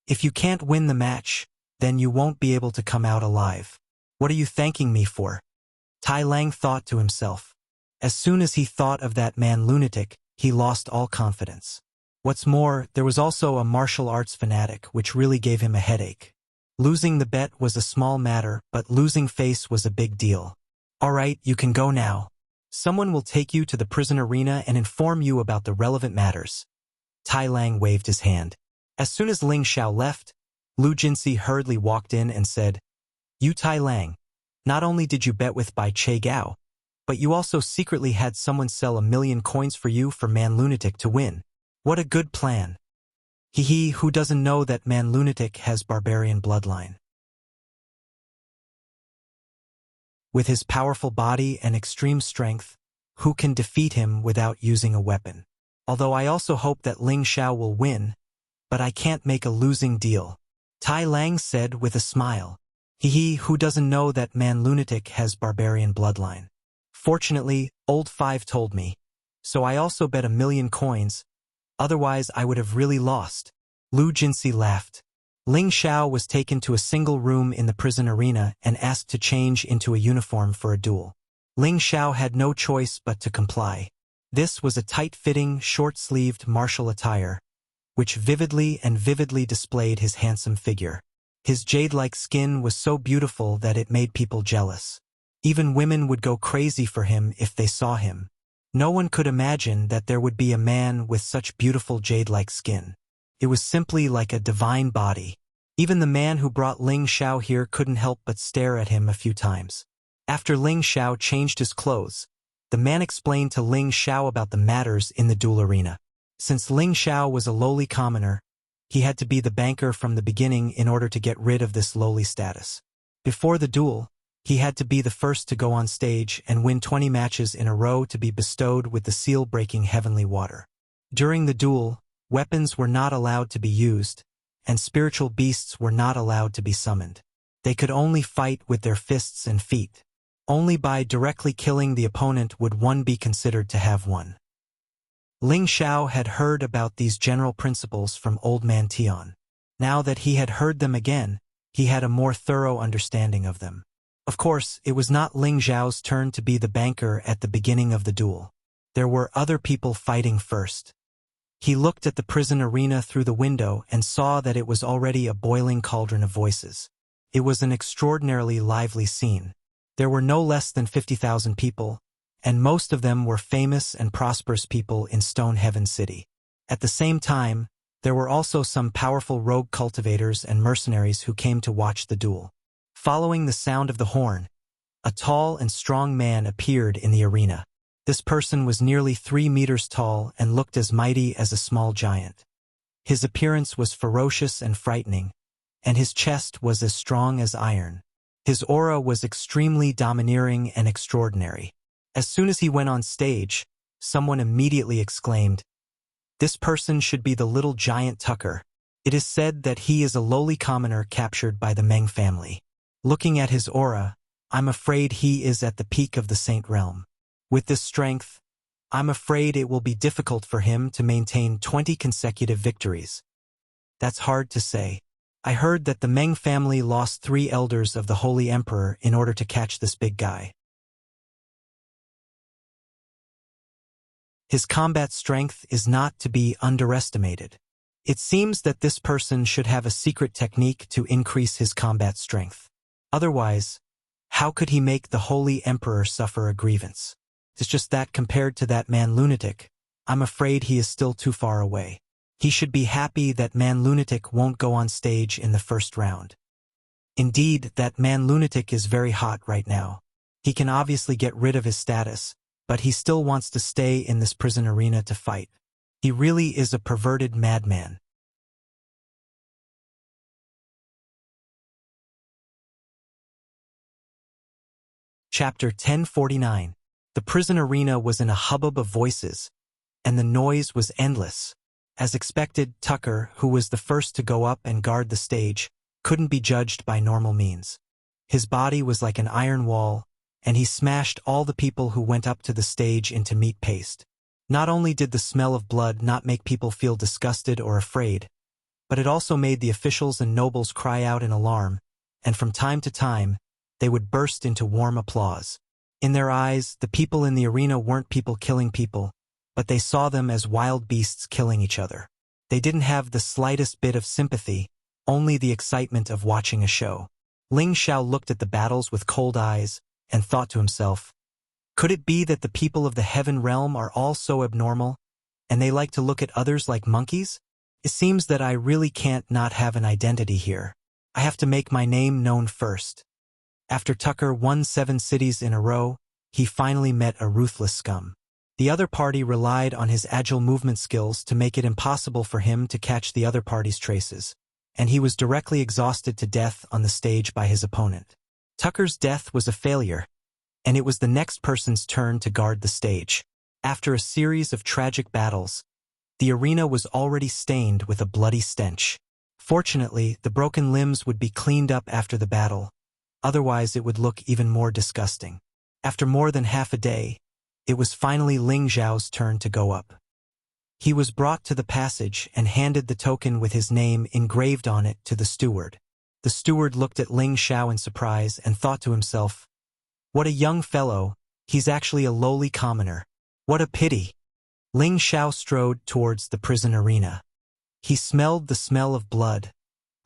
If you can't win the match, then you won't be able to come out alive. What are you thanking me for? Tai Lang thought to himself. As soon as he thought of that man lunatic, he lost all confidence. What's more, there was also a martial arts fanatic, which really gave him a headache. Losing the bet was a small matter, but losing face was a big deal. All right, you can go now. Someone will take you to the prison arena and inform you about the relevant matters. Tai Lang waved his hand. As soon as Ling Xiao left, Lu Jinsi hurriedly walked in and said, "You Tai Lang, not only did you bet with Bai Che Gao, but you also secretly had someone sell 1,000,000 coins for you for Man Lunatic to win. What a good plan." He who doesn't know that Man Lunatic has barbarian bloodline. With his powerful body and extreme strength, who can defeat him without using a weapon? Although I also hope that Ling Xiao will win, but I can't make a losing deal, Tai Lang said with a smile. He who doesn't know that Man Lunatic has barbarian bloodline. Fortunately, Old Five told me, so I also bet 1,000,000 coins, otherwise I would have really lost. Lu Jinsi laughed. Ling Xiao was taken to a single room in the prison arena and asked to change into a uniform for a duel. Ling Xiao had no choice but to comply. This was a tight-fitting, short-sleeved martial attire, which vividly displayed his handsome figure. His jade-like skin was so beautiful that it made people jealous. Even women would go crazy for him if they saw him. No one could imagine that there would be a man with such beautiful jade-like skin. It was simply like a divine body. Even the man who brought Ling Xiao here couldn't help but stare at him a few times. After Ling Xiao changed his clothes, the man explained to Ling Xiao about the matters in the duel arena. Since Ling Xiao was a lowly commoner, he had to be the banker from the beginning in order to get rid of this lowly status. Before the duel, he had to be the first to go on stage and win 20 matches in a row to be bestowed with the seal-breaking heavenly water. During the duel, weapons were not allowed to be used, and spiritual beasts were not allowed to be summoned. They could only fight with their fists and feet. Only by directly killing the opponent would one be considered to have won. Ling Xiao had heard about these general principles from Old Man Tian. Now that he had heard them again, he had a more thorough understanding of them. Of course, it was not Ling Xiao's turn to be the banker at the beginning of the duel. There were other people fighting first. He looked at the prison arena through the window and saw that it was already a boiling cauldron of voices. It was an extraordinarily lively scene. There were no less than 50,000 people, and most of them were famous and prosperous people in Stone Heaven City. At the same time, there were also some powerful rogue cultivators and mercenaries who came to watch the duel. Following the sound of the horn, a tall and strong man appeared in the arena. This person was nearly 3 meters tall and looked as mighty as a small giant. His appearance was ferocious and frightening, and his chest was as strong as iron. His aura was extremely domineering and extraordinary. As soon as he went on stage, someone immediately exclaimed, "This person should be the little giant Tucker." It is said that he is a lowly commoner captured by the Meng family. Looking at his aura, I'm afraid he is at the peak of the Saint Realm. With this strength, I'm afraid it will be difficult for him to maintain 20 consecutive victories. That's hard to say. I heard that the Meng family lost 3 elders of the Holy Emperor in order to catch this big guy. His combat strength is not to be underestimated. It seems that this person should have a secret technique to increase his combat strength. Otherwise, how could he make the Holy Emperor suffer a grievance? It's just that compared to that Man Lunatic, I'm afraid he is still too far away. He should be happy that Man Lunatic won't go on stage in the first round. Indeed, that Man Lunatic is very hot right now. He can obviously get rid of his status, but he still wants to stay in this prison arena to fight. He really is a perverted madman. Chapter 1049. The prison arena was in a hubbub of voices, and the noise was endless. As expected, Tucker, who was the first to go up and guard the stage, couldn't be judged by normal means. His body was like an iron wall, and he smashed all the people who went up to the stage into meat paste. Not only did the smell of blood not make people feel disgusted or afraid, but it also made the officials and nobles cry out in alarm, and from time to time, they would burst into warm applause. In their eyes, the people in the arena weren't people killing people, but they saw them as wild beasts killing each other. They didn't have the slightest bit of sympathy, only the excitement of watching a show. Ling Xiao looked at the battles with cold eyes and thought to himself, could it be that the people of the heaven realm are all so abnormal, and they like to look at others like monkeys? It seems that I really can't not have an identity here. I have to make my name known first. After Tucker won 7 cities in a row, he finally met a ruthless scum. The other party relied on his agile movement skills to make it impossible for him to catch the other party's traces, and he was directly exhausted to death on the stage by his opponent. Tucker's death was a failure, and it was the next person's turn to guard the stage. After a series of tragic battles, the arena was already stained with a bloody stench. Fortunately, the broken limbs would be cleaned up after the battle, otherwise it would look even more disgusting. After more than half a day, it was finally Ling Xiao's turn to go up. He was brought to the passage and handed the token with his name engraved on it to the steward. The steward looked at Ling Xiao in surprise and thought to himself, what a young fellow, he's actually a lowly commoner. What a pity. Ling Xiao strode towards the prison arena. He smelled the smell of blood,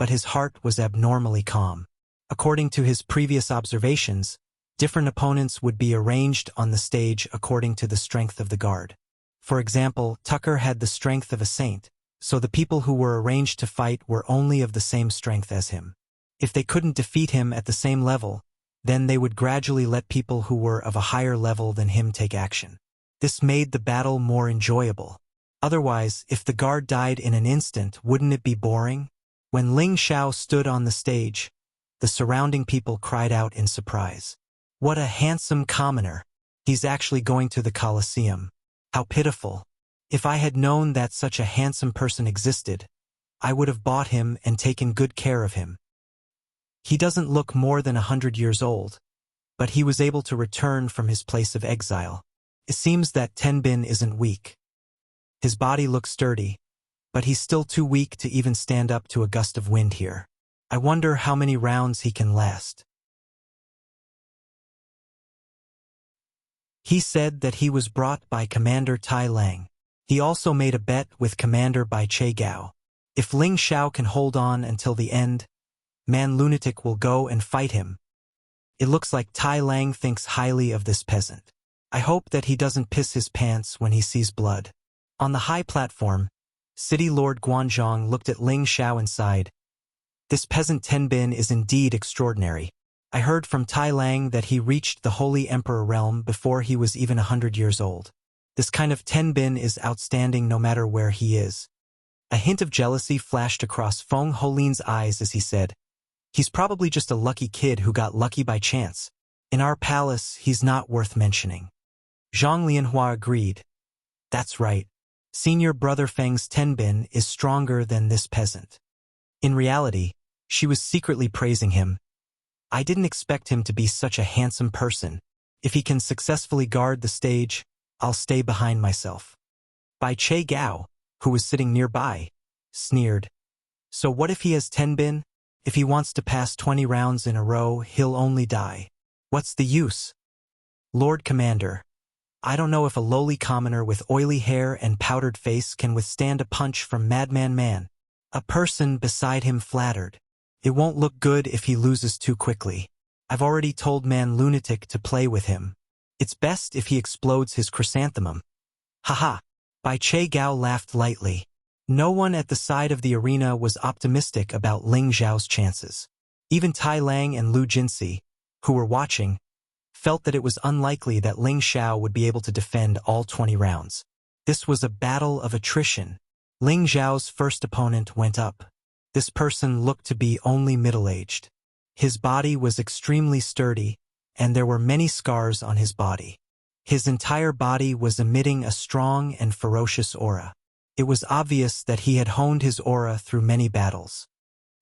but his heart was abnormally calm. According to his previous observations, different opponents would be arranged on the stage according to the strength of the guard. For example, Tucker had the strength of a saint, so the people who were arranged to fight were only of the same strength as him. If they couldn't defeat him at the same level, then they would gradually let people who were of a higher level than him take action. This made the battle more enjoyable. Otherwise, if the guard died in an instant, wouldn't it be boring? When Ling Xiao stood on the stage, the surrounding people cried out in surprise. What a handsome commoner! He's actually going to the Colosseum. How pitiful! If I had known that such a handsome person existed, I would have bought him and taken good care of him. He doesn't look more than 100 years old, but he was able to return from his place of exile. It seems that Tenbin isn't weak. His body looks sturdy, but he's still too weak to even stand up to a gust of wind here. I wonder how many rounds he can last. He said that he was brought by Commander Tai Lang. He also made a bet with Commander Bai Che Gao. If Ling Xiao can hold on until the end, Man Lunatic will go and fight him. It looks like Tai Lang thinks highly of this peasant. I hope that he doesn't piss his pants when he sees blood. On the high platform, City Lord Guanzhong looked at Ling Xiao and sighed. This peasant Tenbin is indeed extraordinary. I heard from Tai Lang that he reached the Holy Emperor realm before he was even 100 years old. This kind of Tenbin is outstanding no matter where he is. A hint of jealousy flashed across Feng Holin's eyes as he said, he's probably just a lucky kid who got lucky by chance. In our palace, he's not worth mentioning. Zhang Lianhua agreed. That's right. Senior Brother Feng's Tenbin is stronger than this peasant. In reality, she was secretly praising him. I didn't expect him to be such a handsome person. If he can successfully guard the stage, I'll stay behind myself. Bai Che Gao, who was sitting nearby, sneered. So what if he has Tenbin? If he wants to pass 20 rounds in a row, he'll only die. What's the use? Lord Commander, I don't know if a lowly commoner with oily hair and powdered face can withstand a punch from Madman Man. A person beside him flattered. It won't look good if he loses too quickly. I've already told Man Lunatic to play with him. It's best if he explodes his chrysanthemum. Haha. Bai Che Gao laughed lightly. No one at the side of the arena was optimistic about Ling Xiao's chances. Even Tai Lang and Lu Jinsi, who were watching, felt that it was unlikely that Ling Xiao would be able to defend all 20 rounds. This was a battle of attrition. Ling Xiao's first opponent went up. This person looked to be only middle-aged. His body was extremely sturdy, and there were many scars on his body. His entire body was emitting a strong and ferocious aura. It was obvious that he had honed his aura through many battles.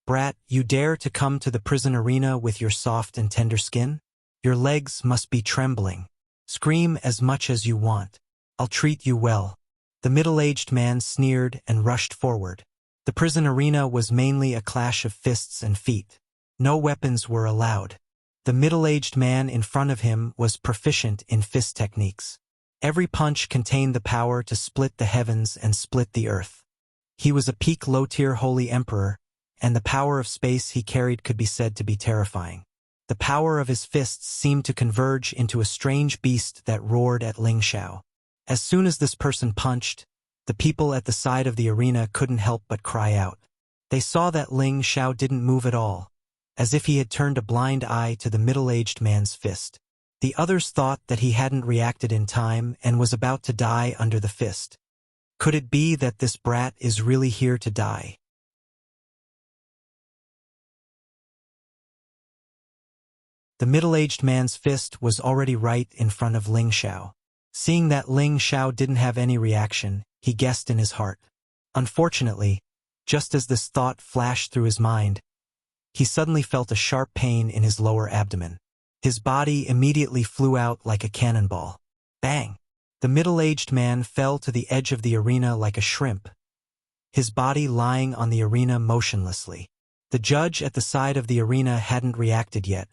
Brat, you dare to come to the prison arena with your soft and tender skin? Your legs must be trembling. Scream as much as you want. I'll treat you well." The middle-aged man sneered and rushed forward. The prison arena was mainly a clash of fists and feet. No weapons were allowed. The middle-aged man in front of him was proficient in fist techniques. Every punch contained the power to split the heavens and split the earth. He was a peak low-tier holy emperor, and the power of space he carried could be said to be terrifying. The power of his fists seemed to converge into a strange beast that roared at Ling Xiao. As soon as this person punched, the people at the side of the arena couldn't help but cry out. They saw that Ling Xiao didn't move at all, as if he had turned a blind eye to the middle-aged man's fist. The others thought that he hadn't reacted in time and was about to die under the fist. Could it be that this brat is really here to die? The middle-aged man's fist was already right in front of Ling Xiao. Seeing that Ling Xiao didn't have any reaction, he guessed in his heart. Unfortunately, just as this thought flashed through his mind, he suddenly felt a sharp pain in his lower abdomen. His body immediately flew out like a cannonball. Bang! The middle-aged man fell to the edge of the arena like a shrimp, his body lying on the arena motionlessly. The judge at the side of the arena hadn't reacted yet,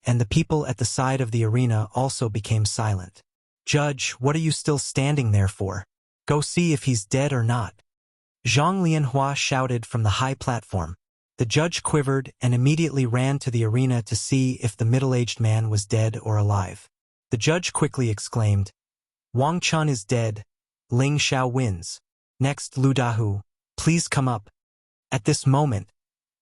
and the people at the side of the arena also became silent. "Judge, what are you still standing there for? Go see if he's dead or not," Zhang Lianhua shouted from the high platform. The judge quivered and immediately ran to the arena to see if the middle-aged man was dead or alive. The judge quickly exclaimed, "Wang Chun is dead. Ling Xiao wins. Next, Lu Dahu, please come up." At this moment,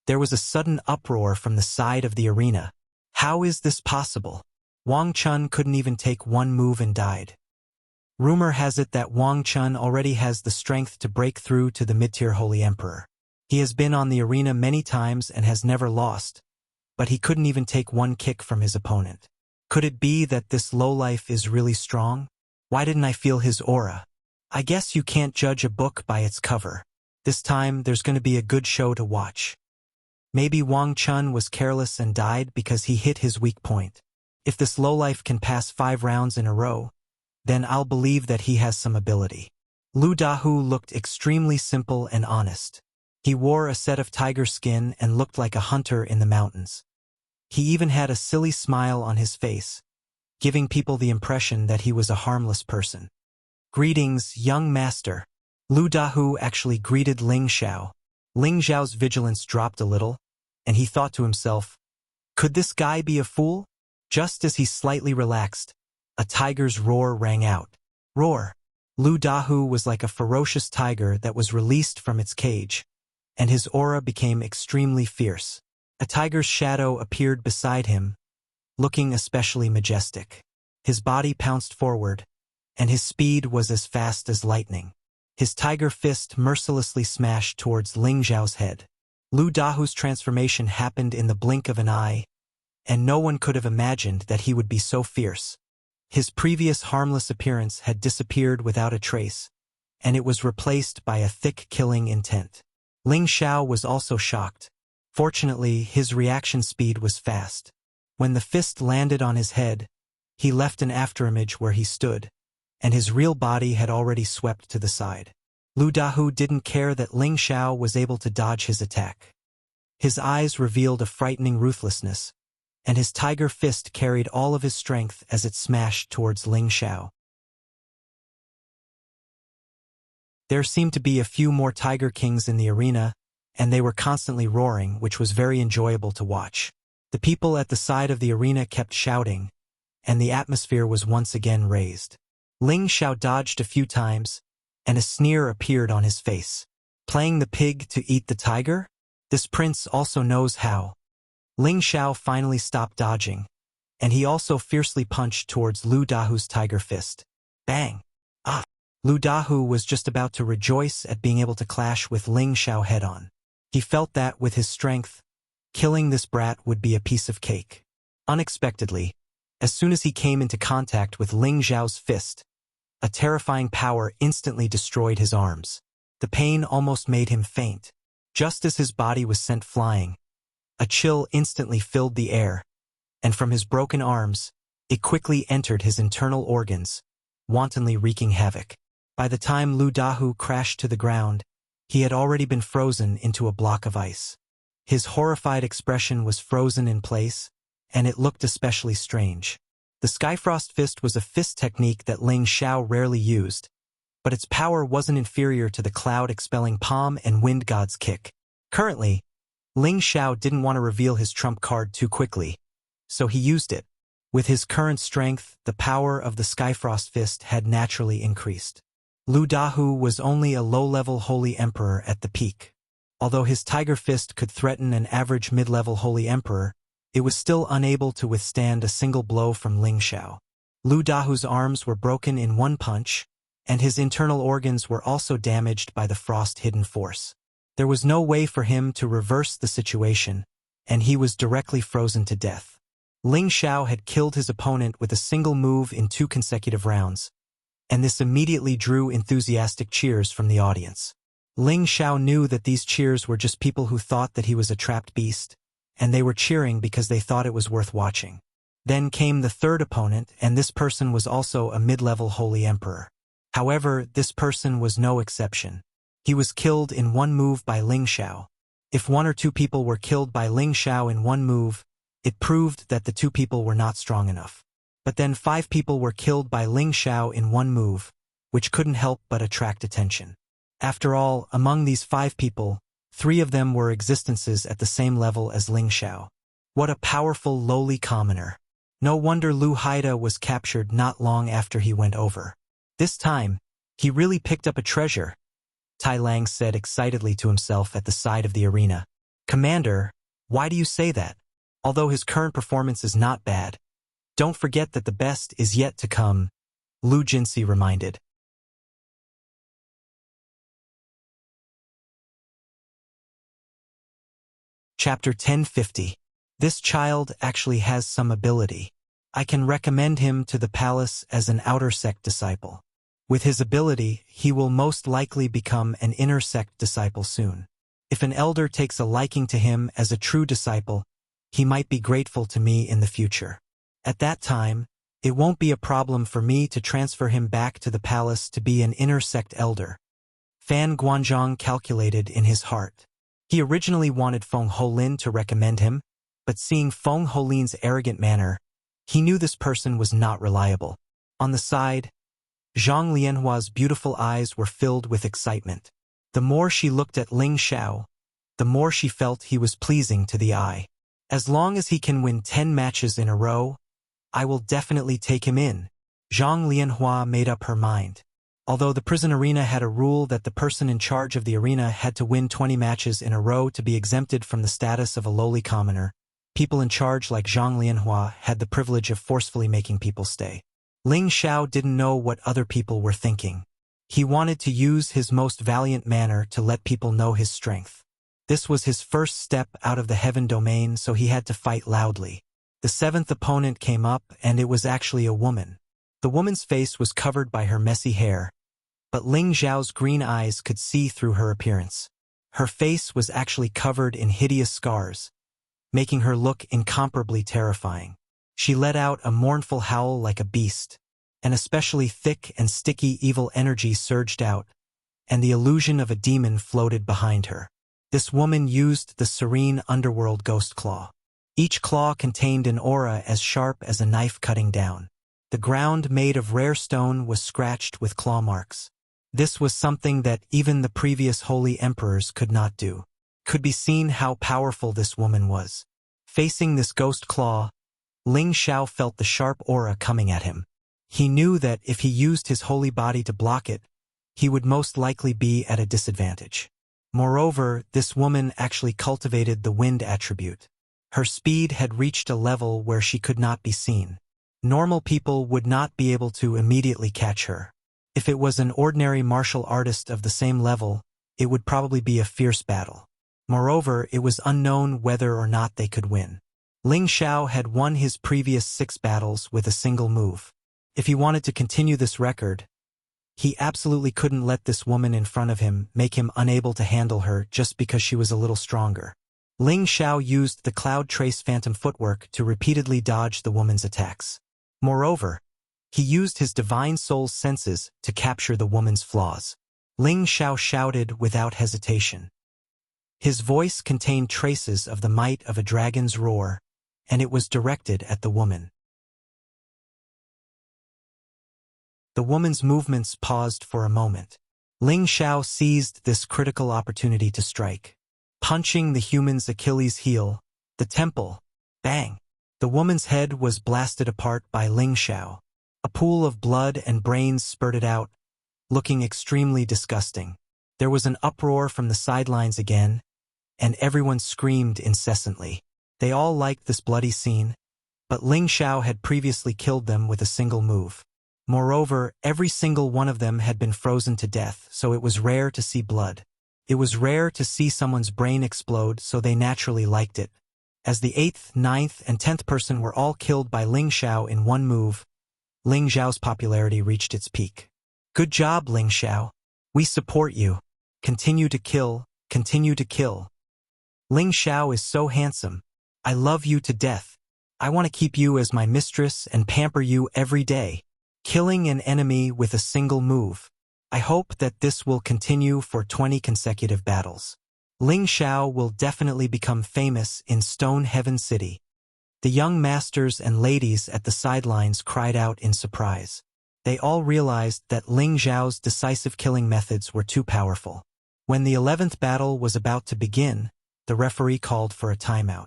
there was a sudden uproar from the side of the arena. How is this possible? Wang Chun couldn't even take one move and died. Rumor has it that Wang Chun already has the strength to break through to the mid-tier holy emperor. He has been on the arena many times and has never lost, but he couldn't even take one kick from his opponent. Could it be that this lowlife is really strong? Why didn't I feel his aura? I guess you can't judge a book by its cover. This time there's going to be a good show to watch. Maybe Wang Chun was careless and died because he hit his weak point. If this lowlife can pass 5 rounds in a row, then I'll believe that he has some ability. Lu Dahu looked extremely simple and honest. He wore a set of tiger skin and looked like a hunter in the mountains. He even had a silly smile on his face, giving people the impression that he was a harmless person. "Greetings, young master." Lu Dahu actually greeted Ling Xiao. Ling Xiao's vigilance dropped a little, and he thought to himself, could this guy be a fool? Just as he slightly relaxed, a tiger's roar rang out. Roar! Lu Dahu was like a ferocious tiger that was released from its cage, and his aura became extremely fierce. A tiger's shadow appeared beside him, looking especially majestic. His body pounced forward, and his speed was as fast as lightning. His tiger fist mercilessly smashed towards Ling Xiao's head. Lu Dahu's transformation happened in the blink of an eye, and no one could have imagined that he would be so fierce. His previous harmless appearance had disappeared without a trace, and it was replaced by a thick killing intent. Ling Xiao was also shocked. Fortunately, his reaction speed was fast. When the fist landed on his head, he left an afterimage where he stood, and his real body had already swept to the side. Lu Dahu didn't care that Ling Xiao was able to dodge his attack. His eyes revealed a frightening ruthlessness, and his tiger fist carried all of his strength as it smashed towards Ling Xiao. There seemed to be a few more Tiger Kings in the arena, and they were constantly roaring, which was very enjoyable to watch. The people at the side of the arena kept shouting, and the atmosphere was once again raised. Ling Xiao dodged a few times, and a sneer appeared on his face. Playing the pig to eat the tiger? This prince also knows how. Ling Xiao finally stopped dodging, and he also fiercely punched towards Lu Dahu's tiger fist. Bang! Ah! Lu Dahu was just about to rejoice at being able to clash with Ling Xiao head-on. He felt that, with his strength, killing this brat would be a piece of cake. Unexpectedly, as soon as he came into contact with Ling Xiao's fist, a terrifying power instantly destroyed his arms. The pain almost made him faint. Just as his body was sent flying, a chill instantly filled the air, and from his broken arms, it quickly entered his internal organs, wantonly wreaking havoc. By the time Lu Dahu crashed to the ground, he had already been frozen into a block of ice. His horrified expression was frozen in place, and it looked especially strange. The Skyfrost Fist was a fist technique that Ling Xiao rarely used, but its power wasn't inferior to the cloud-expelling palm and wind god's kick. Currently, Ling Xiao didn't want to reveal his trump card too quickly, so he used it. With his current strength, the power of the Skyfrost Fist had naturally increased. Lu Dahu was only a low-level Holy Emperor at the peak. Although his Tiger Fist could threaten an average mid-level Holy Emperor, it was still unable to withstand a single blow from Ling Xiao. Lu Dahu's arms were broken in one punch, and his internal organs were also damaged by the frost-hidden force. There was no way for him to reverse the situation, and he was directly frozen to death. Ling Xiao had killed his opponent with a single move in 2 consecutive rounds, and this immediately drew enthusiastic cheers from the audience. Ling Xiao knew that these cheers were just people who thought that he was a trapped beast, and they were cheering because they thought it was worth watching. Then came the third opponent, and this person was also a mid-level Holy Emperor. However, this person was no exception. He was killed in one move by Ling Xiao. If 1 or 2 people were killed by Ling Xiao in one move, it proved that the 2 people were not strong enough. But then 5 people were killed by Ling Xiao in one move, which couldn't help but attract attention. After all, among these 5 people, 3 of them were existences at the same level as Ling Xiao. What a powerful lowly commoner. No wonder Lu Haida was captured not long after he went over. This time, he really picked up a treasure, Tai Lang said excitedly to himself at the side of the arena. Commander, why do you say that? Although his current performance is not bad, don't forget that the best is yet to come, Lu Jinsi reminded. Chapter 1050. This child actually has some ability. I can recommend him to the palace as an outer sect disciple. With his ability, he will most likely become an inner sect disciple soon. If an elder takes a liking to him as a true disciple, he might be grateful to me in the future. At that time, it won't be a problem for me to transfer him back to the palace to be an inner sect elder. Fan Guanzhong calculated in his heart. He originally wanted Feng Holin to recommend him, but seeing Feng Holin's arrogant manner, he knew this person was not reliable. On the side, Zhang Lianhua's beautiful eyes were filled with excitement. The more she looked at Ling Xiao, the more she felt he was pleasing to the eye. As long as he can win 10 matches in a row, I will definitely take him in. Zhang Lianhua made up her mind. Although the prison arena had a rule that the person in charge of the arena had to win 20 matches in a row to be exempted from the status of a lowly commoner, people in charge like Zhang Lianhua had the privilege of forcefully making people stay. Ling Xiao didn't know what other people were thinking. He wanted to use his most valiant manner to let people know his strength. This was his first step out of the heaven domain, so he had to fight loudly. The 7th opponent came up, and it was actually a woman. The woman's face was covered by her messy hair, but Ling Xiao's green eyes could see through her appearance. Her face was actually covered in hideous scars, making her look incomparably terrifying. She let out a mournful howl like a beast. An especially thick and sticky evil energy surged out, and the illusion of a demon floated behind her. This woman used the serene underworld ghost claw. Each claw contained an aura as sharp as a knife cutting down. The ground made of rare stone was scratched with claw marks. This was something that even the previous holy emperors could not do. Could be seen how powerful this woman was. Facing this ghost claw, Ling Xiao felt the sharp aura coming at him. He knew that if he used his holy body to block it, he would most likely be at a disadvantage. Moreover, this woman actually cultivated the wind attribute. Her speed had reached a level where she could not be seen. Normal people would not be able to immediately catch her. If it was an ordinary martial artist of the same level, it would probably be a fierce battle. Moreover, it was unknown whether or not they could win. Ling Xiao had won his previous 6 battles with a single move. If he wanted to continue this record, he absolutely couldn't let this woman in front of him make him unable to handle her just because she was a little stronger. Ling Xiao used the Cloud Trace Phantom footwork to repeatedly dodge the woman's attacks. Moreover, He used his divine soul's senses to capture the woman's flaws. Ling Xiao shouted without hesitation. His voice contained traces of the might of a dragon's roar, and it was directed at the woman. The woman's movements paused for a moment. Ling Xiao seized this critical opportunity to strike. Punching the human's Achilles heel, the temple, bang! The woman's head was blasted apart by Ling Xiao. A pool of blood and brains spurted out, looking extremely disgusting. There was an uproar from the sidelines again, and everyone screamed incessantly. They all liked this bloody scene, but Ling Xiao had previously killed them with a single move. Moreover, every single one of them had been frozen to death, so it was rare to see blood. It was rare to see someone's brain explode, so they naturally liked it. As the 8th, 9th, and 10th person were all killed by Ling Xiao in one move, Ling Xiao's popularity reached its peak. Good job, Ling Xiao. We support you. Continue to kill, continue to kill. Ling Xiao is so handsome. I love you to death. I want to keep you as my mistress and pamper you every day. Killing an enemy with a single move. I hope that this will continue for 20 consecutive battles. Ling Xiao will definitely become famous in Stone Heaven City. The young masters and ladies at the sidelines cried out in surprise. They all realized that Ling Xiao's decisive killing methods were too powerful. When the 11th battle was about to begin, the referee called for a timeout.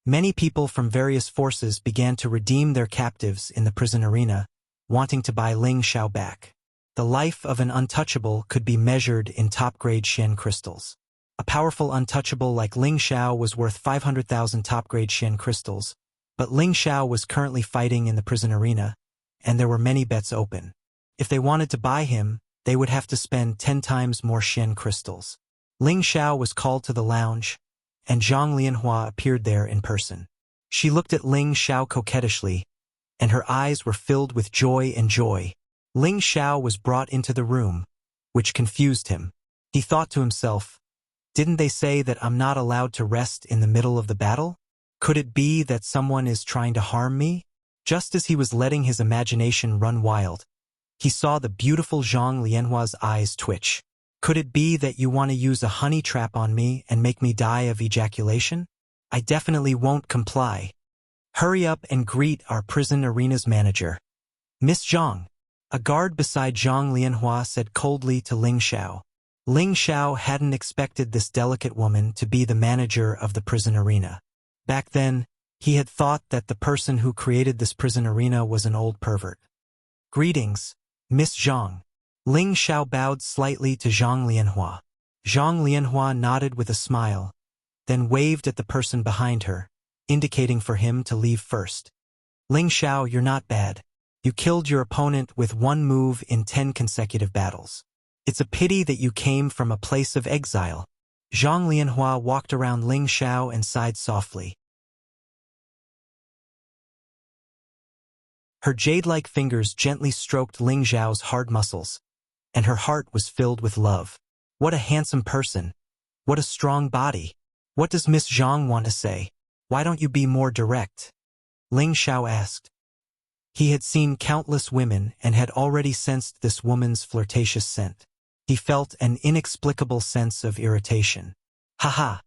Many people from various forces began to redeem their captives in the prison arena, wanting to buy Ling Xiao back. The life of an untouchable could be measured in top-grade Shen crystals. A powerful untouchable like Ling Xiao was worth 500,000 top-grade Shen crystals, but Ling Xiao was currently fighting in the prison arena, and there were many bets open. If they wanted to buy him, they would have to spend 10 times more Shen crystals. Ling Xiao was called to the lounge, and Zhang Lianhua appeared there in person. She looked at Ling Xiao coquettishly, and her eyes were filled with joy and joy. Ling Xiao was brought into the room, which confused him. He thought to himself, didn't they say that I'm not allowed to rest in the middle of the battle? Could it be that someone is trying to harm me? Just as he was letting his imagination run wild, he saw the beautiful Zhang Lianhua's eyes twitch. Could it be that you want to use a honey trap on me and make me die of ejaculation? I definitely won't comply. Hurry up and greet our prison arena's manager. Miss Zhang. A guard beside Zhang Lianhua said coldly to Ling Xiao. Ling Xiao hadn't expected this delicate woman to be the manager of the prison arena. Back then, he had thought that the person who created this prison arena was an old pervert. Greetings, Miss Zhang. Ling Xiao bowed slightly to Zhang Lianhua. Zhang Lianhua nodded with a smile, then waved at the person behind her, indicating for him to leave first. Ling Xiao, you're not bad. You killed your opponent with one move in 10 consecutive battles. It's a pity that you came from a place of exile. Zhang Lianhua walked around Ling Xiao and sighed softly. Her jade-like fingers gently stroked Ling Xiao's hard muscles, and her heart was filled with love. What a handsome person. What a strong body. What does Miss Zhang want to say? Why don't you be more direct? Ling Xiao asked. He had seen countless women and had already sensed this woman's flirtatious scent. He felt an inexplicable sense of irritation. Haha!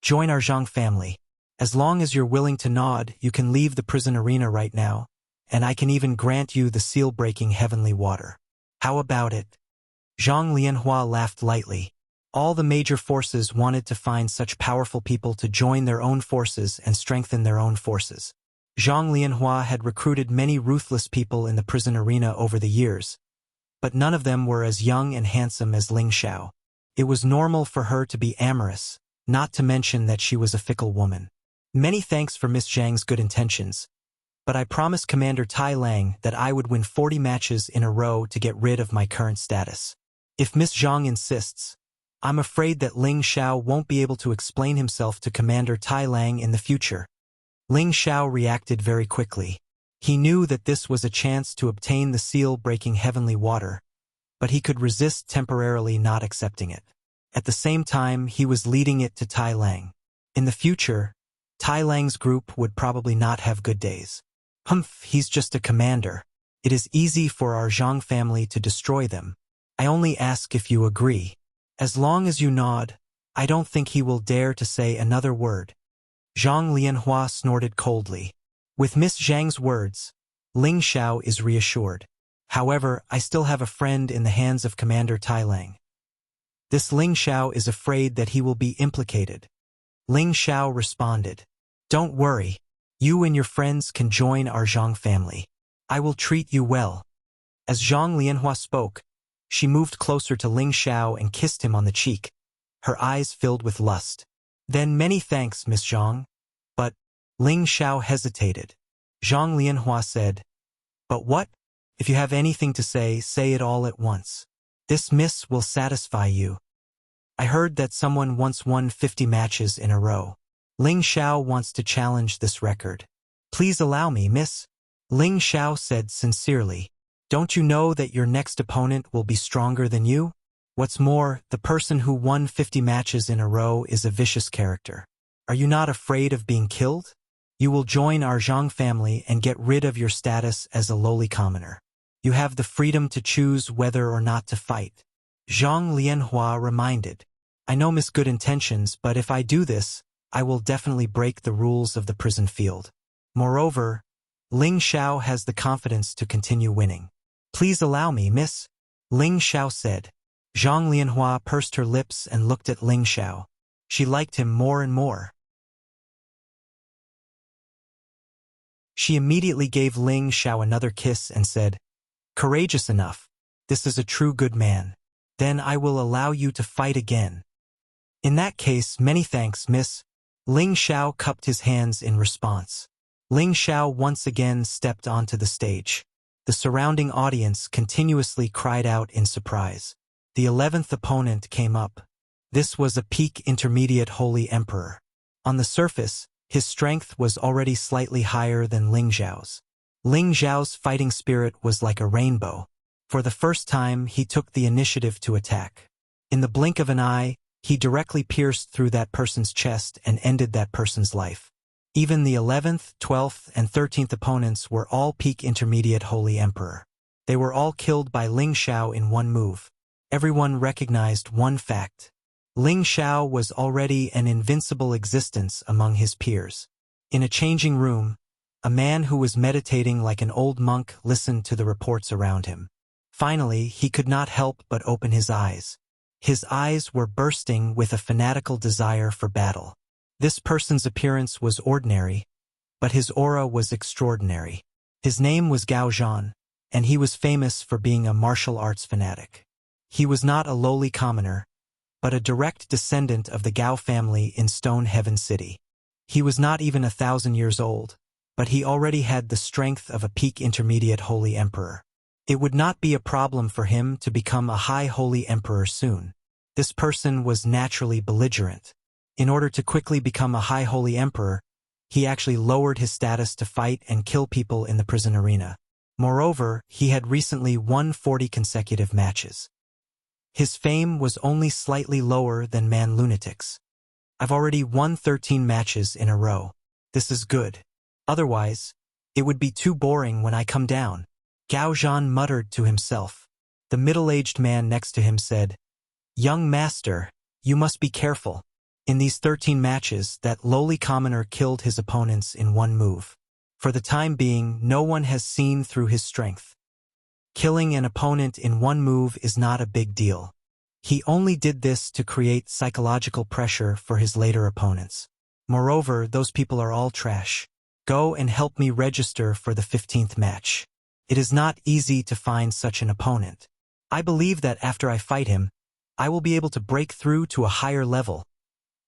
Join our Zhang family. As long as you're willing to nod, you can leave the prison arena right now, and I can even grant you the seal-breaking heavenly water. How about it? Zhang Lianhua laughed lightly. All the major forces wanted to find such powerful people to join their own forces and strengthen their own forces. Zhang Lianhua had recruited many ruthless people in the prison arena over the years, but none of them were as young and handsome as Ling Xiao. It was normal for her to be amorous, not to mention that she was a fickle woman. Many thanks for Miss Zhang's good intentions, but I promised Commander Tai Lang that I would win 40 matches in a row to get rid of my current status. If Miss Zhang insists, I'm afraid that Ling Xiao won't be able to explain himself to Commander Tai Lang in the future. Ling Xiao reacted very quickly. He knew that this was a chance to obtain the seal-breaking heavenly water, but he could resist temporarily not accepting it. At the same time, he was leading it to Tai Lang. In the future, Tai Lang's group would probably not have good days. Humph, he's just a commander. It is easy for our Zhang family to destroy them. I only ask if you agree. As long as you nod, I don't think he will dare to say another word. Zhang Lianhua snorted coldly. With Miss Zhang's words, Ling Xiao is reassured. However, I still have a friend in the hands of Commander Tai Lang. This Ling Xiao is afraid that he will be implicated. Ling Xiao responded, "Don't worry. You and your friends can join our Zhang family. I will treat you well." As Zhang Lianhua spoke, she moved closer to Ling Xiao and kissed him on the cheek, her eyes filled with lust. "Then many thanks, Miss Zhang." But Ling Xiao hesitated. Zhang Lianhua said, "But what? If you have anything to say it all at once. This miss will satisfy you. I heard that someone once won 50 matches in a row. Ling Xiao wants to challenge this record. Please allow me, miss." Ling Xiao said sincerely, "Don't you know that your next opponent will be stronger than you? What's more, the person who won 50 matches in a row is a vicious character. Are you not afraid of being killed? You will join our Zhang family and get rid of your status as a lowly commoner. You have the freedom to choose whether or not to fight." Zhang Lianhua reminded, "I know Miss Good Intentions, but if I do this, I will definitely break the rules of the prison field. Moreover, Ling Xiao has the confidence to continue winning. Please allow me, miss," Ling Xiao said. Zhang Lianhua pursed her lips and looked at Ling Xiao. She liked him more and more. She immediately gave Ling Xiao another kiss and said, "Courageous enough. This is a true good man. Then I will allow you to fight again." "In that case, many thanks, miss." Ling Xiao cupped his hands in response. Ling Xiao once again stepped onto the stage. The surrounding audience continuously cried out in surprise. The 11th opponent came up. This was a peak intermediate holy emperor. On the surface, his strength was already slightly higher than Ling Xiao's. Ling Xiao's fighting spirit was like a rainbow. For the first time, he took the initiative to attack. In the blink of an eye, he directly pierced through that person's chest and ended that person's life. Even the 11th, 12th, and 13th opponents were all peak intermediate holy emperor. They were all killed by Ling Xiao in one move. Everyone recognized one fact. Ling Xiao was already an invincible existence among his peers. In a changing room, a man who was meditating like an old monk listened to the reports around him. Finally, he could not help but open his eyes. His eyes were bursting with a fanatical desire for battle. This person's appearance was ordinary, but his aura was extraordinary. His name was Gao Zhan, and he was famous for being a martial arts fanatic. He was not a lowly commoner, but a direct descendant of the Gao family in Stone Heaven City. He was not even 1,000 years old, but he already had the strength of a peak intermediate holy emperor. It would not be a problem for him to become a high holy emperor soon. This person was naturally belligerent. In order to quickly become a high holy emperor, he actually lowered his status to fight and kill people in the prison arena. Moreover, he had recently won 40 consecutive matches. His fame was only slightly lower than Man Lunatic's. "I've already won 13 matches in a row. This is good. Otherwise, it would be too boring when I come down," Gao Zhan muttered to himself. The middle-aged man next to him said, "Young master, you must be careful. In these 13 matches, that lowly commoner killed his opponents in one move. For the time being, no one has seen through his strength. Killing an opponent in one move is not a big deal. He only did this to create psychological pressure for his later opponents. Moreover, those people are all trash. Go and help me register for the 15th match. It is not easy to find such an opponent. I believe that after I fight him, I will be able to break through to a higher level,"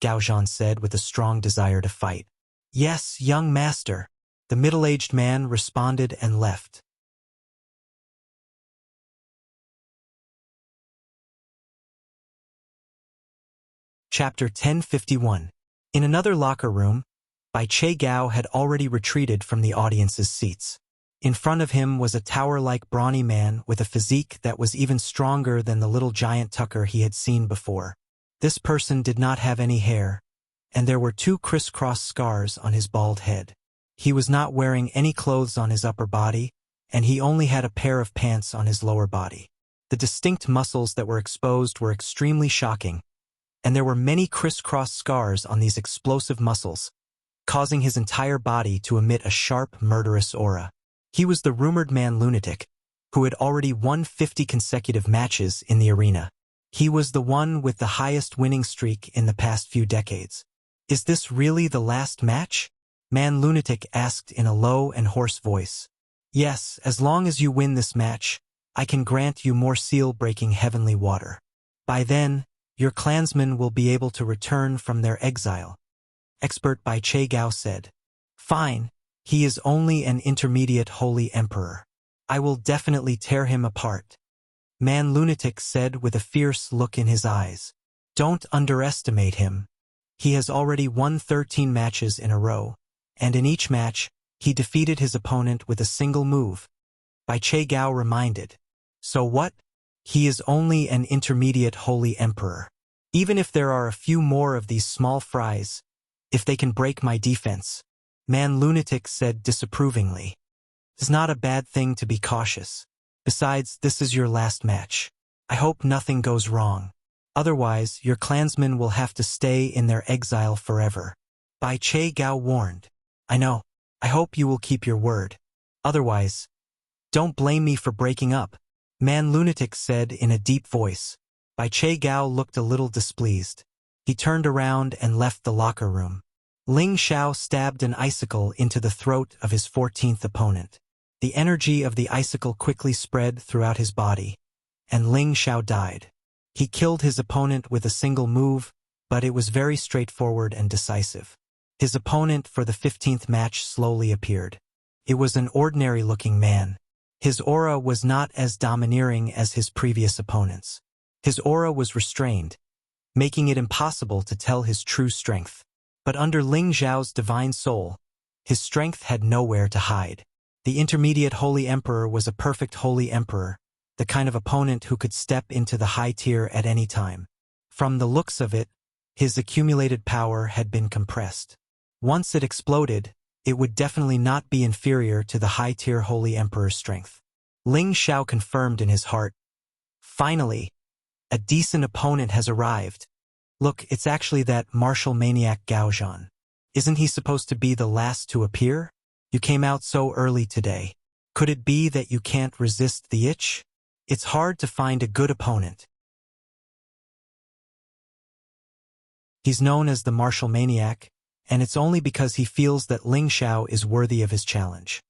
Gao Zhan said with a strong desire to fight. "Yes, young master," the middle-aged man responded and left. Chapter 1051. In another locker room, Bai Che Gao had already retreated from the audience's seats. In front of him was a tower-like brawny man with a physique that was even stronger than the little giant Tucker he had seen before. This person did not have any hair, and there were 2 crisscross scars on his bald head. He was not wearing any clothes on his upper body, and he only had a pair of pants on his lower body. The distinct muscles that were exposed were extremely shocking, and there were many crisscross scars on these explosive muscles, causing his entire body to emit a sharp, murderous aura. He was the rumored man lunatic, who had already won 50 consecutive matches in the arena. He was the one with the highest winning streak in the past few decades. Is this really the last match? Man Lunatic asked in a low and hoarse voice. Yes, as long as you win this match, I can grant you more seal-breaking heavenly water. By then, your clansmen will be able to return from their exile. Expert Bai Che Gao said. Fine, he is only an intermediate holy emperor. I will definitely tear him apart. Man Lunatic said with a fierce look in his eyes. Don't underestimate him. He has already won 13 matches in a row, and in each match, he defeated his opponent with a single move. Bai Che Gao reminded. So what? He is only an intermediate holy emperor. Even if there are a few more of these small fries, if they can break my defense, Man Lunatic said disapprovingly. It's not a bad thing to be cautious. Besides, this is your last match. I hope nothing goes wrong. Otherwise, your clansmen will have to stay in their exile forever. Bai Che Gao warned. I know. I hope you will keep your word. Otherwise, don't blame me for breaking up, Man Lunatic said in a deep voice. Bai Che Gao looked a little displeased. He turned around and left the locker room. Ling Xiao stabbed an icicle into the throat of his 14th opponent. The energy of the icicle quickly spread throughout his body, and Ling Xiao died. He killed his opponent with a single move, but it was very straightforward and decisive. His opponent for the 15th match slowly appeared. It was an ordinary-looking man. His aura was not as domineering as his previous opponents. His aura was restrained, making it impossible to tell his true strength. But under Ling Xiao's divine soul, his strength had nowhere to hide. The intermediate Holy Emperor was a perfect Holy Emperor, the kind of opponent who could step into the high tier at any time. From the looks of it, his accumulated power had been compressed. Once it exploded, it would definitely not be inferior to the high-tier Holy Emperor's strength. Ling Xiao confirmed in his heart. Finally, a decent opponent has arrived. Look, it's actually that martial maniac Gao Zhan. Isn't he supposed to be the last to appear? You came out so early today. Could it be that you can't resist the itch? It's hard to find a good opponent. He's known as the martial maniac, and it's only because he feels that Ling Xiao is worthy of his challenge.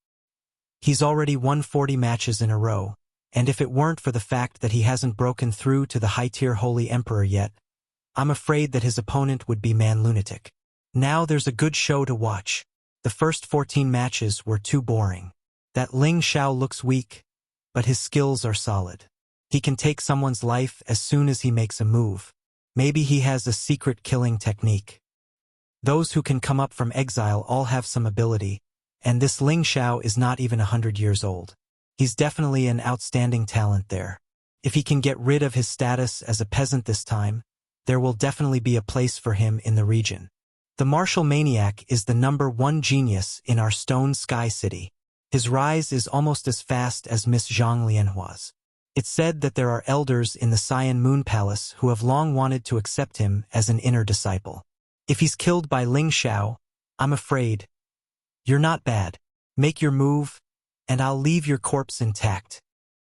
He's already won 40 matches in a row, and if it weren't for the fact that he hasn't broken through to the high-tier Holy Emperor yet, I'm afraid that his opponent would be Man Lunatic. Now there's a good show to watch. The first 14 matches were too boring. That Ling Xiao looks weak, but his skills are solid. He can take someone's life as soon as he makes a move. Maybe he has a secret killing technique. Those who can come up from exile all have some ability, and this Ling Xiao is not even 100 years old. He's definitely an outstanding talent there. If he can get rid of his status as a peasant this time, there will definitely be a place for him in the region. The martial maniac is the #1 genius in our Stone Sky City. His rise is almost as fast as Miss Zhang Lianhua's. It's said that there are elders in the Cyan Moon Palace who have long wanted to accept him as an inner disciple. If he's killed by Ling Xiao, I'm afraid. You're not bad. Make your move, and I'll leave your corpse intact.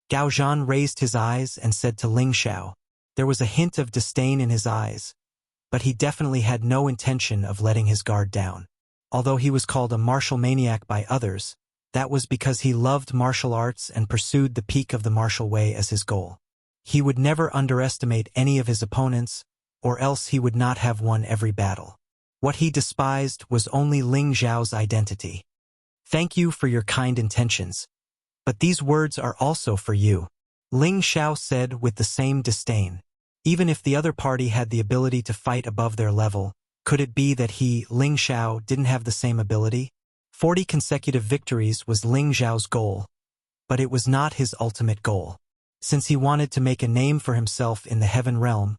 Gao Zhan raised his eyes and said to Ling Xiao. There was a hint of disdain in his eyes, but he definitely had no intention of letting his guard down. Although he was called a martial maniac by others, that was because he loved martial arts and pursued the peak of the martial way as his goal. He would never underestimate any of his opponents, or else he would not have won every battle. What he despised was only Ling Xiao's identity. Thank you for your kind intentions, but these words are also for you, Ling Xiao said with the same disdain. Even if the other party had the ability to fight above their level, could it be that he, Ling Xiao, didn't have the same ability? 40 consecutive victories was Ling Xiao's goal, but it was not his ultimate goal. Since he wanted to make a name for himself in the Heaven Realm,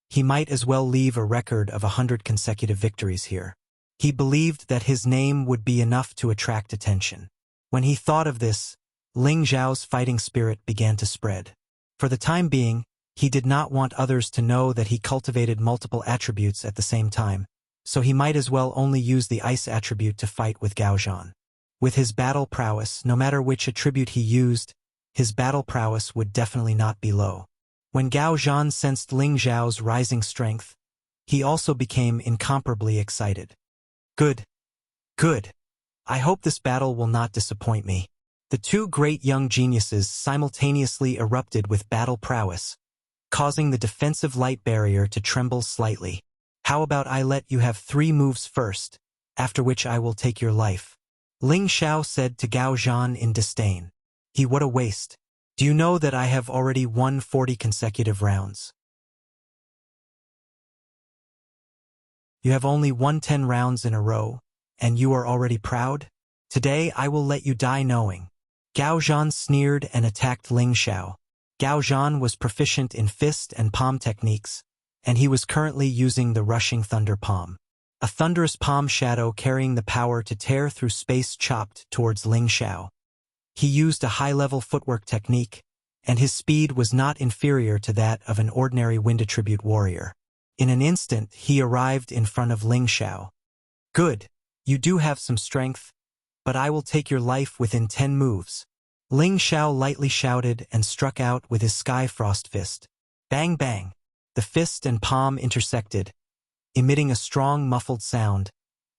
he might as well leave a record of 100 consecutive victories here. He believed that his name would be enough to attract attention. When he thought of this, Ling Zhao's fighting spirit began to spread. For the time being, he did not want others to know that he cultivated multiple attributes at the same time, so he might as well only use the ice attribute to fight with Gao Zhan. With his battle prowess, no matter which attribute he used, his battle prowess would definitely not be low. When Gao Zhan sensed Ling Zhao's rising strength, he also became incomparably excited. Good. Good. I hope this battle will not disappoint me. The two great young geniuses simultaneously erupted with battle prowess, causing the defensive light barrier to tremble slightly. How about I let you have 3 moves first, after which I will take your life? Ling Xiao said to Gao Zhan in disdain. What a waste. Do you know that I have already won 40 consecutive rounds? You have only won 10 rounds in a row, and you are already proud? Today I will let you die knowing. Gao Zhan sneered and attacked Ling Xiao. Gao Zhan was proficient in fist and palm techniques, and he was currently using the rushing thunder palm. A thunderous palm shadow carrying the power to tear through space chopped towards Ling Xiao. He used a high-level footwork technique, and his speed was not inferior to that of an ordinary wind attribute warrior. In an instant, he arrived in front of Ling Xiao. Good. You do have some strength, but I will take your life within 10 moves. Ling Xiao lightly shouted and struck out with his Sky Frost fist. Bang bang. The fist and palm intersected, emitting a strong muffled sound,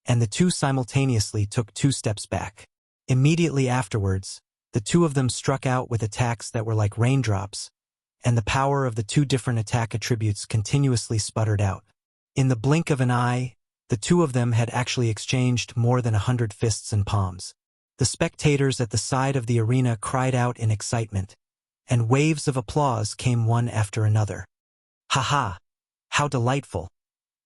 and the two simultaneously took 2 steps back. Immediately afterwards, the two of them struck out with attacks that were like raindrops, and the power of the 2 different attack attributes continuously sputtered out. In the blink of an eye, the 2 of them had actually exchanged more than 100 fists and palms. The spectators at the side of the arena cried out in excitement, and waves of applause came one after another. Ha ha! How delightful!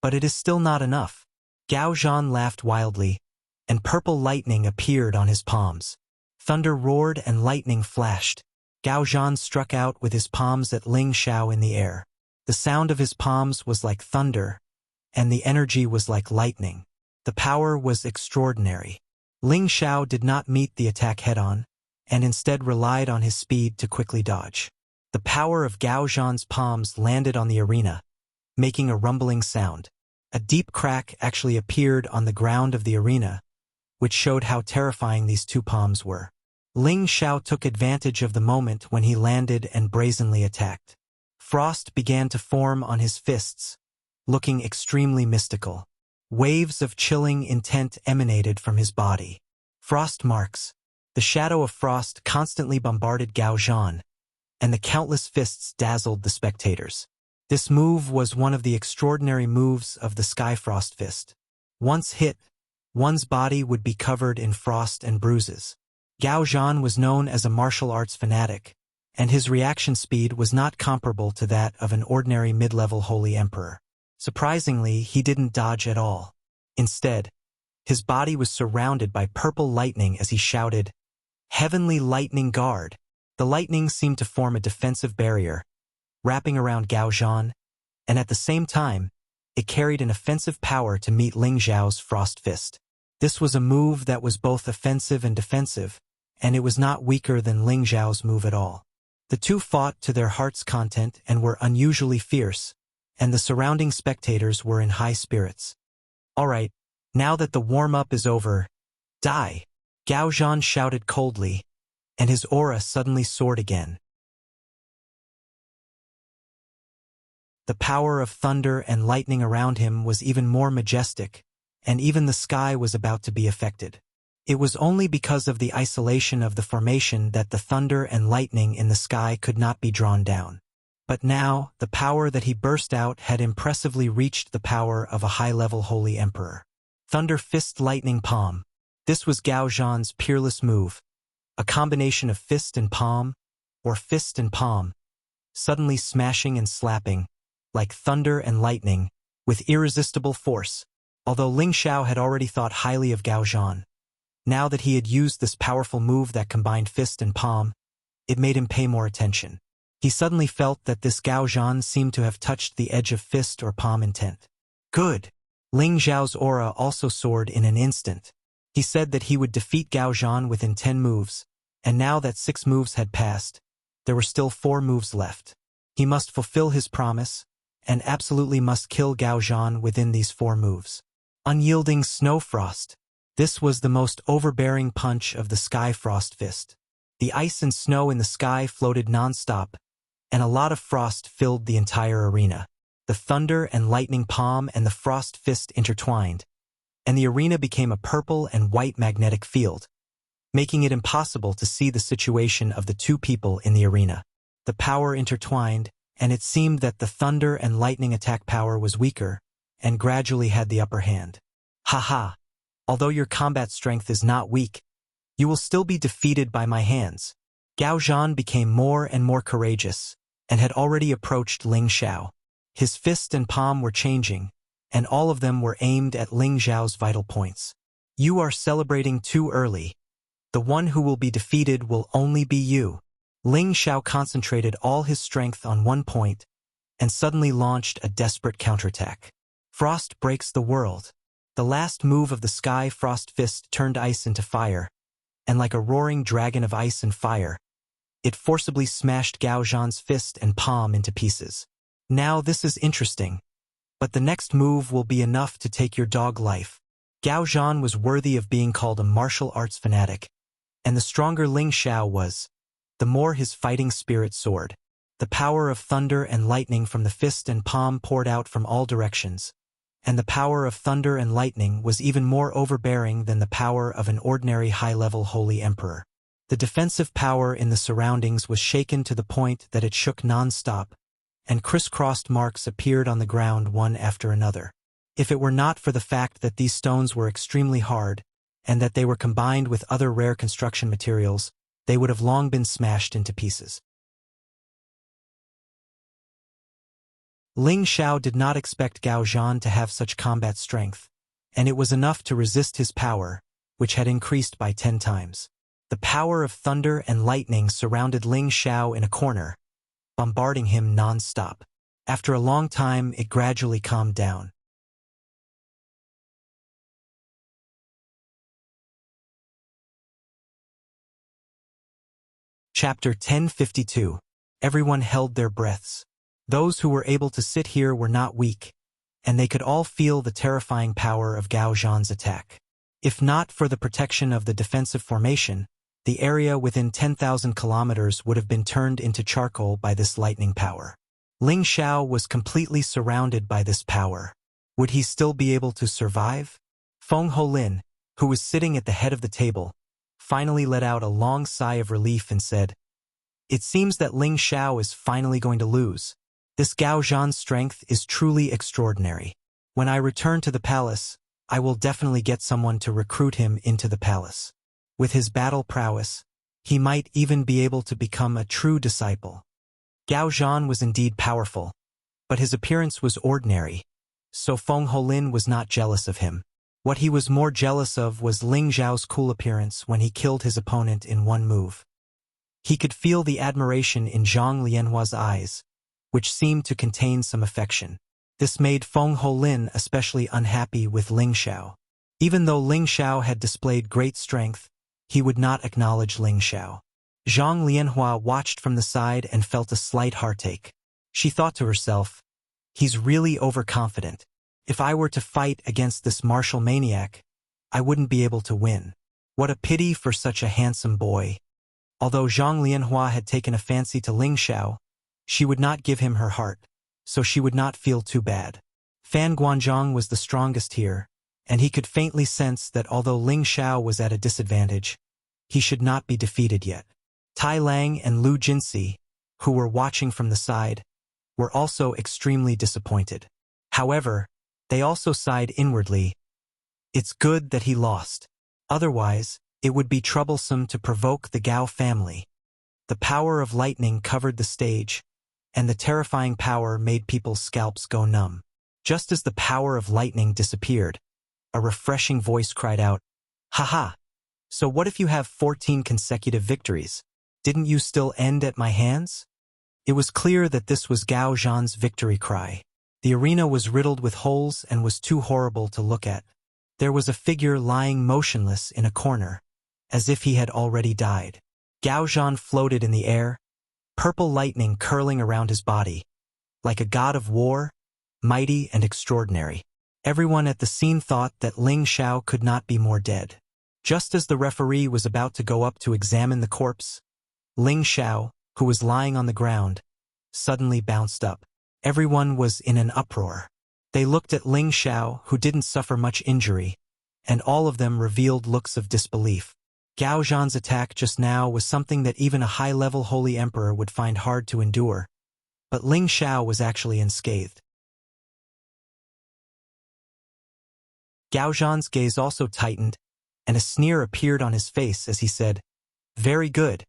But it is still not enough. Gao Zhan laughed wildly, and purple lightning appeared on his palms. Thunder roared and lightning flashed. Gao Zhan struck out with his palms at Ling Xiao in the air. The sound of his palms was like thunder, and the energy was like lightning. The power was extraordinary. Ling Xiao did not meet the attack head-on, and instead relied on his speed to quickly dodge. The power of Gao Zhan's palms landed on the arena, making a rumbling sound. A deep crack actually appeared on the ground of the arena, which showed how terrifying these 2 palms were. Ling Xiao took advantage of the moment when he landed and brazenly attacked. Frost began to form on his fists, looking extremely mystical. Waves of chilling intent emanated from his body. Frost marks. The shadow of frost constantly bombarded Gao Zhan, and the countless fists dazzled the spectators. This move was one of the extraordinary moves of the Sky Frost fist. Once hit, one's body would be covered in frost and bruises. Gao Zhan was known as a martial arts fanatic, and his reaction speed was not comparable to that of an ordinary mid-level holy emperor. Surprisingly, he didn't dodge at all. Instead, his body was surrounded by purple lightning as he shouted, "Heavenly Lightning Guard!" The lightning seemed to form a defensive barrier, wrapping around Gao Zhan, and at the same time, it carried an offensive power to meet Ling Zhao's frost fist. This was a move that was both offensive and defensive, and it was not weaker than Ling Zhao's move at all. The two fought to their heart's content and were unusually fierce, and the surrounding spectators were in high spirits. All right, now that the warm-up is over, die! Gao Zhan shouted coldly, and his aura suddenly soared again. The power of thunder and lightning around him was even more majestic, and even the sky was about to be affected. It was only because of the isolation of the formation that the thunder and lightning in the sky could not be drawn down. But now, the power that he burst out had impressively reached the power of a high-level holy emperor. Thunder Fist Lightning Palm. This was Gao Zhan's peerless move, a combination of fist and palm, or fist and palm, suddenly smashing and slapping, like thunder and lightning, with irresistible force. Although Ling Xiao had already thought highly of Gao Zhan, now that he had used this powerful move that combined fist and palm, it made him pay more attention. He suddenly felt that this Gao Zhan seemed to have touched the edge of fist or palm intent. Good! Ling Xiao's aura also soared in an instant. He said that he would defeat Gao Zhan within 10 moves, And now that 6 moves had passed, there were still 4 moves left. He must fulfill his promise, and absolutely must kill Gao Zhan within these 4 moves. Unyielding Snow Frost. This was the most overbearing punch of the Sky Frost Fist. The ice and snow in the sky floated non-stop, and a lot of frost filled the entire arena. The thunder and lightning palm and the frost fist intertwined, and the arena became a purple and white magnetic field, making it impossible to see the situation of the 2 people in the arena. The power intertwined, and it seemed that the thunder and lightning attack power was weaker, and gradually had the upper hand. Haha! Although your combat strength is not weak, you will still be defeated by my hands. Gao Zhan became more and more courageous, and had already approached Ling Xiao. His fist and palm were changing, and all of them were aimed at Ling Xiao's vital points. You are celebrating too early. The one who will be defeated will only be you. Ling Xiao concentrated all his strength on one point, and suddenly launched a desperate counterattack. Frost breaks the world. The last move of the Sky Frost Fist turned ice into fire, and like a roaring dragon of ice and fire, it forcibly smashed Gao Zhan's fist and palm into pieces. Now this is interesting, but the next move will be enough to take your dog life. Gao Zhan was worthy of being called a martial arts fanatic, and the stronger Ling Xiao was, the more his fighting spirit soared. The power of thunder and lightning from the fist and palm poured out from all directions, and the power of thunder and lightning was even more overbearing than the power of an ordinary high-level holy emperor. The defensive power in the surroundings was shaken to the point that it shook non-stop, and crisscrossed marks appeared on the ground one after another. If it were not for the fact that these stones were extremely hard, and that they were combined with other rare construction materials, they would have long been smashed into pieces. Ling Xiao did not expect Gao Zhan to have such combat strength, and it was enough to resist his power, which had increased by 10 times. The power of thunder and lightning surrounded Ling Xiao in a corner, bombarding him non-stop. After a long time, it gradually calmed down. Chapter 1052. Everyone held their breaths. Those who were able to sit here were not weak, and they could all feel the terrifying power of Gao Zhan's attack. If not for the protection of the defensive formation, the area within 10,000 kilometers would have been turned into charcoal by this lightning power. Ling Xiao was completely surrounded by this power. Would he still be able to survive? Feng Holin, who was sitting at the head of the table, finally let out a long sigh of relief and said, "It seems that Ling Xiao is finally going to lose. This Gao Zhan's strength is truly extraordinary. When I return to the palace, I will definitely get someone to recruit him into the palace. With his battle prowess, he might even be able to become a true disciple." Gao Zhan was indeed powerful, but his appearance was ordinary, so Feng Holin was not jealous of him. What he was more jealous of was Ling Xiao's cool appearance when he killed his opponent in one move. He could feel the admiration in Zhang Lianhua's eyes, which seemed to contain some affection. This made Feng Holin especially unhappy with Ling Xiao. Even though Ling Xiao had displayed great strength, he would not acknowledge Ling Xiao. Zhang Lianhua watched from the side and felt a slight heartache. She thought to herself, "He's really overconfident. If I were to fight against this martial maniac, I wouldn't be able to win. What a pity for such a handsome boy." Although Zhang Lianhua had taken a fancy to Ling Xiao, she would not give him her heart, so she would not feel too bad. Fan Guanzhong was the strongest here, and he could faintly sense that although Ling Xiao was at a disadvantage, he should not be defeated yet. Tai Lang and Lu Jinsi, who were watching from the side, were also extremely disappointed. However, they also sighed inwardly. It's good that he lost. Otherwise, it would be troublesome to provoke the Gao family. The power of lightning covered the stage, and the terrifying power made people's scalps go numb. Just as the power of lightning disappeared, a refreshing voice cried out, "Haha! So what if you have 14 consecutive victories? Didn't you still end at my hands?" It was clear that this was Gao Zhan's victory cry. The arena was riddled with holes and was too horrible to look at. There was a figure lying motionless in a corner, as if he had already died. Gao Zhan floated in the air, purple lightning curling around his body, like a god of war, mighty and extraordinary. Everyone at the scene thought that Ling Xiao could not be more dead. Just as the referee was about to go up to examine the corpse, Ling Xiao, who was lying on the ground, suddenly bounced up. Everyone was in an uproar. They looked at Ling Xiao, who didn't suffer much injury, and all of them revealed looks of disbelief. Gao Zhan's attack just now was something that even a high-level holy emperor would find hard to endure, but Ling Xiao was actually unscathed. Gao Zhan's gaze also tightened, and a sneer appeared on his face as he said, "Very good.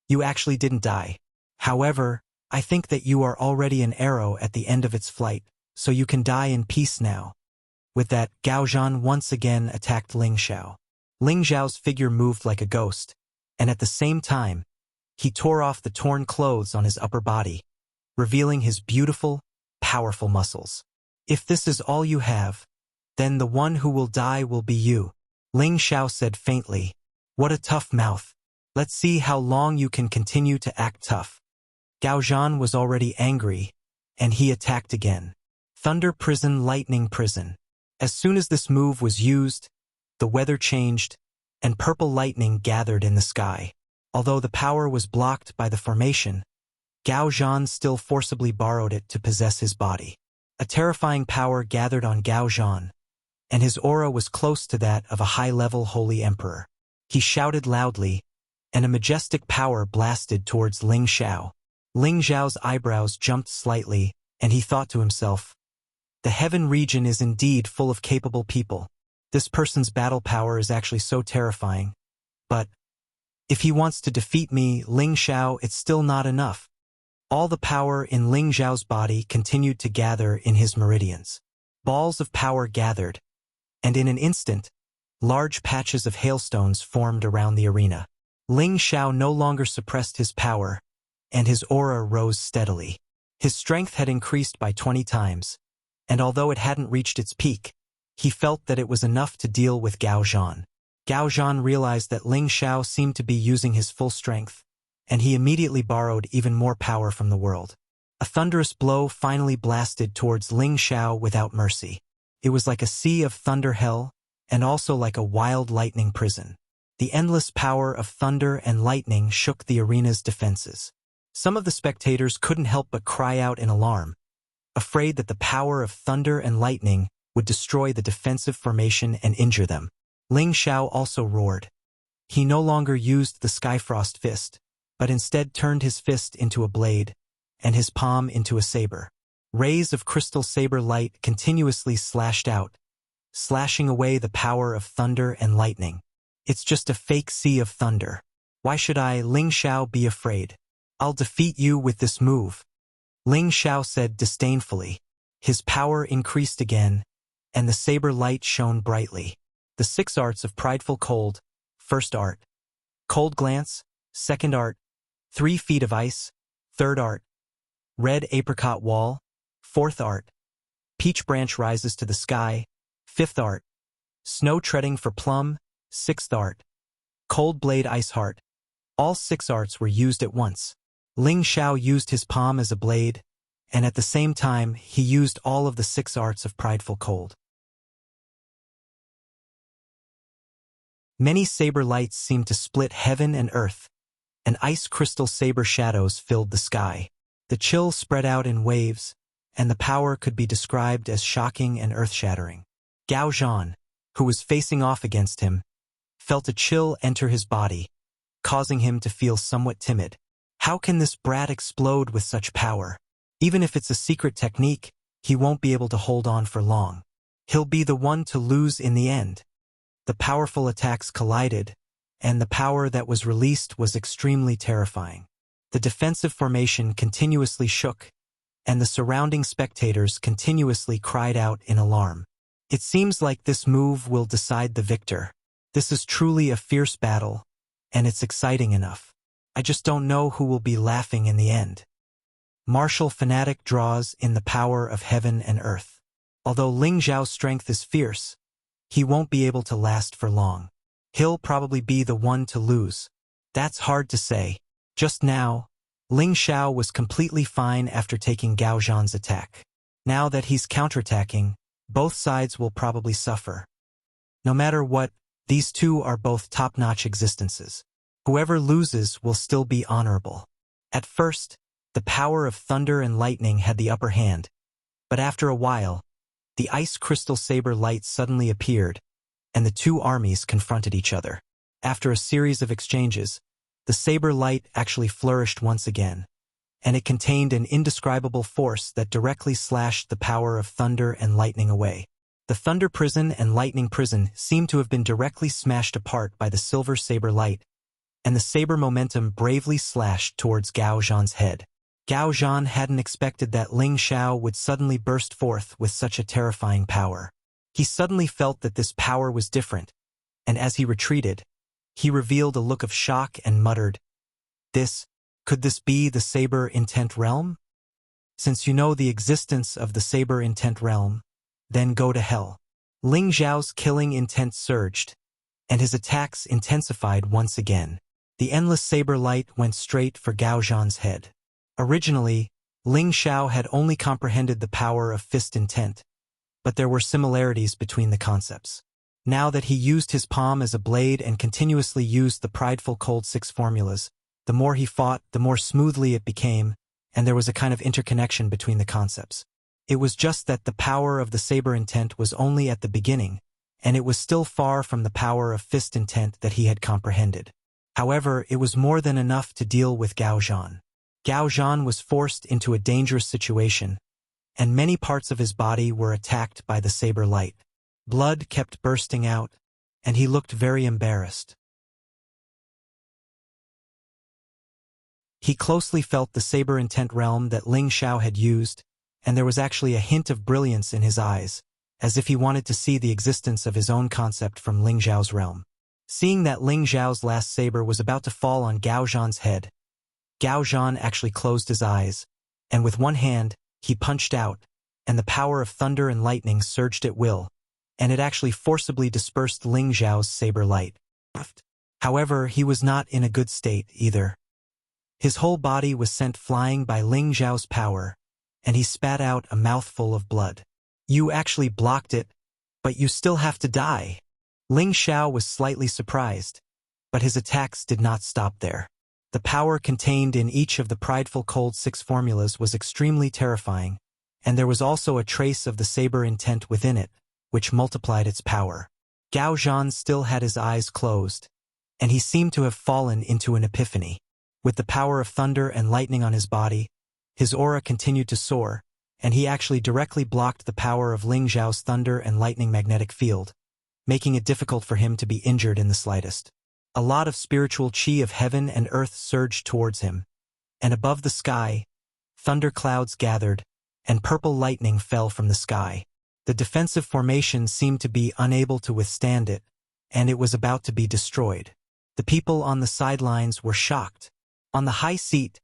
You actually didn't die. However, I think that you are already an arrow at the end of its flight, so you can die in peace now." With that, Gao Zhan once again attacked Ling Xiao. Ling Xiao's figure moved like a ghost, and at the same time, he tore off the torn clothes on his upper body, revealing his beautiful, powerful muscles. "If this is all you have, then the one who will die will be you," Ling Xiao said faintly. "What a tough mouth. Let's see how long you can continue to act tough." Gao Zhan was already angry, and he attacked again. Thunder Prison, Lightning Prison. As soon as this move was used, the weather changed, and purple lightning gathered in the sky. Although the power was blocked by the formation, Gao Zhan still forcibly borrowed it to possess his body. A terrifying power gathered on Gao Zhan, and his aura was close to that of a high-level holy emperor. He shouted loudly, and a majestic power blasted towards Ling Xiao. Ling Xiao's eyebrows jumped slightly, and he thought to himself, "The heaven region is indeed full of capable people. This person's battle power is actually so terrifying. But if he wants to defeat me, Ling Xiao, it's still not enough." All the power in Ling Xiao's body continued to gather in his meridians. Balls of power gathered, and in an instant, large patches of hailstones formed around the arena. Ling Xiao no longer suppressed his power, and his aura rose steadily. His strength had increased by 20 times, and although it hadn't reached its peak, he felt that it was enough to deal with Gao Zhan. Gao Zhan realized that Ling Xiao seemed to be using his full strength, and he immediately borrowed even more power from the world. A thunderous blow finally blasted towards Ling Xiao without mercy. It was like a sea of thunder hell, and also like a wild lightning prison. The endless power of thunder and lightning shook the arena's defenses. Some of the spectators couldn't help but cry out in alarm, afraid that the power of thunder and lightning would destroy the defensive formation and injure them. Ling Xiao also roared. He no longer used the Skyfrost fist, but instead turned his fist into a blade, and his palm into a saber. Rays of crystal saber light continuously slashed out, slashing away the power of thunder and lightning. "It's just a fake sea of thunder. Why should I, Ling Xiao, be afraid? I'll defeat you with this move," Ling Xiao said disdainfully. His power increased again, and the saber light shone brightly. The 6 arts of Prideful Cold, first art. Cold Glance, second art. 3 Feet of Ice, third art. Red Apricot Wall, fourth art. Peach Branch Rises to the Sky, fifth art. Snow Treading for Plum, sixth art. Cold Blade Ice Heart. All 6 arts were used at once. Ling Xiao used his palm as a blade, and at the same time he used all of the 6 arts of Prideful Cold. Many saber lights seemed to split heaven and earth, and ice crystal saber shadows filled the sky. The chill spread out in waves, and the power could be described as shocking and earth-shattering. Gao Zhan, who was facing off against him, felt a chill enter his body, causing him to feel somewhat timid. How can this brat explode with such power? Even if it's a secret technique, he won't be able to hold on for long. He'll be the one to lose in the end. The powerful attacks collided, and the power that was released was extremely terrifying. The defensive formation continuously shook, and the surrounding spectators continuously cried out in alarm. It seems like this move will decide the victor. This is truly a fierce battle, and it's exciting enough. I just don't know who will be laughing in the end. Martial fanatic draws in the power of heaven and earth. Although Ling Xiao's strength is fierce, he won't be able to last for long. He'll probably be the one to lose. That's hard to say. Just now, Ling Xiao was completely fine after taking Gao Zhan's attack. Now that he's counterattacking, both sides will probably suffer. No matter what, these two are both top-notch existences. Whoever loses will still be honorable. At first, the power of thunder and lightning had the upper hand, but after a while, the ice crystal saber light suddenly appeared, and the two armies confronted each other. After a series of exchanges, the saber light actually flourished once again, and it contained an indescribable force that directly slashed the power of thunder and lightning away. The thunder prison and lightning prison seemed to have been directly smashed apart by the silver saber light, and the saber momentum bravely slashed towards Gao Zhan's head. Gao Zhan hadn't expected that Ling Xiao would suddenly burst forth with such a terrifying power. He suddenly felt that this power was different, and as he retreated, he revealed a look of shock and muttered, Could this be the Saber Intent Realm? Since you know the existence of the Saber Intent Realm, then go to hell. Ling Xiao's killing intent surged, and his attacks intensified once again. The endless saber light went straight for Gao Zhan's head. Originally, Ling Xiao had only comprehended the power of fist intent, but there were similarities between the concepts. Now that he used his palm as a blade and continuously used the prideful cold six formulas, the more he fought, the more smoothly it became, and there was a kind of interconnection between the concepts. It was just that the power of the saber intent was only at the beginning, and it was still far from the power of fist intent that he had comprehended. However, it was more than enough to deal with Gao Zhan. Gao Zhan was forced into a dangerous situation, and many parts of his body were attacked by the saber light. Blood kept bursting out, and he looked very embarrassed. He closely felt the saber intent realm that Ling Xiao had used, and there was actually a hint of brilliance in his eyes, as if he wanted to see the existence of his own concept from Ling Xiao's realm. Seeing that Ling Xiao's last saber was about to fall on Gao Zhan's head, Gao Zhan actually closed his eyes, and with one hand, he punched out, and the power of thunder and lightning surged at will, and it actually forcibly dispersed Ling Xiao's saber light. However, he was not in a good state either. His whole body was sent flying by Ling Xiao's power, and he spat out a mouthful of blood. You actually blocked it, but you still have to die. Ling Xiao was slightly surprised, but his attacks did not stop there. The power contained in each of the prideful cold six formulas was extremely terrifying, and there was also a trace of the saber intent within it, which multiplied its power. Gao Zhan still had his eyes closed, and he seemed to have fallen into an epiphany. With the power of thunder and lightning on his body, his aura continued to soar, and he actually directly blocked the power of Ling Xiao's thunder and lightning magnetic field, making it difficult for him to be injured in the slightest. A lot of spiritual chi of heaven and earth surged towards him, and above the sky, thunder clouds gathered, and purple lightning fell from the sky. The defensive formation seemed to be unable to withstand it, and it was about to be destroyed. The people on the sidelines were shocked. On the high seat,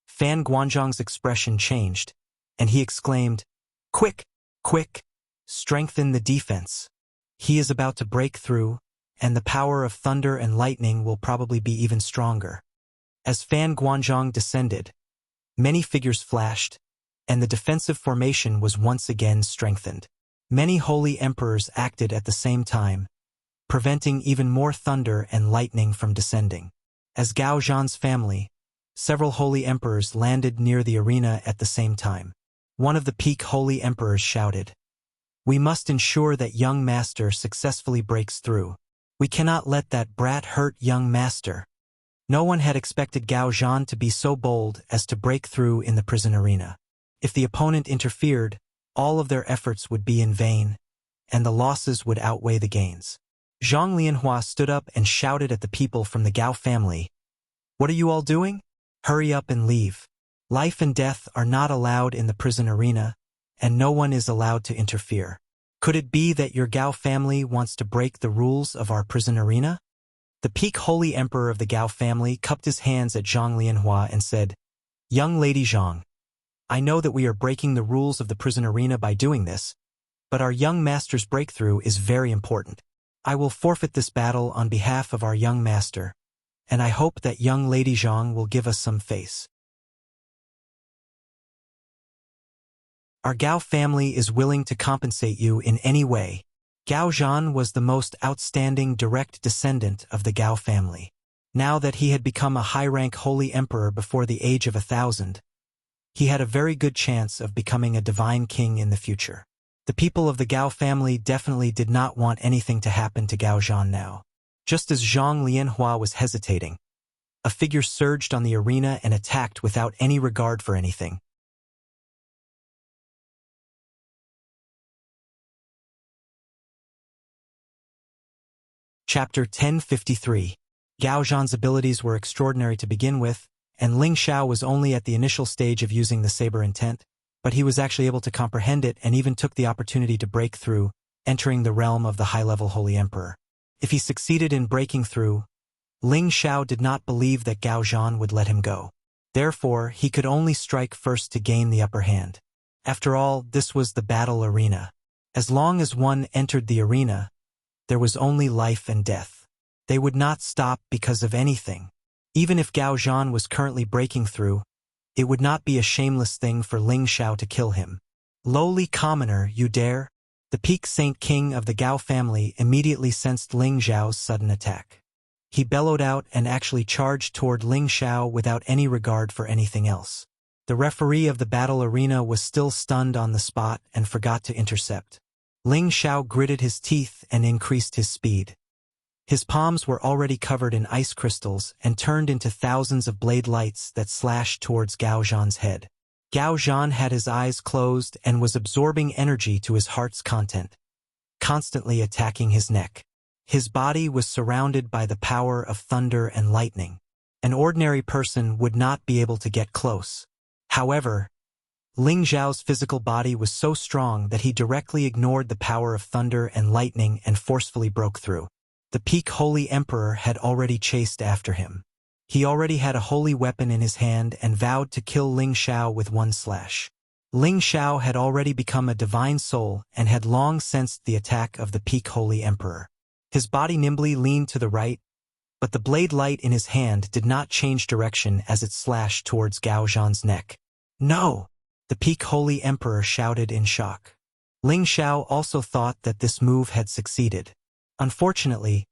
Fan Guanzhong's expression changed, and he exclaimed, Quick, quick, strengthen the defense. He is about to break through, and the power of thunder and lightning will probably be even stronger. As Fan Guanzhong descended, many figures flashed, and the defensive formation was once again strengthened. Many holy emperors acted at the same time, preventing even more thunder and lightning from descending. As Gao Zhan's family, several holy emperors landed near the arena at the same time. One of the peak holy emperors shouted, We must ensure that young master successfully breaks through. We cannot let that brat hurt young master. No one had expected Gao Zhan to be so bold as to break through in the prison arena. If the opponent interfered, all of their efforts would be in vain, and the losses would outweigh the gains. Zhang Lianhua stood up and shouted at the people from the Gao family, What are you all doing? Hurry up and leave. Life and death are not allowed in the prison arena, and no one is allowed to interfere. Could it be that your Gao family wants to break the rules of our prison arena? The peak holy emperor of the Gao family cupped his hands at Zhang Lianhua and said, Young lady Zhang, I know that we are breaking the rules of the prison arena by doing this, but our young master's breakthrough is very important. I will forfeit this battle on behalf of our young master, and I hope that young Lady Zhang will give us some face. Our Gao family is willing to compensate you in any way. Gao Zhan was the most outstanding direct descendant of the Gao family. Now that he had become a high-rank holy emperor before the age of 1,000, he had a very good chance of becoming a divine king in the future. The people of the Gao family definitely did not want anything to happen to Gao Zhan now. Just as Zhang Lianhua was hesitating, a figure surged on the arena and attacked without any regard for anything. Chapter 1053. Gao Zhan's abilities were extraordinary to begin with, and Ling Xiao was only at the initial stage of using the saber intent, but he was actually able to comprehend it and even took the opportunity to break through, entering the realm of the high-level Holy Emperor. If he succeeded in breaking through, Ling Xiao did not believe that Gao Zhan would let him go. Therefore, he could only strike first to gain the upper hand. After all, this was the battle arena. As long as one entered the arena, there was only life and death. They would not stop because of anything. Even if Gao Zhan was currently breaking through, it would not be a shameless thing for Ling Xiao to kill him. Lowly commoner, you dare? The peak Saint King of the Gao family immediately sensed Ling Xiao's sudden attack. He bellowed out and actually charged toward Ling Xiao without any regard for anything else. The referee of the battle arena was still stunned on the spot and forgot to intercept. Ling Xiao gritted his teeth and increased his speed. His palms were already covered in ice crystals and turned into thousands of blade lights that slashed towards Gao Zhan's head. Gao Zhan had his eyes closed and was absorbing energy to his heart's content, constantly attacking his neck. His body was surrounded by the power of thunder and lightning. An ordinary person would not be able to get close. However, Ling Xiao's physical body was so strong that he directly ignored the power of thunder and lightning and forcefully broke through. The peak Holy Emperor had already chased after him. He already had a holy weapon in his hand and vowed to kill Ling Xiao with one slash. Ling Xiao had already become a divine soul and had long sensed the attack of the peak Holy Emperor. His body nimbly leaned to the right, but the blade light in his hand did not change direction as it slashed towards Gao Zhan's neck. No! The peak Holy Emperor shouted in shock. Ling Xiao also thought that this move had succeeded. Unfortunately,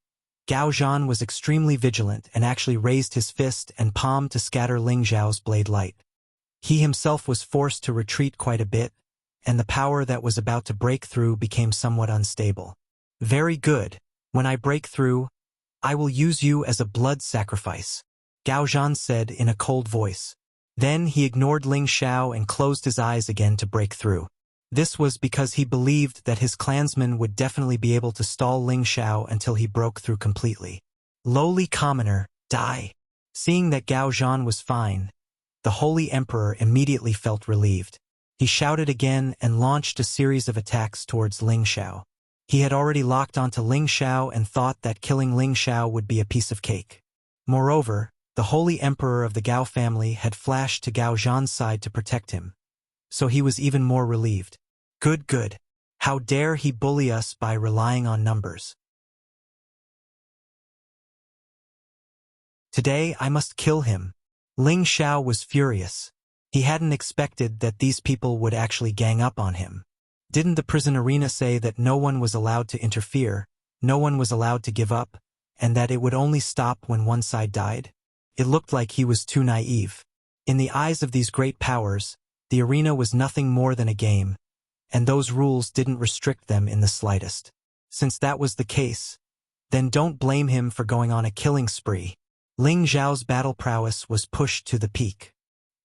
Gao Zhan was extremely vigilant and actually raised his fist and palm to scatter Ling Xiao's blade light. He himself was forced to retreat quite a bit, and the power that was about to break through became somewhat unstable. Very good. When I break through, I will use you as a blood sacrifice, Gao Zhan said in a cold voice. Then he ignored Ling Xiao and closed his eyes again to break through. This was because he believed that his clansmen would definitely be able to stall Ling Xiao until he broke through completely. Lowly commoner, die! Seeing that Gao Zhan was fine, the Holy Emperor immediately felt relieved. He shouted again and launched a series of attacks towards Ling Xiao. He had already locked onto Ling Xiao and thought that killing Ling Xiao would be a piece of cake. Moreover, the Holy Emperor of the Gao family had flashed to Gao Zhan's side to protect him, so he was even more relieved. Good, good. How dare he bully us by relying on numbers? Today I must kill him. Ling Xiao was furious. He hadn't expected that these people would actually gang up on him. Didn't the prison arena say that no one was allowed to interfere, no one was allowed to give up, and that it would only stop when one side died? It looked like he was too naive. In the eyes of these great powers, the arena was nothing more than a game, and those rules didn't restrict them in the slightest. Since that was the case, then don't blame him for going on a killing spree. Ling Xiao's battle prowess was pushed to the peak.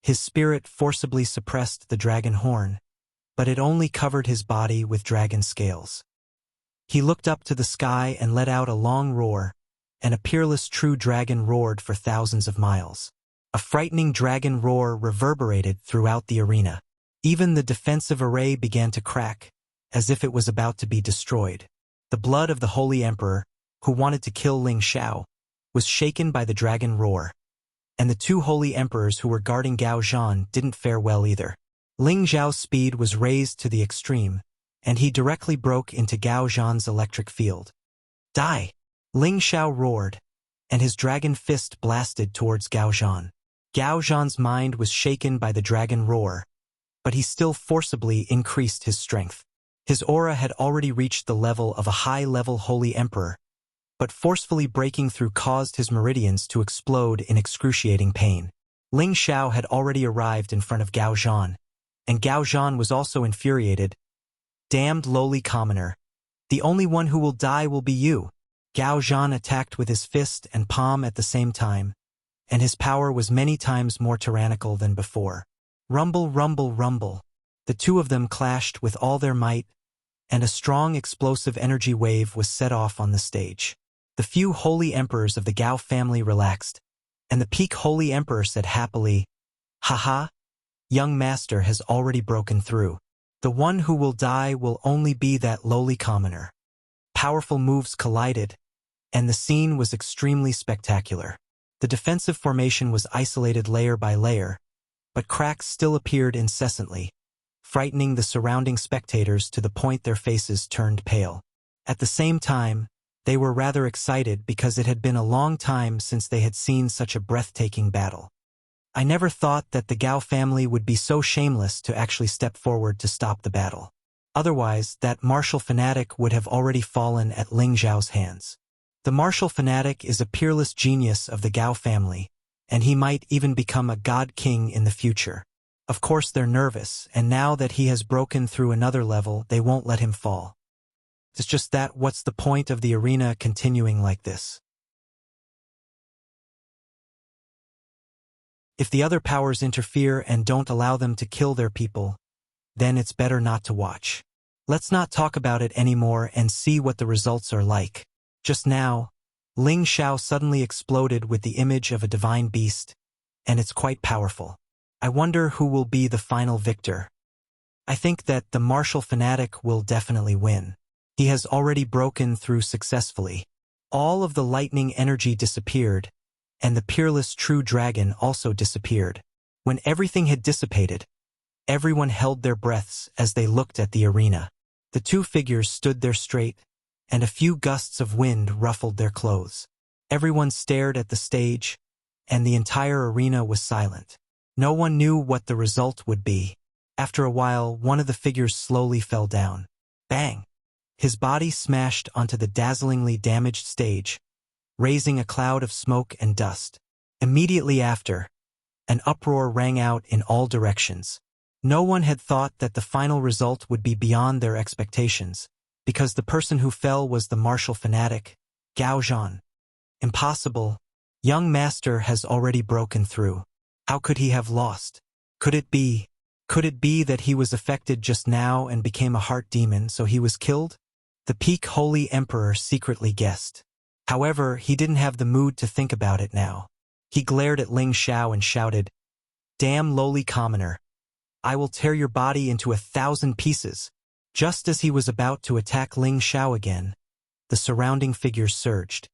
His spirit forcibly suppressed the dragon horn, but it only covered his body with dragon scales. He looked up to the sky and let out a long roar, and a peerless true dragon roared for thousands of miles. A frightening dragon roar reverberated throughout the arena. Even the defensive array began to crack, as if it was about to be destroyed. The blood of the Holy Emperor, who wanted to kill Ling Xiao, was shaken by the dragon roar. And the two Holy Emperors who were guarding Gao Zhan didn't fare well either. Ling Xiao's speed was raised to the extreme, and he directly broke into Gao Zhan's electric field. Die! Ling Xiao roared. and his dragon fist blasted towards Gao Zhan. Gao Zhan's mind was shaken by the dragon roar, but he still forcibly increased his strength. His aura had already reached the level of a high-level holy emperor, but forcefully breaking through caused his meridians to explode in excruciating pain. Ling Xiao had already arrived in front of Gao Zhan, and Gao Zhan was also infuriated. "Damned lowly commoner. The only one who will die will be you." Gao Zhan attacked with his fist and palm at the same time, and his power was many times more tyrannical than before. Rumble, rumble, rumble. The two of them clashed with all their might, and a strong explosive energy wave was set off on the stage. The few holy emperors of the Gao family relaxed, and the peak holy emperor said happily, "Haha, young master has already broken through. The one who will die will only be that lowly commoner." Powerful moves collided, and the scene was extremely spectacular. The defensive formation was isolated layer by layer, but cracks still appeared incessantly, frightening the surrounding spectators to the point their faces turned pale. At the same time, they were rather excited because it had been a long time since they had seen such a breathtaking battle. I never thought that the Gao family would be so shameless to actually step forward to stop the battle. Otherwise, that martial fanatic would have already fallen at Ling Zhao's hands. The martial fanatic is a peerless genius of the Gao family, and he might even become a god king in the future. Of course they're nervous, and now that he has broken through another level, they won't let him fall. It's just that what's the point of the arena continuing like this? If the other powers interfere and don't allow them to kill their people, then it's better not to watch. Let's not talk about it anymore and see what the results are like. Just now, Ling Xiao suddenly exploded with the image of a divine beast, and it's quite powerful. I wonder who will be the final victor. I think that the martial fanatic will definitely win. He has already broken through successfully. All of the lightning energy disappeared, and the peerless true dragon also disappeared. When everything had dissipated, everyone held their breaths as they looked at the arena. The two figures stood there straight, and a few gusts of wind ruffled their clothes. Everyone stared at the stage, and the entire arena was silent. No one knew what the result would be. After a while, one of the figures slowly fell down. Bang! His body smashed onto the dazzlingly damaged stage, raising a cloud of smoke and dust. Immediately after, an uproar rang out in all directions. No one had thought that the final result would be beyond their expectations, because the person who fell was the martial fanatic, Gao Zhan. Impossible. Young master has already broken through. How could he have lost? Could it be that he was affected just now and became a heart demon, so he was killed? The peak holy emperor secretly guessed. However, he didn't have the mood to think about it now. He glared at Ling Xiao and shouted, "Damn lowly commoner. I will tear your body into 1,000 pieces." Just as he was about to attack Ling Xiao again, the surrounding figures surged.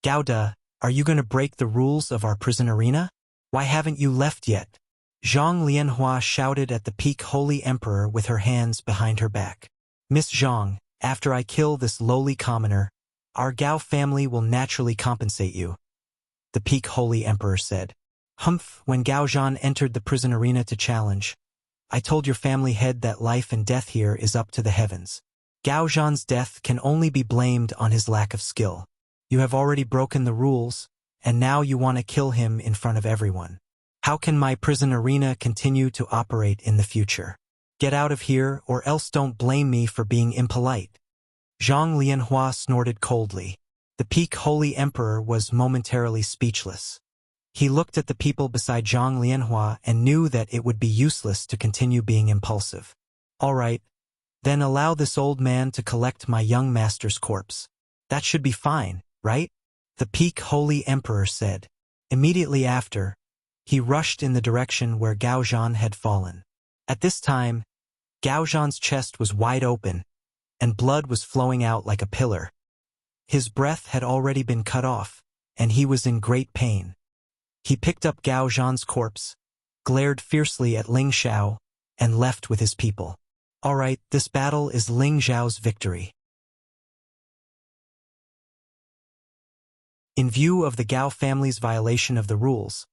"Gao De, are you going to break the rules of our prison arena? Why haven't you left yet?" Zhang Lianhua shouted at the peak holy emperor with her hands behind her back. "Miss Zhang, after I kill this lowly commoner, our Gao family will naturally compensate you," the peak holy emperor said. "Humph, when Gao Zhan entered the prison arena to challenge, I told your family head that life and death here is up to the heavens. Gao Zhan's death can only be blamed on his lack of skill. You have already broken the rules, and now you want to kill him in front of everyone. How can my prison arena continue to operate in the future? Get out of here, or else don't blame me for being impolite." Zhang Lianhua snorted coldly. The peak holy emperor was momentarily speechless. He looked at the people beside Zhang Lianhua and knew that it would be useless to continue being impulsive. "All right, then allow this old man to collect my young master's corpse. That should be fine, right?" the peak holy emperor said. Immediately after, he rushed in the direction where Gao Zhan had fallen. At this time, Gao Zhan's chest was wide open, and blood was flowing out like a pillar. His breath had already been cut off, and he was in great pain. He picked up Gao Zhan's corpse, glared fiercely at Ling Xiao, and left with his people. All right, this battle is Ling Xiao's victory. In view of the Gao family's violation of the rules,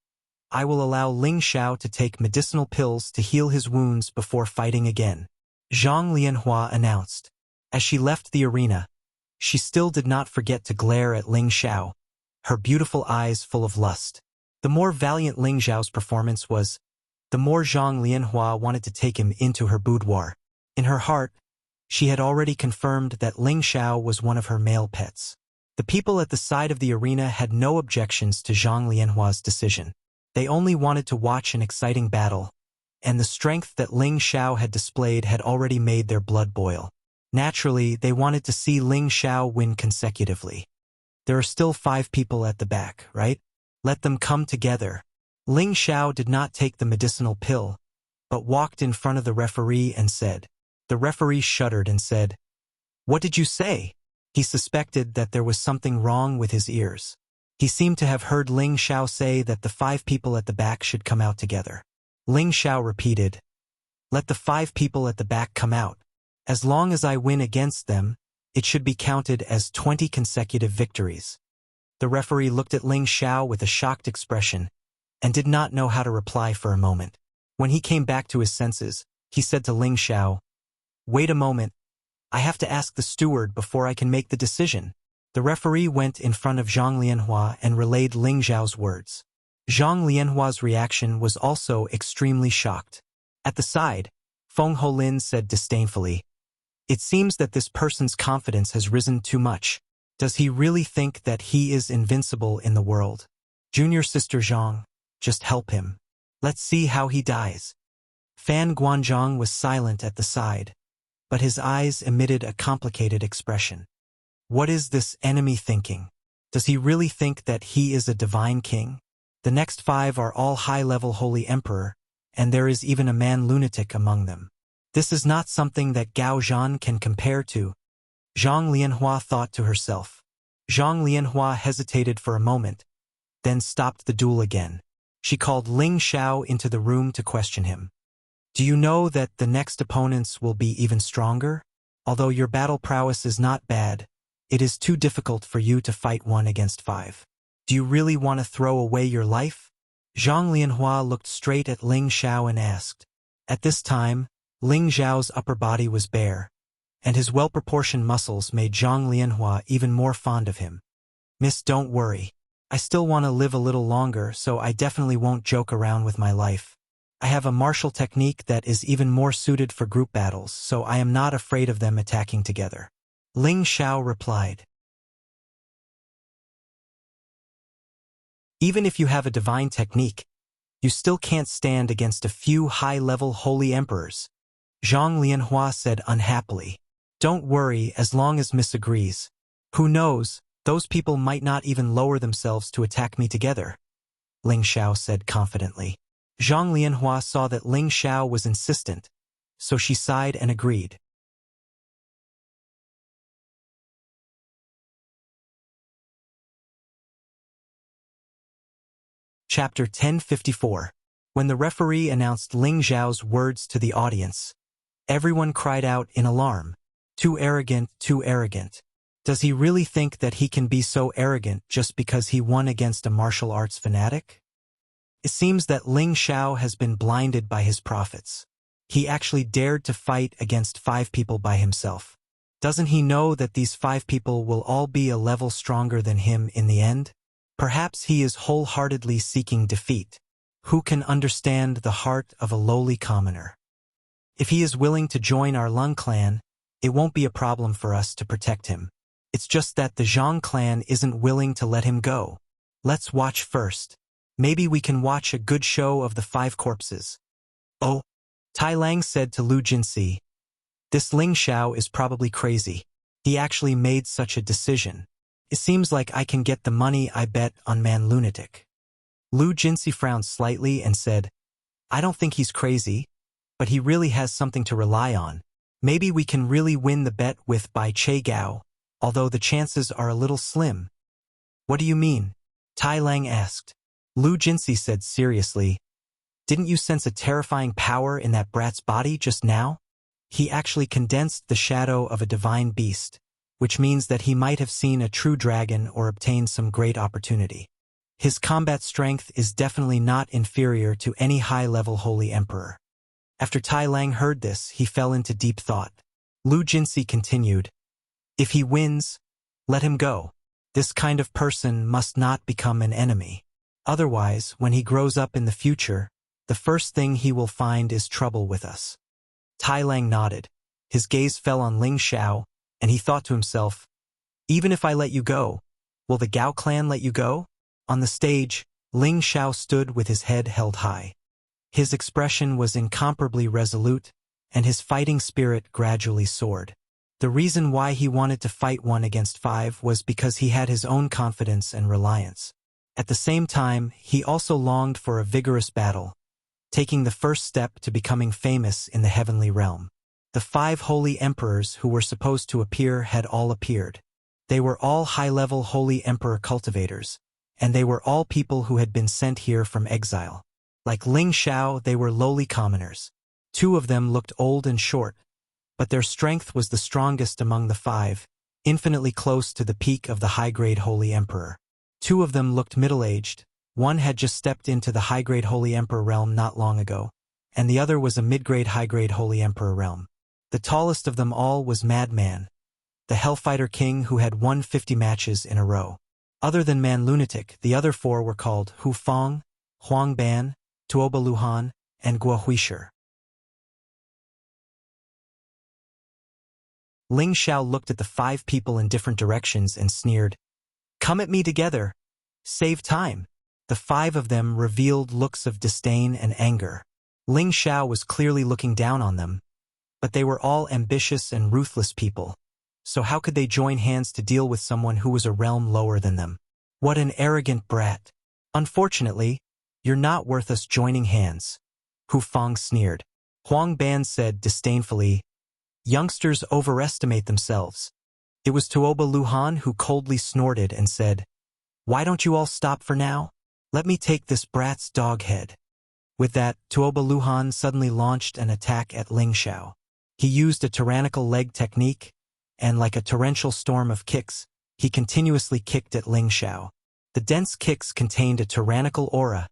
I will allow Ling Xiao to take medicinal pills to heal his wounds before fighting again, Zhang Lianhua announced. As she left the arena, she still did not forget to glare at Ling Xiao, her beautiful eyes full of lust. The more valiant Ling Xiao's performance was, the more Zhang Lianhua wanted to take him into her boudoir. In her heart, she had already confirmed that Ling Xiao was one of her male pets. The people at the side of the arena had no objections to Zhang Lianhua's decision. They only wanted to watch an exciting battle, and the strength that Ling Xiao had displayed had already made their blood boil. Naturally, they wanted to see Ling Xiao win consecutively. There are still 5 people at the back, right? Let them come together. Ling Xiao did not take the medicinal pill, but walked in front of the referee and said. The referee shuddered and said, "What did you say?" He suspected that there was something wrong with his ears. He seemed to have heard Ling Xiao say that the 5 people at the back should come out together. Ling Xiao repeated, "Let the 5 people at the back come out. As long as I win against them, it should be counted as 20 consecutive victories." The referee looked at Ling Xiao with a shocked expression and did not know how to reply for a moment. When he came back to his senses, he said to Ling Xiao, "Wait a moment. I have to ask the steward before I can make the decision." The referee went in front of Zhang Lianhua and relayed Ling Xiao's words. Zhang Lianhua's reaction was also extremely shocked. At the side, Feng Holin said disdainfully, "It seems that this person's confidence has risen too much. Does he really think that he is invincible in the world? Junior sister Zhang, just help him. Let's see how he dies." Fan Guanzhong was silent at the side, but his eyes emitted a complicated expression. What is this enemy thinking? Does he really think that he is a divine king? The next 5 are all high-level holy emperor, and there is even a man lunatic among them. This is not something that Gao Zhan can compare to, Zhang Lianhua thought to herself. Zhang Lianhua hesitated for a moment, then stopped the duel again. She called Ling Xiao into the room to question him. "Do you know that the next opponents will be even stronger? Although your battle prowess is not bad, it is too difficult for you to fight 1 against 5. Do you really want to throw away your life?" Zhang Lianhua looked straight at Ling Xiao and asked. At this time, Ling Xiao's upper body was bare, and his well-proportioned muscles made Zhang Lianhua even more fond of him. "Miss, don't worry. I still want to live a little longer, so I definitely won't joke around with my life. I have a martial technique that is even more suited for group battles, so I am not afraid of them attacking together," Ling Xiao replied. "Even if you have a divine technique, you still can't stand against a few high-level holy emperors," Zhang Lianhua said unhappily. "Don't worry as long as Miss agrees. Who knows, those people might not even lower themselves to attack me together," Ling Xiao said confidently. Zhang Lianhua saw that Ling Xiao was insistent, so she sighed and agreed. Chapter 1054. When the referee announced Ling Xiao's words to the audience, everyone cried out in alarm. "Too arrogant, too arrogant. Does he really think that he can be so arrogant just because he won against a martial arts fanatic?" It seems that Ling Xiao has been blinded by his prophets. He actually dared to fight against 5 people by himself. Doesn't he know that these 5 people will all be a level stronger than him in the end? Perhaps he is wholeheartedly seeking defeat. Who can understand the heart of a lowly commoner? If he is willing to join our Lung clan, it won't be a problem for us to protect him. It's just that the Zhang clan isn't willing to let him go. Let's watch first. Maybe we can watch a good show of the 5 corpses. "Oh," Tai Lang said to Lu Jinsi. "This Ling Xiao is probably crazy. He actually made such a decision. It seems like I can get the money I bet on man lunatic." Lu Jinsi frowned slightly and said, "I don't think he's crazy, but he really has something to rely on. Maybe we can really win the bet with Bai Che Gao, although the chances are a little slim." "What do you mean?" Tai Lang asked. Lu Jinsi said seriously, "Didn't you sense a terrifying power in that brat's body just now? He actually condensed the shadow of a divine beast, which means that he might have seen a true dragon or obtained some great opportunity. His combat strength is definitely not inferior to any high-level holy emperor. After Tai Lang heard this, he fell into deep thought. Lu Jinsi continued, "If he wins, let him go. This kind of person must not become an enemy. Otherwise, when he grows up in the future, the first thing he will find is trouble with us." Tai Lang nodded. His gaze fell on Ling Xiao, and he thought to himself, "Even if I let you go, will the Gao clan let you go?" On the stage, Ling Xiao stood with his head held high. His expression was incomparably resolute, and his fighting spirit gradually soared. The reason why he wanted to fight 1 against 5 was because he had his own confidence and reliance. At the same time, he also longed for a vigorous battle, taking the first step to becoming famous in the heavenly realm. The 5 holy emperors who were supposed to appear had all appeared. They were all high-level holy emperor cultivators, and they were all people who had been sent here from exile. Like Ling Xiao, they were lowly commoners. 2 of them looked old and short, but their strength was the strongest among the 5, infinitely close to the peak of the high-grade holy emperor. 2 of them looked middle-aged. One had just stepped into the high-grade holy emperor realm not long ago, and the other was a mid-grade high-grade holy emperor realm. The tallest of them all was Madman, the Hellfighter King who had won 50 matches in a row. Other than Man Lunatic, the other 4 were called Hu Fong, Huang Ban, Tuoba Luhan, and Guo Huishir. Ling Xiao looked at the 5 people in different directions and sneered, "Come at me together. Save time." The 5 of them revealed looks of disdain and anger. Ling Xiao was clearly looking down on them, but they were all ambitious and ruthless people. So how could they join hands to deal with someone who was a realm lower than them? What an arrogant brat. Unfortunately, you're not worth us joining hands. Hu Fong sneered. Huang Ban said disdainfully, "Youngsters overestimate themselves." It was Tuoba Luhan who coldly snorted and said, "Why don't you all stop for now? Let me take this brat's dog head." With that, Tuoba Luhan suddenly launched an attack at Ling Xiao. He used a tyrannical leg technique, and like a torrential storm of kicks, he continuously kicked at Ling Xiao. The dense kicks contained a tyrannical aura,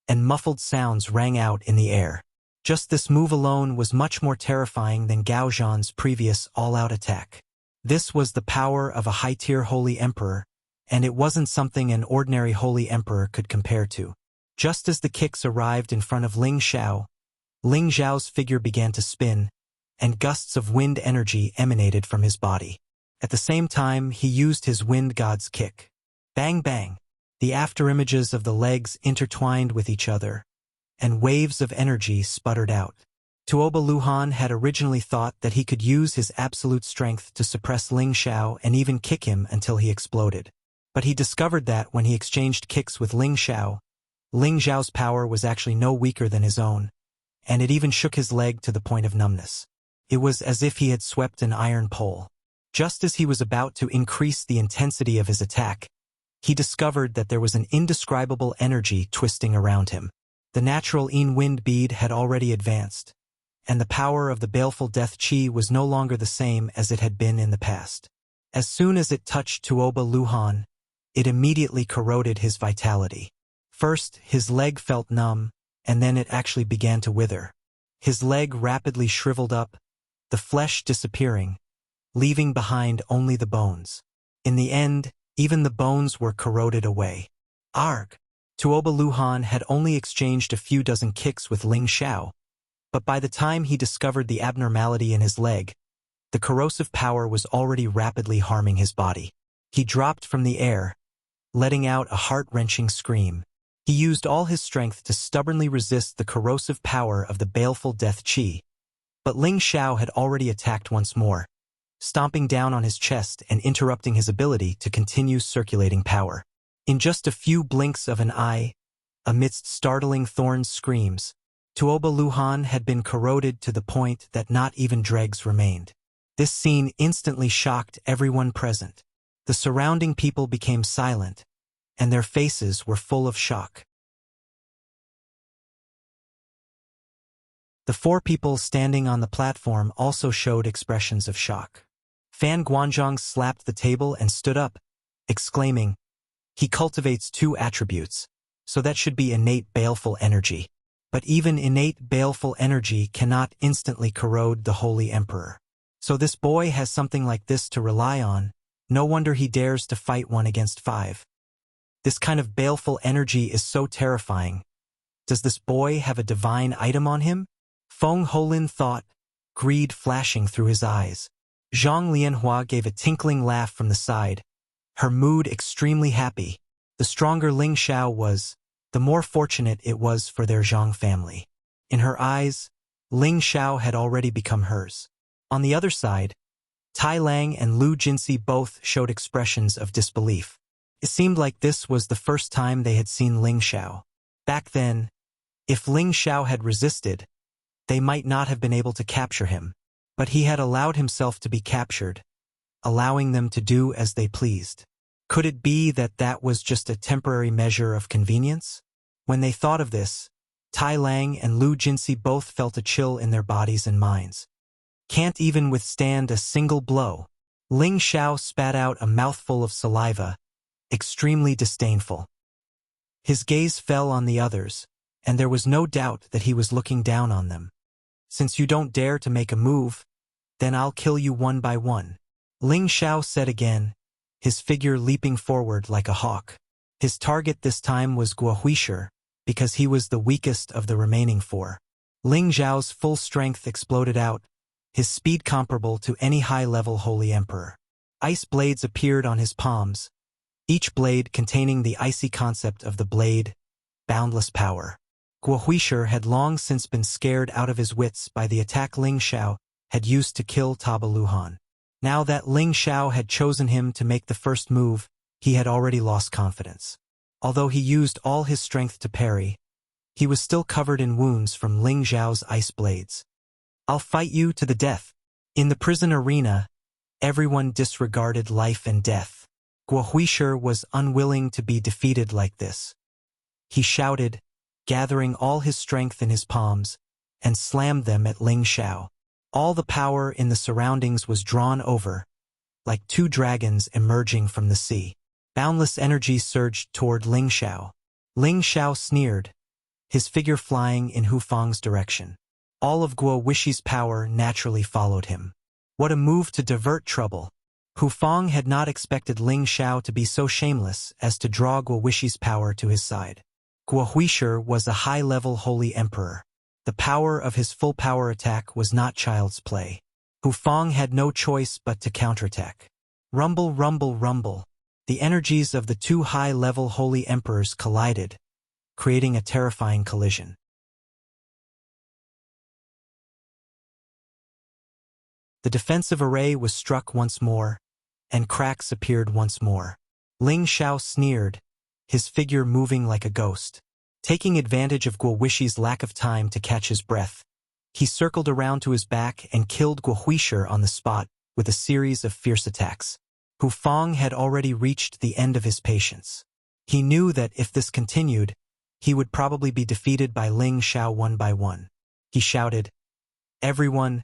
and muffled sounds rang out in the air. Just this move alone was much more terrifying than Gao Zhan's previous all-out attack. This was the power of a high-tier holy emperor, and it wasn't something an ordinary holy emperor could compare to. Just as the kicks arrived in front of Ling Xiao's figure began to spin, and gusts of wind energy emanated from his body. At the same time, he used his wind god's kick. Bang bang! The afterimages of the legs intertwined with each other, and waves of energy sputtered out. Tuoba Luhan had originally thought that he could use his absolute strength to suppress Ling Xiao and even kick him until he exploded. But he discovered that when he exchanged kicks with Ling Xiao's power was actually no weaker than his own, and it even shook his leg to the point of numbness. It was as if he had swept an iron pole. Just as he was about to increase the intensity of his attack, he discovered that there was an indescribable energy twisting around him. The natural Yin wind bead had already advanced, and the power of the baleful death chi was no longer the same as it had been in the past. As soon as it touched Tuoba Luhan, it immediately corroded his vitality. First, his leg felt numb, and then it actually began to wither. His leg rapidly shriveled up, the flesh disappearing, leaving behind only the bones. In the end, even the bones were corroded away. Arg! Tuoba Luhan had only exchanged a few dozen kicks with Ling Xiao, but by the time he discovered the abnormality in his leg, the corrosive power was already rapidly harming his body. He dropped from the air, letting out a heart-wrenching scream. He used all his strength to stubbornly resist the corrosive power of the baleful death chi, but Ling Xiao had already attacked once more, stomping down on his chest and interrupting his ability to continue circulating power. In just a few blinks of an eye, amidst startling Thorn's screams, Tuoba Luhan had been corroded to the point that not even dregs remained. This scene instantly shocked everyone present. The surrounding people became silent, and their faces were full of shock. The 4 people standing on the platform also showed expressions of shock. Fan Guanzhong slapped the table and stood up, exclaiming, "He cultivates two attributes, so that should be innate baleful energy. But even innate baleful energy cannot instantly corrode the Holy Emperor. So this boy has something like this to rely on. No wonder he dares to fight 1 against 5. This kind of baleful energy is so terrifying. Does this boy have a divine item on him?" Feng Holin thought, greed flashing through his eyes. Zhang Lianhua gave a tinkling laugh from the side, her mood extremely happy. The stronger Ling Xiao was, the more fortunate it was for their Zhang family. In her eyes, Ling Xiao had already become hers. On the other side, Tai Lang and Lu Jinsi both showed expressions of disbelief. It seemed like this was the first time they had seen Ling Xiao. Back then, if Ling Xiao had resisted, they might not have been able to capture him. But he had allowed himself to be captured, allowing them to do as they pleased. Could it be that that was just a temporary measure of convenience? When they thought of this, Tai Lang and Lu Jinsi both felt a chill in their bodies and minds. Can't even withstand a single blow. Ling Xiao spat out a mouthful of saliva, extremely disdainful. His gaze fell on the others, and there was no doubt that he was looking down on them. "Since you don't dare to make a move, then I'll kill you 1 by 1. Ling Xiao said again, his figure leaping forward like a hawk. His target this time was Guo Huisher, because he was the weakest of the remaining 4. Ling Xiao's full strength exploded out, his speed comparable to any high-level Holy Emperor. Ice blades appeared on his palms, each blade containing the icy concept of the blade, boundless power. Guo Huisher had long since been scared out of his wits by the attack Ling Xiao had used to kill Taba Luhan. Now that Ling Xiao had chosen him to make the first move, he had already lost confidence. Although he used all his strength to parry, he was still covered in wounds from Ling Xiao's ice blades. "I'll fight you to the death." In the prison arena, everyone disregarded life and death. Guo Huisher was unwilling to be defeated like this. He shouted, gathering all his strength in his palms, and slammed them at Ling Xiao. All the power in the surroundings was drawn over, like 2 dragons emerging from the sea. Boundless energy surged toward Ling Xiao. Ling Xiao sneered, his figure flying in Hu Fang's direction. All of Guo Wishi's power naturally followed him. What a move to divert trouble! Hu Fang had not expected Ling Xiao to be so shameless as to draw Guo Wishi's power to his side. Guo Huisher was a high-level Holy Emperor. The power of his full power attack was not child's play. Hu Fang had no choice but to counterattack. Rumble, rumble, rumble. The energies of the 2 high-level Holy Emperors collided, creating a terrifying collision. The defensive array was struck once more, and cracks appeared once more. Ling Xiao sneered, his figure moving like a ghost. Taking advantage of Guo Wishi's lack of time to catch his breath, he circled around to his back and killed Guo Huisher on the spot with a series of fierce attacks. Hu Fang had already reached the end of his patience. He knew that if this continued, he would probably be defeated by Ling Xiao 1 by 1. He shouted, "Everyone,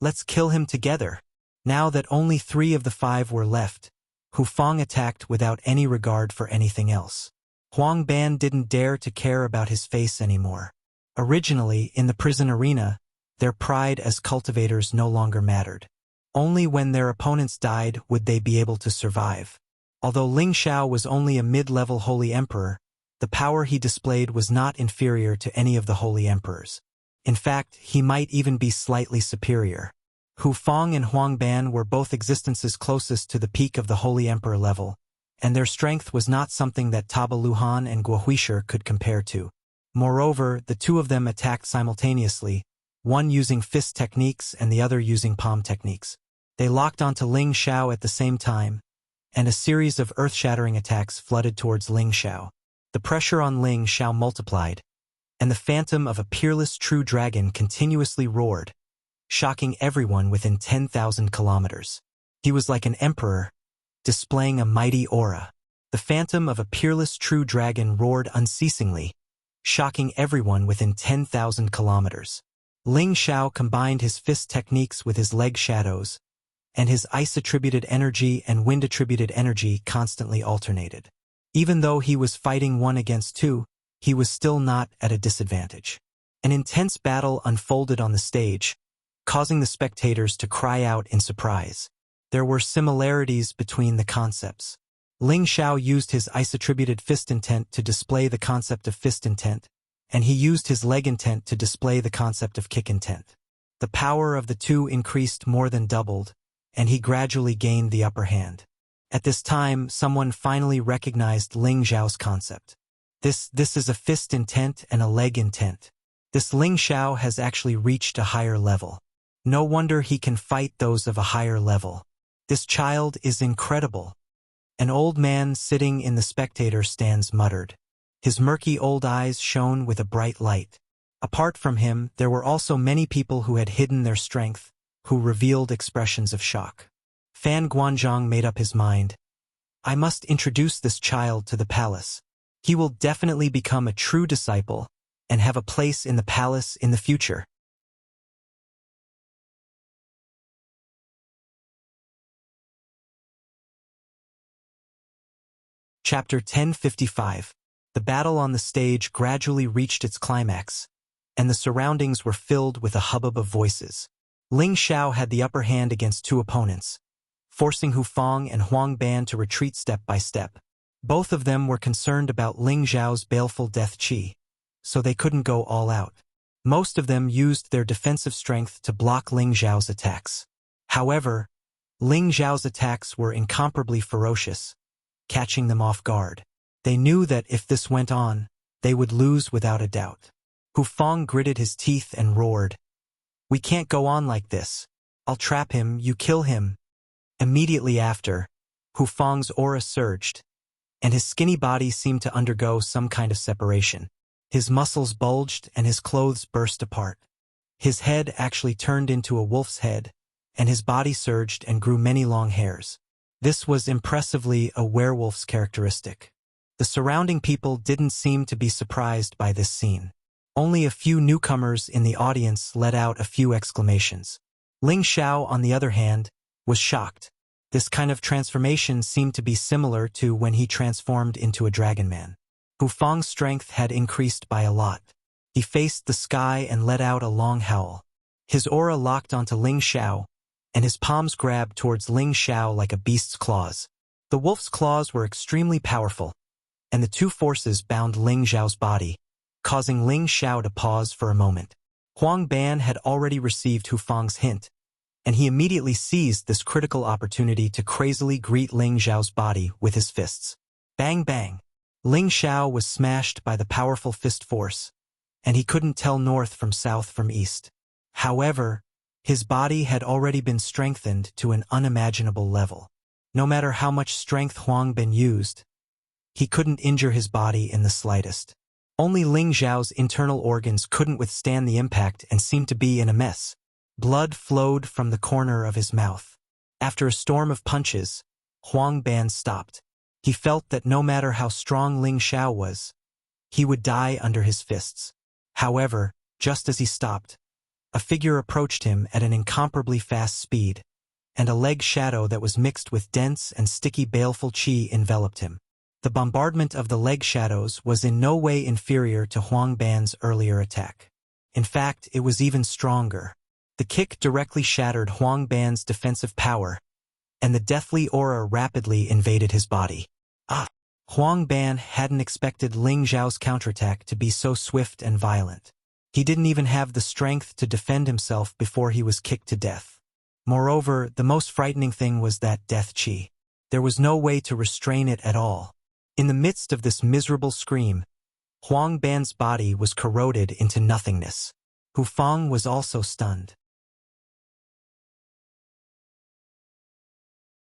let's kill him together." Now that only 3 of the 5 were left, Hu Fang attacked without any regard for anything else. Huang Ban didn't dare to care about his face anymore. Originally, in the prison arena, their pride as cultivators no longer mattered. Only when their opponents died would they be able to survive. Although Ling Xiao was only a mid-level Holy Emperor, the power he displayed was not inferior to any of the Holy Emperors. In fact, he might even be slightly superior. Hu Fang and Huang Ban were both existences closest to the peak of the Holy Emperor level, and their strength was not something that Taba Luhan and Guo Huisher could compare to. Moreover, the 2 of them attacked simultaneously, one using fist techniques and the other using palm techniques. They locked onto Ling Xiao at the same time, and a series of earth-shattering attacks flooded towards Ling Xiao. The pressure on Ling Xiao multiplied, and the phantom of a peerless true dragon continuously roared, shocking everyone within 10,000 kilometers. He was like an emperor, displaying a mighty aura. The phantom of a peerless true dragon roared unceasingly, shocking everyone within 10,000 kilometers. Ling Xiao combined his fist techniques with his leg shadows, and his ice-attributed energy and wind-attributed energy constantly alternated. Even though he was fighting 1 against 2, he was still not at a disadvantage. An intense battle unfolded on the stage, causing the spectators to cry out in surprise. There were similarities between the concepts. Ling Xiao used his ice-attributed fist intent to display the concept of fist intent, and he used his leg intent to display the concept of kick intent. The power of the two increased more than doubled, and he gradually gained the upper hand. At this time, someone finally recognized Ling Xiao's concept. This is a fist intent and a leg intent. This Ling Xiao has actually reached a higher level. No wonder he can fight those of a higher level. This child is incredible. An old man sitting in the spectator stands muttered. His murky old eyes shone with a bright light. Apart from him, there were also many people who had hidden their strength, who revealed expressions of shock. Fan Guanzhong made up his mind. I must introduce this child to the palace. He will definitely become a true disciple and have a place in the palace in the future. Chapter 1055. The battle on the stage gradually reached its climax, and the surroundings were filled with a hubbub of voices. Ling Xiao had the upper hand against 2 opponents, forcing Hu Fang and Huang Ban to retreat step by step. Both of them were concerned about Ling Xiao's baleful death qi, so they couldn't go all out. Most of them used their defensive strength to block Ling Xiao's attacks. However, Ling Xiao's attacks were incomparably ferocious, catching them off guard. They knew that if this went on, they would lose without a doubt. Hu Fang gritted his teeth and roared, "We can't go on like this. I'll trap him, you kill him." Immediately after, Hu Fang's aura surged, and his skinny body seemed to undergo some kind of separation. His muscles bulged and his clothes burst apart. His head actually turned into a wolf's head, and his body surged and grew many long hairs. This was impressively a werewolf's characteristic. The surrounding people didn't seem to be surprised by this scene. Only a few newcomers in the audience let out a few exclamations. Ling Xiao, on the other hand, was shocked. This kind of transformation seemed to be similar to when he transformed into a dragon man. Hu Fang's strength had increased by a lot. He faced the sky and let out a long howl. His aura locked onto Ling Xiao, and his palms grabbed towards Ling Xiao like a beast's claws. The wolf's claws were extremely powerful, and the two forces bound Ling Xiao's body, causing Ling Xiao to pause for a moment. Huang Ban had already received Hu Fang's hint, and he immediately seized this critical opportunity to crazily greet Ling Xiao's body with his fists. Bang bang! Ling Xiao was smashed by the powerful fist force, and he couldn't tell north from south from east. However, his body had already been strengthened to an unimaginable level. No matter how much strength Huang Ban used, he couldn't injure his body in the slightest. Only Ling Xiao's internal organs couldn't withstand the impact and seemed to be in a mess. Blood flowed from the corner of his mouth. After a storm of punches, Huang Ban stopped. He felt that no matter how strong Ling Xiao was, he would die under his fists. However, just as he stopped, a figure approached him at an incomparably fast speed, and a leg shadow that was mixed with dense and sticky baleful qi enveloped him. The bombardment of the leg shadows was in no way inferior to Huang Ban's earlier attack. In fact, it was even stronger. The kick directly shattered Huang Ban's defensive power, and the deathly aura rapidly invaded his body. Huang Ban hadn't expected Ling Xiao's counterattack to be so swift and violent. He didn't even have the strength to defend himself before he was kicked to death. Moreover, the most frightening thing was that death qi. There was no way to restrain it at all. In the midst of this miserable scream, Huang Ban's body was corroded into nothingness. Hu Fang was also stunned.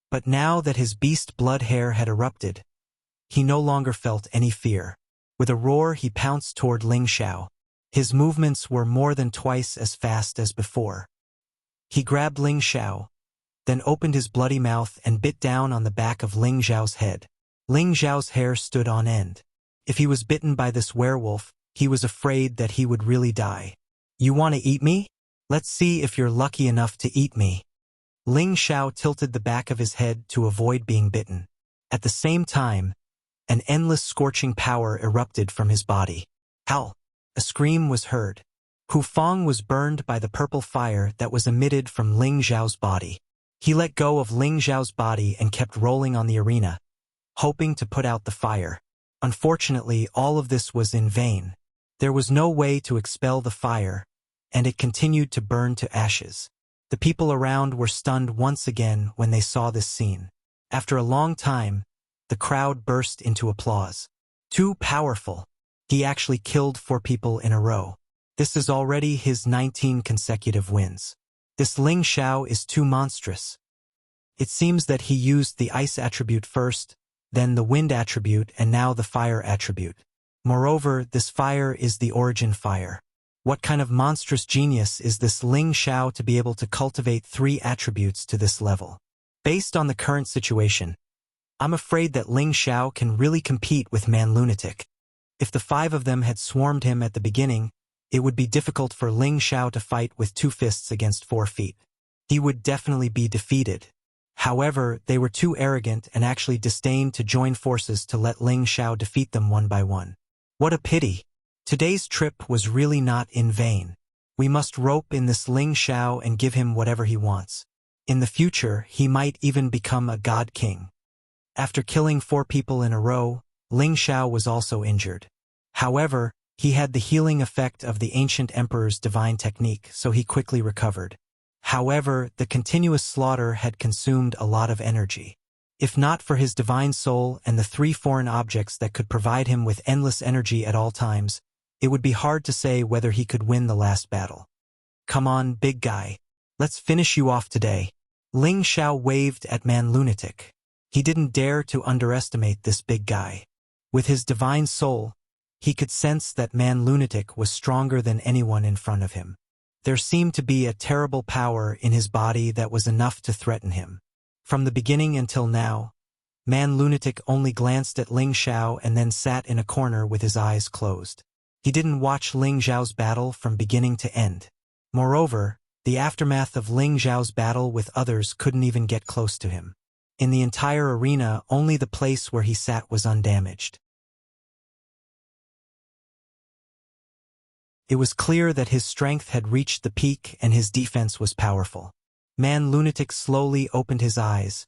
But now that his beast blood hair had erupted, he no longer felt any fear. With a roar, he pounced toward Ling Xiao. His movements were more than twice as fast as before. He grabbed Ling Xiao, then opened his bloody mouth and bit down on the back of Ling Xiao's head. Ling Xiao's hair stood on end. If he was bitten by this werewolf, he was afraid that he would really die. "You want to eat me? Let's see if you're lucky enough to eat me." Ling Xiao tilted the back of his head to avoid being bitten. At the same time, an endless scorching power erupted from his body. Howl! A scream was heard. Hu Feng was burned by the purple fire that was emitted from Ling Xiao's body. He let go of Ling Xiao's body and kept rolling on the arena, hoping to put out the fire. Unfortunately, all of this was in vain. There was no way to expel the fire, and it continued to burn to ashes. The people around were stunned once again when they saw this scene. After a long time, the crowd burst into applause. Too powerful. He actually killed 4 people in a row. This is already his 19 consecutive wins. This Ling Xiao is too monstrous. It seems that he used the ice attribute first, then the wind attribute, and now the fire attribute. Moreover, this fire is the origin fire. What kind of monstrous genius is this Ling Xiao to be able to cultivate 3 attributes to this level? Based on the current situation, I'm afraid that Ling Xiao can really compete with Man Lunatic. If the 5 of them had swarmed him at the beginning, it would be difficult for Ling Xiao to fight with 2 fists against 4 feet. He would definitely be defeated. However, they were too arrogant and actually disdained to join forces to let Ling Xiao defeat them one by one. What a pity! Today's trip was really not in vain. We must rope in this Ling Xiao and give him whatever he wants. In the future, he might even become a god king. After killing 4 people in a row, Ling Xiao was also injured. However, he had the healing effect of the ancient emperor's divine technique, so he quickly recovered. However, the continuous slaughter had consumed a lot of energy. If not for his divine soul and the 3 foreign objects that could provide him with endless energy at all times, it would be hard to say whether he could win the last battle. Come on, big guy. Let's finish you off today. Ling Xiao waved at Man Lunatic. He didn't dare to underestimate this big guy. With his divine soul, he could sense that Man Lunatic was stronger than anyone in front of him. There seemed to be a terrible power in his body that was enough to threaten him. From the beginning until now, Man Lunatic only glanced at Ling Xiao and then sat in a corner with his eyes closed. He didn't watch Ling Xiao's battle from beginning to end. Moreover, the aftermath of Ling Xiao's battle with others couldn't even get close to him. In the entire arena, only the place where he sat was undamaged. It was clear that his strength had reached the peak and his defense was powerful. Man Lunatic slowly opened his eyes,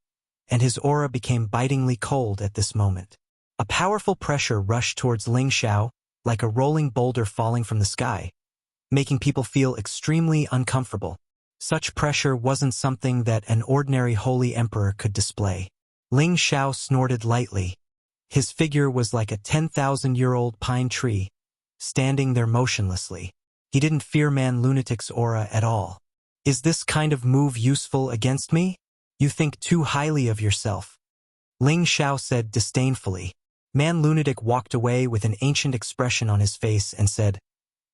and his aura became bitingly cold at this moment. A powerful pressure rushed towards Ling Xiao, like a rolling boulder falling from the sky, making people feel extremely uncomfortable. Such pressure wasn't something that an ordinary holy emperor could display. Ling Xiao snorted lightly. His figure was like a 10,000-year-old pine tree, standing there motionlessly. He didn't fear Man Lunatic's aura at all. Is this kind of move useful against me? You think too highly of yourself. Ling Xiao said disdainfully. Man Lunatic walked away with an ancient expression on his face and said,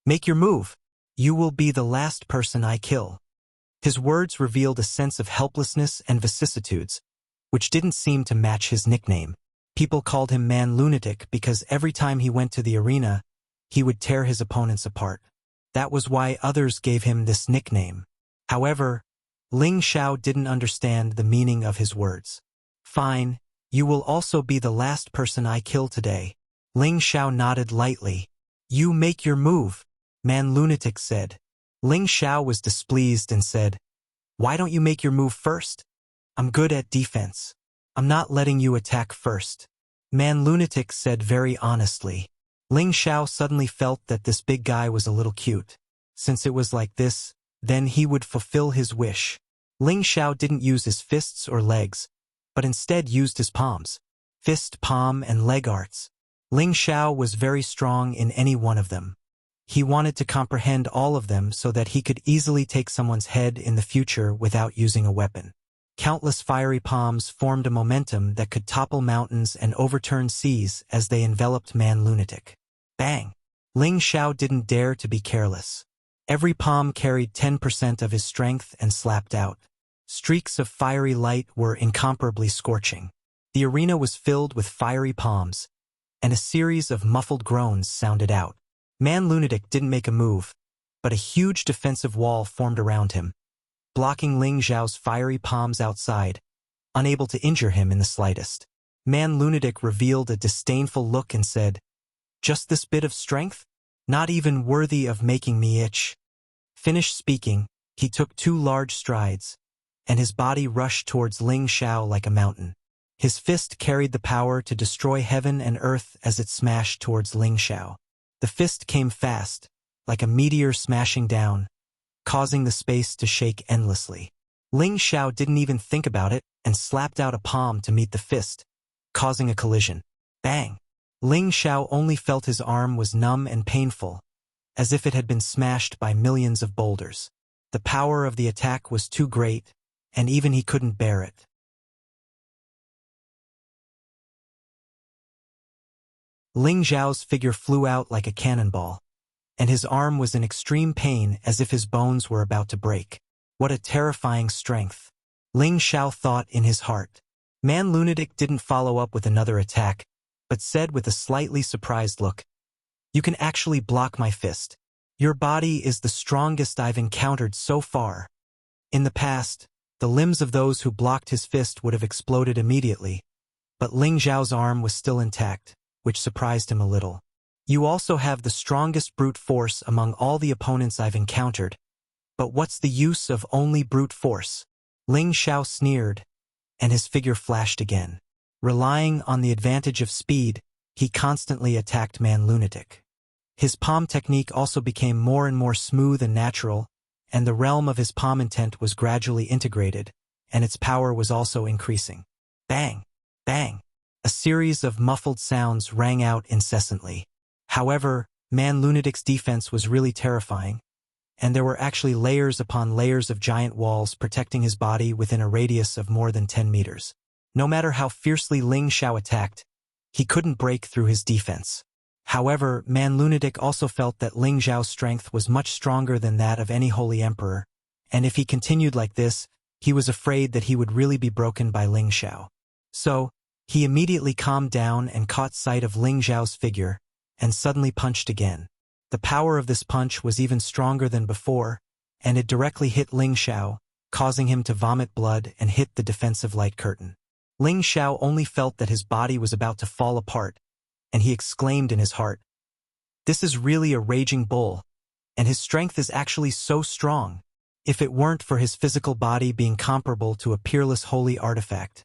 "Make your move. You will be the last person I kill." His words revealed a sense of helplessness and vicissitudes, which didn't seem to match his nickname. People called him Man Lunatic because every time he went to the arena, he would tear his opponents apart. That was why others gave him this nickname. However, Ling Xiao didn't understand the meaning of his words. "Fine, you will also be the last person I kill today." Ling Xiao nodded lightly. "You make your move," Man Lunatic said. Ling Xiao was displeased and said, "Why don't you make your move first? I'm good at defense. I'm not letting you attack first." Man Lunatic said very honestly. Ling Xiao suddenly felt that this big guy was a little cute. Since it was like this, then he would fulfill his wish. Ling Xiao didn't use his fists or legs, but instead used his palms. Fist, palm, and leg arts. Ling Xiao was very strong in any one of them. He wanted to comprehend all of them so that he could easily take someone's head in the future without using a weapon. Countless fiery palms formed a momentum that could topple mountains and overturn seas as they enveloped Man Lunatic. Bang! Ling Xiao didn't dare to be careless. Every palm carried 10% of his strength and slapped out. Streaks of fiery light were incomparably scorching. The arena was filled with fiery palms, and a series of muffled groans sounded out. Man Lunatic didn't make a move, but a huge defensive wall formed around him. blocking Ling Xiao's fiery palms outside, unable to injure him in the slightest. Man Lunatic revealed a disdainful look and said, "Just this bit of strength? Not even worthy of making me itch." Finished speaking, he took 2 large strides, and his body rushed towards Ling Xiao like a mountain. His fist carried the power to destroy heaven and earth as it smashed towards Ling Xiao. The fist came fast, like a meteor smashing down, causing the space to shake endlessly. Ling Xiao didn't even think about it and slapped out a palm to meet the fist, causing a collision. Bang! Ling Xiao only felt his arm was numb and painful, as if it had been smashed by millions of boulders. The power of the attack was too great, and even he couldn't bear it. Ling Xiao's figure flew out like a cannonball, and his arm was in extreme pain as if his bones were about to break. What a terrifying strength! Ling Xiao thought in his heart. Man Lunatic didn't follow up with another attack, but said with a slightly surprised look, "You can actually block my fist. Your body is the strongest I've encountered so far." In the past, the limbs of those who blocked his fist would have exploded immediately, but Ling Xiao's arm was still intact, which surprised him a little. "You also have the strongest brute force among all the opponents I've encountered, but what's the use of only brute force?" Ling Xiao sneered, and his figure flashed again. Relying on the advantage of speed, he constantly attacked Man Lunatic. His palm technique also became more and more smooth and natural, and the realm of his palm intent was gradually integrated, and its power was also increasing. Bang! Bang! A series of muffled sounds rang out incessantly. However, Man Lunatic's defense was really terrifying, and there were actually layers upon layers of giant walls protecting his body within a radius of more than 10 meters. No matter how fiercely Ling Xiao attacked, he couldn't break through his defense. However, Man Lunatic also felt that Ling Xiao's strength was much stronger than that of any holy emperor, and if he continued like this, he was afraid that he would really be broken by Ling Xiao. So, he immediately calmed down and caught sight of Ling Xiao's figure, and suddenly punched again. The power of this punch was even stronger than before, and it directly hit Ling Xiao, causing him to vomit blood and hit the defensive light curtain. Ling Xiao only felt that his body was about to fall apart, and he exclaimed in his heart, "This is really a raging bull, and his strength is actually so strong. If it weren't for his physical body being comparable to a peerless holy artifact."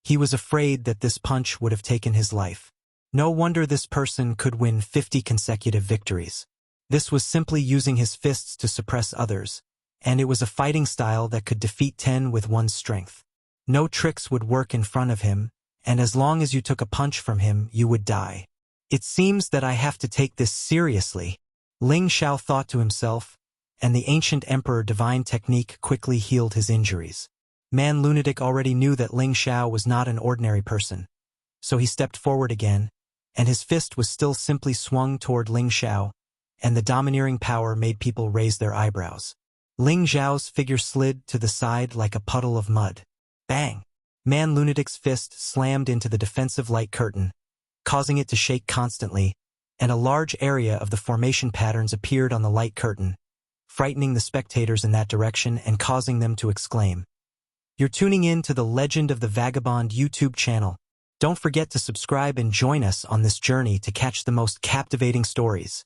He was afraid that this punch would have taken his life. No wonder this person could win 50 consecutive victories. This was simply using his fists to suppress others, and it was a fighting style that could defeat 10 with one's strength. No tricks would work in front of him, and as long as you took a punch from him, you would die. "It seems that I have to take this seriously," Ling Xiao thought to himself, and the ancient emperor divine technique quickly healed his injuries. Man Lunatic already knew that Ling Xiao was not an ordinary person, so he stepped forward again, and his fist was still simply swung toward Ling Xiao, and the domineering power made people raise their eyebrows. Ling Xiao's figure slid to the side like a puddle of mud. Bang! Man Lunatic's fist slammed into the defensive light curtain, causing it to shake constantly, and a large area of the formation patterns appeared on the light curtain, frightening the spectators in that direction and causing them to exclaim. You're tuning in to the Legend of the Vagabond YouTube channel. Don't forget to subscribe and join us on this journey to catch the most captivating stories.